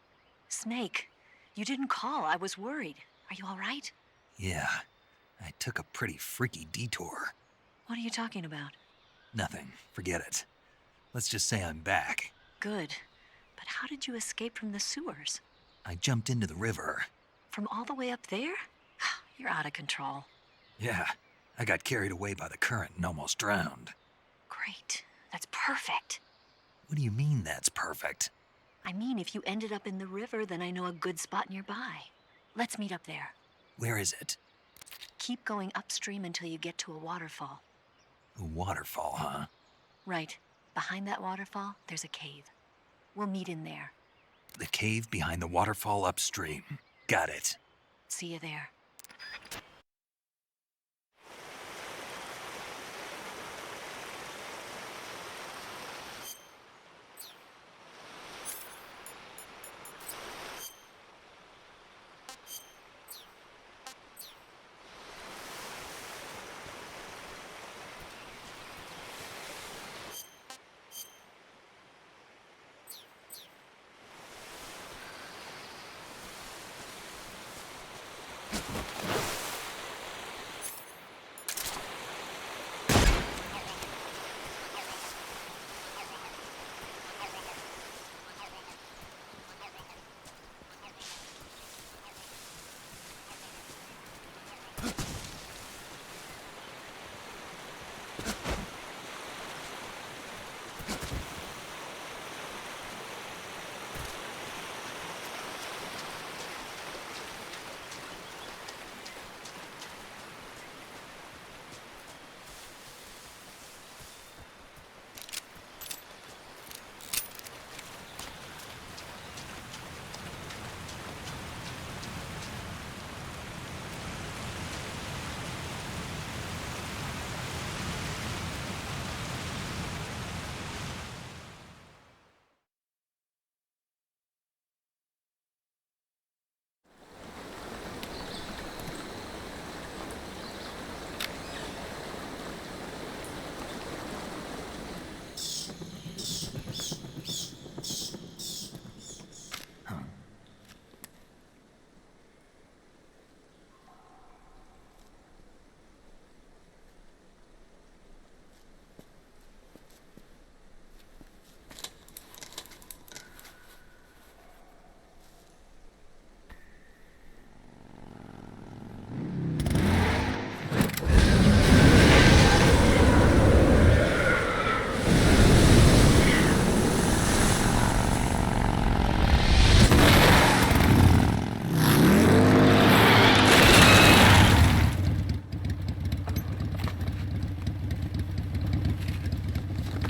Snake, you didn't call. I was worried. Are you all right? Yeah, I took a pretty freaky detour. What are you talking about? Nothing. Forget it. Let's just say I'm back. Good. But how did you escape from the sewers? I jumped into the river. From all the way up there? You're out of control. Yeah, I got carried away by the current and almost drowned. Great. That's perfect. What do you mean that's perfect? I mean, if you ended up in the river, then I know a good spot nearby. Let's meet up there. Where is it? Keep going upstream until you get to a waterfall. A waterfall, huh? Right. Behind that waterfall, there's a cave. We'll meet in there. The cave behind the waterfall upstream. Got it. See you there.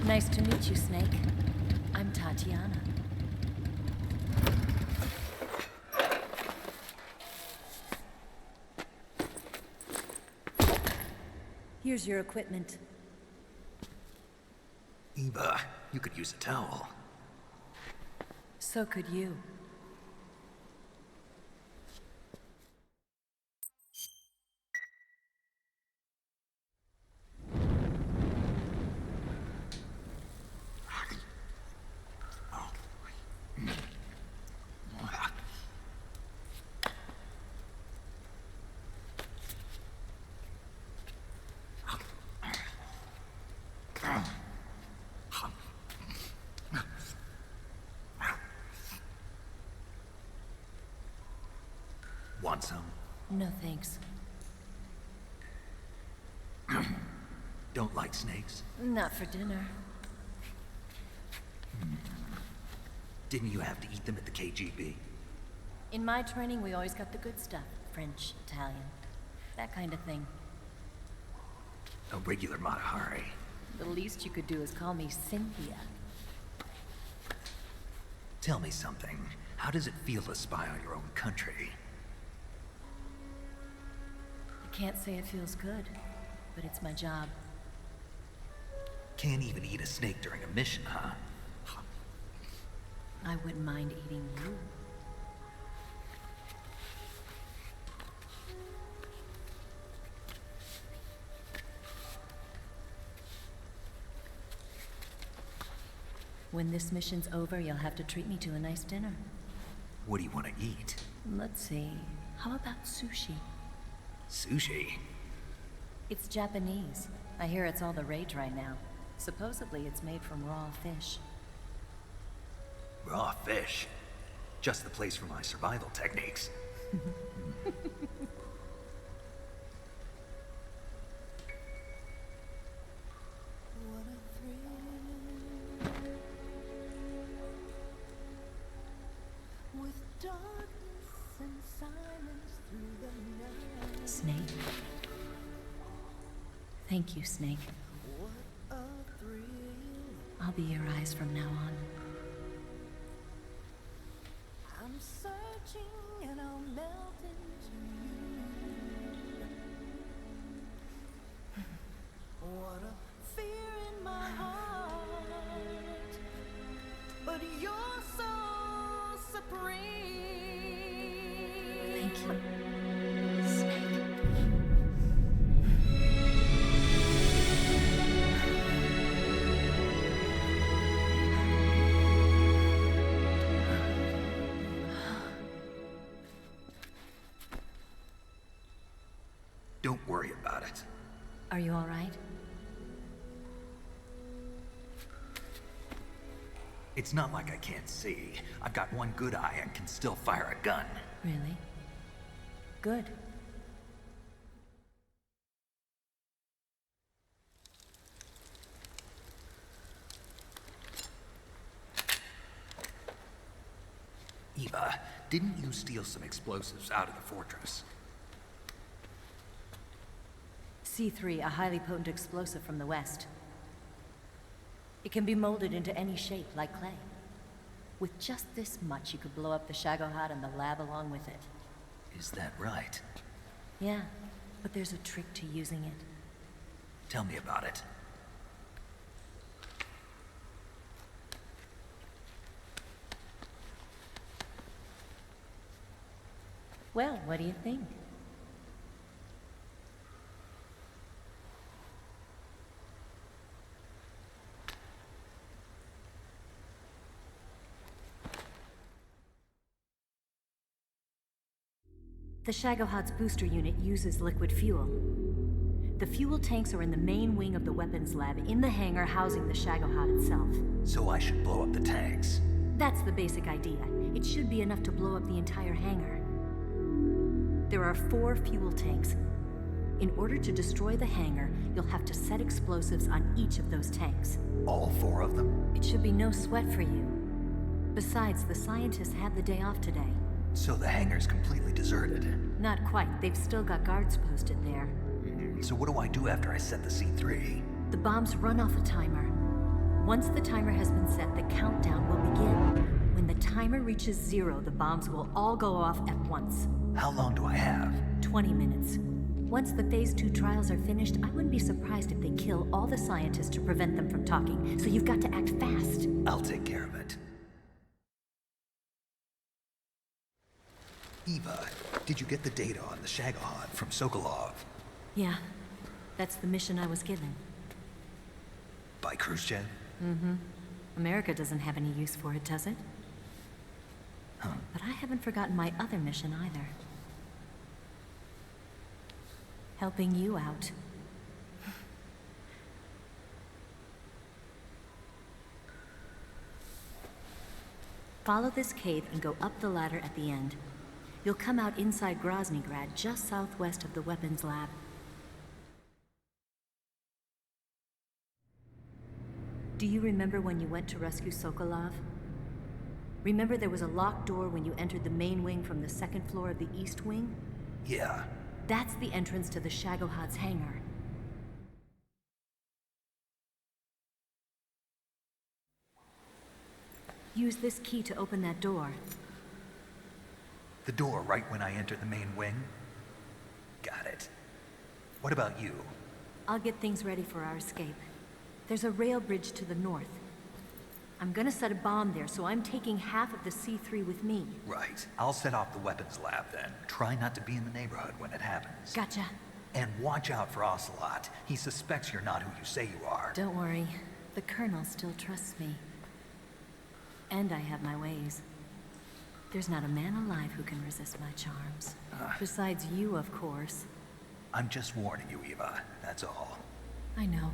Nice to meet you, Snake. I'm Tatiana. Here's your equipment. Eva, you could use a towel. So could you. Want some? No thanks. Don't like snakes? Not for dinner. Didn't you have to eat them at the KGB? In my training, we always got the good stuff. French, Italian, that kind of thing. A regular Matahari. The least you could do is call me Cynthia. Tell me something. How does it feel to spy on your own country? I can't say it feels good, but it's my job. Can't even eat a snake during a mission, huh? I wouldn't mind eating you. When this mission's over, you'll have to treat me to a nice dinner. What do you want to eat? Let's see. How about sushi? Sushi? It's Japanese. I hear it's all the rage right now. Supposedly it's made from raw fish. Raw fish? Just the place for my survival techniques. Snake. Thank you, Snake. I'll be your eyes from now on. I'm searching and I'll melt into you. What a fear in my heart, but you're so supreme. Thank you. Don't worry about it. Are you all right? It's not like I can't see. I've got one good eye and can still fire a gun. Really? Good. Eva, didn't you steal some explosives out of the fortress? C3, a highly potent explosive from the west. It can be molded into any shape, like clay. With just this much, you could blow up the Shagohod and the lab along with it. Is that right? Yeah, but there's a trick to using it. Tell me about it. Well, what do you think? The Shagohod's booster unit uses liquid fuel. The fuel tanks are in the main wing of the weapons lab in the hangar housing the Shagohod itself. So I should blow up the tanks? That's the basic idea. It should be enough to blow up the entire hangar. There are 4 fuel tanks. In order to destroy the hangar, you'll have to set explosives on each of those tanks. All 4 of them? It should be no sweat for you. Besides, the scientists had the day off today. So the hangar's completely deserted? Not quite. They've still got guards posted there. So what do I do after I set the C3? The bombs run off a timer. Once the timer has been set, the countdown will begin. When the timer reaches 0, the bombs will all go off at once. How long do I have? 20 minutes. Once the Phase 2 trials are finished, I wouldn't be surprised if they kill all the scientists to prevent them from talking, so you've got to act fast. I'll take care of it. Eva, did you get the data on the Shagohod from Sokolov? Yeah, that's the mission I was given. By Khrushchev? Mm-hmm. America doesn't have any use for it, does it? Huh. But I haven't forgotten my other mission either. Helping you out. Follow this cave and go up the ladder at the end. You'll come out inside Groznygrad, just southwest of the weapons lab. Do you remember when you went to rescue Sokolov? Remember there was a locked door when you entered the main wing from the 2nd floor of the east wing? Yeah. That's the entrance to the Shagohod's hangar. Use this key to open that door. The door right when I enter the main wing? Got it. What about you? I'll get things ready for our escape. There's a rail bridge to the north. I'm gonna set a bomb there, so I'm taking half of the C3 with me. Right. I'll set off the weapons lab then. Try not to be in the neighborhood when it happens. Gotcha. And watch out for Ocelot. He suspects you're not who you say you are. Don't worry. The Colonel still trusts me. And I have my ways. There's not a man alive who can resist my charms. Besides you, of course. I'm just warning you, Eva. That's all. I know.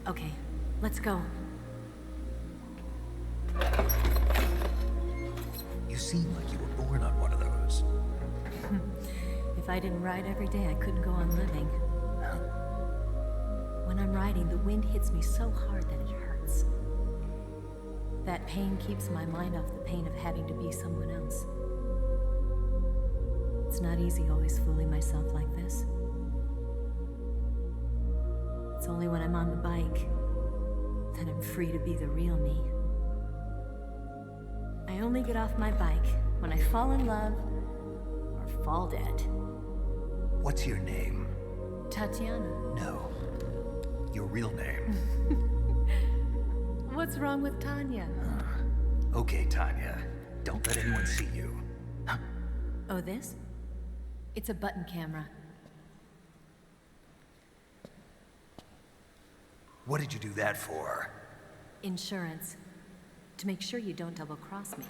Okay, let's go. You seem like you were born on one of those. If I didn't ride every day, I couldn't go on living. When I'm riding, the wind hits me so hard that it hurts. That pain keeps my mind off the pain of having to be someone else. It's not easy always fooling myself like this. It's only when I'm on the bike that I'm free to be the real me. I only get off my bike when I fall in love or fall dead. What's your name? Tatiana. No. Your real name. What's wrong with Tanya? Okay, Tanya. Don't let anyone see you. Oh, this? It's a button camera. What did you do that for? Insurance. To make sure you don't double-cross me.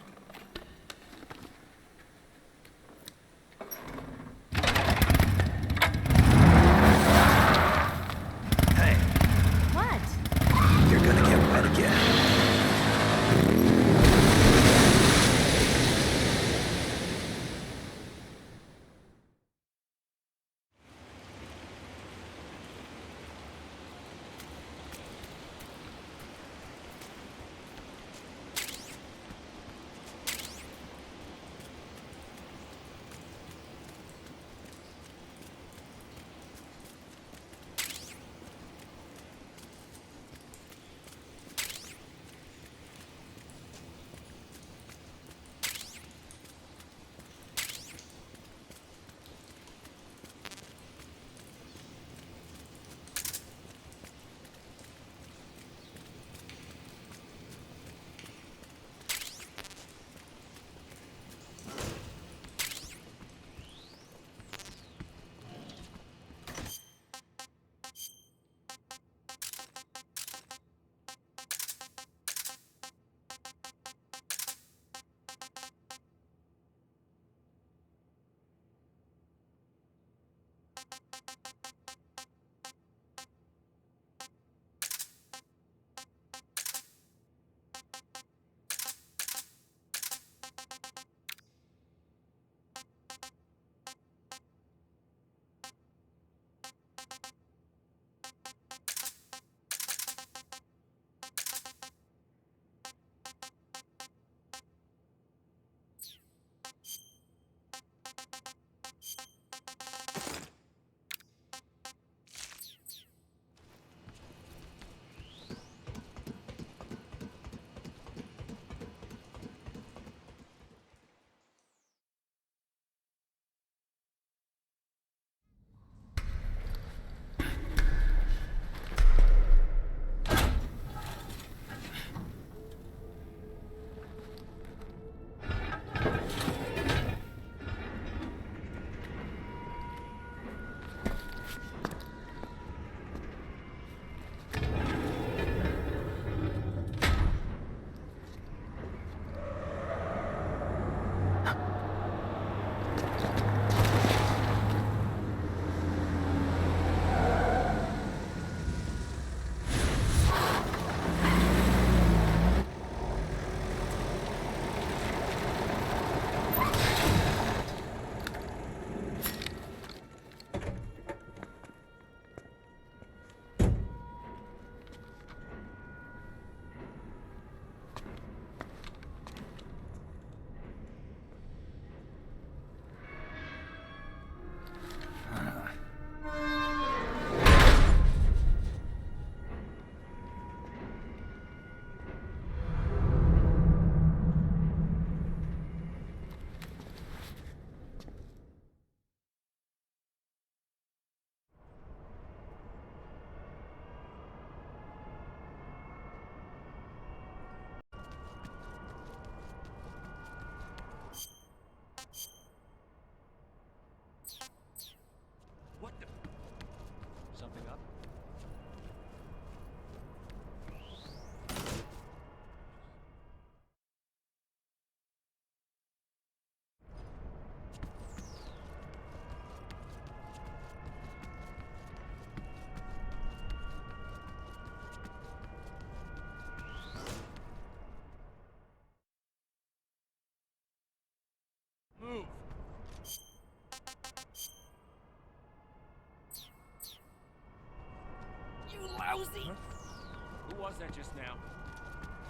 was that just now?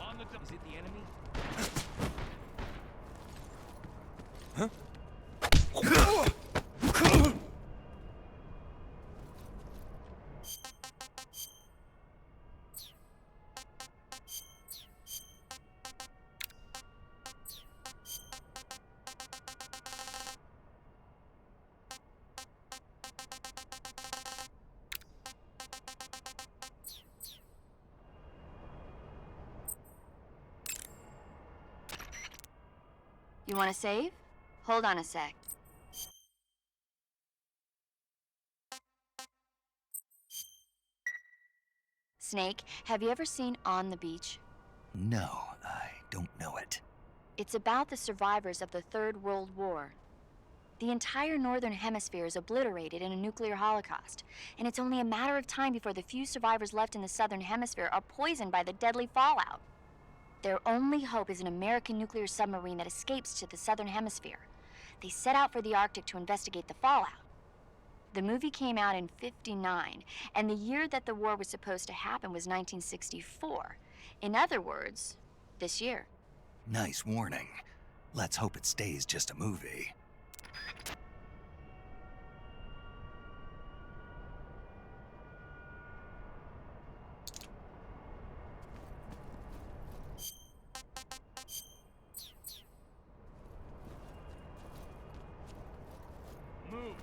On the Is it the enemy? Huh? You want to save? Hold on a sec. Snake, have you ever seen On the Beach? No, I don't know it. It's about the survivors of the Third World War. The entire northern hemisphere is obliterated in a nuclear holocaust, and it's only a matter of time before the few survivors left in the southern hemisphere are poisoned by the deadly fallout. Their only hope is an American nuclear submarine that escapes to the southern hemisphere. They set out for the Arctic to investigate the fallout. The movie came out in '59, and the year that the war was supposed to happen was 1964. In other words, this year. Nice warning. Let's hope it stays just a movie. Move.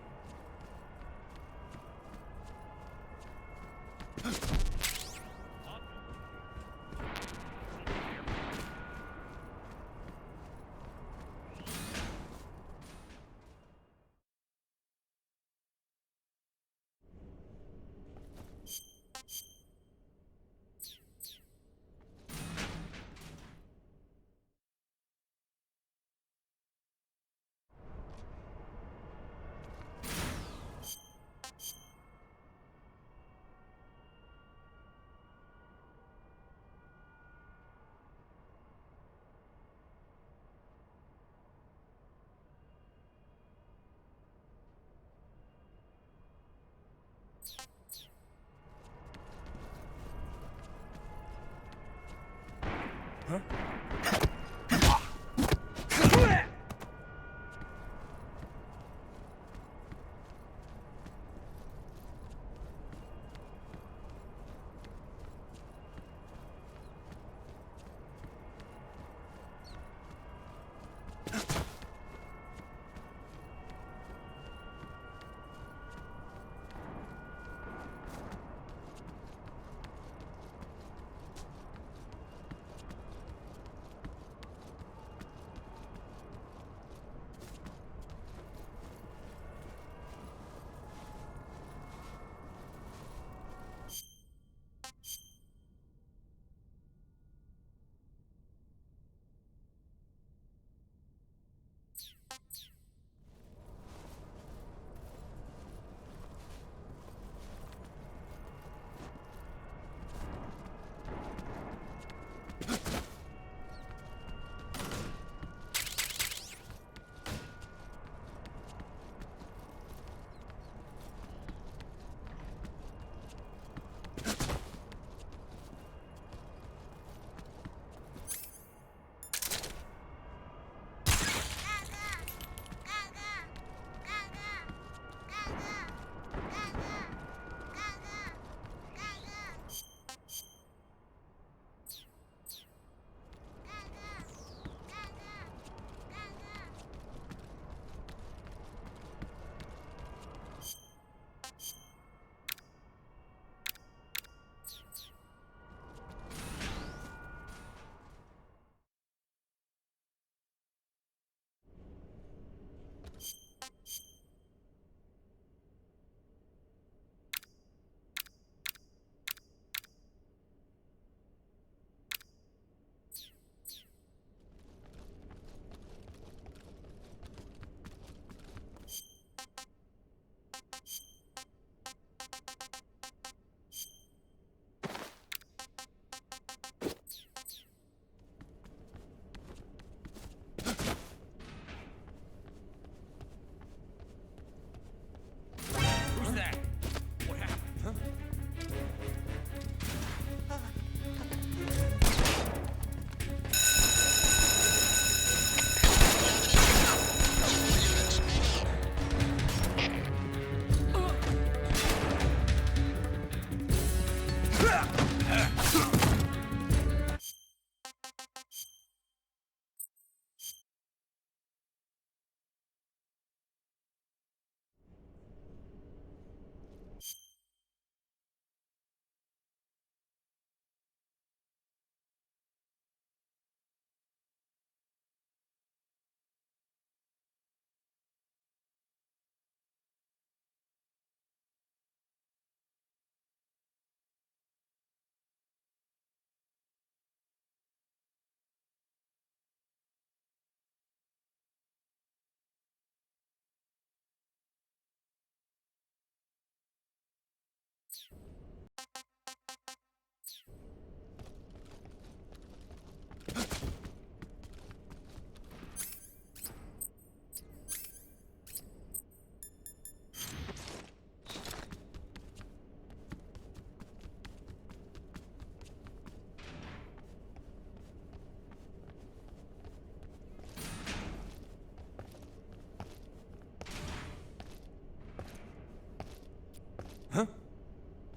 Huh?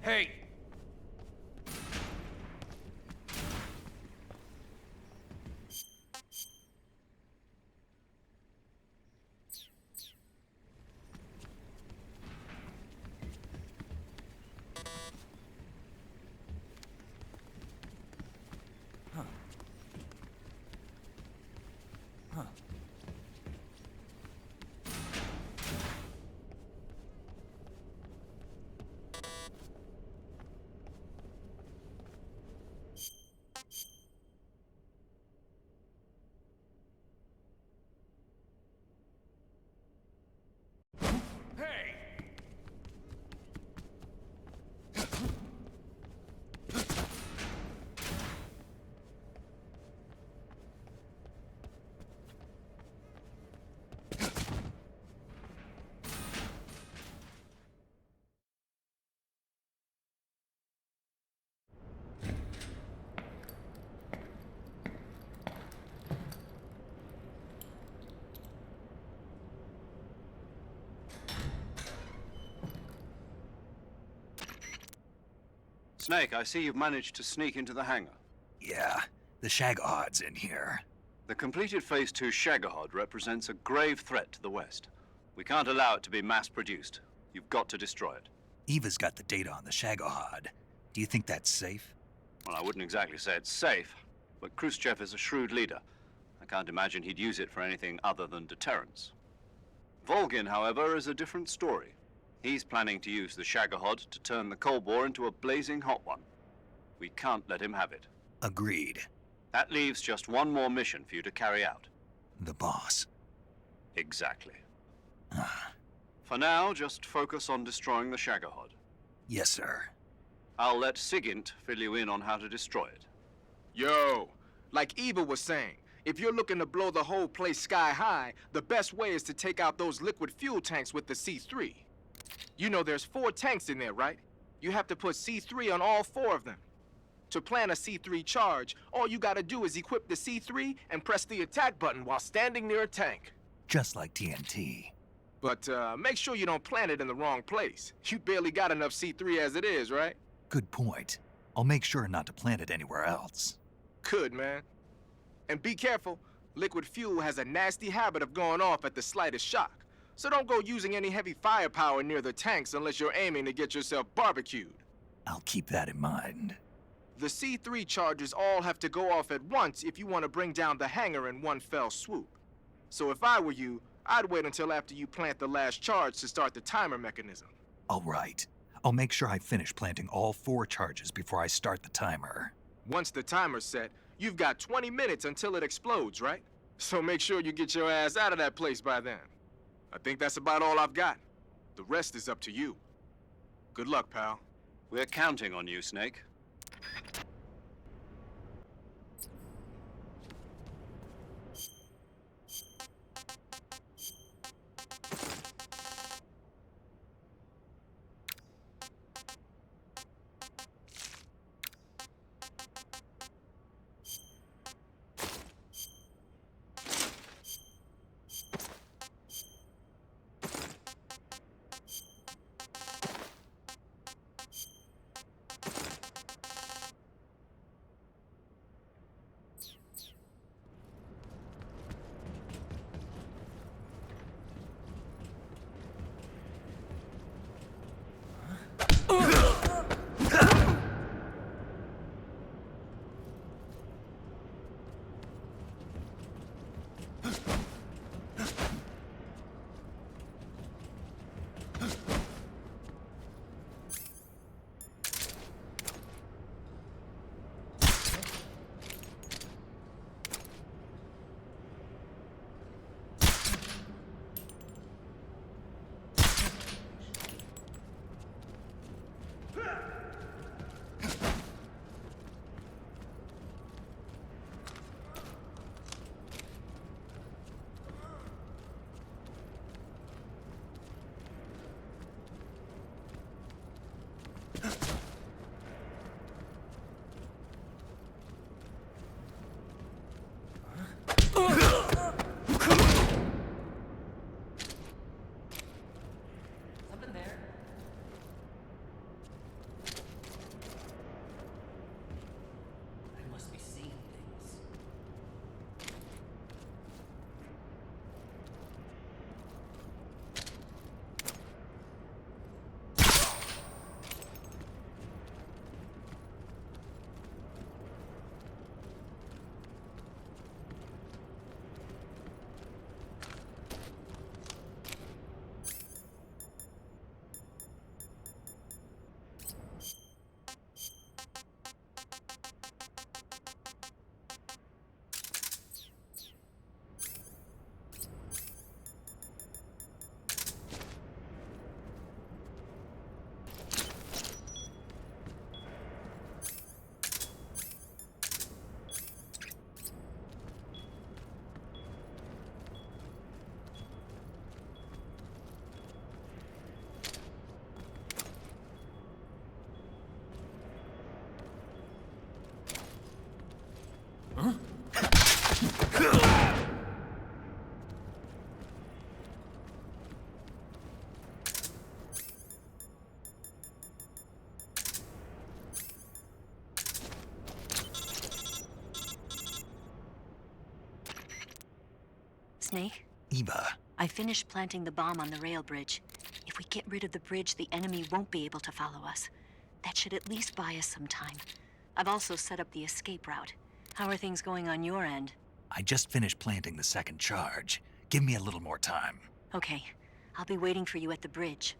Hey! Huh. Huh. Hey! Snake, I see you've managed to sneak into the hangar. Yeah, the Shagahad's in here. The completed Phase 2 Shagahod represents a grave threat to the West. We can't allow it to be mass-produced. You've got to destroy it. Eva's got the data on the Shagahad. Do you think that's safe? Well, I wouldn't exactly say it's safe, but Khrushchev is a shrewd leader. I can't imagine he'd use it for anything other than deterrence. Volgin, however, is a different story. He's planning to use the Shagahod to turn the Cold War into a blazing hot one. We can't let him have it. Agreed. That leaves just one more mission for you to carry out. The boss. Exactly. For now, just focus on destroying the Shagahod. Yes, sir. I'll let Sigint fill you in on how to destroy it. Yo, like Eva was saying, if you're looking to blow the whole place sky high, the best way is to take out those liquid fuel tanks with the C3. You know there's 4 tanks in there, right? You have to put C3 on all 4 of them. To plant a C3 charge, all you gotta do is equip the C3 and press the attack button while standing near a tank. Just like TNT. But make sure you don't plant it in the wrong place. You barely got enough C3 as it is, right? Good point. I'll make sure not to plant it anywhere else. Good, man. And be careful. Liquid fuel has a nasty habit of going off at the slightest shock. So don't go using any heavy firepower near the tanks unless you're aiming to get yourself barbecued. I'll keep that in mind. The C3 charges all have to go off at once if you want to bring down the hangar in one fell swoop. So if I were you, I'd wait until after you plant the last charge to start the timer mechanism. All right. I'll make sure I finish planting all 4 charges before I start the timer. Once the timer's set, you've got 20 minutes until it explodes, right? So make sure you get your ass out of that place by then. I think that's about all I've got. The rest is up to you. Good luck, pal. We're counting on you, Snake. Snake? Eva. I finished planting the bomb on the rail bridge. If we get rid of the bridge, the enemy won't be able to follow us. That should at least buy us some time. I've also set up the escape route. How are things going on your end? I just finished planting the second charge. Give me a little more time. Okay. I'll be waiting for you at the bridge.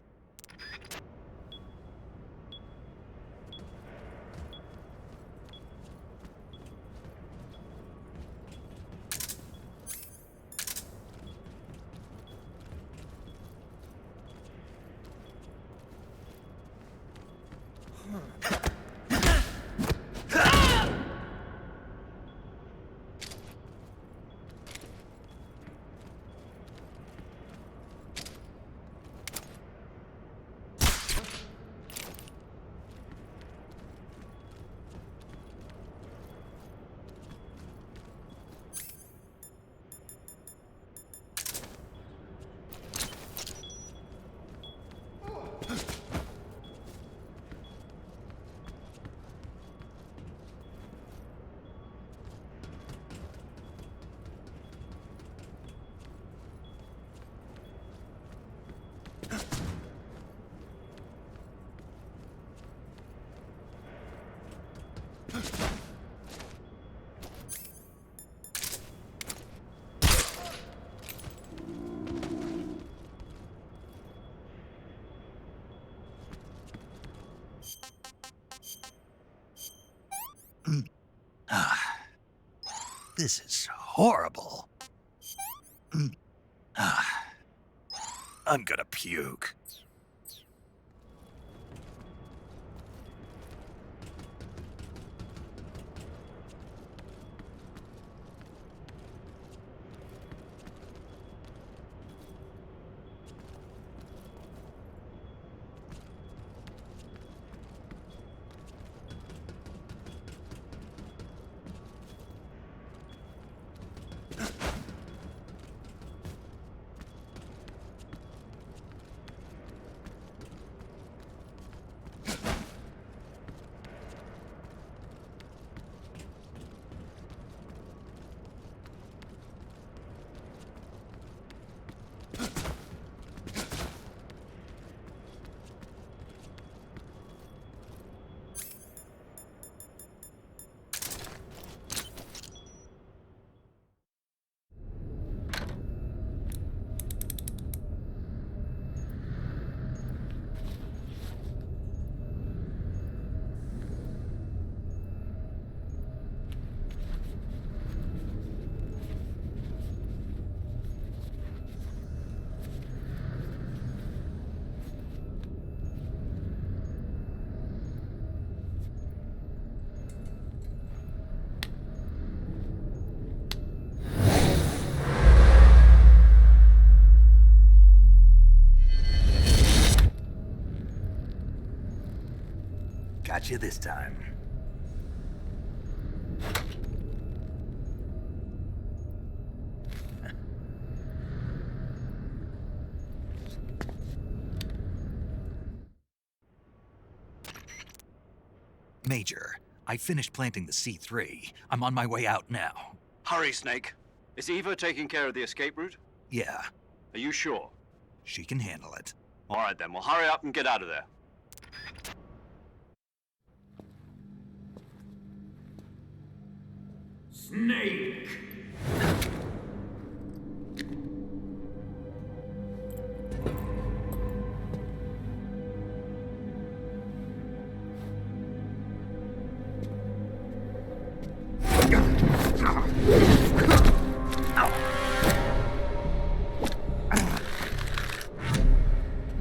This is horrible. I'm gonna puke. Got you this time. Major, I finished planting the C3. I'm on my way out now. Hurry, Snake. Is Eva taking care of the escape route? Yeah, Are you sure? she can handle it. All right then, well hurry up and get out of there. Snake!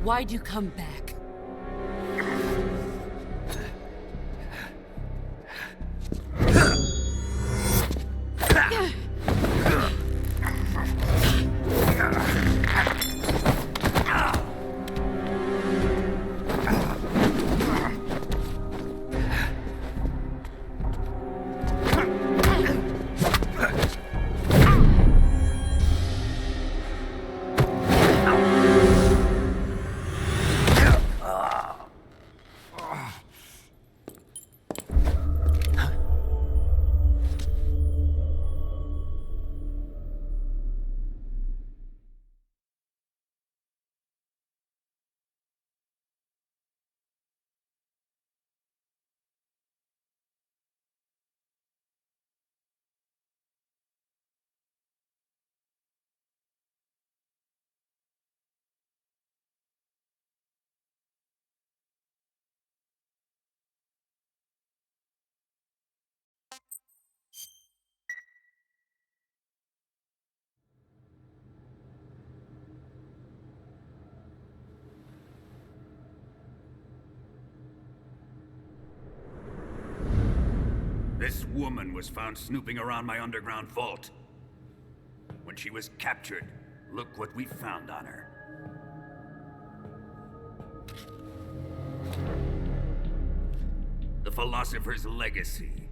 Why'd you come back? woman was found snooping around my underground vault. When she was captured, look what we found on her. The Philosopher's Legacy.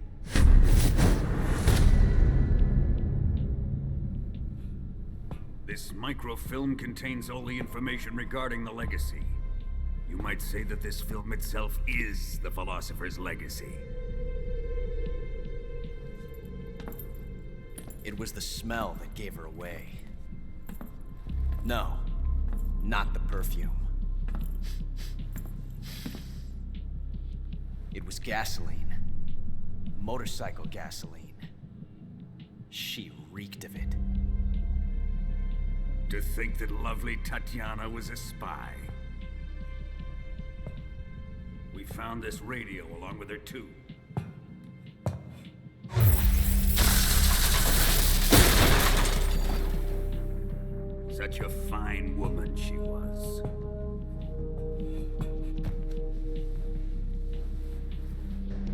This microfilm contains all the information regarding the Legacy. You might say that this film itself is the Philosopher's Legacy. It was the smell that gave her away. No, not the perfume. It was gasoline. Motorcycle gasoline. She reeked of it. To think that lovely Tatiana was a spy. We found this radio along with her too. Such a fine woman she was.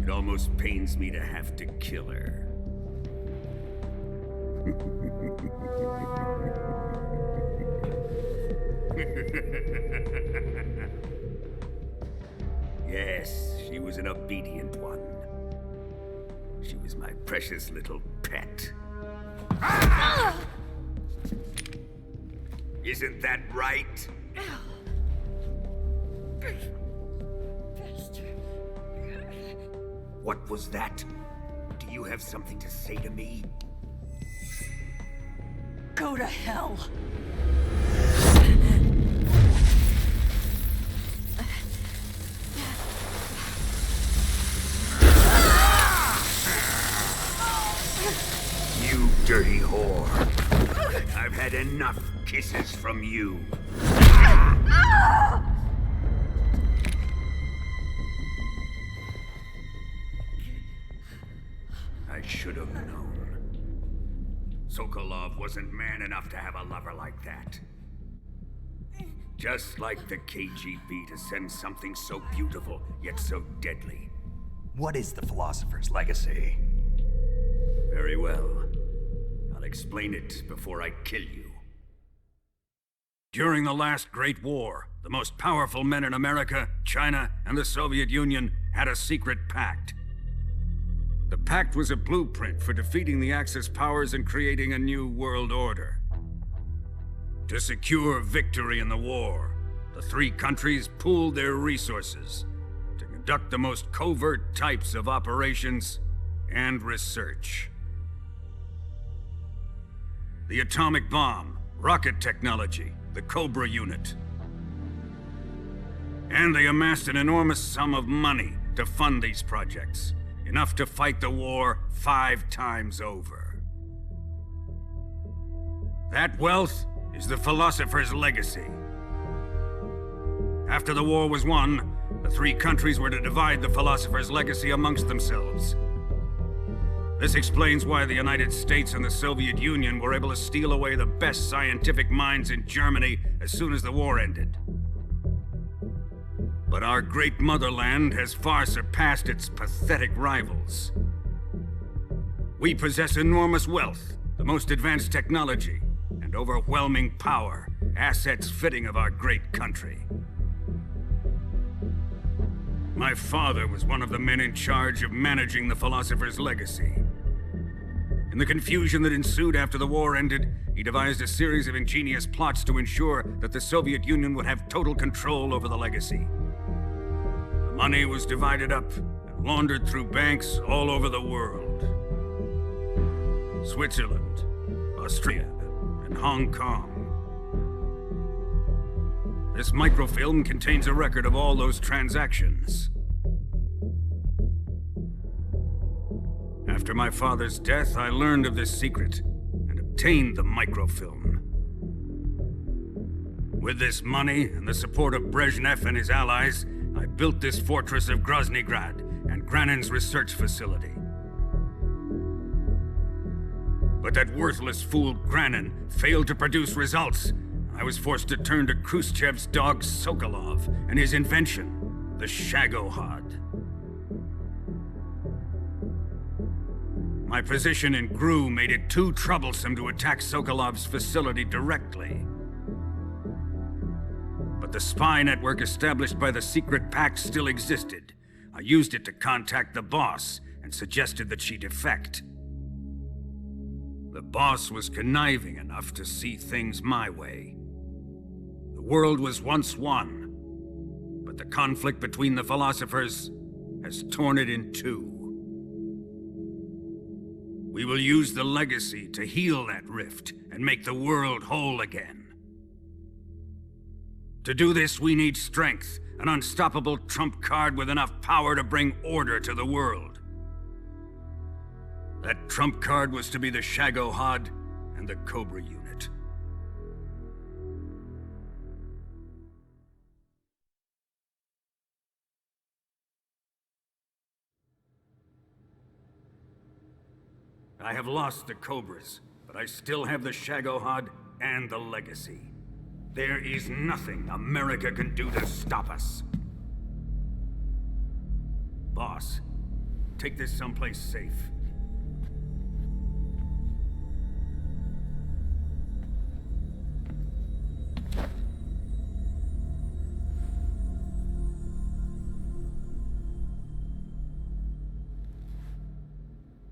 It almost pains me to have to kill her. Yes, she was an obedient one. She was my precious little pet. Ah! Isn't that right? What was that? Do you have something to say to me? Go to hell. You dirty whore. I've had enough kisses from you. I should have known. Sokolov wasn't man enough to have a lover like that. Just like the KGB to send something so beautiful, yet so deadly. What is the Philosopher's Legacy? Very well. I'll explain it before I kill you. During the last Great War, the most powerful men in America, China, and the Soviet Union had a secret pact. The pact was a blueprint for defeating the Axis powers and creating a new world order. To secure victory in the war, the three countries pooled their resources to conduct the most covert types of operations and research. The atomic bomb, rocket technology, the Cobra unit. And they amassed an enormous sum of money to fund these projects, enough to fight the war 5 times over. That wealth is the Philosopher's Legacy. After the war was won, the three countries were to divide the Philosopher's Legacy amongst themselves. This explains why the United States and the Soviet Union were able to steal away the best scientific minds in Germany as soon as the war ended. But our great motherland has far surpassed its pathetic rivals. We possess enormous wealth, the most advanced technology, and overwhelming power, assets fitting of our great country. My father was one of the men in charge of managing the Philosopher's Legacy. In the confusion that ensued after the war ended, he devised a series of ingenious plots to ensure that the Soviet Union would have total control over the Legacy. The money was divided up and laundered through banks all over the world. Switzerland, Austria, and Hong Kong. This microfilm contains a record of all those transactions. After my father's death, I learned of this secret and obtained the microfilm. With this money and the support of Brezhnev and his allies, I built this fortress of Groznygrad and Granin's research facility. But that worthless fool Granin failed to produce results. I was forced to turn to Khrushchev's dog Sokolov and his invention, the Shagohod. My position in GRU made it too troublesome to attack Sokolov's facility directly. But the spy network established by the secret pact still existed. I used it to contact the boss and suggested that she defect. The boss was conniving enough to see things my way. The world was once one, but the conflict between the philosophers has torn it in two. We will use the legacy to heal that rift and make the world whole again. To do this, we need strength, an unstoppable trump card with enough power to bring order to the world. That trump card was to be the Shagohod and the Cobra unit. I have lost the Cobras, but I still have the Shagohod and the legacy. There is nothing America can do to stop us. Boss, take this someplace safe.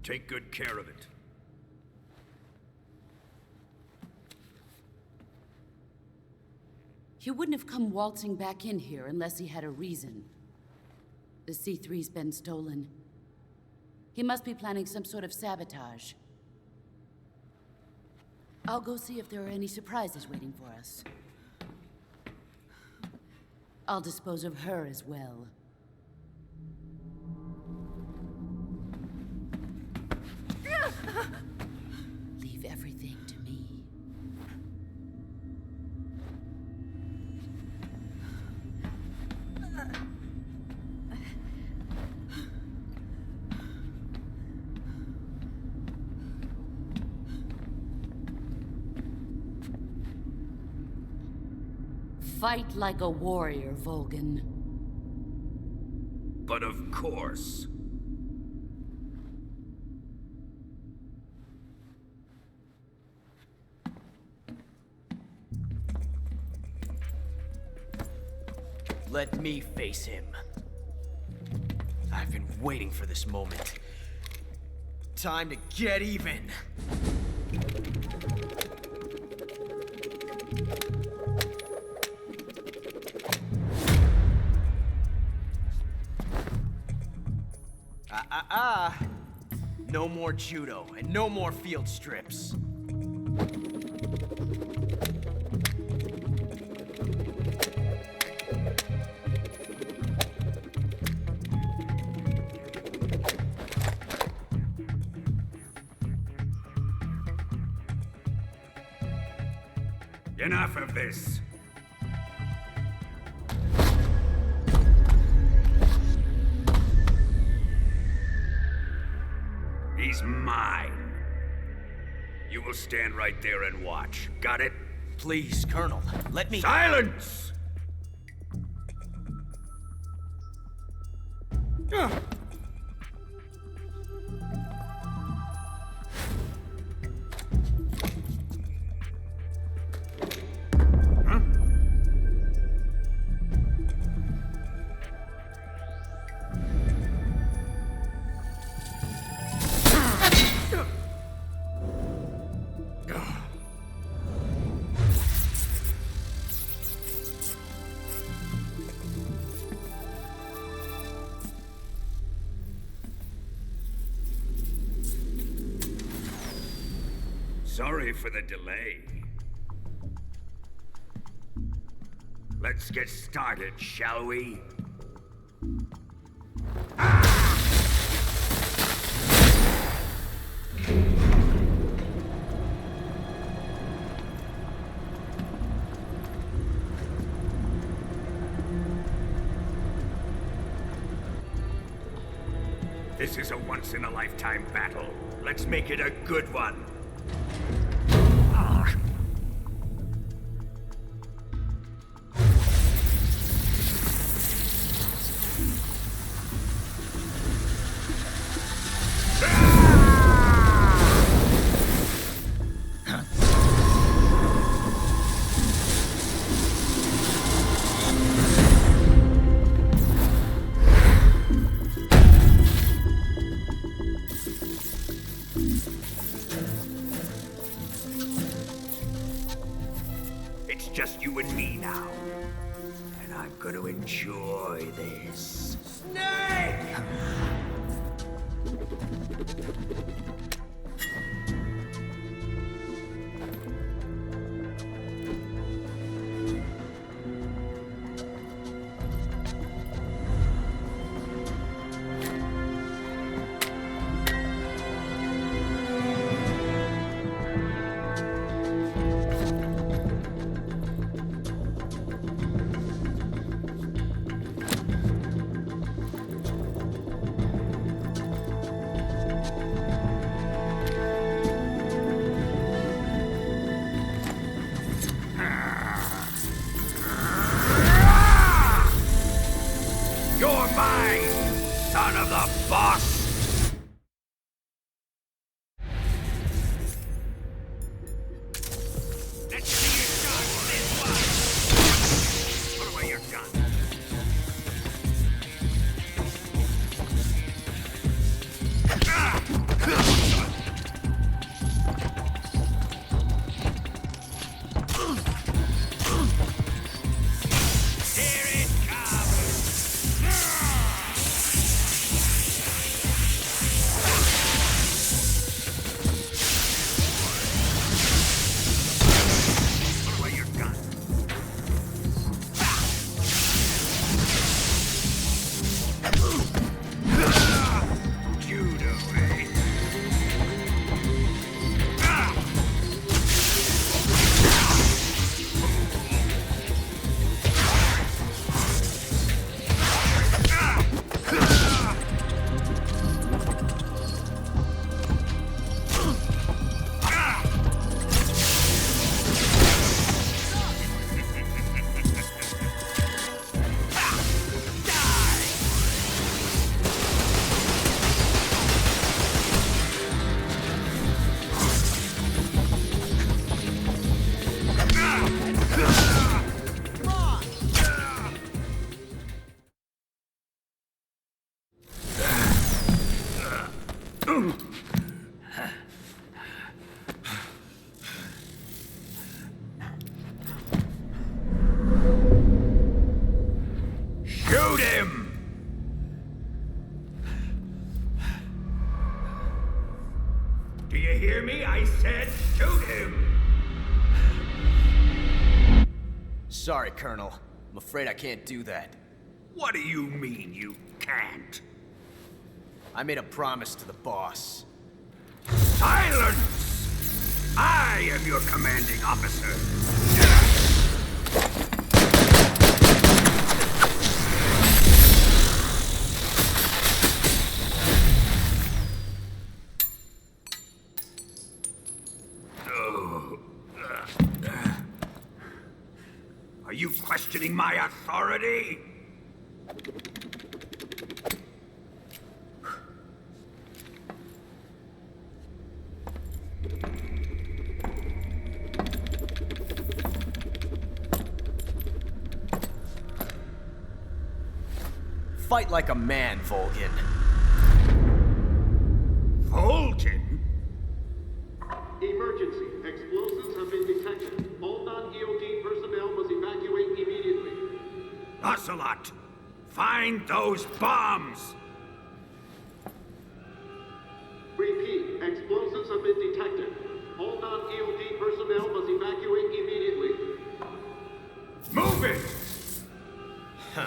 Take good care of it. He wouldn't have come waltzing back in here unless he had a reason. The C3's been stolen. He must be planning some sort of sabotage. I'll go see if there are any surprises waiting for us. I'll dispose of her as well. Leave everything to me. Fight like a warrior, Volgan. But of course. Let me face him. I've been waiting for this moment. Time to get even. No more judo, and no more field strips. Enough of this. He's mine. You will stand right there and watch. Got it? Please, Colonel, let me— Silence! Sorry for the delay. Let's get started, shall we? This is a once-in-a-lifetime battle. Let's make it a good one. It's just you and me now. And I'm gonna enjoy this. Snake! You're mine, son of the boss! Let's see you shot this one! Put away your gun. Here it comes! Put away your gun. Judo, eh? Shoot him! Do you hear me? I said shoot him! Sorry, Colonel. I'm afraid I can't do that. What do you mean you can't? I made a promise to the boss. Silence! I am your commanding officer. Are you questioning my authority? Fight like a man, Volgin. Volgin? Emergency. Explosives have been detected. All non-EOD personnel must evacuate immediately. Ocelot, find those bombs! Repeat. Explosives have been detected. All non-EOD personnel must evacuate immediately. Move it! Huh.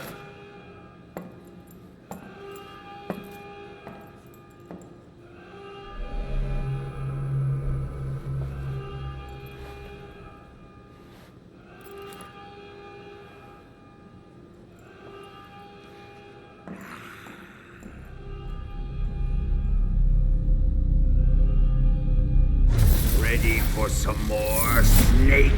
Ready for some more, Snake?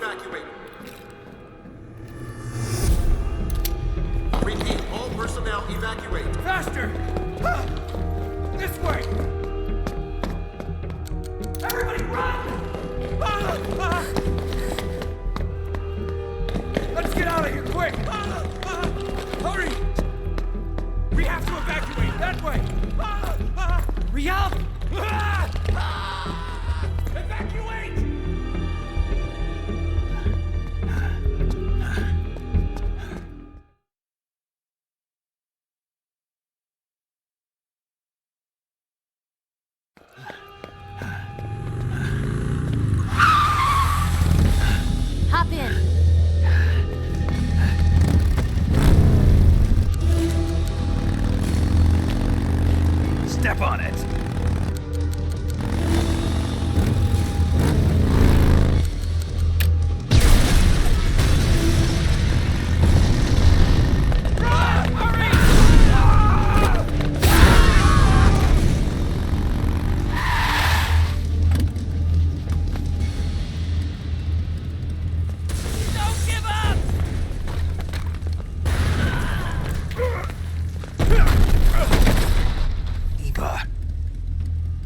evacuate. Repeat, all personnel evacuate. Faster! This way! Everybody run! Let's get out of here, quick! Hurry! We have to evacuate, that way! Hurry up! Evacuate! Hop in. Step on it.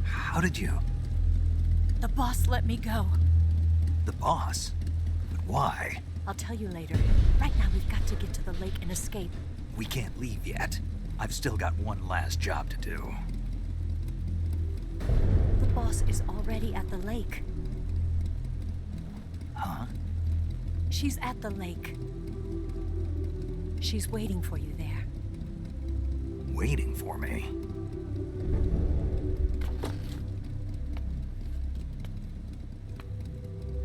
How did you? The boss let me go. The boss? But why? I'll tell you later. Right now, we've got to get to the lake and escape. We can't leave yet. I've still got one last job to do. The boss is already at the lake. Huh? She's at the lake. She's waiting for you there. Waiting for me?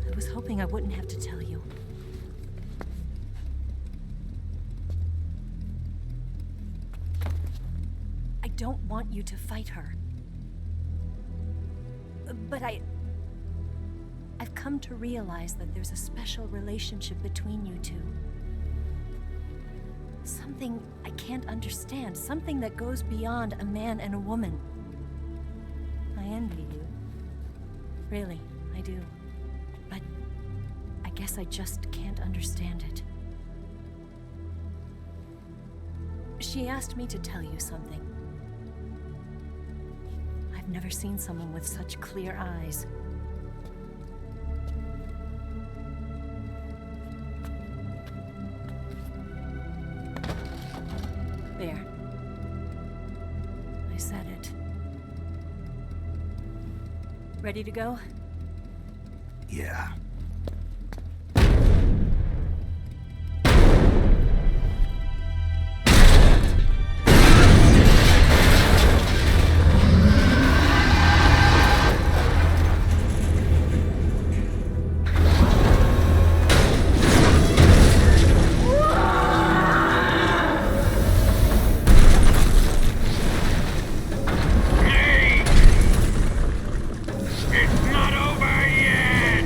I was hoping I wouldn't have to tell you. I don't want you to fight her. But I've come to realize that there's a special relationship between you two. Something I can't understand. Something that goes beyond a man and a woman. I envy you. Really, I do. But I guess I just can't understand it. She asked me to tell you something. I've never seen someone with such clear eyes. There. I said it. Ready to go? Yeah. It's not over yet!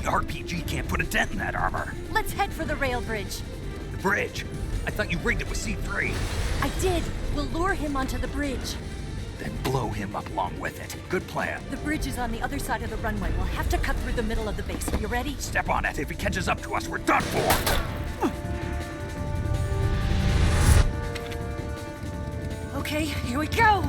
RPG can't put a dent in that armor. Let's head for the rail bridge. The bridge? I thought you rigged it with C3. I did. We'll lure him onto the bridge. Then blow him up along with it. Good plan. The bridge is on the other side of the runway. We'll have to cut through the middle of the base. You ready? Step on it. If he catches up to us, we're done for. Okay, here we go!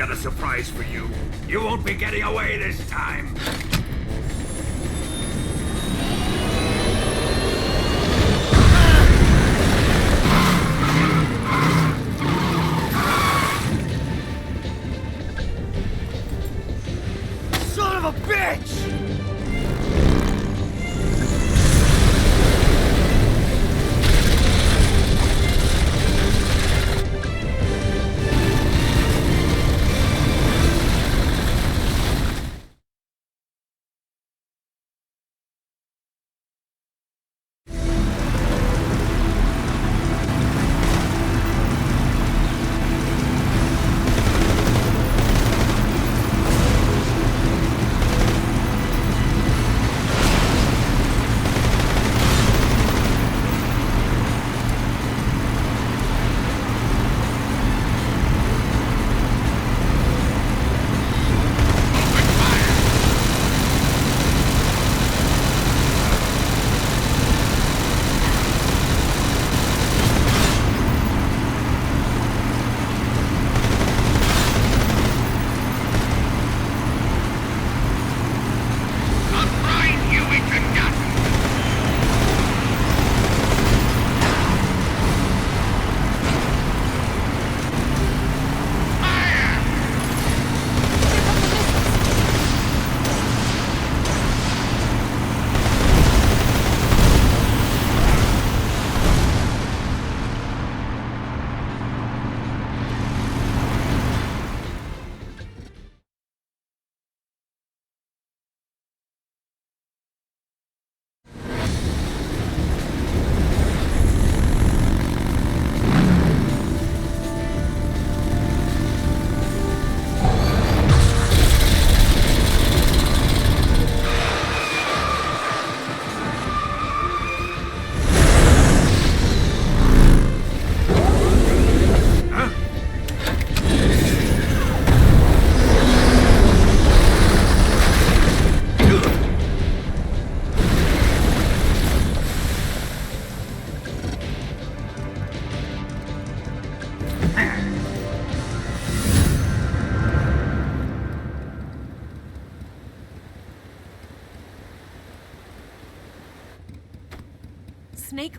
got a surprise for you. You won't be getting away this time. Son of a bitch! Snake,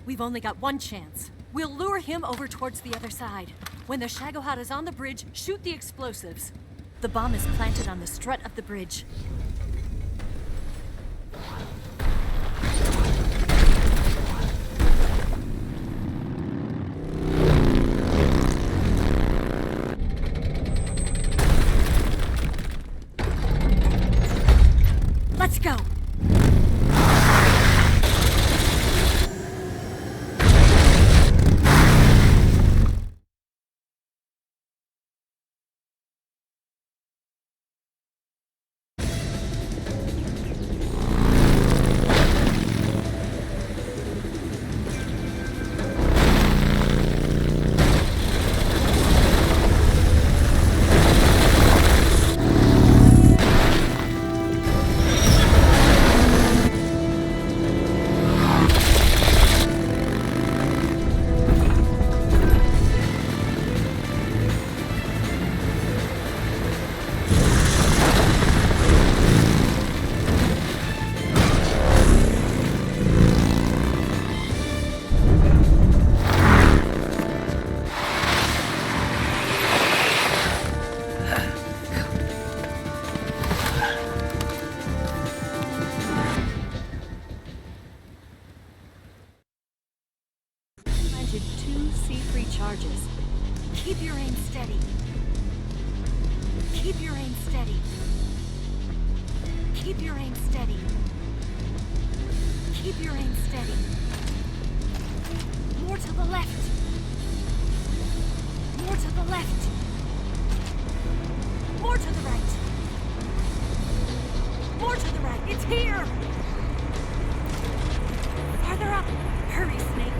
we've only got one chance. We'll lure him over towards the other side. When the Shagohod is on the bridge, shoot the explosives. The bomb is planted on the strut of the bridge. Let's go! Two C3 charges. Keep your aim steady. Keep your aim steady. Keep your aim steady. Keep your aim steady. More to the left. More to the left. More to the right. More to the right. It's here! Farther up. Hurry, Snake.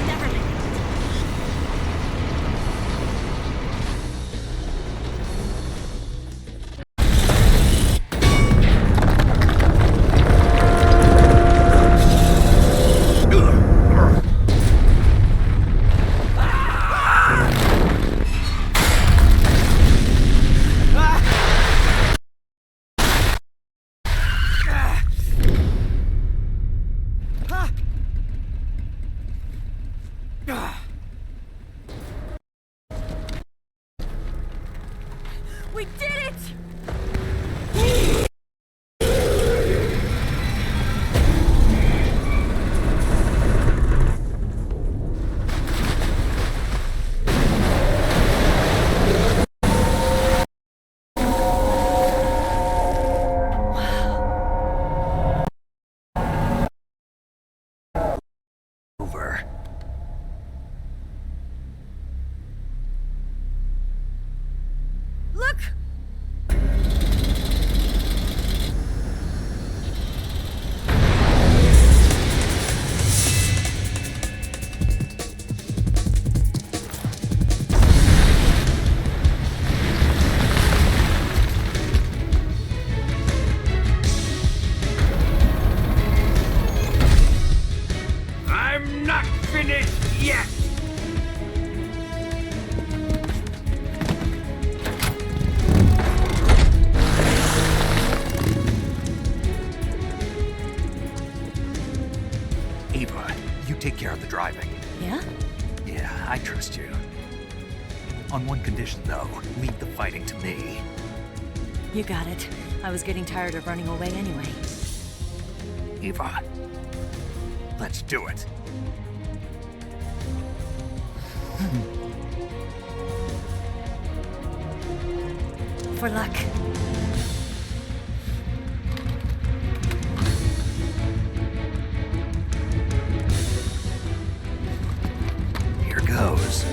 Never make it. We did it! Over. Look! I'm not finished yet! Ava, you take care of the driving. Yeah? Yeah, I trust you. On one condition, though, leave the fighting to me. You got it. I was getting tired of running away anyway. Ava, let's do it. For luck. Here goes.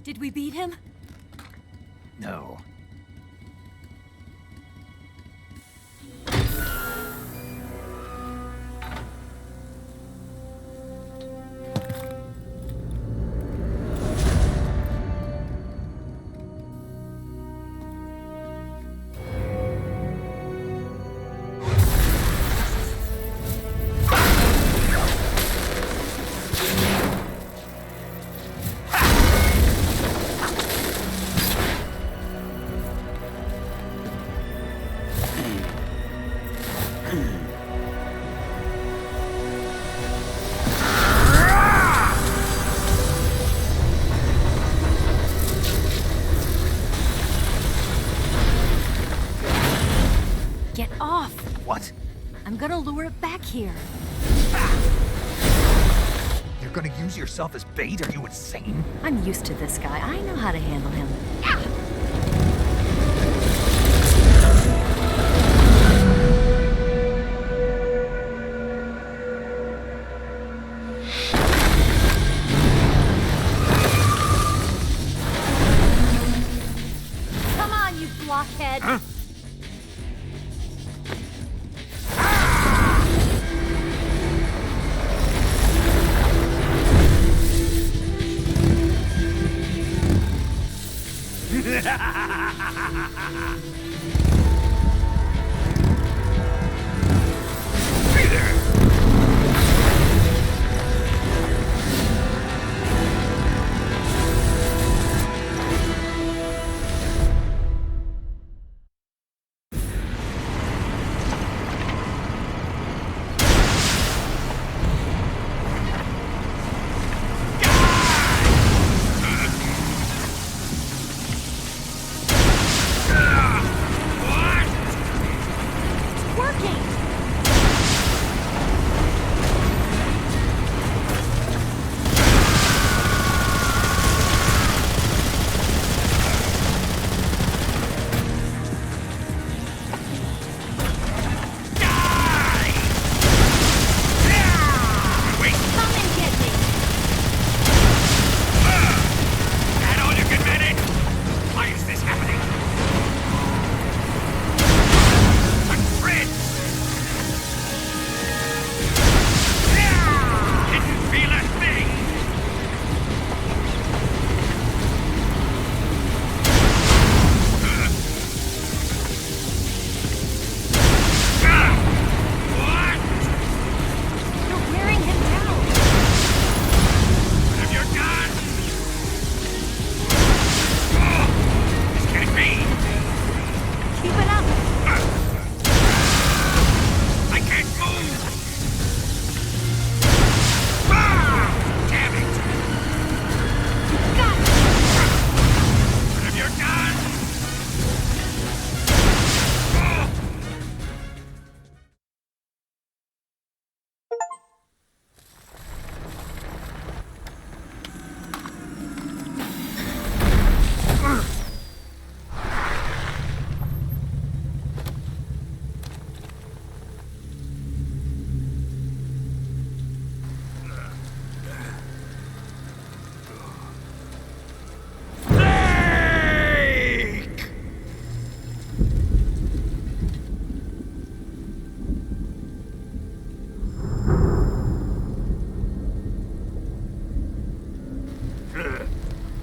Did we beat him? No. gonna lure it back here. You're gonna use yourself as bait? Are you insane? I'm used to this guy. I know how to handle him. Come on, you blockhead! Huh? Hey there!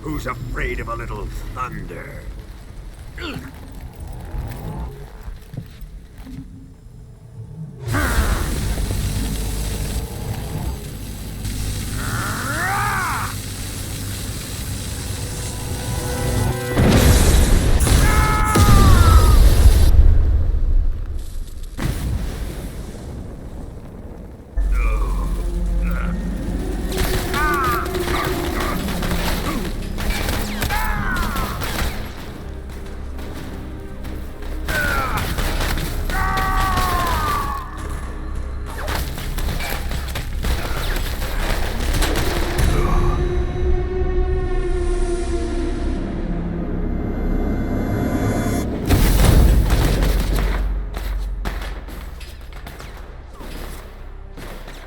Who's afraid of a little thunder?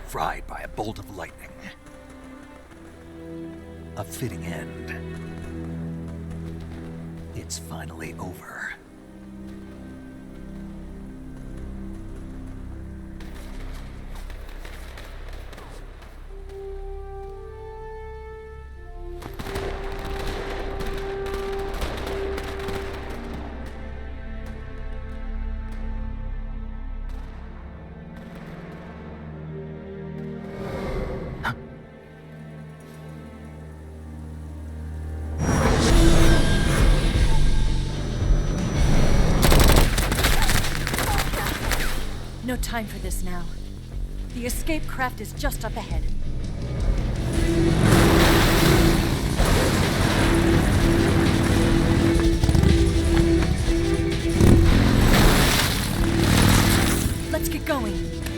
Fried by a bolt of lightning. A fitting end. It's finally over. No time for this now. The escape craft is just up ahead. Let's get going.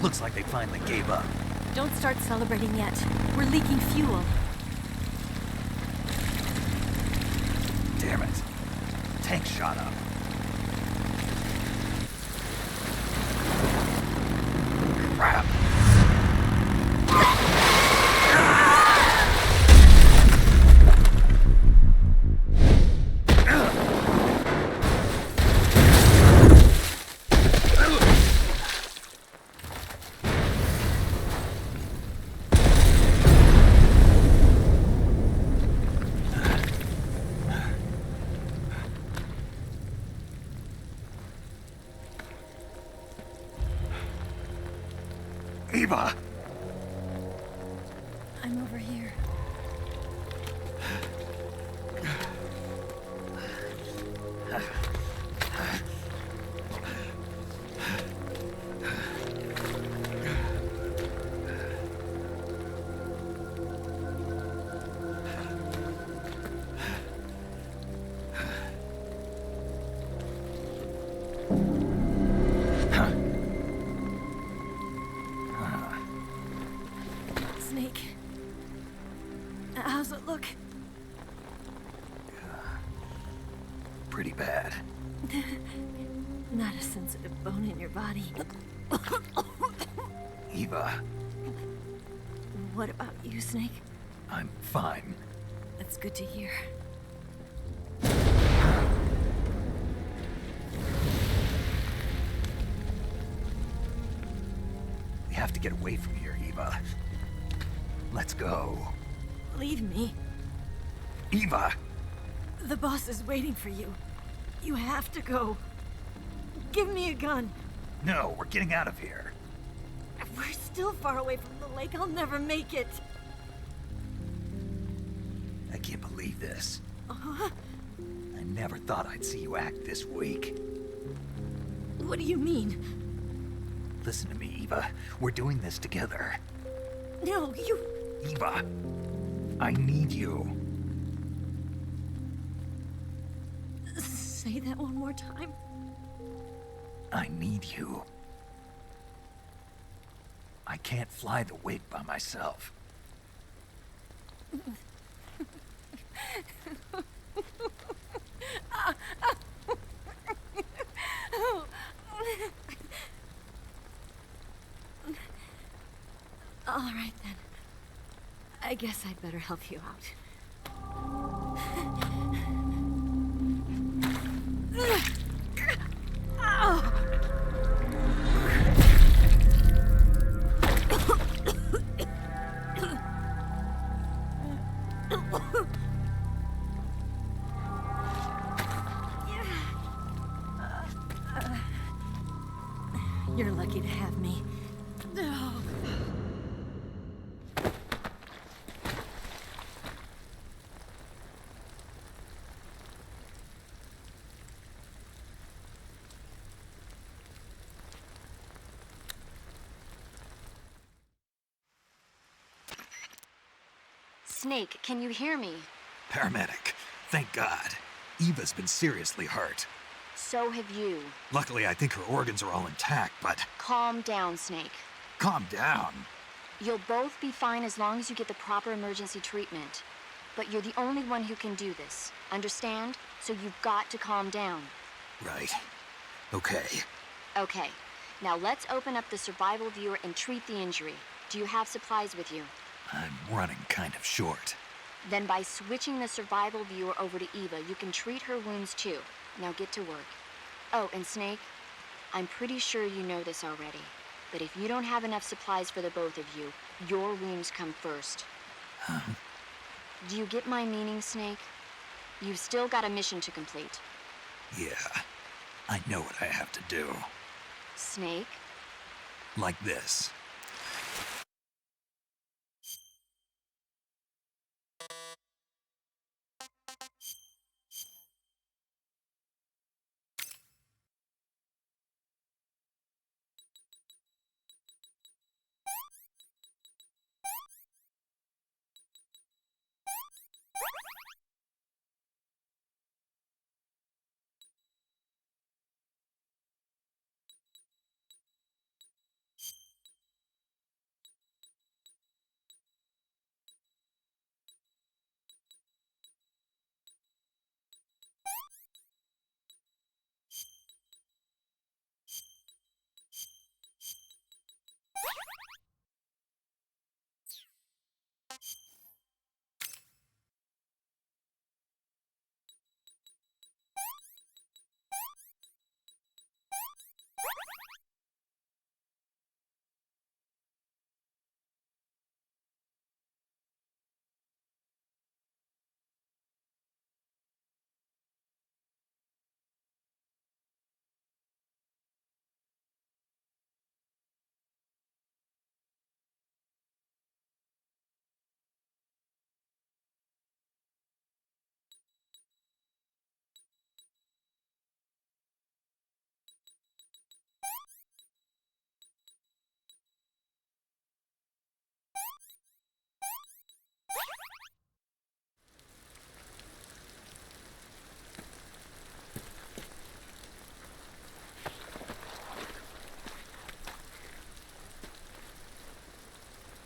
Looks like they finally gave up. Don't start celebrating yet. We're leaking fuel. Damn it. Tank shot up. Crap. Eva! I'm over here. Snake. How's it look? Pretty bad. Not a sensitive bone in your body. Eva, What about you, Snake? I'm fine. That's good to hear. We have to get away from here, Eva. Let's go. Leave me. Eva! The boss is waiting for you. You have to go. Give me a gun. No, we're getting out of here. We're still far away from the lake. I'll never make it. I can't believe this. Uh-huh. I never thought I'd see you act this weak. What do you mean? Listen to me, Eva. We're doing this together. No, you... Eva, I need you. Say that one more time. I need you. I can't fly the wig by myself. All right, then. I guess I'd better help you out. You're lucky to have me. Snake, can you hear me? Paramedic, thank God. Eva's been seriously hurt. So have you. Luckily, I think her organs are all intact, but... Calm down, Snake. Calm down. You'll both be fine as long as you get the proper emergency treatment. But you're the only one who can do this. Understand? So you've got to calm down. Right. Okay. Okay. Now let's open up the survival viewer and treat the injury. Do you have supplies with you? I'm running kind of short. Then by switching the survival viewer over to Eva, you can treat her wounds too. Now get to work. Oh, and Snake, I'm pretty sure you know this already, but if you don't have enough supplies for the both of you, your wounds come first. Huh? Do you get my meaning, Snake? You've still got a mission to complete. Yeah, I know what I have to do. Snake? Like this.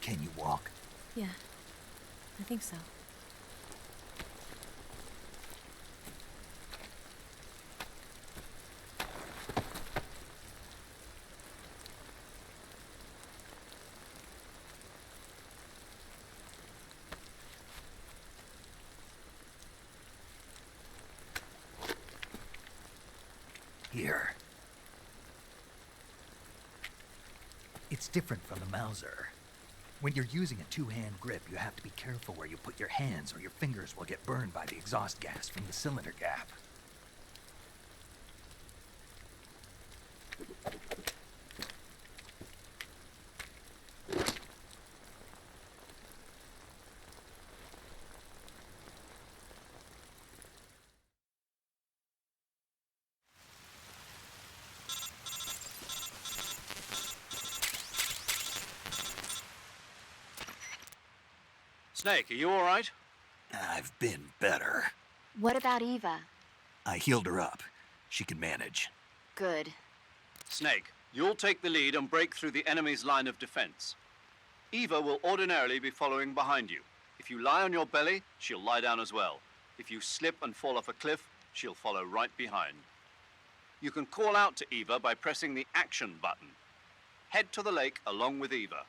Can you walk? Yeah, I think so. Here. It's different from the Mauser. When you're using a two-hand grip, you have to be careful where you put your hands or your fingers will get burned by the exhaust gas from the cylinder gap. Snake, are you all right? I've been better. What about Eva? I healed her up. She can manage. Good. Snake, you'll take the lead and break through the enemy's line of defense. Eva will ordinarily be following behind you. If you lie on your belly, she'll lie down as well. If you slip and fall off a cliff, she'll follow right behind. You can call out to Eva by pressing the action button. Head to the lake along with Eva.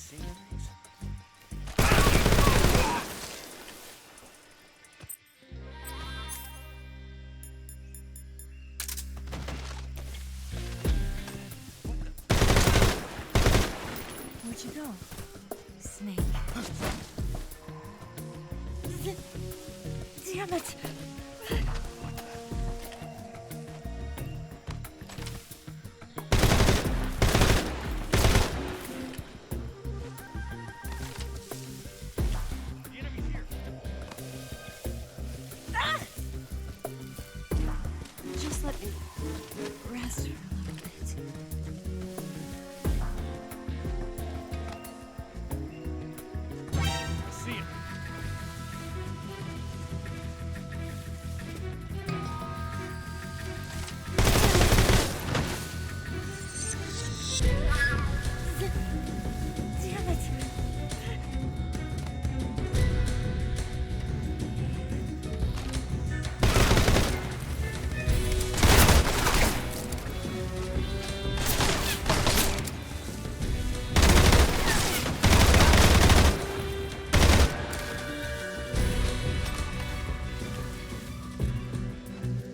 see things. Where'd you go? Snake. Damn it! Just let me rest for a little bit. See ya. Damn it!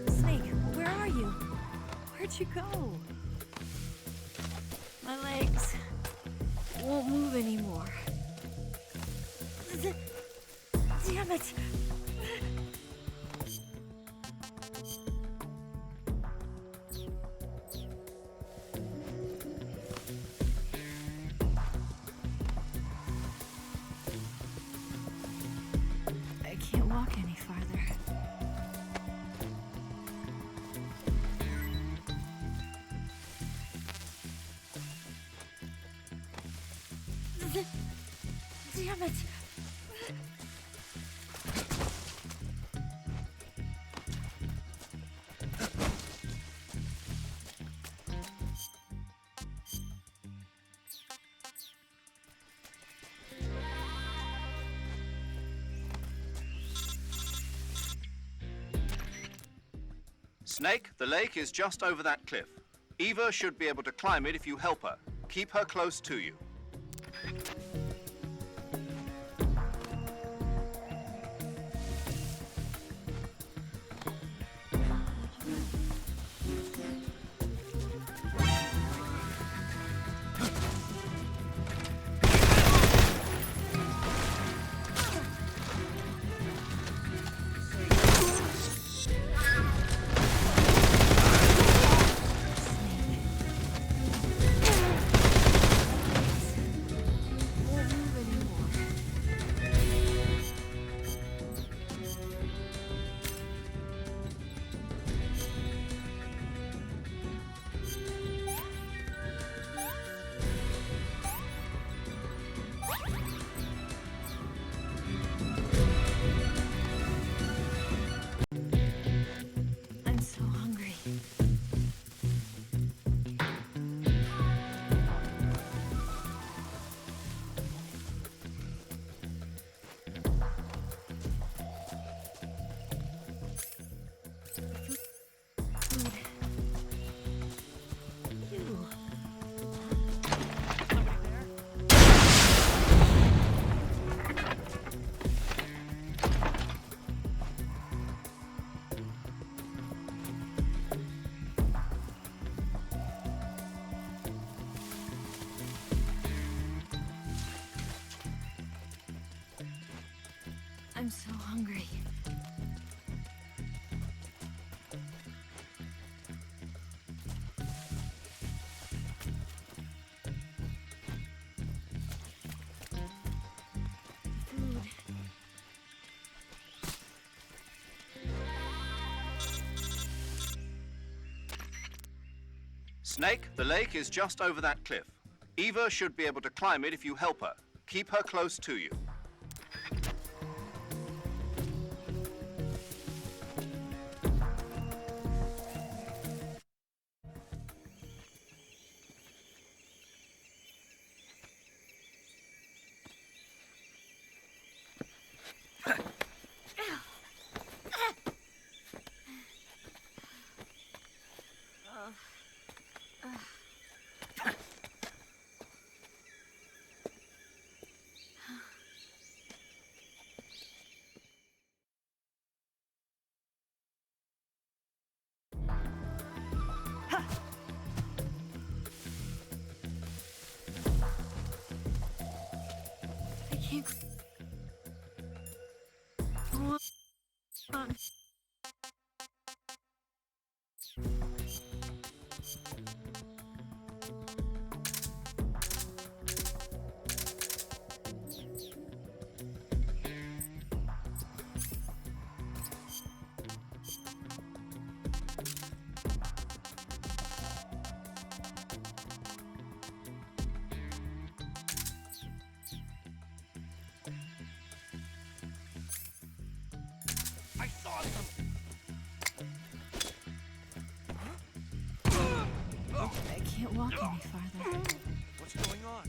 Snake, where are you? Where'd you go? My legs won't move anymore. Damn it! I can't walk any farther. Damn it! Snake, the lake is just over that cliff. Eva should be able to climb it if you help her. Keep her close to you. I'm so hungry. Food. Ew. I'm so hungry. Food. Snake, the lake is just over that cliff. Eva should be able to climb it if you help her. Keep her close to you. can't. Come on. I saw them! I can't walk any farther. What's going on?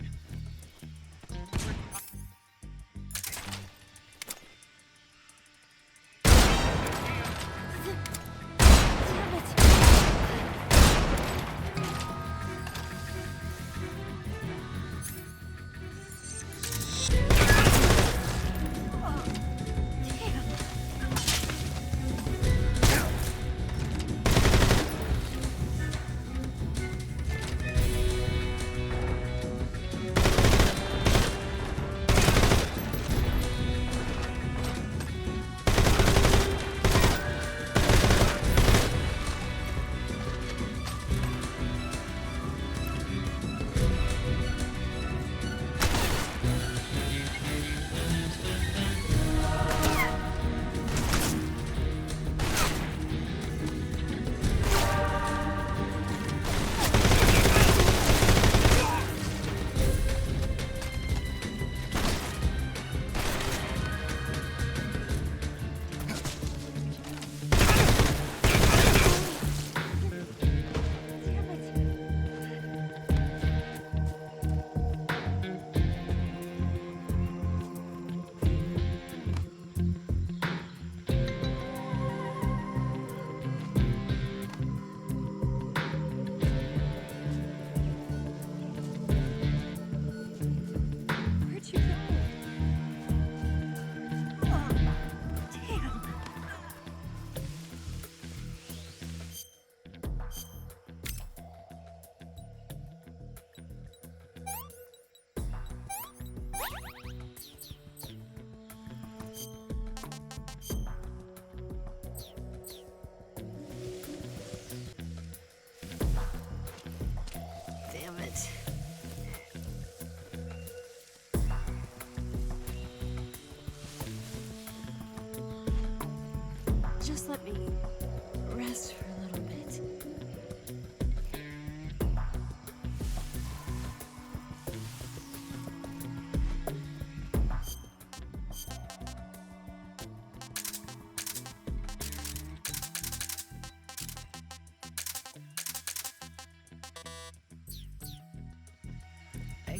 Damn it. Just let me rest for a little bit. I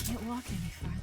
can't walk any farther.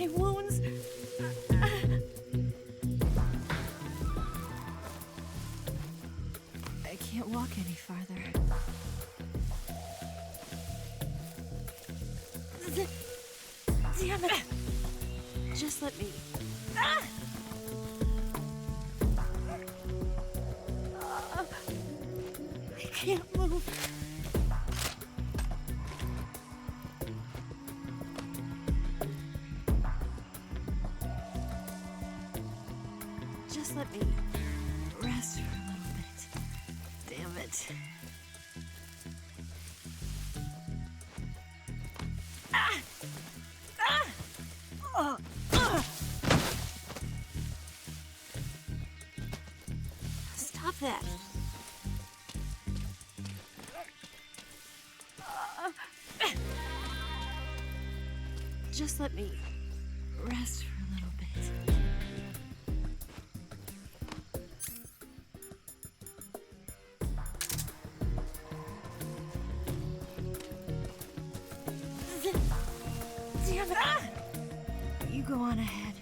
My wounds. I can't walk any farther. Damn it! Just let me. I can't move. Just let me rest for a little bit. Damn it. Stop that. Just let me rest for a little bit. Damn it! You go on ahead.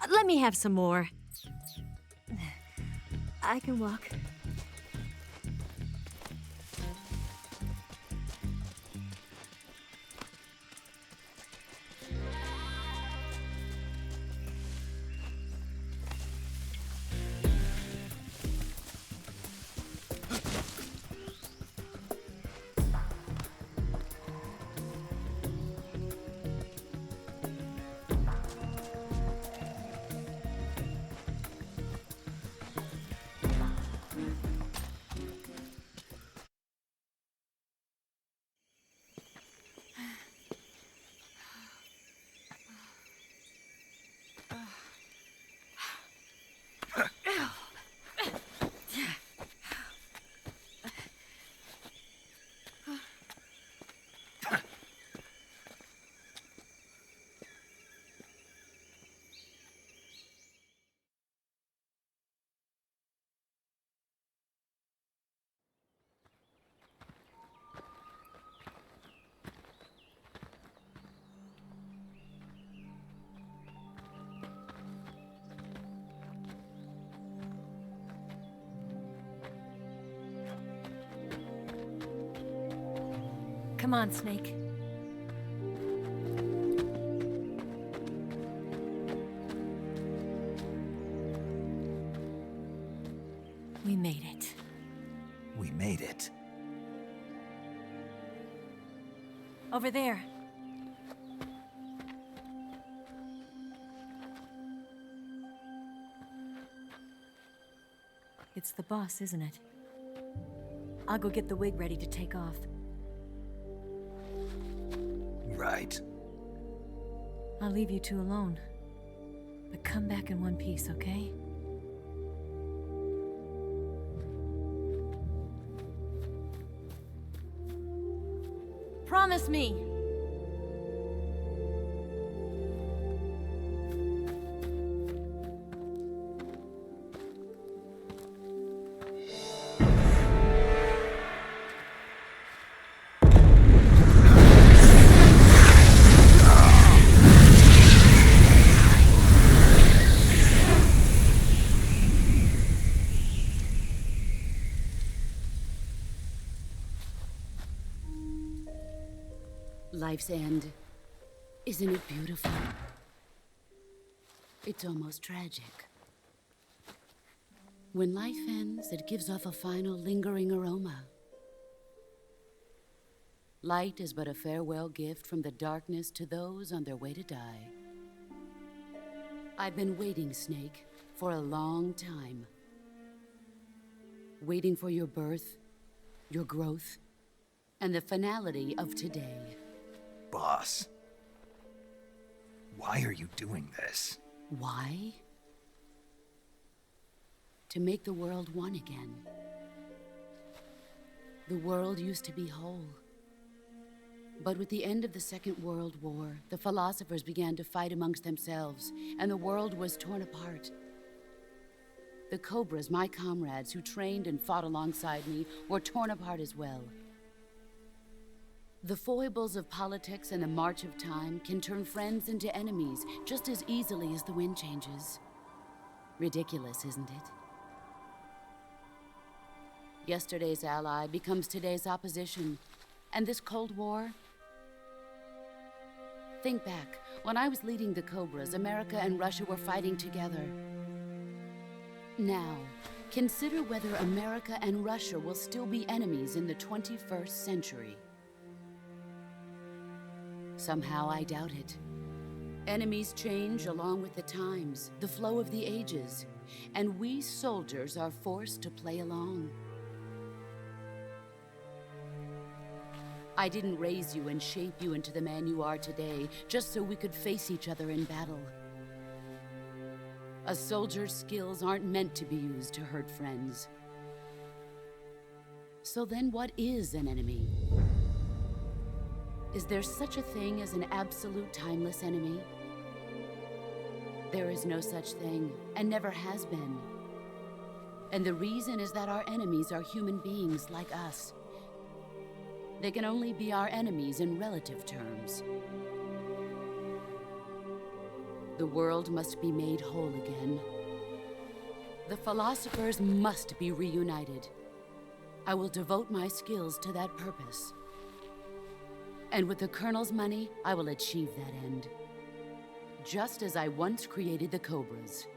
Let me have some more. I can walk. Come on, Snake. We made it. We made it. Over there. It's the boss, isn't it? I'll go get the wig ready to take off. Right. I'll leave you two alone. But come back in one piece, okay? Promise me! Life's end. Isn't it beautiful? It's almost tragic. When life ends, it gives off a final lingering aroma. Light is but a farewell gift from the darkness to those on their way to die. I've been waiting, Snake, for a long time. Waiting for your birth, your growth, and the finality of today. Boss. Why are you doing this? Why? To make the world one again. The world used to be whole. But with the end of the Second World War, the philosophers began to fight amongst themselves, and the world was torn apart. The Cobras, my comrades who trained and fought alongside me, were torn apart as well. The foibles of politics and the march of time can turn friends into enemies just as easily as the wind changes. Ridiculous, isn't it? Yesterday's ally becomes today's opposition. And this Cold War? Think back. When I was leading the Cobras, America and Russia were fighting together. Now, consider whether America and Russia will still be enemies in the 21st century. Somehow I doubt it. Enemies change along with the times, the flow of the ages, and we soldiers are forced to play along. I didn't raise you and shape you into the man you are today just so we could face each other in battle. A soldier's skills aren't meant to be used to hurt friends. So then what is an enemy? Is there such a thing as an absolute timeless enemy? There is no such thing, and never has been. And the reason is that our enemies are human beings like us. They can only be our enemies in relative terms. The world must be made whole again. The philosophers must be reunited. I will devote my skills to that purpose. And with the Colonel's money, I will achieve that end. Just as I once created the Cobras.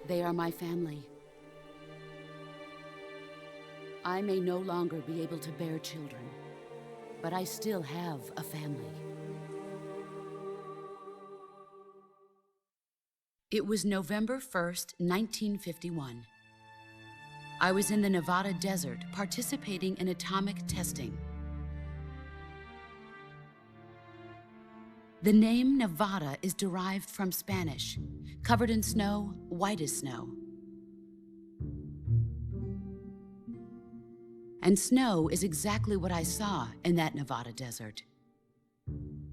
They are my family. I may no longer be able to bear children, but I still have a family. It was November 1st, 1951. I was in the Nevada desert participating in atomic testing. The name Nevada is derived from Spanish, covered in snow, white as snow. And snow is exactly what I saw in that Nevada desert.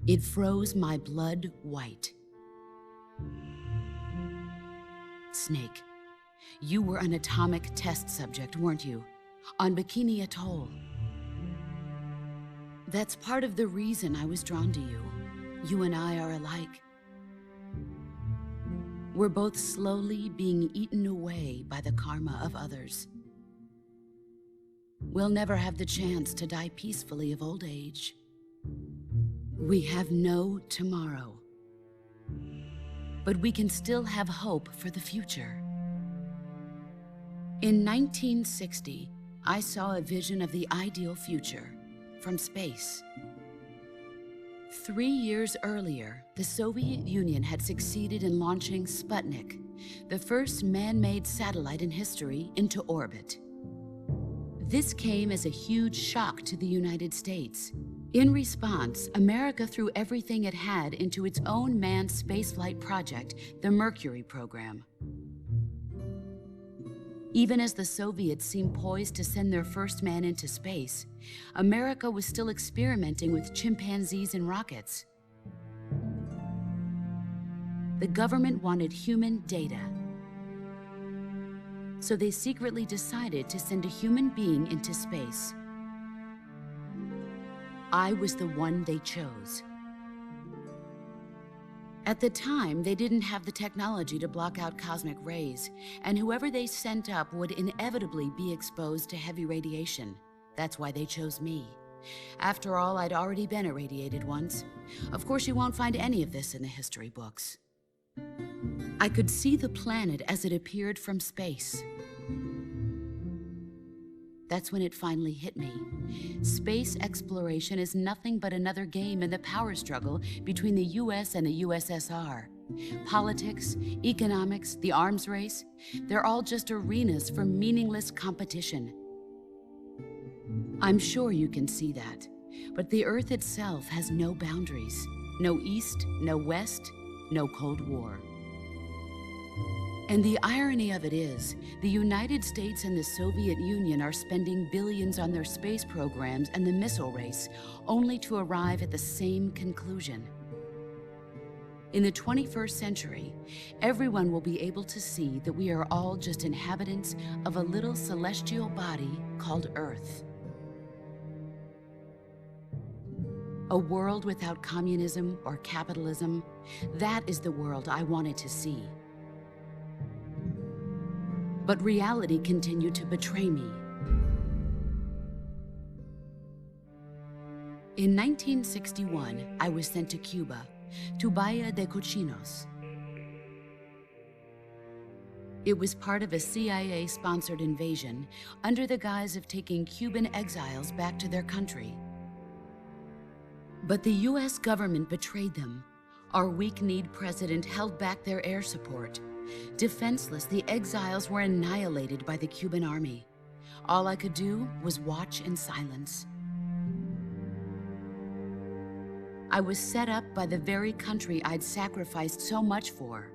It froze my blood white. Snake, you were an atomic test subject, weren't you? On Bikini Atoll. That's part of the reason I was drawn to you. You and I are alike. We're both slowly being eaten away by the karma of others. We'll never have the chance to die peacefully of old age. We have no tomorrow. But we can still have hope for the future. In 1960, I saw a vision of the ideal future from space. 3 years earlier, the Soviet Union had succeeded in launching Sputnik, the first man-made satellite in history, into orbit. This came as a huge shock to the United States. In response, America threw everything it had into its own manned spaceflight project, the Mercury program. Even as the Soviets seemed poised to send their first man into space, America was still experimenting with chimpanzees and rockets. The government wanted human data. So they secretly decided to send a human being into space. I was the one they chose. At the time, they didn't have the technology to block out cosmic rays, and whoever they sent up would inevitably be exposed to heavy radiation. That's why they chose me. After all, I'd already been irradiated once. Of course, you won't find any of this in the history books. I could see the planet as it appeared from space. That's when it finally hit me. Space exploration is nothing but another game in the power struggle between the US and the USSR. Politics, economics, the arms race, they're all just arenas for meaningless competition. I'm sure you can see that, but the Earth itself has no boundaries. No East, no West, no Cold War. And the irony of it is, the United States and the Soviet Union are spending billions on their space programs and the missile race, only to arrive at the same conclusion. In the 21st century, everyone will be able to see that we are all just inhabitants of a little celestial body called Earth. A world without communism or capitalism, that is the world I wanted to see. But reality continued to betray me. In 1961, I was sent to Cuba, to Bahia de Cochinos. It was part of a CIA-sponsored invasion under the guise of taking Cuban exiles back to their country. But the US government betrayed them. Our weak-kneed president held back their air support. Defenseless, the exiles were annihilated by the Cuban army. All I could do was watch in silence. I was set up by the very country I'd sacrificed so much for,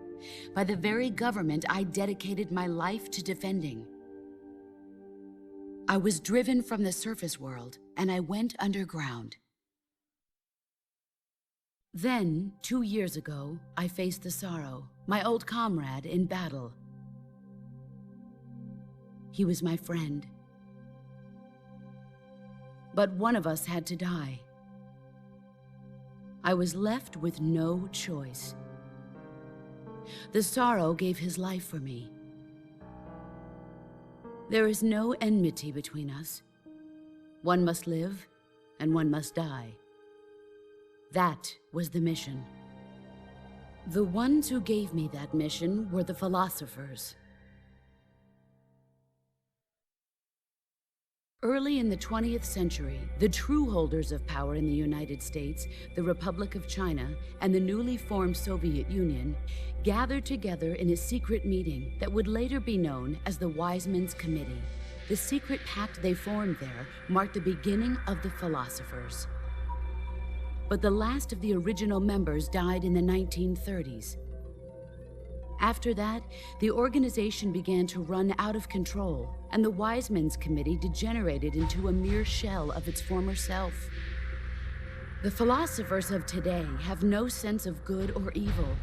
by the very government I dedicated my life to defending. I was driven from the surface world, and I went underground. Then, 2 years ago, I faced the sorrow, my old comrade in battle. He was my friend. But one of us had to die. I was left with no choice. The Sorrow gave his life for me. There is no enmity between us. One must live, and one must die. That was the mission. The ones who gave me that mission were the philosophers. Early in the 20th century, the true holders of power in the United States, the Republic of China, and the newly formed Soviet Union gathered together in a secret meeting that would later be known as the Wise Men's Committee. The secret pact they formed there marked the beginning of the philosophers. But the last of the original members died in the 1930s. After that, the organization began to run out of control, and the Wise Men's Committee degenerated into a mere shell of its former self. The philosophers of today have no sense of good or evil.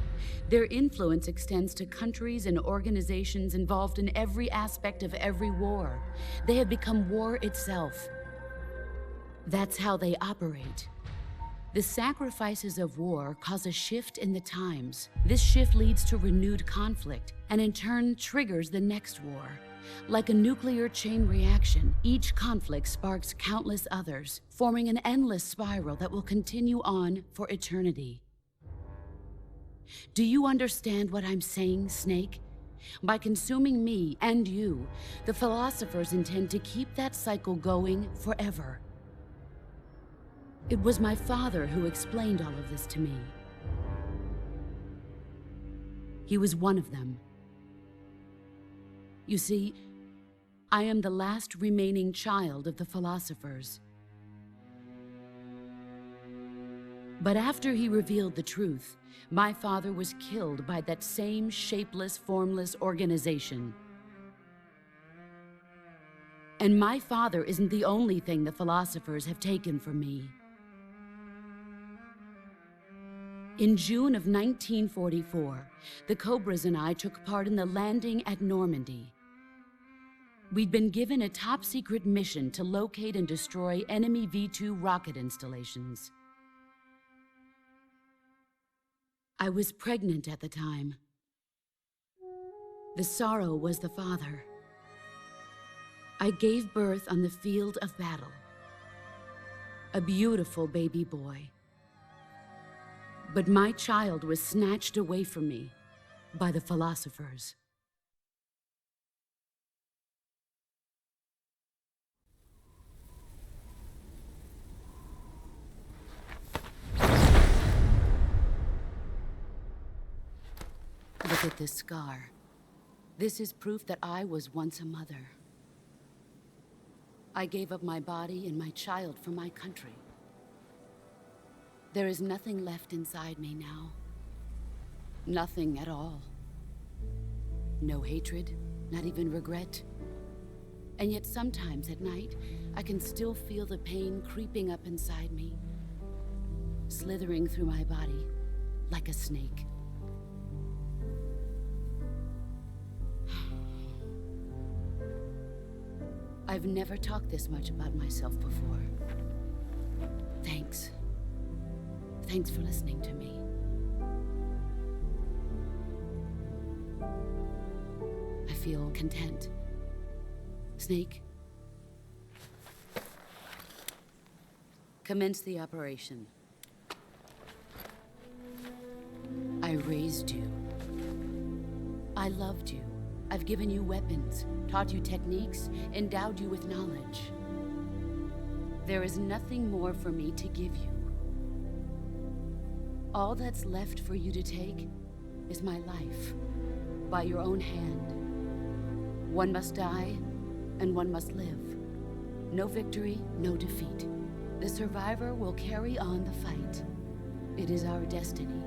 Their influence extends to countries and organizations involved in every aspect of every war. They have become war itself. That's how they operate. The sacrifices of war cause a shift in the times. This shift leads to renewed conflict, and in turn triggers the next war. Like a nuclear chain reaction, each conflict sparks countless others, forming an endless spiral that will continue on for eternity. Do you understand what I'm saying, Snake? By consuming me and you, the philosophers intend to keep that cycle going forever. It was my father who explained all of this to me. He was one of them. You see, I am the last remaining child of the philosophers. But after he revealed the truth, my father was killed by that same shapeless, formless organization. And my father isn't the only thing the philosophers have taken from me. In June of 1944, the Cobras and I took part in the landing at Normandy. We'd been given a top-secret mission to locate and destroy enemy V-2 rocket installations. I was pregnant at the time. The Sorrow was the father. I gave birth on the field of battle. A beautiful baby boy. But my child was snatched away from me by the philosophers. Look at this scar. This is proof that I was once a mother. I gave up my body and my child for my country. There is nothing left inside me now. Nothing at all. No hatred, not even regret. And yet sometimes at night, I can still feel the pain creeping up inside me, slithering through my body like a snake. I've never talked this much about myself before. Thanks. Thanks for listening to me. I feel content. Snake, commence the operation. I raised you. I loved you. I've given you weapons, taught you techniques, endowed you with knowledge. There is nothing more for me to give you. All that's left for you to take is my life, by your own hand. One must die, and one must live. No victory, no defeat. The survivor will carry on the fight. It is our destiny.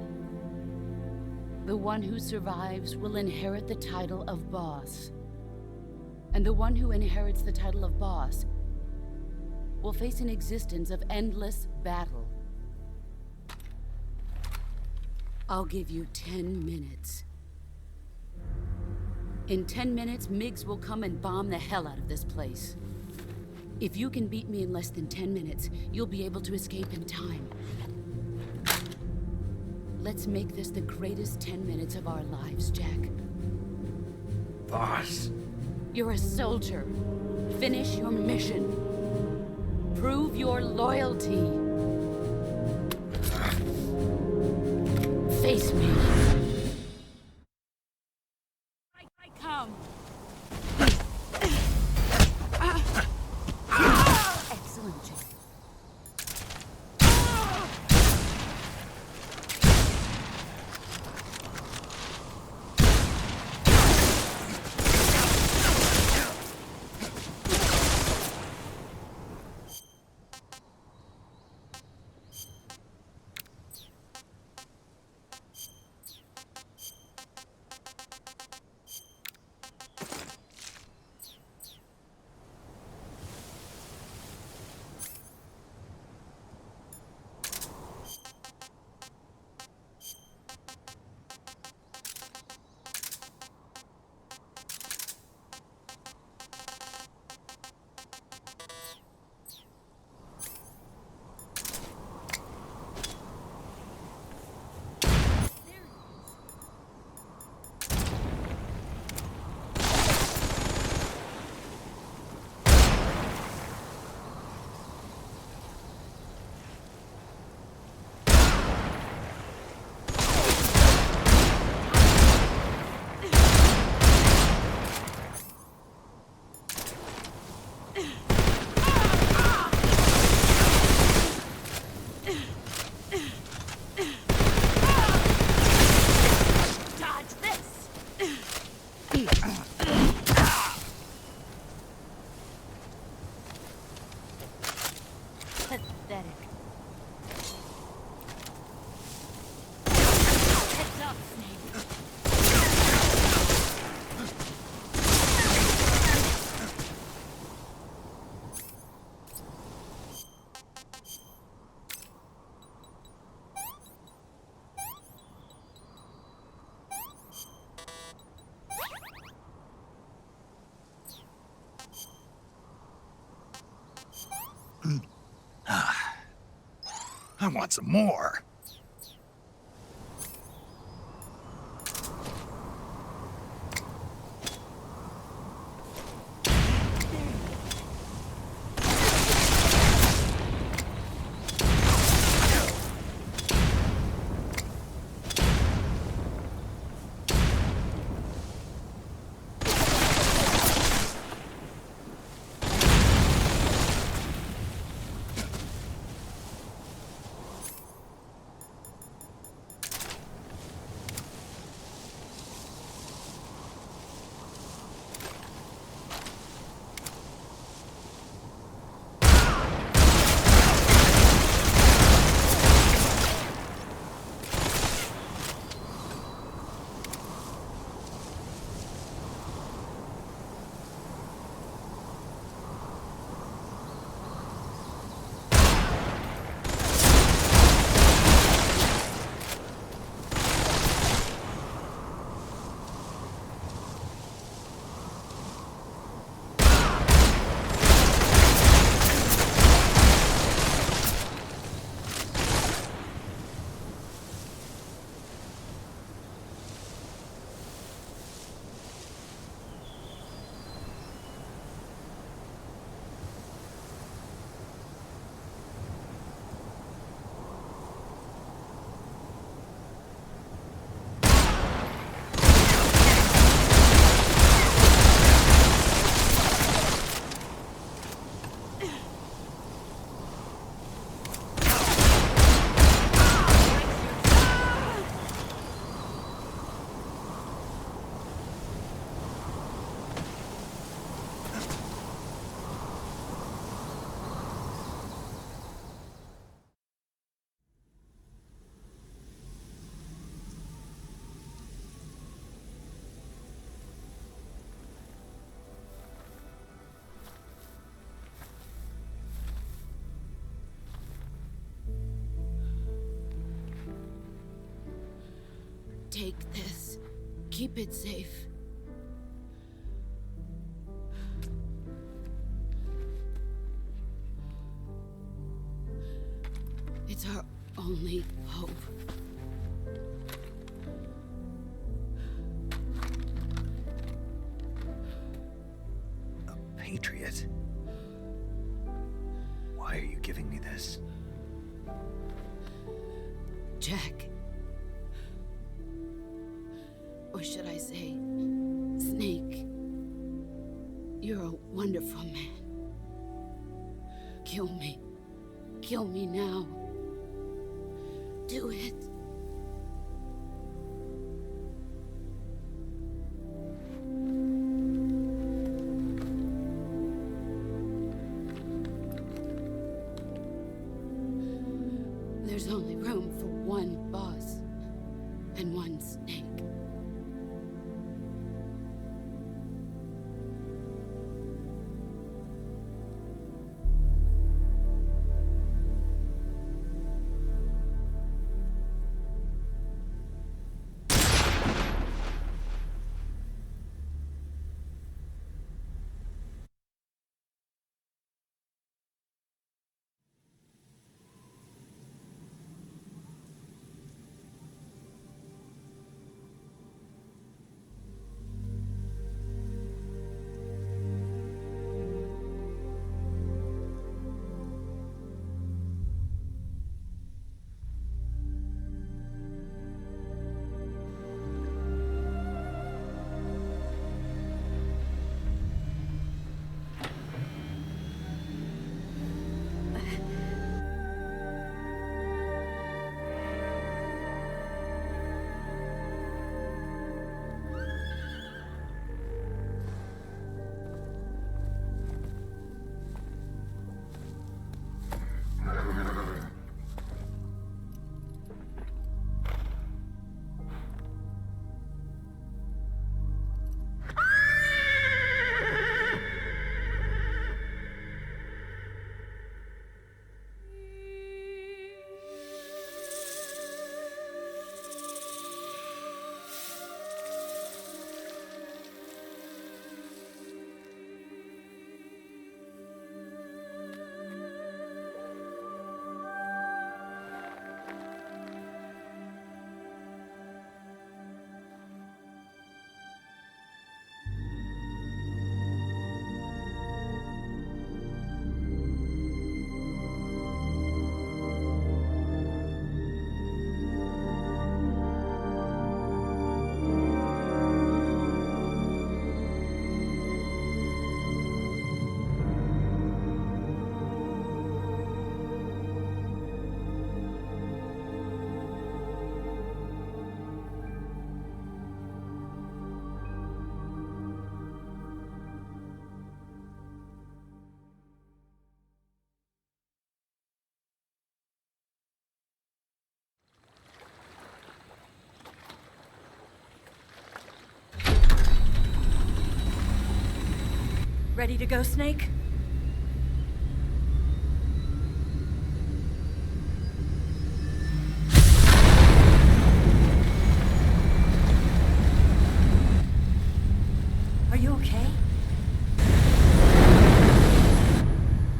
The one who survives will inherit the title of boss. And the one who inherits the title of boss will face an existence of endless battle. I'll give you 10 minutes. In 10 minutes, MiGs will come and bomb the hell out of this place. If you can beat me in less than 10 minutes, you'll be able to escape in time. Let's make this the greatest 10 minutes of our lives, Jack. Boss. You're a soldier. Finish your mission. Prove your loyalty. Face me. I come. Excellent, Jack. Pathetic. Heads up, Snake. I want some more. Take this. Keep it safe. It's our only hope. Patriot. Why are you giving me this? Jack. Or should I say, Snake. You're a wonderful man. Kill me. Kill me now. Do it. There's only room for one boss and one Snake. Ready to go, Snake? Are you okay?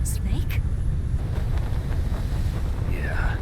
Snake? Yeah.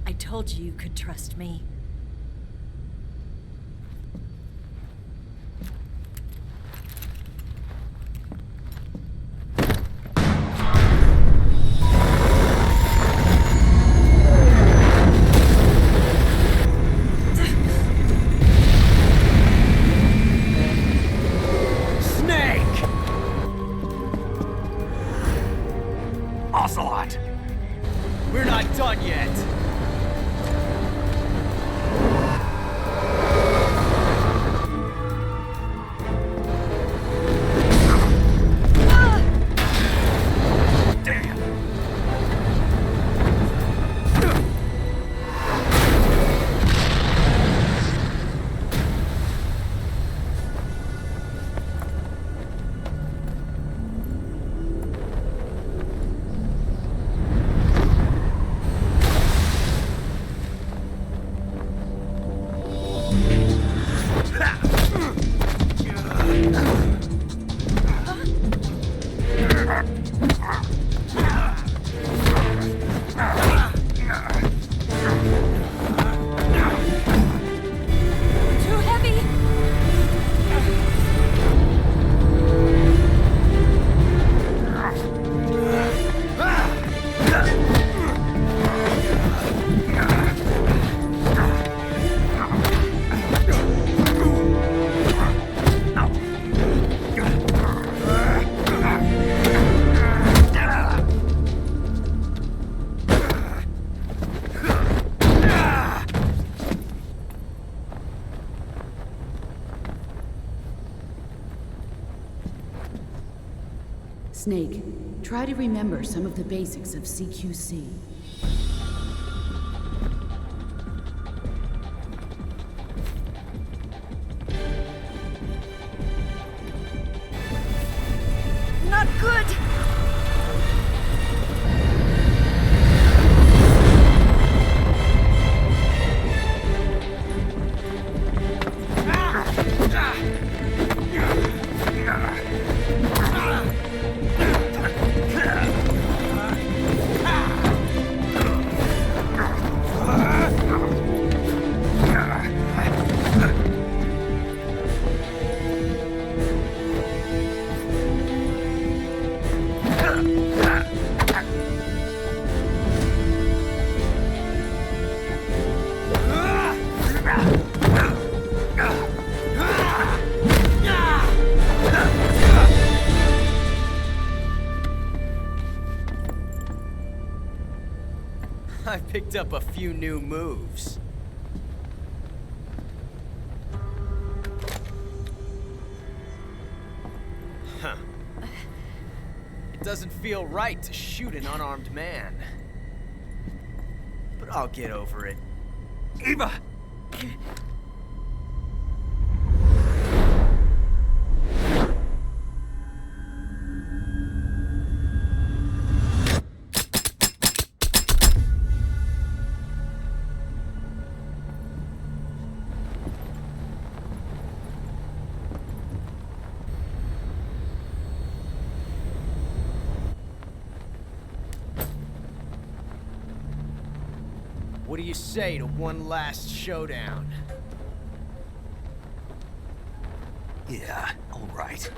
I told you you could trust me. Ocelot! We're not done yet! Snake, try to remember some of the basics of CQC. Not good! I picked up a few new moves. Huh. It doesn't feel right to shoot an unarmed man. But I'll get over it. Eva! What do you say to one last showdown? Yeah, all right.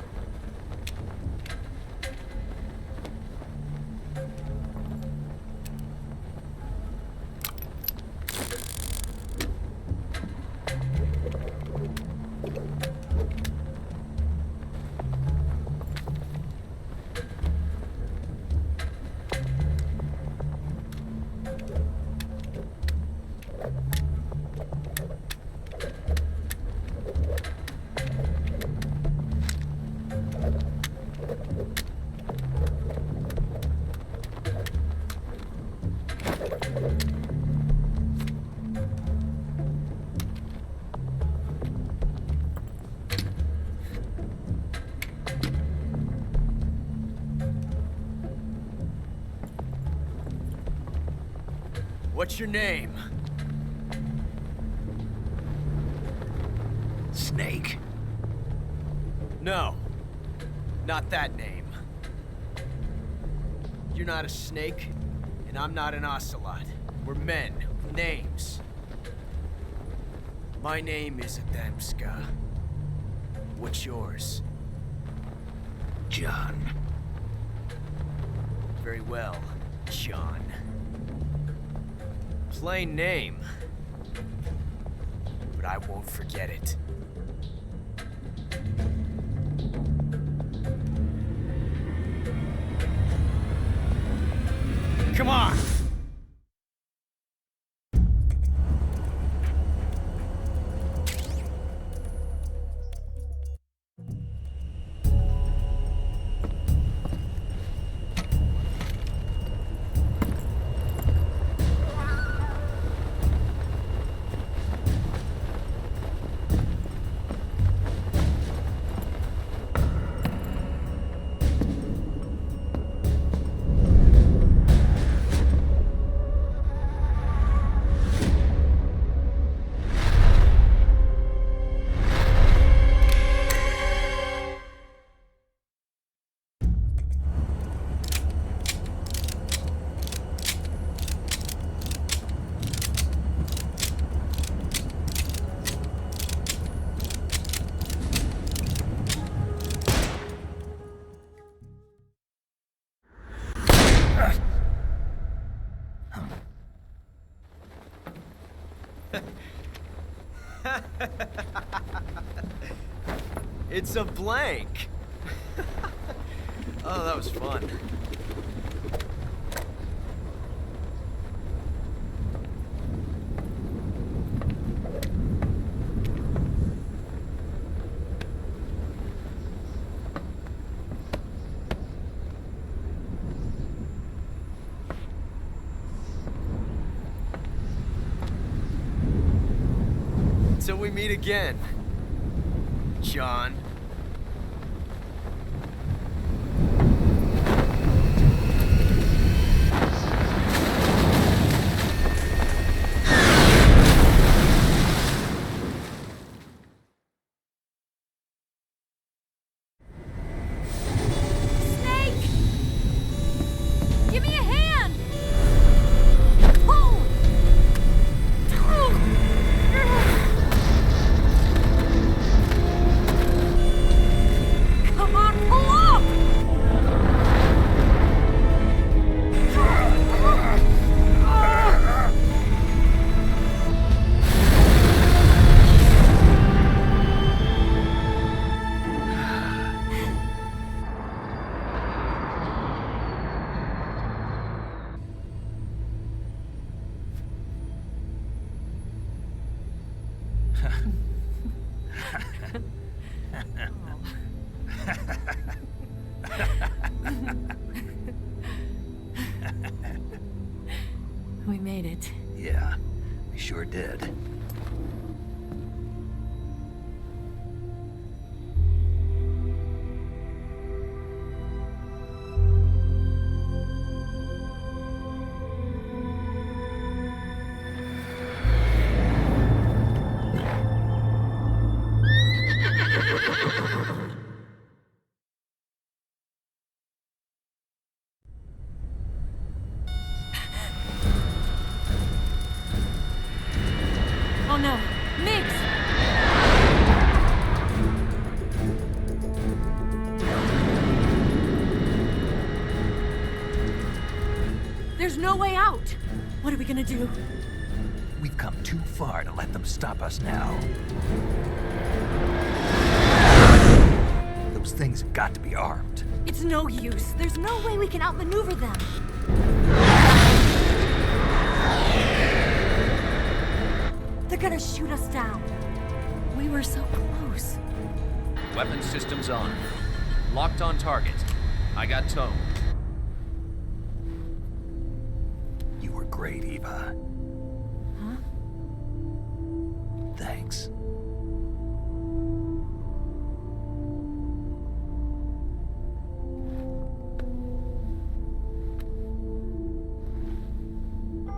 What's your name? Snake. No. Not that name. You're not a snake, and I'm not an ocelot. We're men with names. My name is Adamska. What's yours? John. Very well, John. Plain name. But I won't forget it. Come on! It's a blank. Oh, that was fun. Until we meet again, John. Give me a hand! Pull! Come on, pull up! We made it. Yeah, we sure did. Oh no, Mix! There's no way out! What are we gonna do? We've come too far to let them stop us now. Those things have got to be armed. It's no use. There's no way we can outmaneuver them. They're gonna shoot us down. We were so close. Weapon systems on. Locked on target. I got tone. You were great, Eva. Huh? Thanks.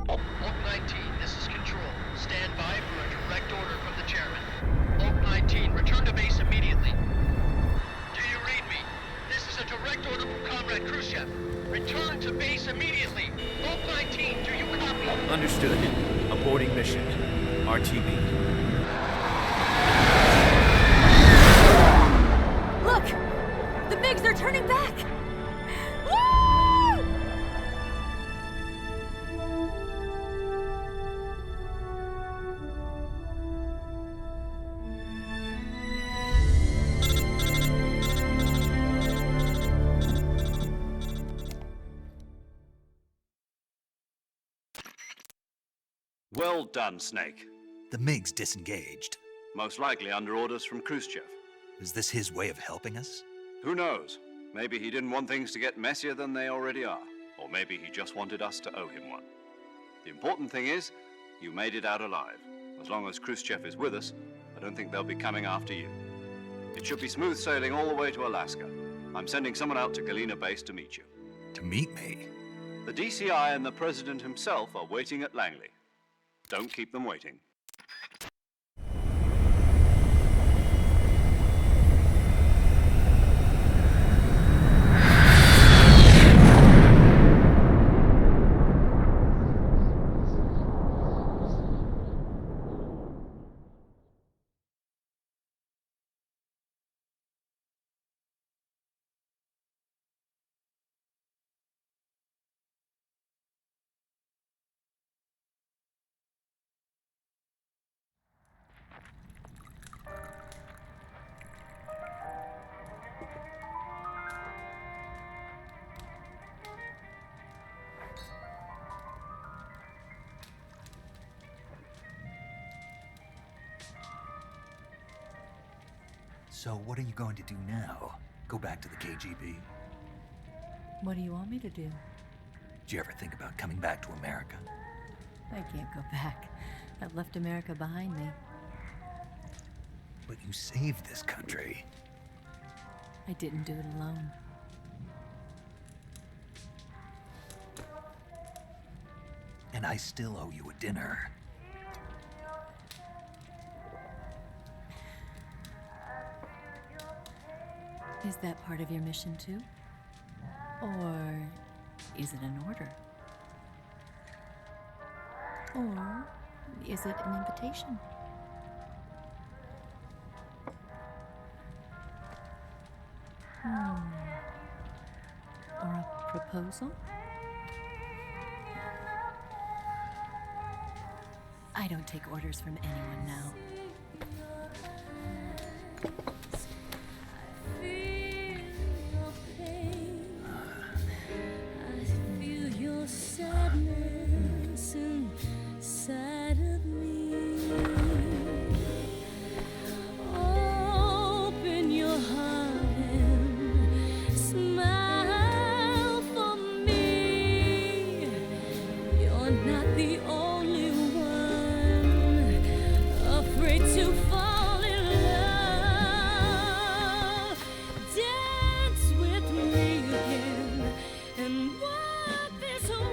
Oak 19, this is Control. Stand by for a direct order from the chairman. Oak 19, return to base immediately. Do you read me? This is a direct order from Comrade Khrushchev. Return to base immediately. Oak 19, do you copy? Understood. Aborting mission. RTB. Look! The MiGs are turning back! Woo! Well done, Snake. The MiGs disengaged. Most likely under orders from Khrushchev. Is this his way of helping us? Who knows? Maybe he didn't want things to get messier than they already are. Or maybe he just wanted us to owe him one. The important thing is, you made it out alive. As long as Khrushchev is with us, I don't think they'll be coming after you. It should be smooth sailing all the way to Alaska. I'm sending someone out to Galena Base to meet you. To meet me? The DCI and the President himself are waiting at Langley. Don't keep them waiting. So what are you going to do now? Go back to the KGB? What do you want me to do? Did you ever think about coming back to America? I can't go back. I've left America behind me. But you saved this country. I didn't do it alone. And I still owe you a dinner. Is that part of your mission too? Or is it an order? Or is it an invitation? Or a proposal? I don't take orders from anyone now. Sadness inside of me. Open your heart and smile for me. You're not the only one afraid to fall in love. Dance with me again and wipe this away.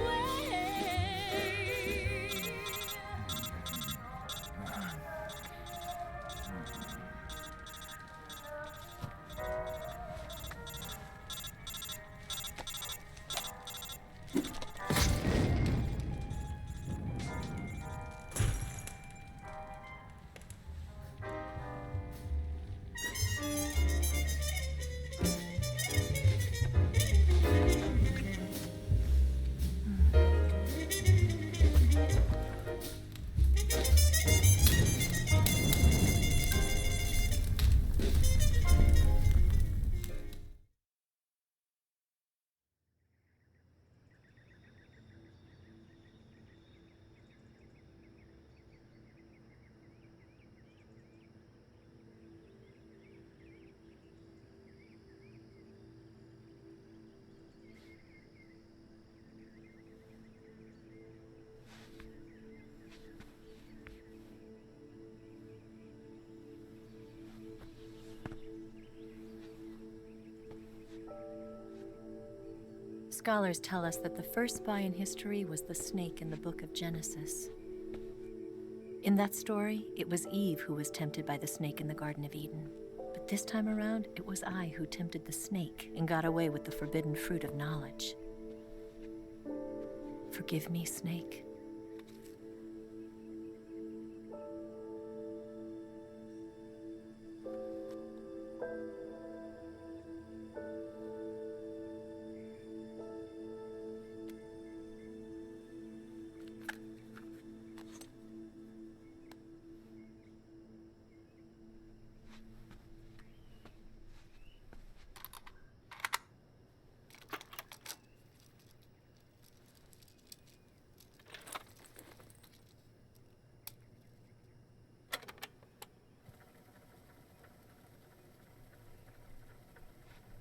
Scholars tell us that the first spy in history was the snake in the book of Genesis. In that story, it was Eve who was tempted by the snake in the Garden of Eden. But this time around, it was I who tempted the snake and got away with the forbidden fruit of knowledge. Forgive me, snake.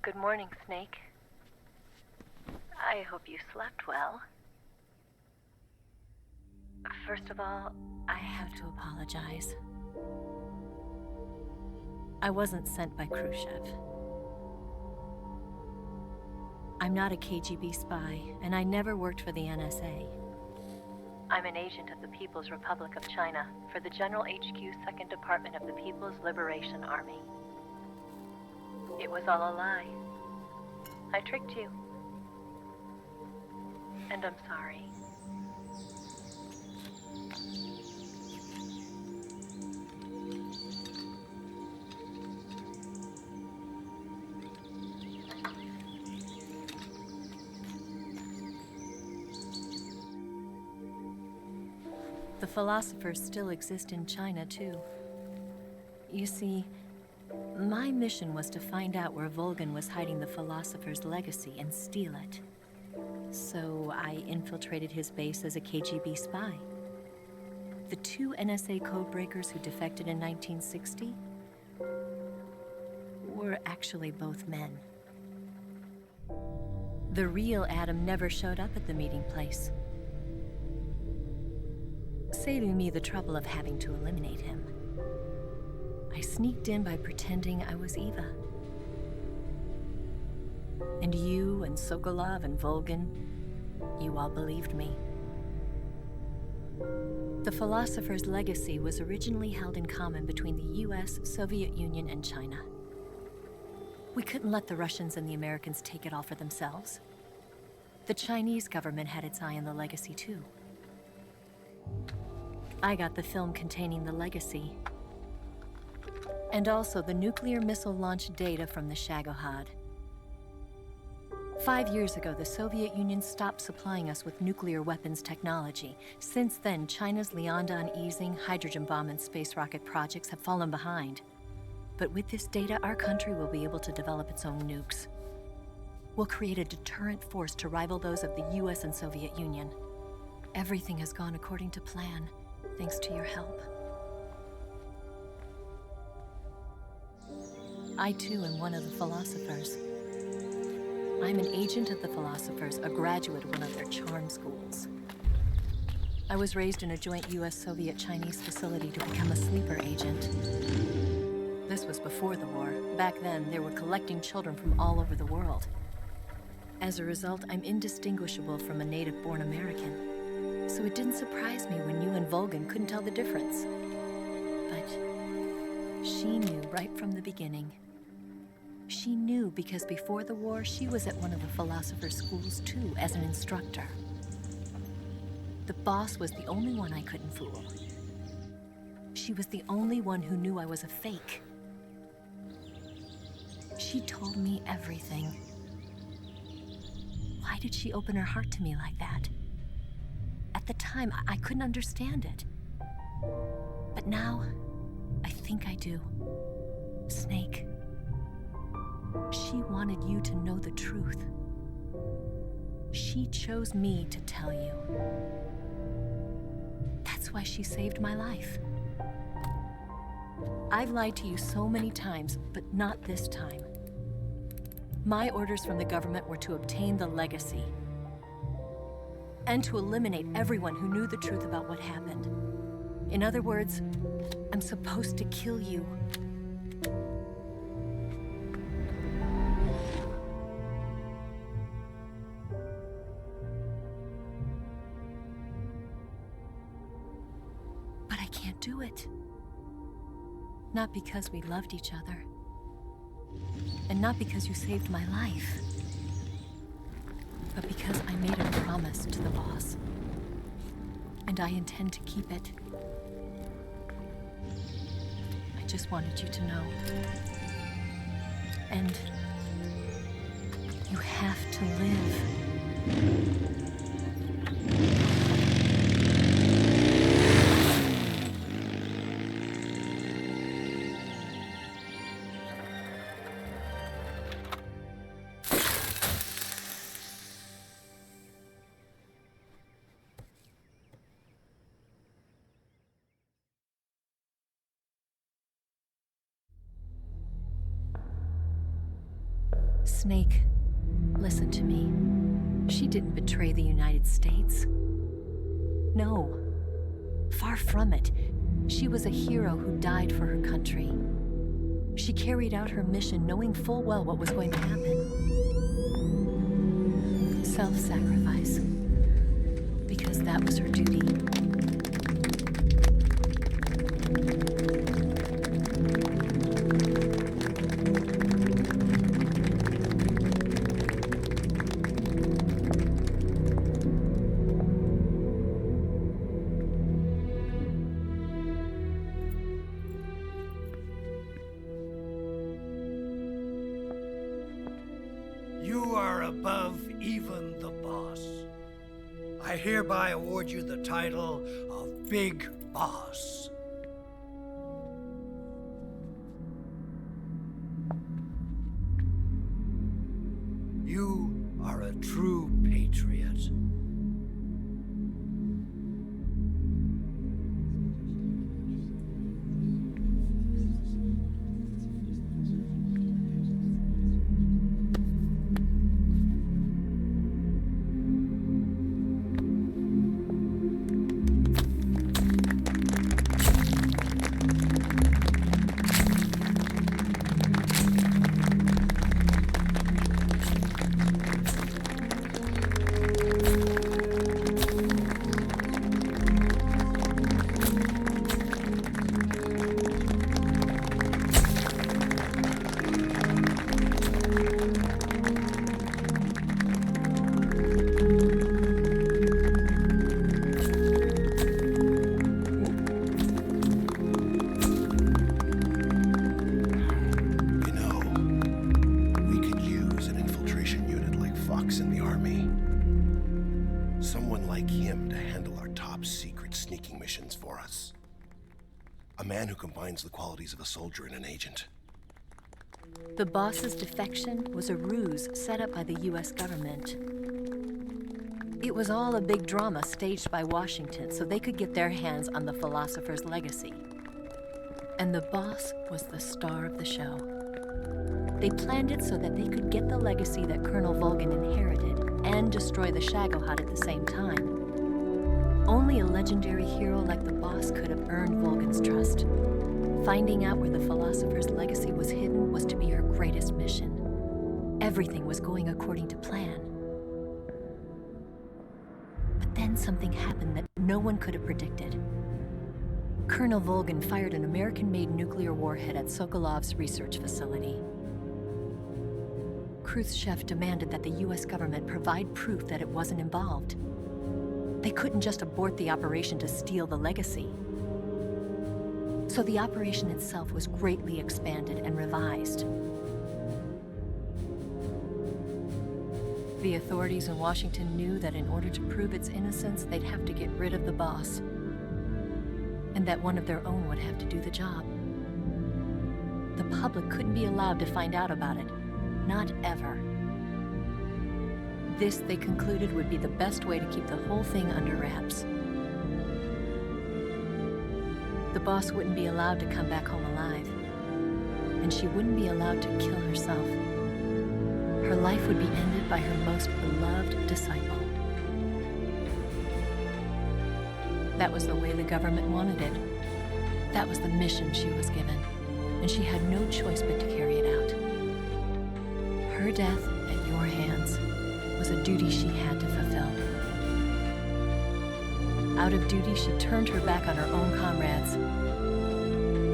Good morning, Snake. I hope you slept well. First of all, I have to apologize. I wasn't sent by Khrushchev. I'm not a KGB spy, and I never worked for the NSA. I'm an agent of the People's Republic of China for the General HQ 2nd Department of the People's Liberation Army. It was all a lie. I tricked you. And I'm sorry. The philosophers still exist in China, too. You see, my mission was to find out where Volgan was hiding the philosopher's legacy and steal it. So I infiltrated his base as a KGB spy. The 2 NSA codebreakers who defected in 1960 were actually both men. The real Adam never showed up at the meeting place, saving me the trouble of having to eliminate him. I I sneaked in by pretending I was Eva. And you and Sokolov and Volgin, you all believed me. The philosopher's legacy was originally held in common between the US, Soviet Union, and China. We couldn't let the Russians and the Americans take it all for themselves. The Chinese government had its eye on the legacy too. I got the film containing the legacy, and also the nuclear missile launch data from the Shagohod. 5 years ago, the Soviet Union stopped supplying us with nuclear weapons technology. Since then, China's Liaodong easing, hydrogen bomb, and space rocket projects have fallen behind. But with this data, our country will be able to develop its own nukes. We'll create a deterrent force to rival those of the US and Soviet Union. Everything has gone according to plan, thanks to your help. I too am one of the philosophers. I'm an agent of the philosophers, a graduate of one of their charm schools. I was raised in a joint US-Soviet-Chinese facility to become a sleeper agent. This was before the war. Back then, they were collecting children from all over the world. As a result, I'm indistinguishable from a native-born American. So it didn't surprise me when you and Volgin couldn't tell the difference. But she knew right from the beginning. She knew because before the war, she was at one of the philosopher's schools too, as an instructor. The boss was the only one I couldn't fool. She was the only one who knew I was a fake. She told me everything. Why did she open her heart to me like that? At the time, I couldn't understand it. But now, I think I do. Snake. She wanted you to know the truth. She chose me to tell you. That's why she saved my life. I've lied to you so many times, but not this time. My orders from the government were to obtain the legacy and to eliminate everyone who knew the truth about what happened. In other words, I'm supposed to kill you. But I can't do it. Not because we loved each other. And not because you saved my life. But because I made a promise to the boss. And I intend to keep it. I just wanted you to know. And you have to live. Snake, listen to me. She didn't betray the United States. No, far from it. She was a hero who died for her country. She carried out her mission knowing full well what was going to happen. Self-sacrifice. Because that was her duty. You are above even the boss. I hereby award you the title of Big Boss. You are a true patriot. ranks in the army. Someone like him to handle our top secret sneaking missions for us. A man who combines the qualities of a soldier and an agent. The boss's defection was a ruse set up by the US government. It was all a big drama staged by Washington so they could get their hands on the philosopher's legacy. And the boss was the star of the show. They planned it so that they could get the legacy that Colonel Volgin inherited and destroy the Shagohod at the same time. Only a legendary hero like the boss could have earned Volgin's trust. Finding out where the philosopher's legacy was hidden was to be her greatest mission. Everything was going according to plan. But then something happened that no one could have predicted. Colonel Volgin fired an American-made nuclear warhead at Sokolov's research facility. Khrushchev demanded that the US government provide proof that it wasn't involved. They couldn't just abort the operation to steal the legacy. So the operation itself was greatly expanded and revised. The authorities in Washington knew that in order to prove its innocence, they'd have to get rid of the boss, and that one of their own would have to do the job. The public couldn't be allowed to find out about it, not ever. This, they concluded, would be the best way to keep the whole thing under wraps. The boss wouldn't be allowed to come back home alive, and she wouldn't be allowed to kill herself. Her life would be ended by her most beloved disciple. That was the way the government wanted it. That was the mission she was given, and she had no choice but to carry it out. Her death at your hands was a duty she had to fulfill. Out of duty, she turned her back on her own comrades.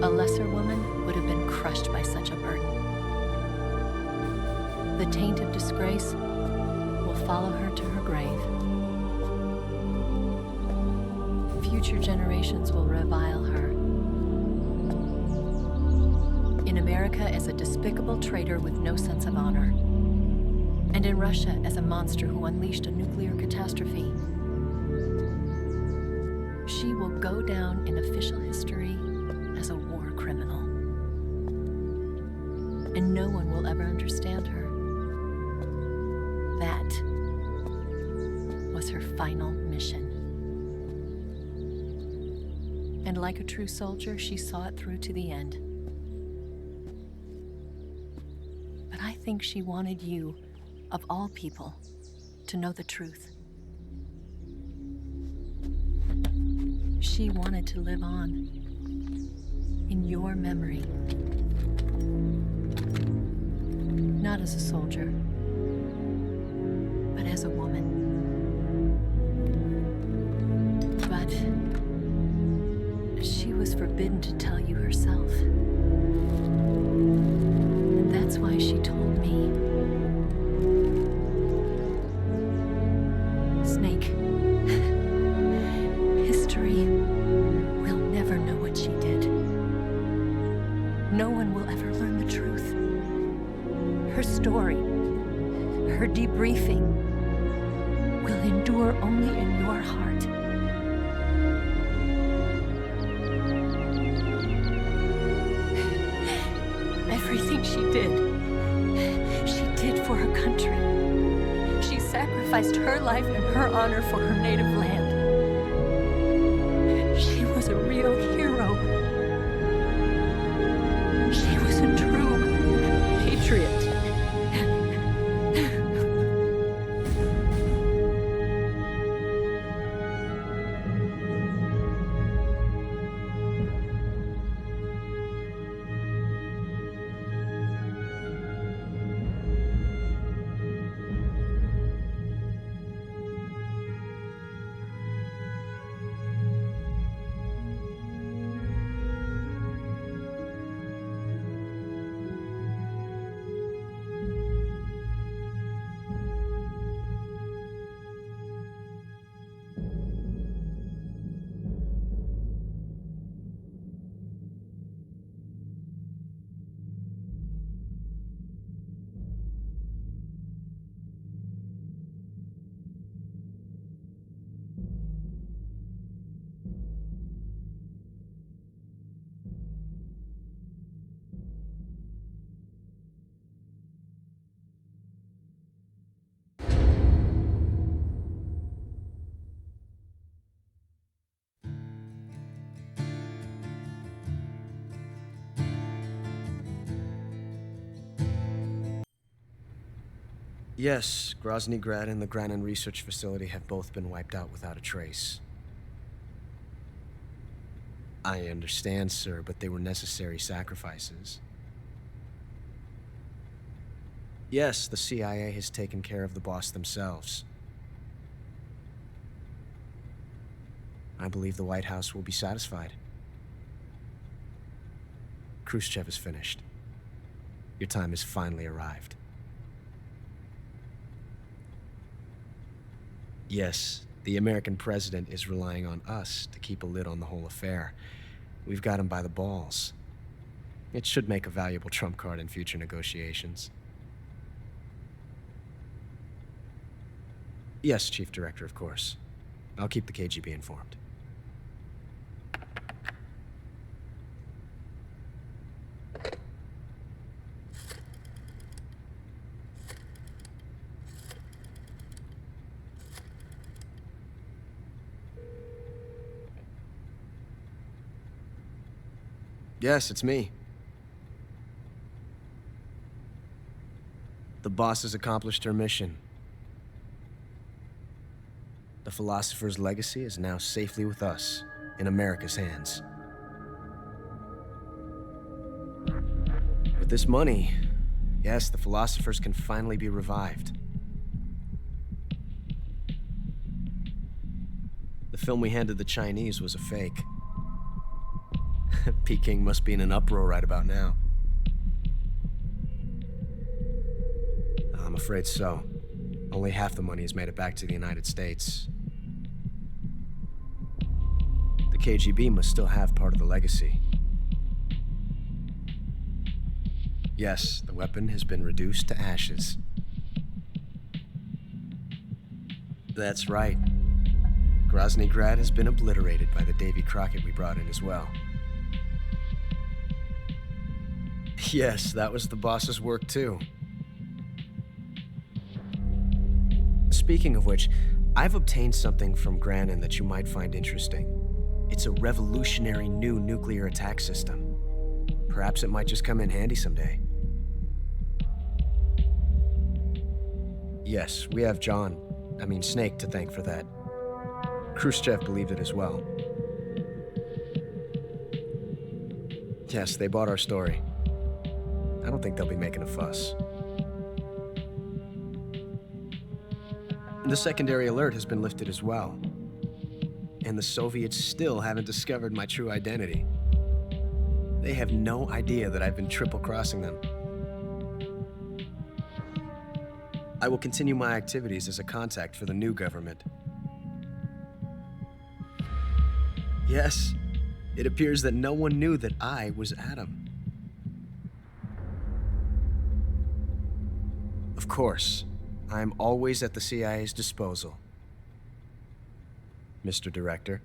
A lesser woman would have been crushed by such a burden. The taint of disgrace will follow her to her grave. Future generations will revile her. In America as a despicable traitor with no sense of honor. And in Russia as a monster who unleashed a nuclear catastrophe. She will go down in official history as a war criminal. And no one will ever understand her. That was her final mission. And like a true soldier, she saw it through to the end. But I think she wanted you, of all people, to know the truth. She wanted to live on in your memory. Not as a soldier, but as a woman. But she was forbidden to tell you herself. And that's why she told me. Snake, history will never know what she did. No one will ever learn the truth. Her story, her debriefing, will endure only in your heart. Everything she did for her country. She sacrificed her life and her honor for her native land. She was a real hero. She was a true patriot. Yes, Grozny Grad and the Granin Research Facility have both been wiped out without a trace. I understand, sir, but they were necessary sacrifices. Yes, the CIA has taken care of the boss themselves. I believe the White House will be satisfied. Khrushchev is finished. Your time has finally arrived. Yes, the American president is relying on us to keep a lid on the whole affair. We've got him by the balls. It should make a valuable trump card in future negotiations. Yes, Chief Director, of course. I'll keep the KGB informed. Yes, it's me. The boss has accomplished her mission. The philosopher's legacy is now safely with us, in America's hands. With this money, yes, the philosophers can finally be revived. The film we handed the Chinese was a fake. Peking must be in an uproar right about now. I'm afraid so. Only half the money has made it back to the United States. The KGB must still have part of the legacy. Yes, the weapon has been reduced to ashes. That's right. Grozny Grad has been obliterated by the Davy Crockett we brought in as well. Yes, that was the boss's work too. Speaking of which, I've obtained something from Granin that you might find interesting. It's a revolutionary new nuclear attack system. Perhaps it might just come in handy someday. Yes, we have Snake to thank for that. Khrushchev believed it as well. Yes, they bought our story. I don't think they'll be making a fuss. The secondary alert has been lifted as well. And the Soviets still haven't discovered my true identity. They have no idea that I've been triple-crossing them. I will continue my activities as a contact for the new government. Yes, it appears that no one knew that I was Adam. Of course, I am always at the CIA's disposal, Mr. Director.